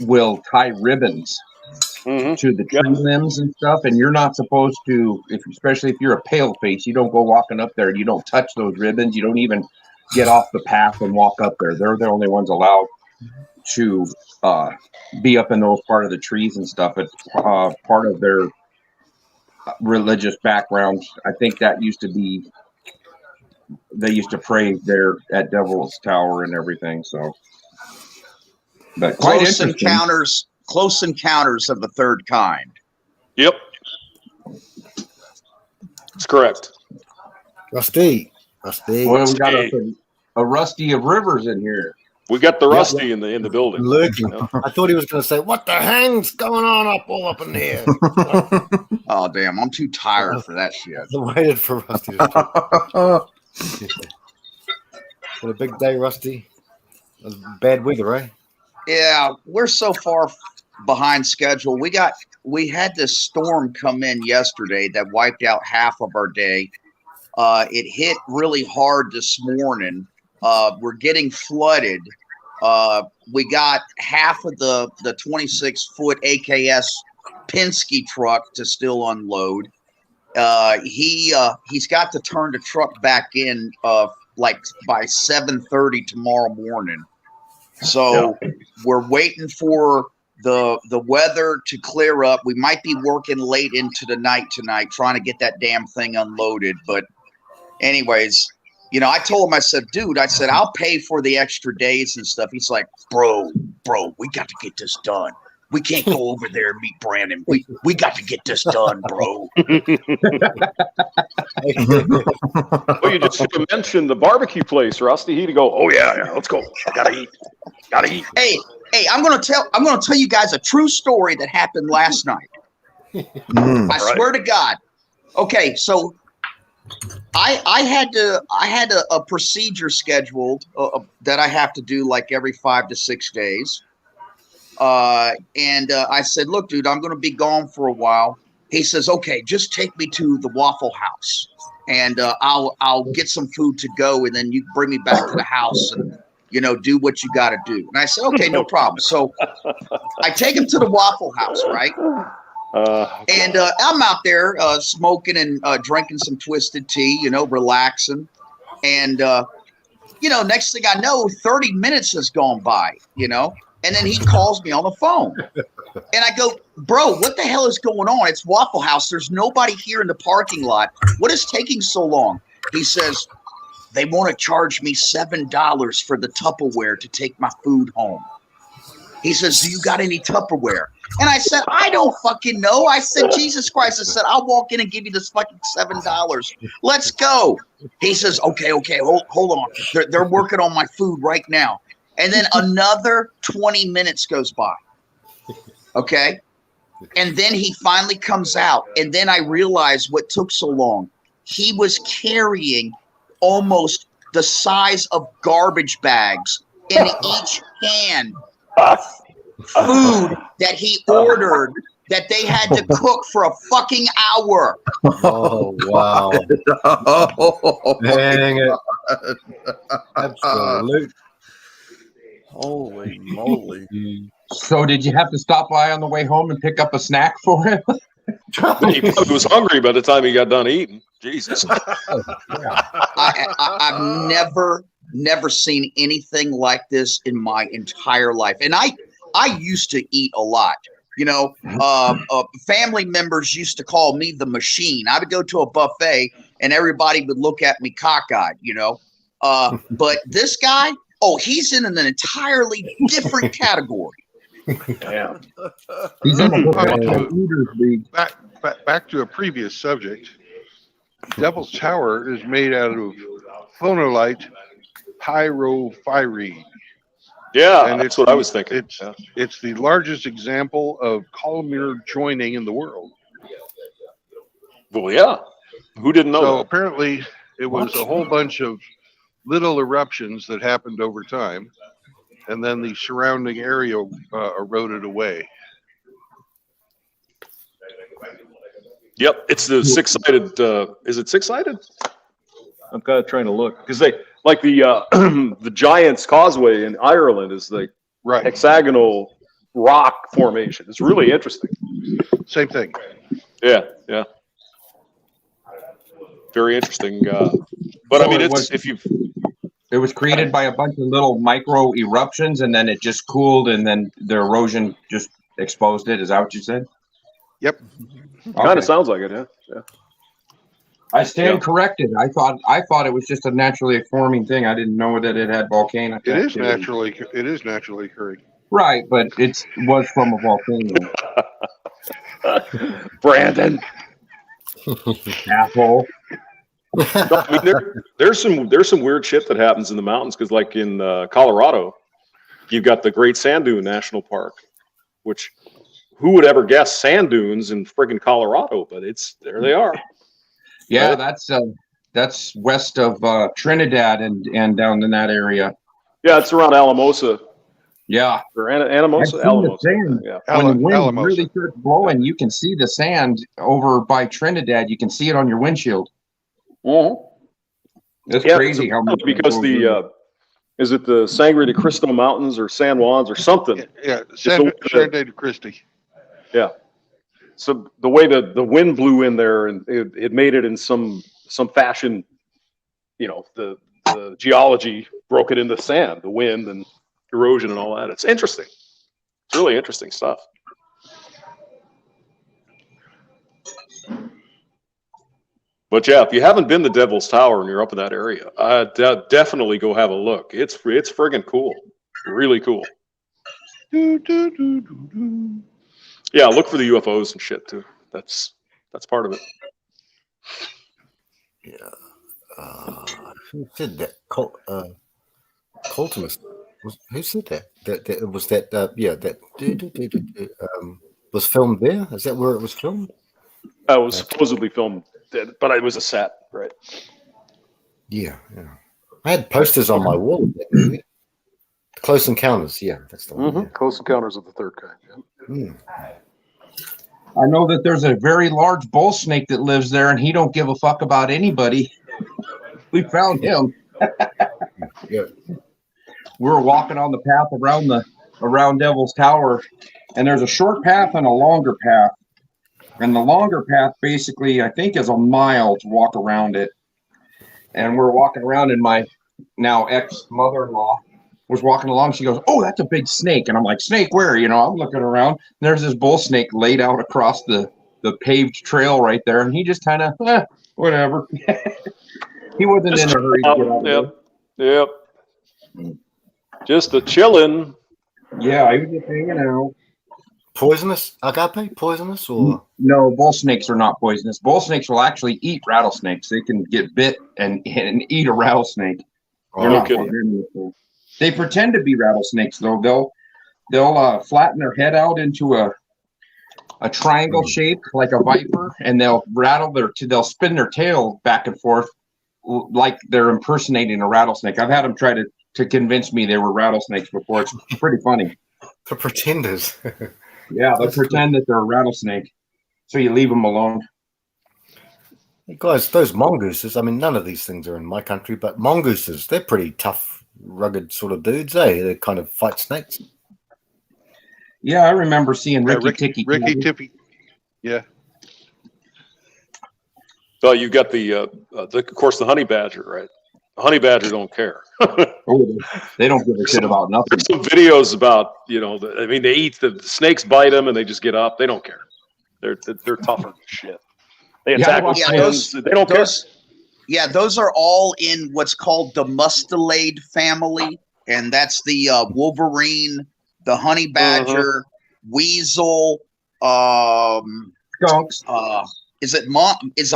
will tie ribbons to the tree limbs and stuff, and you're not supposed to, especially if you're a pale face, you don't go walking up there and you don't touch those ribbons. You don't even get off the path and walk up there. They're the only ones allowed to be up in those part of the trees and stuff. It's part of their religious background. I think that used to be, they used to pray there at Devil's Tower and everything. So, but quite interesting. Close encounters of the third kind. Yep. That's correct. Rusty. Well, we got a Rusty of Rivers in here. We got the Rusty in the building. Lurking. I thought he was going to say, "What the hang's going on up in here?" Oh damn! I'm too tired for that shit. I waited for Rusty to talk. What a big day, Rusty. Bad weather, eh? Yeah, we're so far behind schedule. We had this storm come in yesterday that wiped out half of our day. It hit really hard this morning. We're getting flooded. We got half of the 26-foot AKS Penske truck to still unload. He's got to turn the truck back in like by 7:30 tomorrow morning. So we're waiting for the weather to clear up. We might be working late into the night tonight trying to get that damn thing unloaded. But anyways, you know, I told him, I said, dude, I'll pay for the extra days and stuff. He's like, bro, we got to get this done. We can't go over there and meet Brandon. We got to get this done, bro. Well, you just mentioned the barbecue place, Rusty. He'd go, oh yeah, let's go. Gotta eat. Hey, I'm gonna tell you guys a true story that happened last night. I swear to God. Okay, so I had a procedure scheduled that I have to do like every 5 to 6 days. And I said, look, dude, I'm going to be gone for a while. He says, okay, just take me to the Waffle House and I'll get some food to go. And then you bring me back to the house and, you know, do what you got to do. And I said, okay, no problem. So I take him to the Waffle House, right? And I'm out there smoking and drinking some twisted tea, you know, relaxing. And, you know, next thing I know, 30 minutes has gone by, you know. And then he calls me on the phone. And I go, bro, what the hell is going on? It's Waffle House. There's nobody here in the parking lot. What is taking so long? He says, they want to charge me $7 for the Tupperware to take my food home. He says, do you got any Tupperware? And I said, I don't fucking know. I said, Jesus Christ. I said, I'll walk in and give you this fucking $7. Let's go. He says, okay, hold on. They're working on my food right now. And then another 20 minutes goes by. Okay. And then he finally comes out. And then I realized what took so long. He was carrying almost the size of garbage bags in each hand. Food that he ordered that they had to cook for a fucking hour. Oh, wow. Dang it. Absolute. Holy moly. So did you have to stop by on the way home and pick up a snack for him? He probably was hungry by the time he got done eating. Jesus. I've never seen anything like this in my entire life. And I used to eat a lot. You know, family members used to call me the machine. I would go to a buffet and everybody would look at me cockeyed, you know. But this guy, oh, he's in an entirely different category. Yeah. He's in the Eaters League. Back to a previous subject. Devil's Tower is made out of phonolite pyropyrene. Yeah, And that's what I was thinking. It's the largest example of columnar joining in the world. Well, yeah. Who didn't know So that? apparently it was a whole bunch of little eruptions that happened over time, and then the surrounding area eroded away. Yep, it's the six-sided. Is it six-sided? I'm kind of trying to look because they like the the Giant's Causeway in Ireland is the hexagonal rock formation. It's really interesting. Same thing. Yeah, yeah. Very interesting. But I mean, it's if you. It was created by a bunch of little micro eruptions, and then it just cooled, and then the erosion just exposed it. Is that what you said? Yep. Kind of sounds like it, yeah. Yeah. I stand corrected. I thought it was just a naturally forming thing. I didn't know that it had volcanic. It is activity. naturally occurring. Right, but it was from a volcano. Brandon. Asshole. No, I mean, there's some weird shit that happens in the mountains because, like in Colorado, you've got the Great Sand Dune National Park, which who would ever guess sand dunes in friggin' Colorado? But there they are. Yeah, that's west of Trinidad and down in that area. Yeah, it's around Alamosa. Yeah, or Anamosa. Alamosa. Yeah. When the wind really starts blowing, you can see the sand over by Trinidad. You can see it on your windshield. It's crazy how much because is it the Sangre de Cristo Mountains or San Juans or something? Yeah, Sangre de Cristi. Yeah. So the way the wind blew in there and it made it in some fashion, you know, the geology broke it into sand, the wind and erosion and all that. It's interesting. It's really interesting stuff. But yeah, if you haven't been to Devil's Tower and you're up in that area, definitely go have a look. It's friggin' cool, really cool. Yeah, look for the UFOs and shit too. That's part of it. Yeah. Who said that? Coltimus. Who said that? That it was that. That was filmed there. Is that where it was filmed? It was supposedly filmed, but it was a set, right? Yeah, yeah. I had posters on my wall of that movie. Close Encounters. Yeah, that's the one. Yeah. Close Encounters of the Third Kind. Yeah. I know that there's a very large bull snake that lives there, and he don't give a fuck about anybody. We found him. Yeah. We were walking on the path around Devil's Tower, and there's a short path and a longer path. And the longer path basically, I think, is a mile to walk around it. And we're walking around, and my now ex-mother-in-law was walking along. She goes, "Oh, that's a big snake." And I'm like, "Snake where?" You know, I'm looking around. And there's this bull snake laid out across the paved trail right there. And he just kind of, whatever. He wasn't in a hurry to get out. Yep. Just a chillin'. Yeah, he was just hanging out. Poisonous? Agape? Poisonous or? No, bull snakes are not poisonous. Bull snakes will actually eat rattlesnakes. They can get bit and eat a rattlesnake. They're not poisonous. They pretend to be rattlesnakes though. They'll flatten their head out into a triangle shape like a viper, and they'll spin their tail back and forth like they're impersonating a rattlesnake. I've had them try to convince me they were rattlesnakes before. It's pretty funny. For pretenders. Yeah, they pretend that they're a rattlesnake, so you leave them alone. Hey guys, those mongooses, I mean, none of these things are in my country, but mongooses, they're pretty tough, rugged sort of dudes, eh? They kind of fight snakes. Yeah, I remember seeing Ricky Tippy. Yeah. So you got of course, the honey badger, right? The honey badger don't care. They don't give a shit about nothing. There's some videos about, you know, they eat the snakes, bite them, and they just get up. They don't care. They're tougher than shit. They attack with hands. They don't care. Yeah, those are all in what's called the mustelid family, and that's the wolverine, the honey badger, weasel, Skunks. is it mongoose?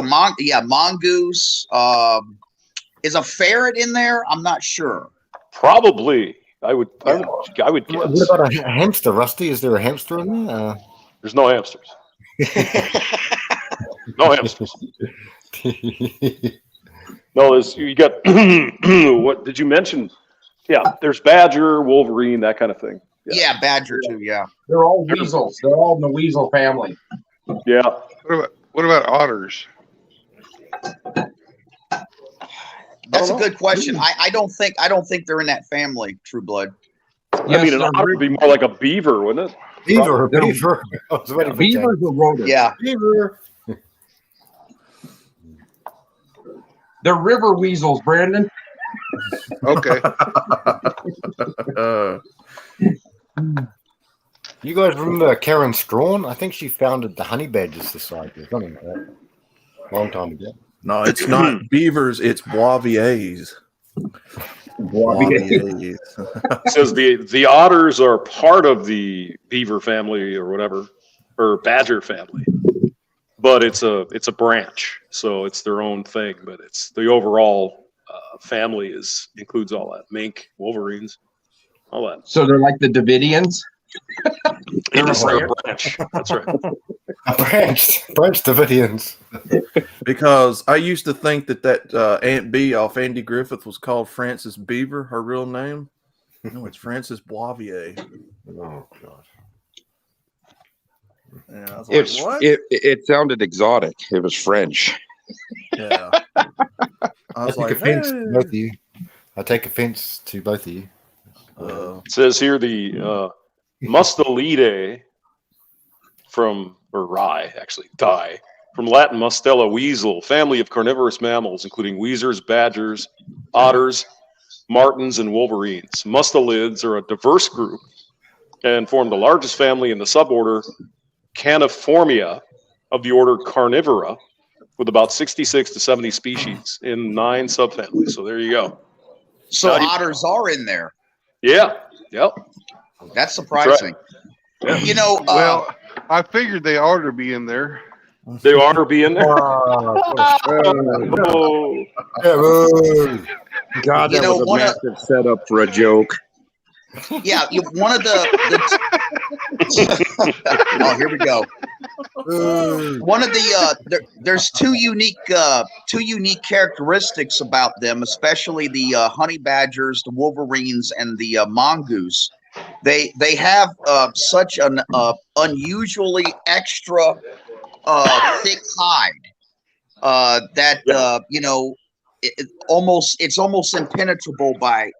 Is a ferret in there? I'm not sure. Probably. I would guess. What about a hamster, Rusty? Is there a hamster in there? There's no hamsters. No hamsters. No, you got what did you mention? Yeah, there's badger, wolverine, that kind of thing. Yeah, badger too. Yeah, they're all weasels. They're all in the weasel family. Yeah. What about otters? That's a good question. I don't think they're in that family, True Blood. I mean, an otter would be more like a beaver, wouldn't it? Beaver. Beavers are rodents. Yeah. Beaver. They're river weasels, Brandon. Okay. You guys remember Karen Strawn? I think she founded the Honey Badger Society or something like that. Long time ago. No, it's not beavers. It's boiviers. It says the otters are part of the beaver family or whatever, or badger family, but it's a branch, so it's their own thing. But it's the overall family includes all that: mink, wolverines, all that. So they're like the Davidians. They're a branch. That's right. A branch Davidians. Because I used to think that Aunt B off Andy Griffith was called Frances Beaver, her real name. No, it's Frances Boivier. Oh God. Yeah, I was like, what? It sounded exotic. It was French. Yeah. I was like, offense hey. to both of you. I take offense to both of you. It says here the Mustelidae from Latin mustela, weasel, family of carnivorous mammals, including weasers, badgers, otters, martens, and wolverines. Mustelids are a diverse group and form the largest family in the suborder Caniformia of the order Carnivora, with about 66 to 70 species in 9 subfamilies. So there you go. So otters are in there. Yeah. Yep. That's surprising. Right. Yeah. You know, Well, I figured they ought to be in there. They ought to be in there. God, that was a massive setup for a joke. Yeah, one of the oh, here we go. One of the there's two unique characteristics about them, especially the honey badgers, the wolverines, and the mongoose. They have such an unusually extra thick hide that it's almost impenetrable by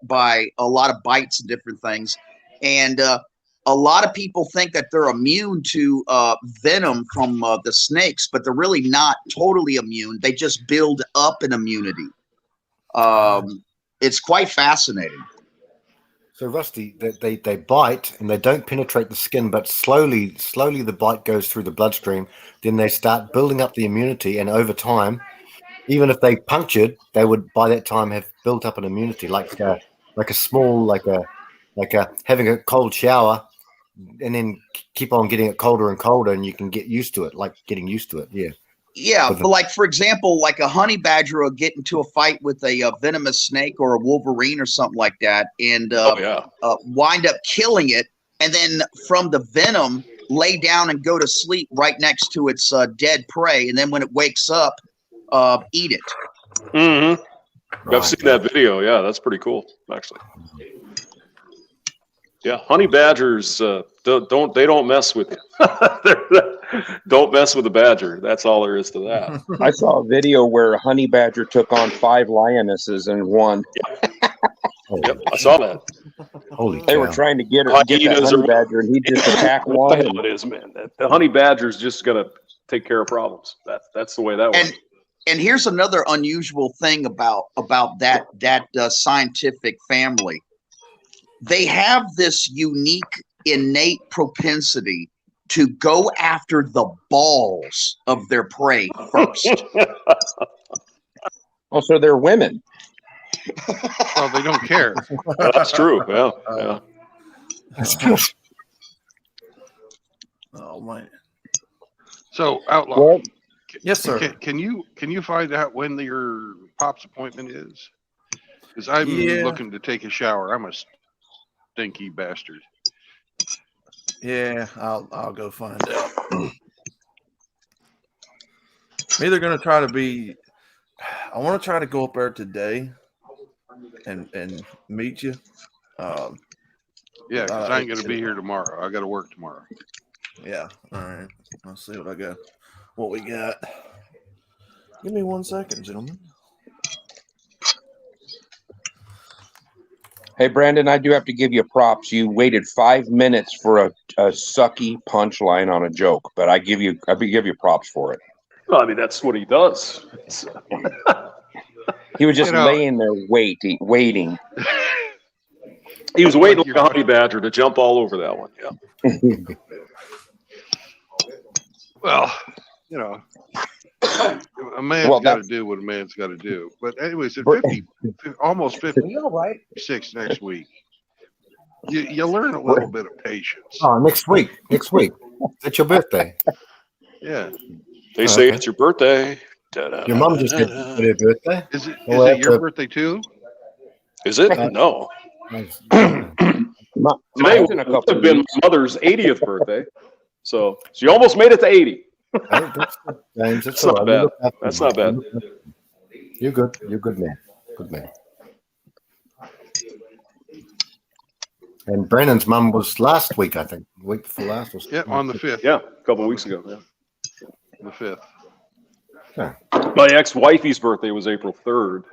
a lot of bites and different things, and a lot of people think that they're immune to venom from the snakes, but they're really not totally immune. They just build up an immunity. It's quite fascinating. So Rusty, they bite and they don't penetrate the skin, but slowly the bite goes through the bloodstream. Then they start building up the immunity, and over time, even if they punctured, they would by that time have built up an immunity, like a having a cold shower, and then keep on getting it colder and colder, and you can get used to it, like getting used to it. Yeah. Yeah, but like for example, like a honey badger will get into a fight with a venomous snake or a wolverine or something like that, and wind up killing it, and then from the venom lay down and go to sleep right next to its dead prey, and then when it wakes up, eat it. Mm-hmm. I've seen that video. Yeah, that's pretty cool, actually. Yeah, honey badgers don't mess with you. Don't mess with the badger. That's all there is to that. I saw a video where a honey badger took on 5 lionesses and won. Yep, I saw that. Holy They were trying to get that honey badger, and he just attacked one. What the hell it is, man? The honey badger's just gonna take care of problems. That's the way that works. And here's another unusual thing about that scientific family. They have this unique innate propensity to go after the balls of their prey first. Oh, so they're women. Well, they don't care. That's true. Yeah. Yeah. That's good. Oh man. So, Outlaw, Well, Yes, sir. can you find out when your pop's appointment is? Because I'm Yeah. looking to take a shower. I'm a stinky bastard. Yeah, I'll go find out. I'm either gonna try to be. I want to try to go up there today and meet you. Yeah, because I ain't going to be it- here tomorrow. I got to work tomorrow. Yeah. All right. I'll see what I got. What we got. Give me 1 second, gentlemen. hey, Brandon, I do have to give you props. You waited 5 minutes for a sucky punchline on a joke, but I give you props for it. Well, I mean, that's what he does. He was just You know- laying there waiting. He was waiting like a honey badger to jump all over that one. Yeah. Well, you know, a man's Well, got to that's- do what a man's got to do. But anyways, at 50, almost 56 next week, you learn a little bit of patience. Oh, next week. That's your birthday. Yeah. They say okay. it's your birthday. Your mum just had her birthday. Is it Well, your that's birthday too? Is it? No. Nice. Today Mine's in a would couple have been weeks. my mother's 80th birthday. So she almost made it to 80. Hey, that's good, James. That's all not right. bad. You look after That's me. not bad. You're good. You're good man. Good man. And Brandon's mum was last week, I think. The week before last. Was Yeah, on the 5th. Yeah, a couple of weeks ago. Yeah. The 5th. My ex-wifey's birthday was April 3rd.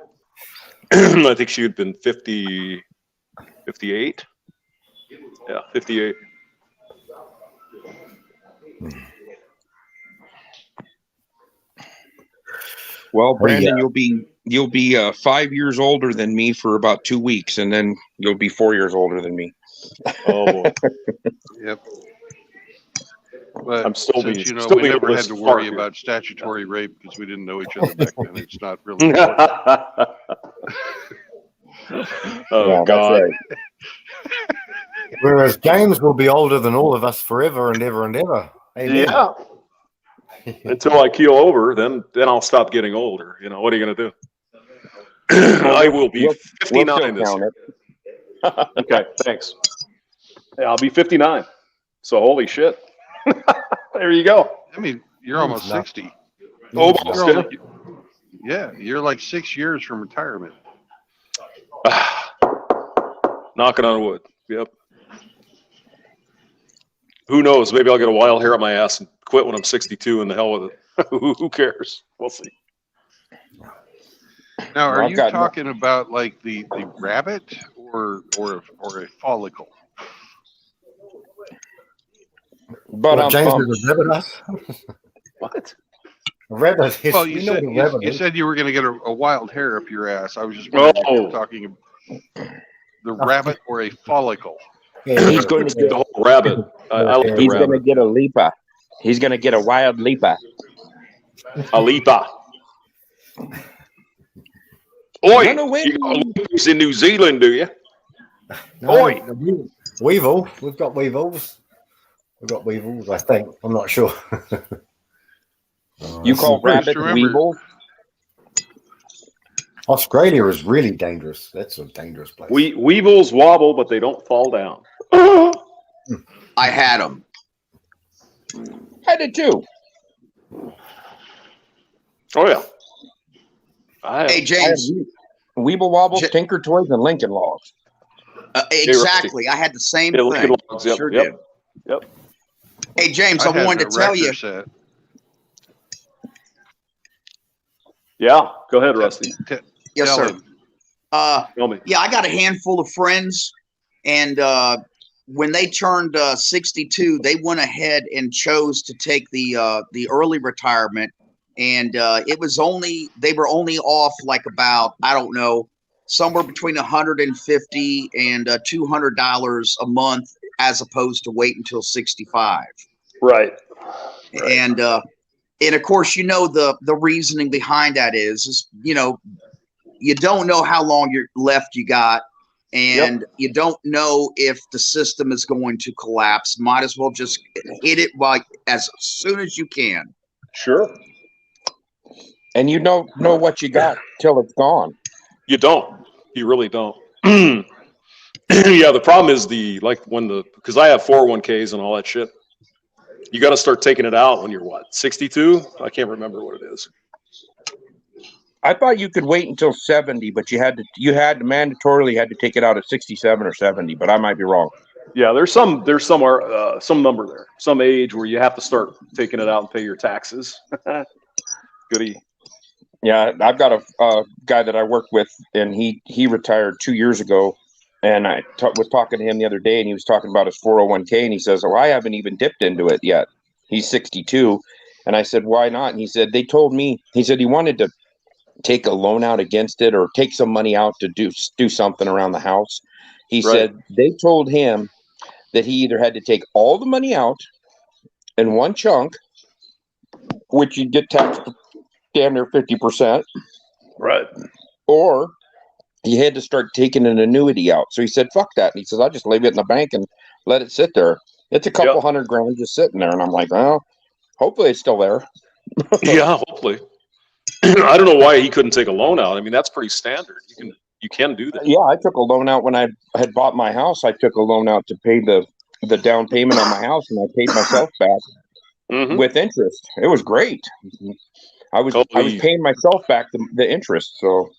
I think she had been 58. Yeah, 58. Well, Brandon, yeah. you'll be 5 years older than me for about 2 weeks, and then you'll be 4 years older than me. Oh boy. Yep. But I'm still since, being- we still being never had Ellis to worry Parker. about statutory rape because we didn't know each other back then. It's not really important. Oh Yeah, that's God. right. Whereas James will be older than all of us forever and ever and ever. Amen. Yeah. Until I keel over, then I'll stop getting older. You know, what are you going to do? I will be We'll 59 still this count year. it. Okay, thanks. Yeah, I'll be 59. So holy shit. There you go. I mean, you're almost 60. Almost, You're yeah. only- yeah, you're like 6 years from retirement. Knocking on wood. Yep. Who knows? Maybe I'll get a wild hair on my ass and quit when I'm 62 and the hell with it. Who cares? We'll see. Now, are I've you got- talking about like the rabbit or a follicle? But Well, I'm James pumped. is a rabbit. Us. What? A rabbit. Yes, Well, we you know said what a rabbit you is. said you were going to get a wild hair up your ass. I was just wondering if you were Oh. talking the rabbit or a follicle. Yeah, He's going to The get. whole rabbit. I like the He's going to rabbit. get a leapa. He's going to get a wild leapa. Alipa. Oi, Run away. you got leaps in New Zealand, do you? No, Oi. Weevil. We've got weevils. I think. I'm not sure. You call Bruce, rabbit remember- weevil? Australia is really dangerous. That's a dangerous place. Weevils wobble, but they don't fall down. I had them. I did too. Oh yeah. I Hey, I had James. Weeble wobbles, Ja- Tinker Toys, and Lincoln Logs. Exactly. I had the same Yeah, thing. Lincoln Logs, yep, Sure yep. did. Yep. Hey, James, I had wanted the to tell you. Raptor set. Yeah. Go ahead, Rusty. Yes, Tell sir. him. Tell me. Yeah, I got a handful of friends, and when they turned 62, they went ahead and chose to take the early retirement, and they were only off like about, I don't know, somewhere between $150 and $200 a month, as opposed to wait until 65. Right. And of course, the reasoning behind that is you don't know how long you're left you got, and you don't know if the system is going to collapse. Might as well just hit it as soon as you can. Sure. And you don't know what you got till it's gone. You don't. You really don't. Yeah, the problem is because I have 401ks and all that shit. You got to start taking it out when you're 62? I can't remember what it is. I thought you could wait until 70, but you mandatorily had to take it out at 67 or 70, but I might be wrong. Yeah, there's some number there, some age where you have to start taking it out and pay your taxes. Goody. Yeah, I've got a guy that I work with, and he retired 2 years ago, and I was talking to him the other day, and he was talking about his 401k, and he says, "Oh, I haven't even dipped into it yet." He's 62, and I said, "Why not?" And he said, "They told me," he said he wanted to take a loan out against it or take some money out to do something around the house. He said they told him that he either had to take all the money out in one chunk, which you'd get taxed damn near 50%. Right. Or he had to start taking an annuity out. So he said, fuck that. And he says, I'll just leave it in the bank and let it sit there. It's a couple $100,000 just sitting there. And I'm like, well, hopefully it's still there. Yeah, hopefully. I don't know why he couldn't take a loan out. I mean, that's pretty standard. You can do that. Yeah, I took a loan out when I had bought my house. I took a loan out to pay the down payment on my house, and I paid myself back with interest. It was great. I was paying myself back the interest. So,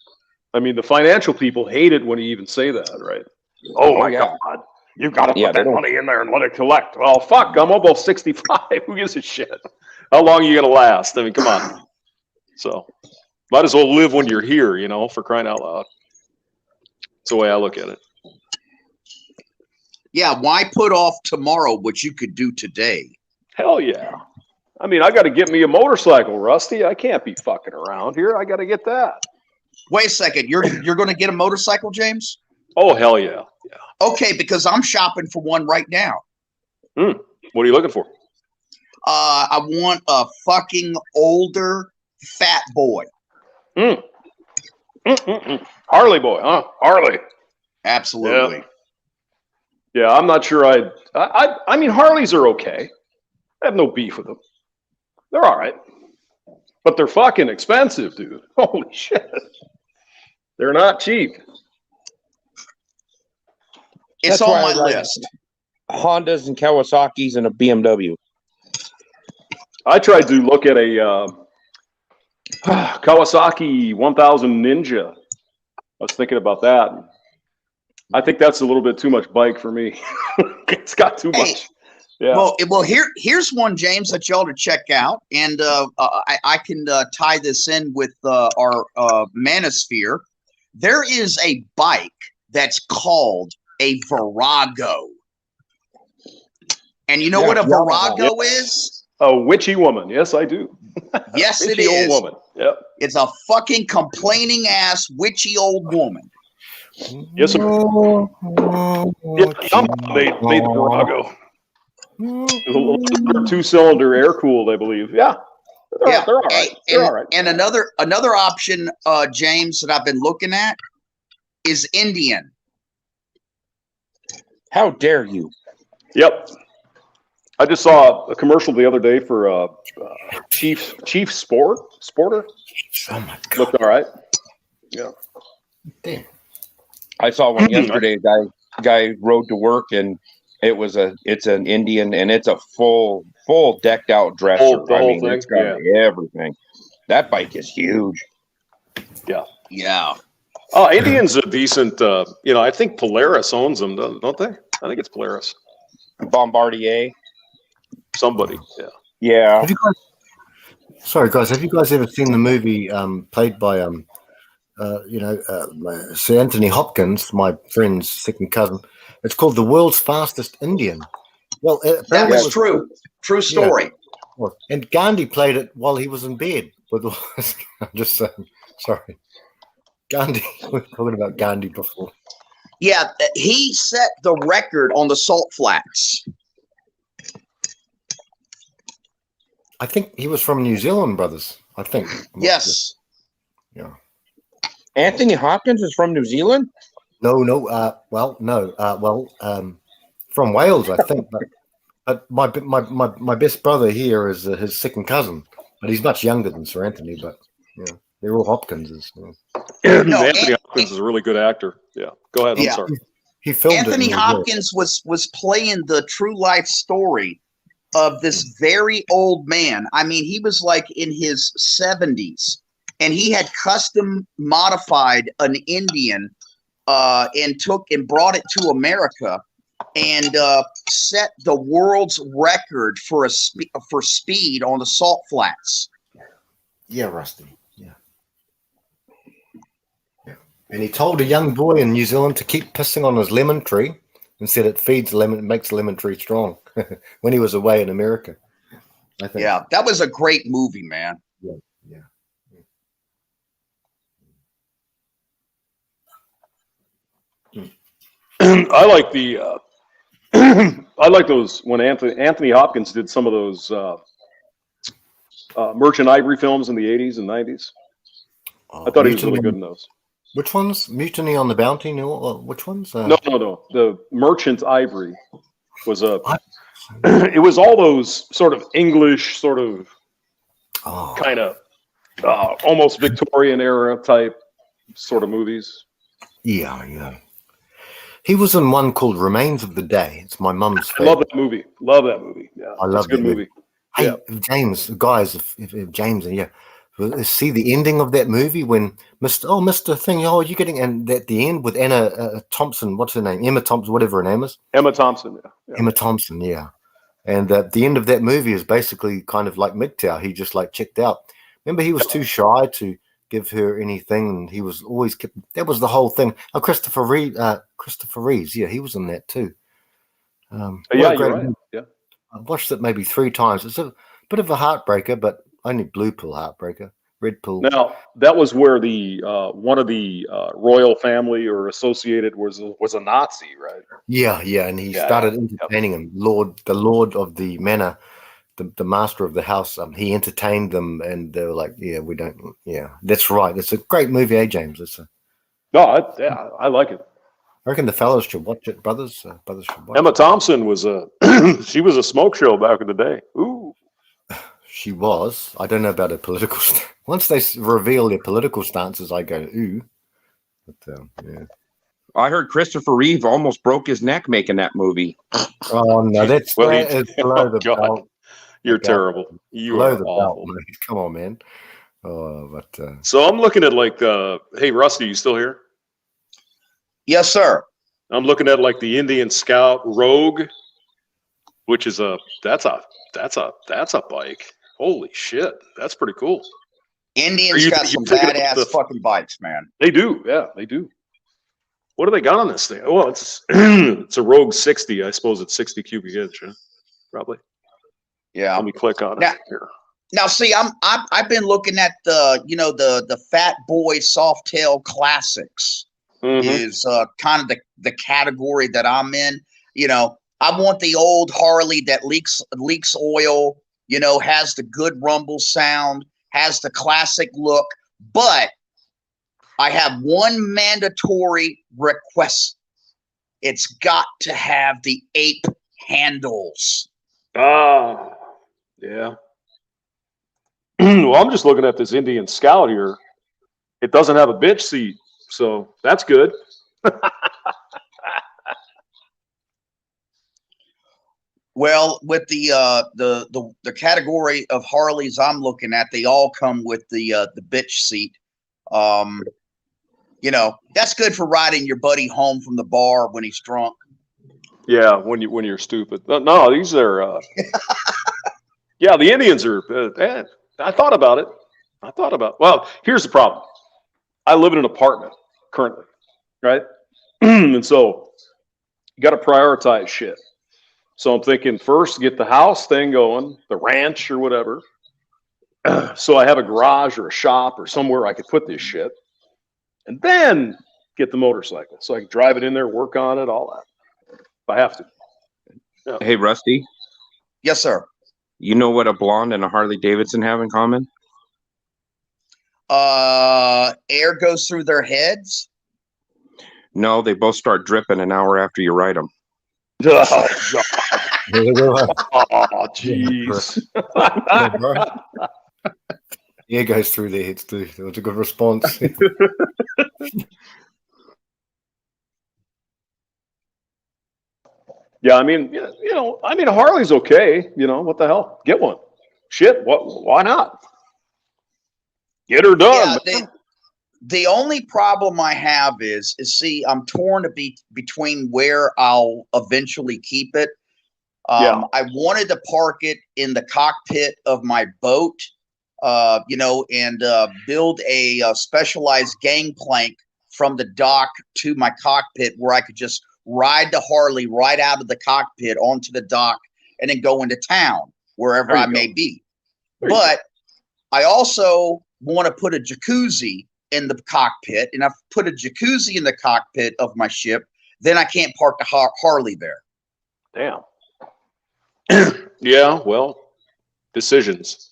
I mean, the financial people hate it when you even say that, right? Oh my God, you got to put that money in there and let it collect. Well, fuck, I'm almost 65. Who gives a shit? How long are you gonna last? I mean, come on. So, might as well live when you're here, for crying out loud. That's the way I look at it. Yeah, why put off tomorrow what you could do today? Hell yeah. I mean, I got to get me a motorcycle, Rusty. I can't be fucking around here. I got to get that. Wait a second. You're going to get a motorcycle, James? Oh, hell yeah. Okay, because I'm shopping for one right now. What are you looking for? I want a fucking older fat boy. Harley boy, huh? Harley. Absolutely. Yeah, I'm not sure I mean, Harleys are okay. I have no beef with them. They're all right. But they're fucking expensive, dude. Holy shit. They're not cheap. It's on my list. Hondas and Kawasaki's and a BMW. I tried to look at a Kawasaki 1000 Ninja. I was thinking about that. I think that's a little bit too much bike for me. It's got too much. Yeah. Well, here's one, James, that y'all to check out, and I can tie this in with our Manosphere. There is a bike that's called a Virago, and you know what a Virago is? A witchy woman. Yes, I do. Yes, it witchy is. Old woman. Yep. It's a fucking complaining ass witchy old woman. Yes, sir. Yamaha made the Virago. A 2-cylinder air cooled, I believe. Yeah. They're all right. They're all right. And another option, James, that I've been looking at is Indian. How dare you? Yep. I just saw a commercial the other day for Chief Sporter. Oh my God. Looked all right. Yeah. Damn. I saw one yesterday. Guy rode to work, and it's an Indian, and it's a full decked out dresser. The whole thing? It's got everything. That bike is huge. Yeah. Yeah. Oh, Indian's a decent. I think Polaris owns them, don't they? I think it's Polaris. Bombardier. Somebody. Yeah. Yeah. Sorry, guys. Have you guys ever seen the movie played by Sir Anthony Hopkins, my friend's second cousin? It's called The World's Fastest Indian. Well, that was true. True story. Yeah. Well, and Gandhi played it while he was in bed. I'm just saying. Sorry. Gandhi. We're talking about Gandhi before. Yeah, he set the record on the salt flats. I think he was from New Zealand, brothers. I think. Yes. Yeah. Anthony Hopkins is from New Zealand? No, from Wales, I think. But my best brother here is his second cousin, but he's much younger than Sir Anthony. But yeah, they're all Hopkinses. Yeah. No, Anthony Hopkins is a really good actor. Yeah, go ahead. I'm Yeah. sorry. He filmed Anthony it. in New York. Hopkins was playing the true life story of this very old man. I mean, he was like in his 70s, and he had custom modified an Indian and brought it to America and set the world's record for speed on the salt flats. Yeah, Rusty. Yeah. And he told a young boy in New Zealand to keep pissing on his lemon tree and said it feeds lemon, it makes the lemon tree strong when he was away in America. I think. Yeah, that was a great movie, man. Yeah. I like the I like those when Anthony Hopkins did some of those Merchant Ivory films in the 80s and 90s. I thought he was really good in those. Which ones? Mutiny on the Bounty? No, which ones? No. The Merchant Ivory was it was all those sort of English, sort of kind of almost Victorian era type sort of movies. Yeah. He was in one called Remains of the Day. It's my mum's favorite. I love that movie. Love that movie. Yeah, I love it's a good movie. Hey, Yeah. James, guys, if James, yeah, see the ending of that movie when Mr. Thing, you're getting, and at the end with Anna Thompson, what's her name? Emma Thompson, whatever her name is. Emma Thompson, yeah. Emma Thompson, yeah. And the end of that movie is basically kind of like MGTOW. He just like checked out. Remember, he was too shy to give her anything, and he was always kept. That was the whole thing. Oh, Christopher Reeves, yeah, he was in that too. Yeah, you're right. movie. Yeah. I've watched it maybe 3 times. It's a bit of a heartbreaker, but only blue pill heartbreaker. Red pill. Now that was where the one of the royal family or associated was a Nazi, right? Yeah, and he started entertaining him. The Lord of the Manor, the master of the house. He entertained them, and they were like, "Yeah, we don't." Yeah, that's right. It's a great movie, James. I like it. I reckon the fellows should watch it, brothers. Brothers should watch Emma Thompson was she was a smoke show back in the day. Ooh. She was. I don't know about her political. Once they reveal their political stances, I go ooh. But yeah. I heard Christopher Reeve almost broke his neck making that movie. Oh no, that's Well, that is below the God. belt. You're terrible. You Below are the awful. belt, mate. Come on, man. Oh, but So I'm looking at like hey Rusty, you still here? Yes, sir. I'm looking at like the Indian Scout Rogue, which is that's a bike. Holy shit, that's pretty cool. Indians got some badass fucking bikes, man. They do, yeah, they do. What do they got on this thing? Well, it's it's a Rogue 60. I suppose it's 60 cubic inch, huh? Probably. Yeah. Let me click on it here. Now, see, I've been looking at the Fat Boy Softail Classics is kind of the category that I'm in. I want the old Harley that leaks oil. Has the good rumble sound, has the classic look, but I have one mandatory request. It's got to have the ape handles. Ah, yeah. Well, I'm just looking at this Indian Scout here. It doesn't have a bench seat, so that's good. Well, with the category of Harleys I'm looking at, they all come with the bitch seat. That's good for riding your buddy home from the bar when he's drunk. Yeah, when you're stupid. No, these are. Yeah, the Indians are. I thought about it. Well, here's the problem. I live in an apartment currently, right? And so you got to prioritize shit. So I'm thinking first get the house thing going, the ranch or whatever. So I have a garage or a shop or somewhere I could put this shit. And then get the motorcycle. So I can drive it in there, work on it, all that. If I have to. Yeah. Hey, Rusty. Yes, sir. You know what a blonde and a Harley Davidson have in common? Air goes through their heads. No, they both start dripping an hour after you write them. Oh, jeez. Yeah, goes through their heads too. That was a good response. Yeah, I mean, Harley's okay. What the hell? Get one. Shit, why not? Get her done. Yeah, the only problem I have is see, I'm torn between where I'll eventually keep it. I wanted to park it in the cockpit of my boat, and build a specialized gangplank from the dock to my cockpit where I could just ride the Harley right out of the cockpit onto the dock and then go into town wherever I may be. But I also want to put a jacuzzi in the cockpit, and I've put a jacuzzi in the cockpit of my ship, then I can't park the Harley there. Damn. Yeah, well, decisions.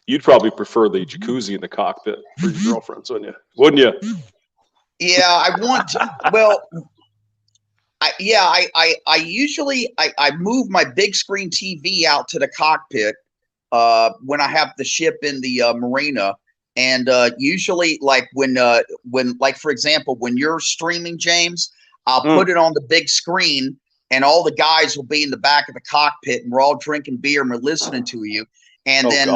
You'd probably prefer the jacuzzi in the cockpit for your girlfriends, wouldn't you? Yeah, I want to. Well, I usually move my big screen TV out to the cockpit when I have the ship in the marina, and usually like when for example when you're streaming, James, I'll put it on the big screen, and all the guys will be in the back of the cockpit, and we're all drinking beer and we're listening to you. And then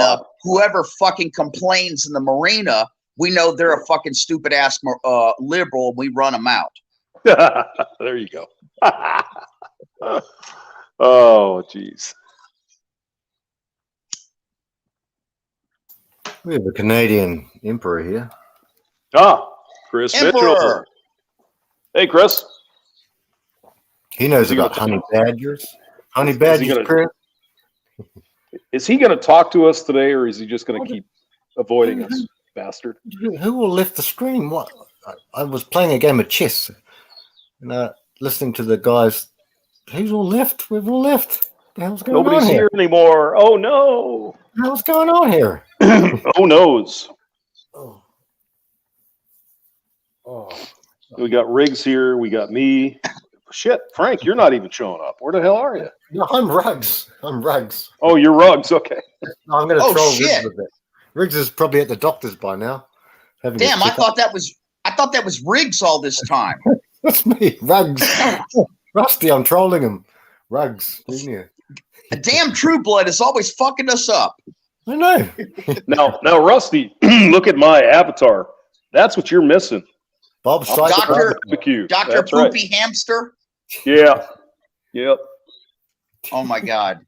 whoever fucking complains in the marina, we know they're a fucking stupid ass liberal, and we run them out. There you go. Oh, jeez. We have a Canadian emperor here. Chris Emperor. Mitchell. Hey, Chris. He knows about honey badgers. Honey badgers, Chris. Is he going to talk to us today, or is he just going to keep avoiding us, bastard? Who all left the stream? What? I was playing a game of chess, and listening to the guys. Who's all left? We've all left. What the hell's going on Nobody's here anymore. Oh no! What's going on here? Oh noes. Oh. We got Riggs here. We got me. Shit, Frank, you're not even showing up. Where the hell are you? No, I'm Ruggs. Oh, you're Ruggs. Okay. No, I'm going to troll shit. Riggs a bit. Riggs is probably at the doctor's by now. Damn, I thought that was Riggs all this time. That's me, Ruggs. Rusty, I'm trolling him. Ruggs, Junior. A damn True Blood is always fucking us up. I know. Now, Rusty, look at my avatar. That's what you're missing. Bob Dr. That's Poopy right. Hamster. Yeah. Yep. Oh my God.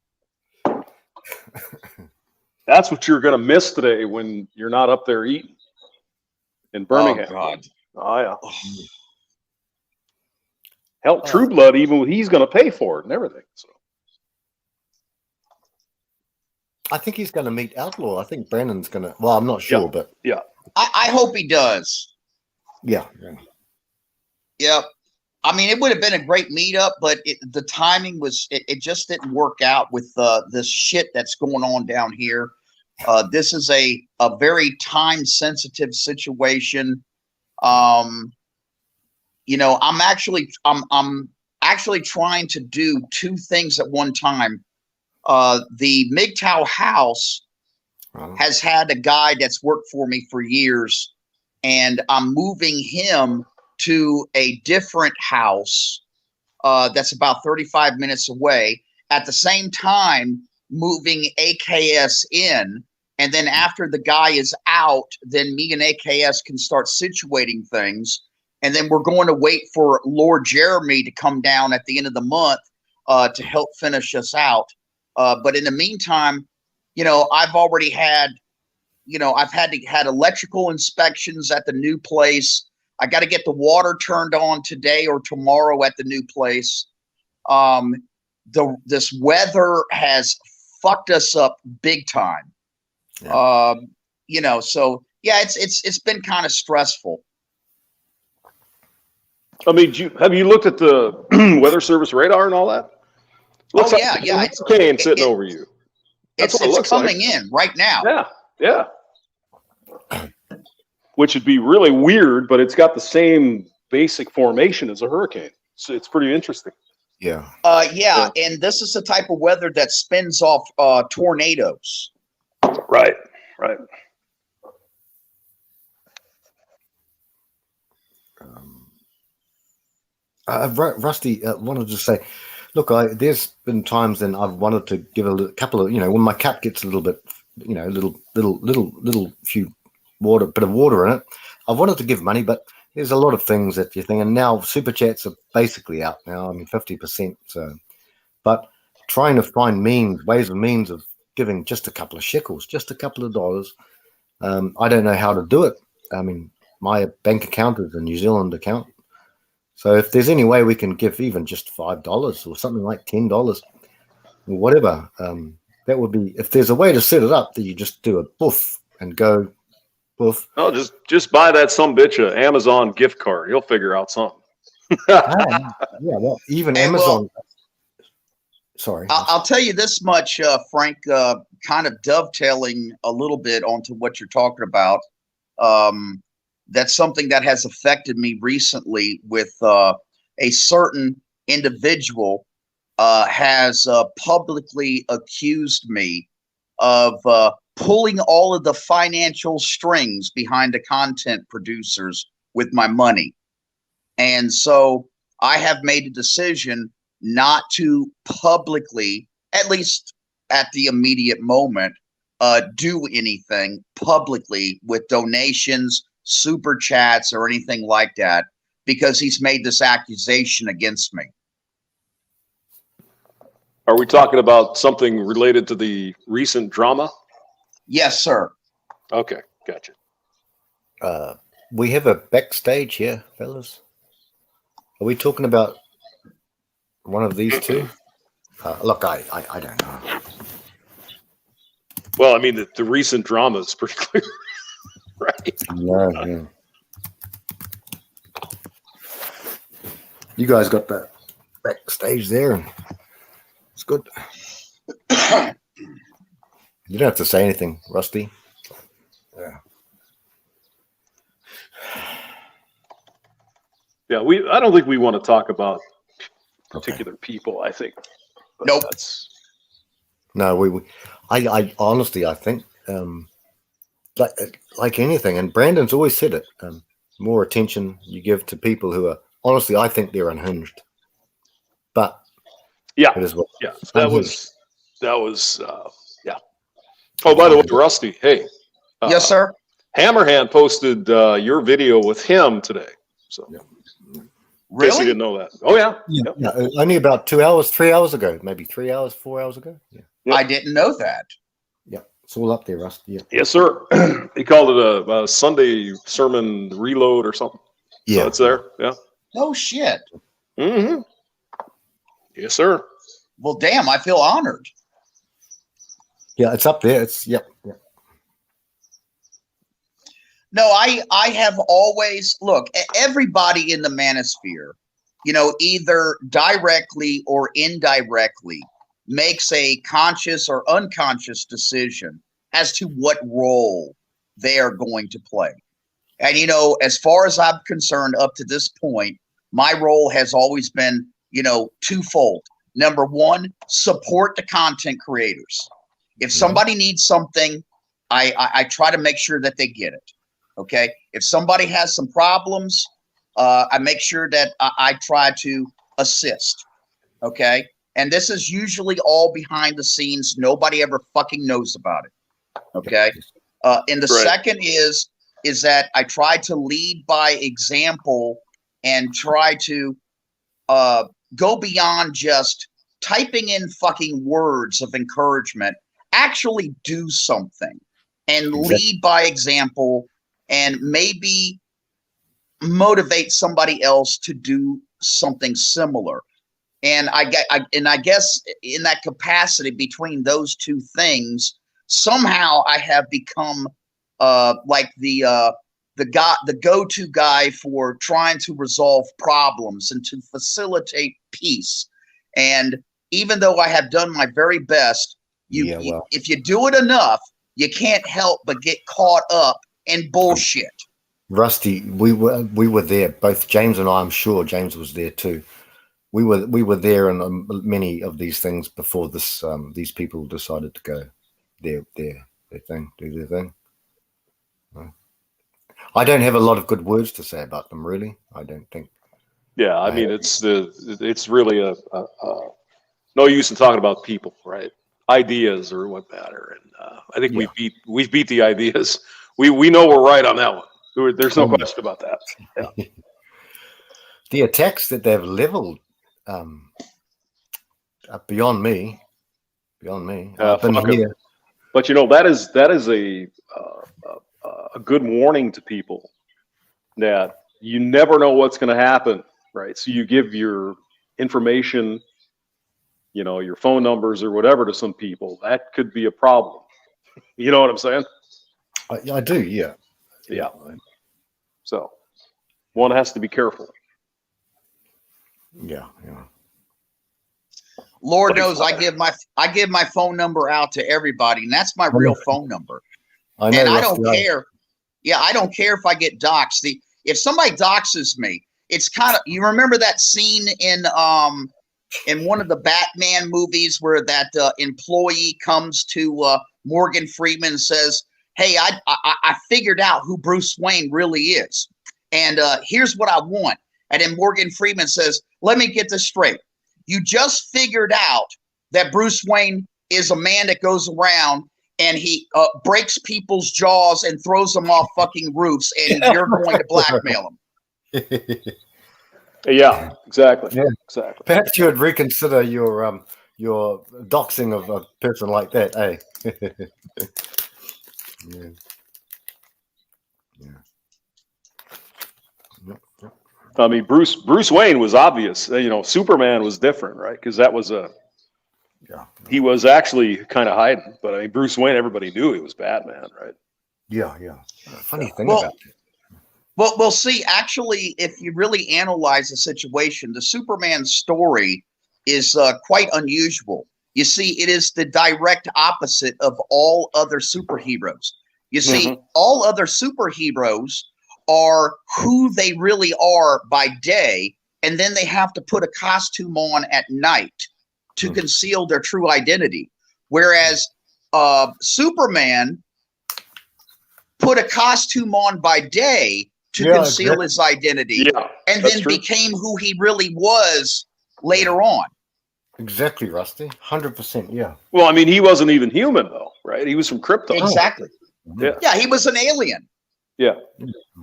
That's what you're going to miss today when you're not up there eating in Birmingham. Oh God. Oh yeah. Hell, True Blood, even he's going to pay for it and everything. So. I think he's going to meet Outlaw. I think Brandon's going to. Well, I'm not sure, but yeah. I hope he does. Yeah. Yep. I mean, it would have been a great meetup, but the timing was it just didn't work out with this shit that's going on down here. This is a very time sensitive situation. I'm actually trying to do two things at one time. The MGTOW house has had a guy that's worked for me for years, and I'm moving him to a different house that's about 35 minutes away. At the same time, moving AKS in, and then after the guy is out, then me and AKS can start situating things. And then we're going to wait for Lord Jeremy to come down at the end of the month to help finish us out. But in the meantime, I've already had, I've had electrical inspections at the new place. I got to get the water turned on today or tomorrow at the new place. This weather has fucked us up big time. Yeah. So yeah, it's been kind of stressful. I mean, have you looked at the Weather Service radar and all that? Looks Oh like yeah, yeah. a hurricane sitting over you. That's what it It's looks like. coming in right now. Yeah. Which would be really weird, but it's got the same basic formation as a hurricane. So it's pretty interesting. Yeah. Yeah, and this is the type of weather that spins off tornadoes. Right. Rusty, wanted to say, look, there's been times then I've wanted to give a couple of, when my cap gets a little bit, little few bit of water in it. I've wanted to give money, but there's a lot of things that you think, and now super chats are basically out now. I mean, 50%. So, but trying to find ways and means of giving just a couple of shekels, just a couple of dollars. I don't know how to do it. I mean, my bank account is a New Zealand account. So if there's any way we can give even just $5 or something like $10 or whatever, that would be, if there's a way to set it up that you just do a boof and go boof. Oh, just buy that sumbitch a Amazon gift card. You'll figure out something. Yeah, well, even Amazon. Sorry. I'll tell you this much, Frank, kind of dovetailing a little bit onto what you're talking about. That's something that has affected me recently with a certain individual has publicly accused me of pulling all of the financial strings behind the content producers with my money. And so I have made a decision not to publicly, at least at the immediate moment, do anything publicly with donations, super chats, or anything like that, because he's made this accusation against me. Are we talking about something related to the recent drama? Yes, sir. Okay, gotcha. We have a backstage here, fellas. Are we talking about one of these two? Look, I don't know. Well, I mean, the recent drama is pretty clear, right? Yeah. You guys got that backstage there, and it's good. You don't have to say anything, Rusty. Yeah. Yeah, I don't think we want to talk about particular people, I think. But nope. No, I honestly, I think, like anything, and Brandon's always said it, more attention you give to people who are, honestly, I think they're unhinged. But yeah, it is what, yeah, that was, yeah. Oh, by the way, Rusty, hey. Yes, sir. Hammerhand posted your video with him today. So, really? In case you didn't know that. Oh, yeah. Yeah, only about 2 hours, 3 hours ago, maybe 3 hours, 4 hours ago. Yeah. I didn't know that. Yeah, it's all up there, Rusty. Yeah. Yes, sir. He called it a Sunday sermon reload or something. Yeah, so it's there. Yeah. No shit. Mm-hmm. Yes, sir. Well, damn, I feel honored. Yeah, it's up there. It's yeah. No, I have always, look, everybody in the manosphere, either directly or indirectly makes a conscious or unconscious decision as to what role they are going to play. And, as far as I'm concerned, up to this point, my role has always been, twofold. Number one, support the content creators. If somebody needs something, I try to make sure that they get it. Okay. If somebody has some problems, I make sure that I try to assist. Okay. And this is usually all behind the scenes. Nobody ever fucking knows about it. Okay. And the second is that I try to lead by example and try to go beyond just typing in fucking words of encouragement. Actually do something and lead by example and maybe motivate somebody else to do something similar. And I guess in that capacity between those two things, somehow I have become like the go-to guy for trying to resolve problems and to facilitate peace. And even though I have done my very best, if you do it enough, you can't help but get caught up in bullshit. Rusty, we were there. Both James and I'm sure James was there too. We were there in many of these things before this. These people decided to go their thing, do their thing. I don't have a lot of good words to say about them, really. I don't think. Yeah, I mean, it's really a no use in talking about people, right? Ideas are what matter, and I think we beat the ideas. We know we're right on that one. There's no question about that. Yeah. The attacks that they've leveled beyond me. But you know, that is a good warning to people that you never know what's going to happen, right? So you give your information, you know, your phone numbers or whatever to some people. That could be a problem. You know what I'm saying? I do, yeah. Yeah. So one has to be careful. Yeah. Lord knows I give my phone number out to everybody, and that's my real phone number. I know, and I don't care. Yeah, I don't care if I get doxxed. If somebody doxes me, it's kind of, you remember that scene in one of the Batman movies where that employee comes to Morgan Freeman and says, "Hey, I figured out who Bruce Wayne really is, and here's what I want." And then Morgan Freeman says, "Let me get this straight. You just figured out that Bruce Wayne is a man that goes around and he breaks people's jaws and throws them off fucking roofs, and you're going to blackmail him." Yeah, exactly. Yeah. Exactly. Perhaps you would reconsider your doxing of a person like that, eh? Yeah. I mean, Bruce Wayne was obvious. You know, Superman was different, right? Because that was he was actually kind of hiding. But I mean, Bruce Wayne, everybody knew he was Batman, right? Yeah. Funny thing about it. Well, see, actually, if you really analyze the situation, the Superman story is quite unusual. You see, it is the direct opposite of all other superheroes. You see, all other superheroes are who they really are by day, and then they have to put a costume on at night to conceal their true identity. Whereas Superman put a costume on by day to conceal his identity, and then became who he really was later on. Exactly, Rusty. 100%, yeah. Well, I mean, he wasn't even human, though, right? He was from Krypton. Exactly. Yeah, he was an alien. Yeah.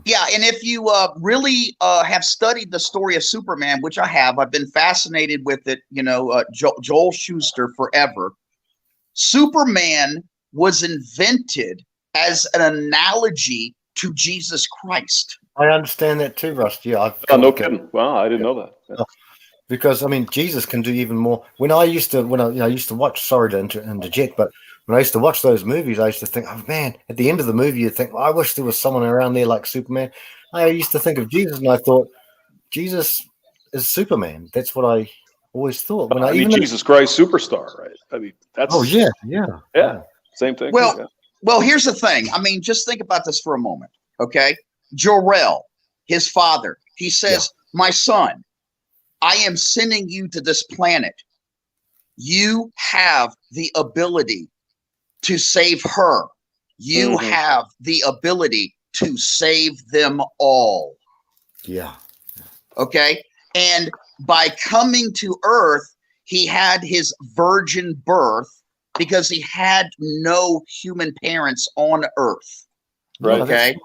Yeah, and if you really have studied the story of Superman, which I have, I've been fascinated with it, you know, Joel Shuster forever. Superman was invented as an analogy to Jesus Christ. I understand that too, Rusty. Yeah, no kidding. Wow, I didn't know that. Yeah. Because I mean, Jesus can do even more. When I used to watch, sorry to interject, but when I used to watch those movies, I used to think, oh man, at the end of the movie, you think, well, I wish there was someone around there like Superman. I used to think of Jesus, and I thought, Jesus is Superman. That's what I always thought. When I mean, Jesus Christ Superstar, right? I mean, that's yeah, same thing. Well, here's the thing. I mean, just think about this for a moment, okay? Jor-El, his father, he says, "My son, I am sending you to this planet. You have the ability to save her. You have the ability to save them all." Yeah. Okay. And by coming to Earth, he had his virgin birth because he had no human parents on Earth. Right. Okay.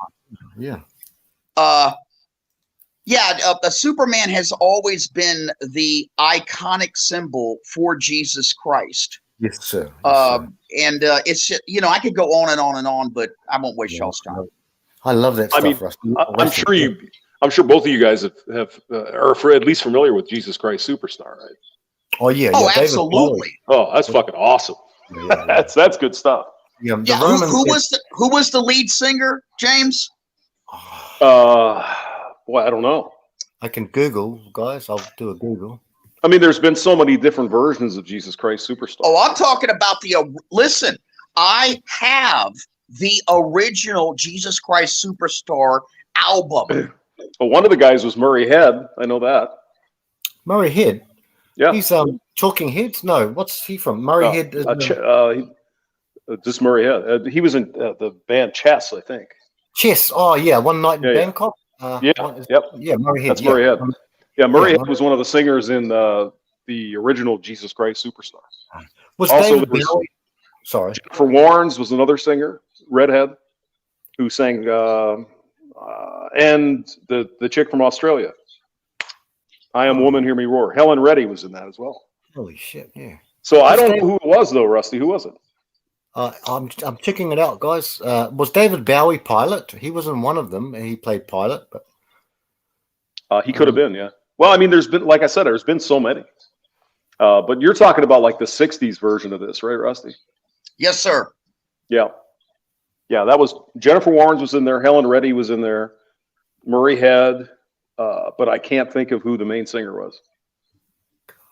Yeah. Superman has always been the iconic symbol for Jesus Christ. Yes, sir. And it's just, you know, I could go on and on and on, but I won't waste y'all's time. I love that stuff, I mean, Rusty. I'm sure both of you guys are at least familiar with Jesus Christ Superstar, right? Oh yeah. Oh, absolutely. Oh, that's fucking awesome. Yeah. That's good stuff. Yeah. Who was the lead singer, James? Boy, I don't know. I can Google, guys. I'll do a Google. I mean, there's been so many different versions of Jesus Christ Superstar. Oh, I'm talking about listen, I have the original Jesus Christ Superstar album. Well, one of the guys was Murray Head. I know that. Murray Head. Yeah. He's Talking Heads. No, what's he from? Murray Head. Is, just Murray Head. He was in the band Chess, I think. Chess. Oh yeah, One Night in Yeah, yeah. Bangkok. Yeah. Yep. Yeah, Murray Head. That's Murray Head. Yeah, Murray Yeah, Head was one of the singers in the original Jesus Christ Superstar. Was Also, David there was- Bowie? Sorry. Jennifer Warnes was another singer, redhead, who sang, and the chick from Australia, I Am Woman, Hear Me Roar. Helen Reddy was in that as well. Holy shit! Yeah. So I don't know who it was though, Rusty. Who was it? I'm checking it out, guys. Was David Bowie Pilot? He was in one of them, and he played Pilot. But He could have been, yeah. Well, I mean, there's been, like I said, there's been so many. But you're talking about like the '60s version of this, right, Rusty? Yes, sir. Yeah. Yeah, that was Jennifer Warnes was in there. Helen Reddy was in there. Murray Head. But I can't think of who the main singer was.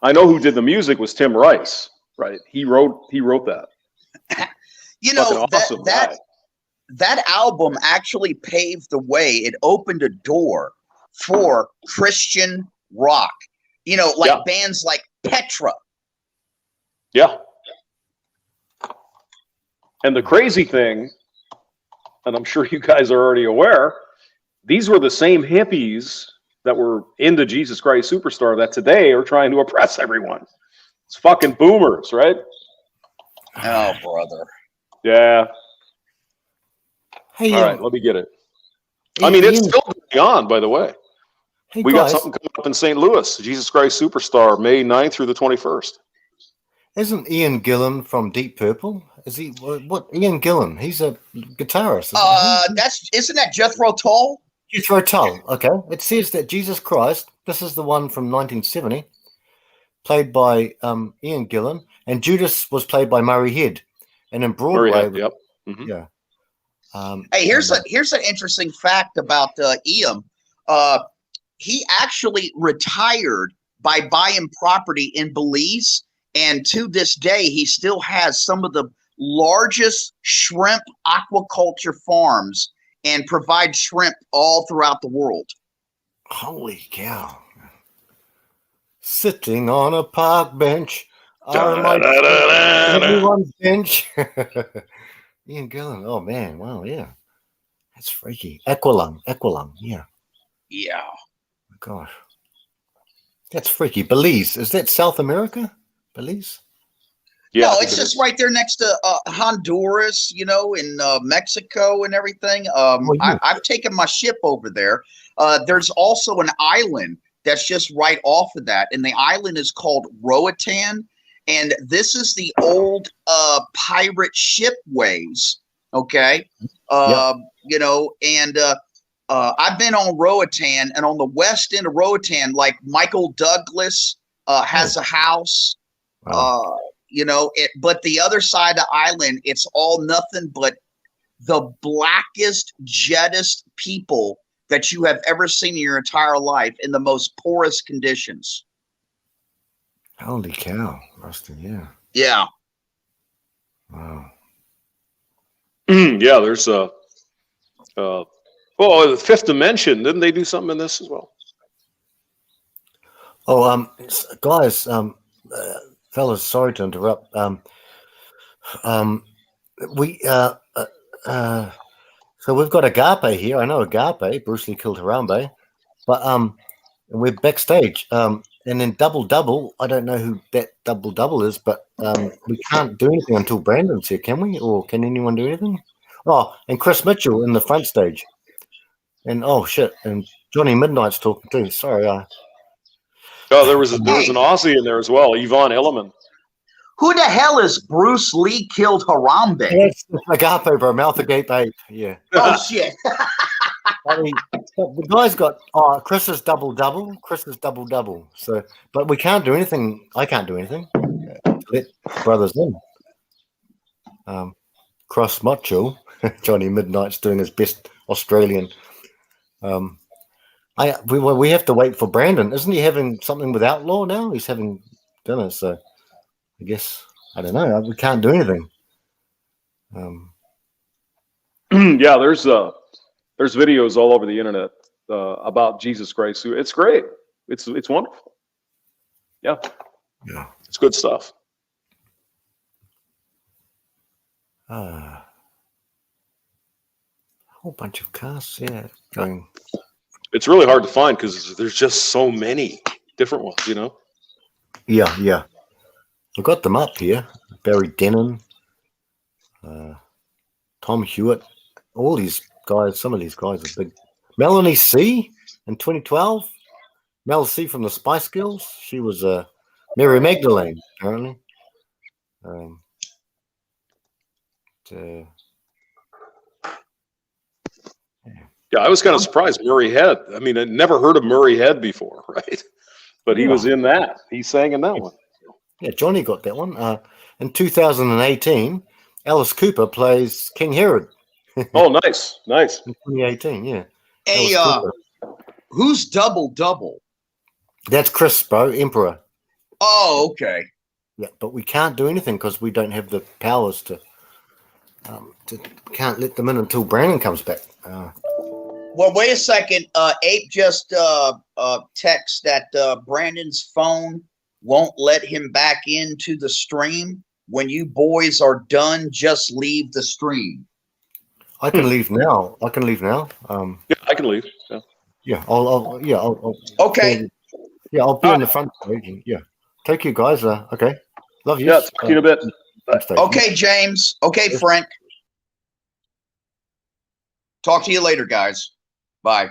I know who did the music was Tim Rice, right? He wrote that. You know, Fucking awesome guy. that album actually paved the way. It opened a door for Christian rock. You know, like bands like Petra. Yeah. And the crazy thing, and I'm sure you guys are already aware, these were the same hippies that were into Jesus Christ Superstar that today are trying to oppress everyone. It's fucking boomers, right? Oh, brother. Yeah. Hey, all right, let me get it. I mean, it's still going on, by the way. Hey, we guys. got something coming up in St. Louis, Jesus Christ Superstar, May 9th through the 21st. Isn't Ian Gillan from Deep Purple? Is he what? Ian Gillan? He's a guitarist. Isn't that Jethro Tull? Jethro Tull. Okay. It says that Jesus Christ. This is the one from 1970, played by Ian Gillan, and Judas was played by Murray Head, and in Broadway. Murray Head, yep. Mm-hmm. Yeah. Hey, here's an interesting fact about Ian. He actually retired by buying property in Belize, and to this day, he still has some of the largest shrimp aquaculture farms and provides shrimp all throughout the world. Holy cow! Sitting on a park bench, everyone's bench. Ian Gillan. Oh man! Wow, yeah, that's freaky. Aqualung, yeah. Yeah. Gosh, that's freaky. Belize, is that South America? Belize? Yeah, no, it's just right there next to Honduras, you know, in Mexico and everything. I've taken my ship over there. There's also an island that's just right off of that, and the island is called Roatan, and this is the old pirate shipways. Okay, you know, and I've been on Roatan, and on the west end of Roatan, like Michael Douglas has a house. Wow. You know, but the other side of the island, it's all nothing but the blackest, jettest people that you have ever seen in your entire life in the most poorest conditions. Holy cow, Rusty! Yeah. Yeah. Wow. Yeah, there's a. Well, the Fifth Dimension, didn't they do something in this as well? Oh, guys, fellas, sorry to interrupt. So we've got Agape here. I know Agape. Bruce Lee killed Harambe, but and we're backstage. And then Double, I don't know who that Double is, but we can't do anything until Brandon's here, can we? Or can anyone do anything? Oh, and Chris Mitchell in the front stage. And oh shit, and Johnny Midnight's talking too. Sorry, Oh, there was an Aussie in there as well, Yvonne Elliman. Who the hell is Bruce Lee killed Harambe? That's Agape, bro. Mouth Agape Ape. Yeah. Oh shit. I mean, the guy's got Chris is double. Chris is double. So, but we can't do anything. I can't do anything. Let brothers in. Cross Macho, Johnny Midnight's doing his best Australian. We have to wait for Brandon. Isn't he having something with Outlaw now? He's having dinner, so I guess I don't know. We can't do anything. Yeah, there's videos all over the internet about Jesus Christ. It's great. It's wonderful. Yeah, it's good stuff. A whole bunch of cars, yeah, going. It's really hard to find because there's just so many different ones, you know. Yeah. I've got them up here. Barry Denon, Tom Hewitt, all these guys. Some of these guys are big. Melanie C in 2012. Mel C from the Spice Girls. She was Mary Magdalene, apparently. Yeah, I was kind of surprised. Murray Head. I mean, I'd never heard of Murray Head before, right? But he was in that. He sang in that one. Yeah, Johnny got that one. In 2018, Alice Cooper plays King Herod. Oh, nice. In 2018, yeah. Hey, who's Double Double? That's Chris, bro, Emperor. Oh, okay. Yeah, but we can't do anything because we don't have the powers to can't let them in until Brandon comes back. Well, wait a second. Ape just text that Brandon's phone won't let him back into the stream. When you boys are done, just leave the stream. I can leave now. Yeah, I can leave. Yeah. I'll Okay. I'll be in the front page. Yeah. Take you guys. Okay. Love you. Yeah, talk to you in a bit. Okay, James. Okay, Frank. Talk to you later, guys. Bye.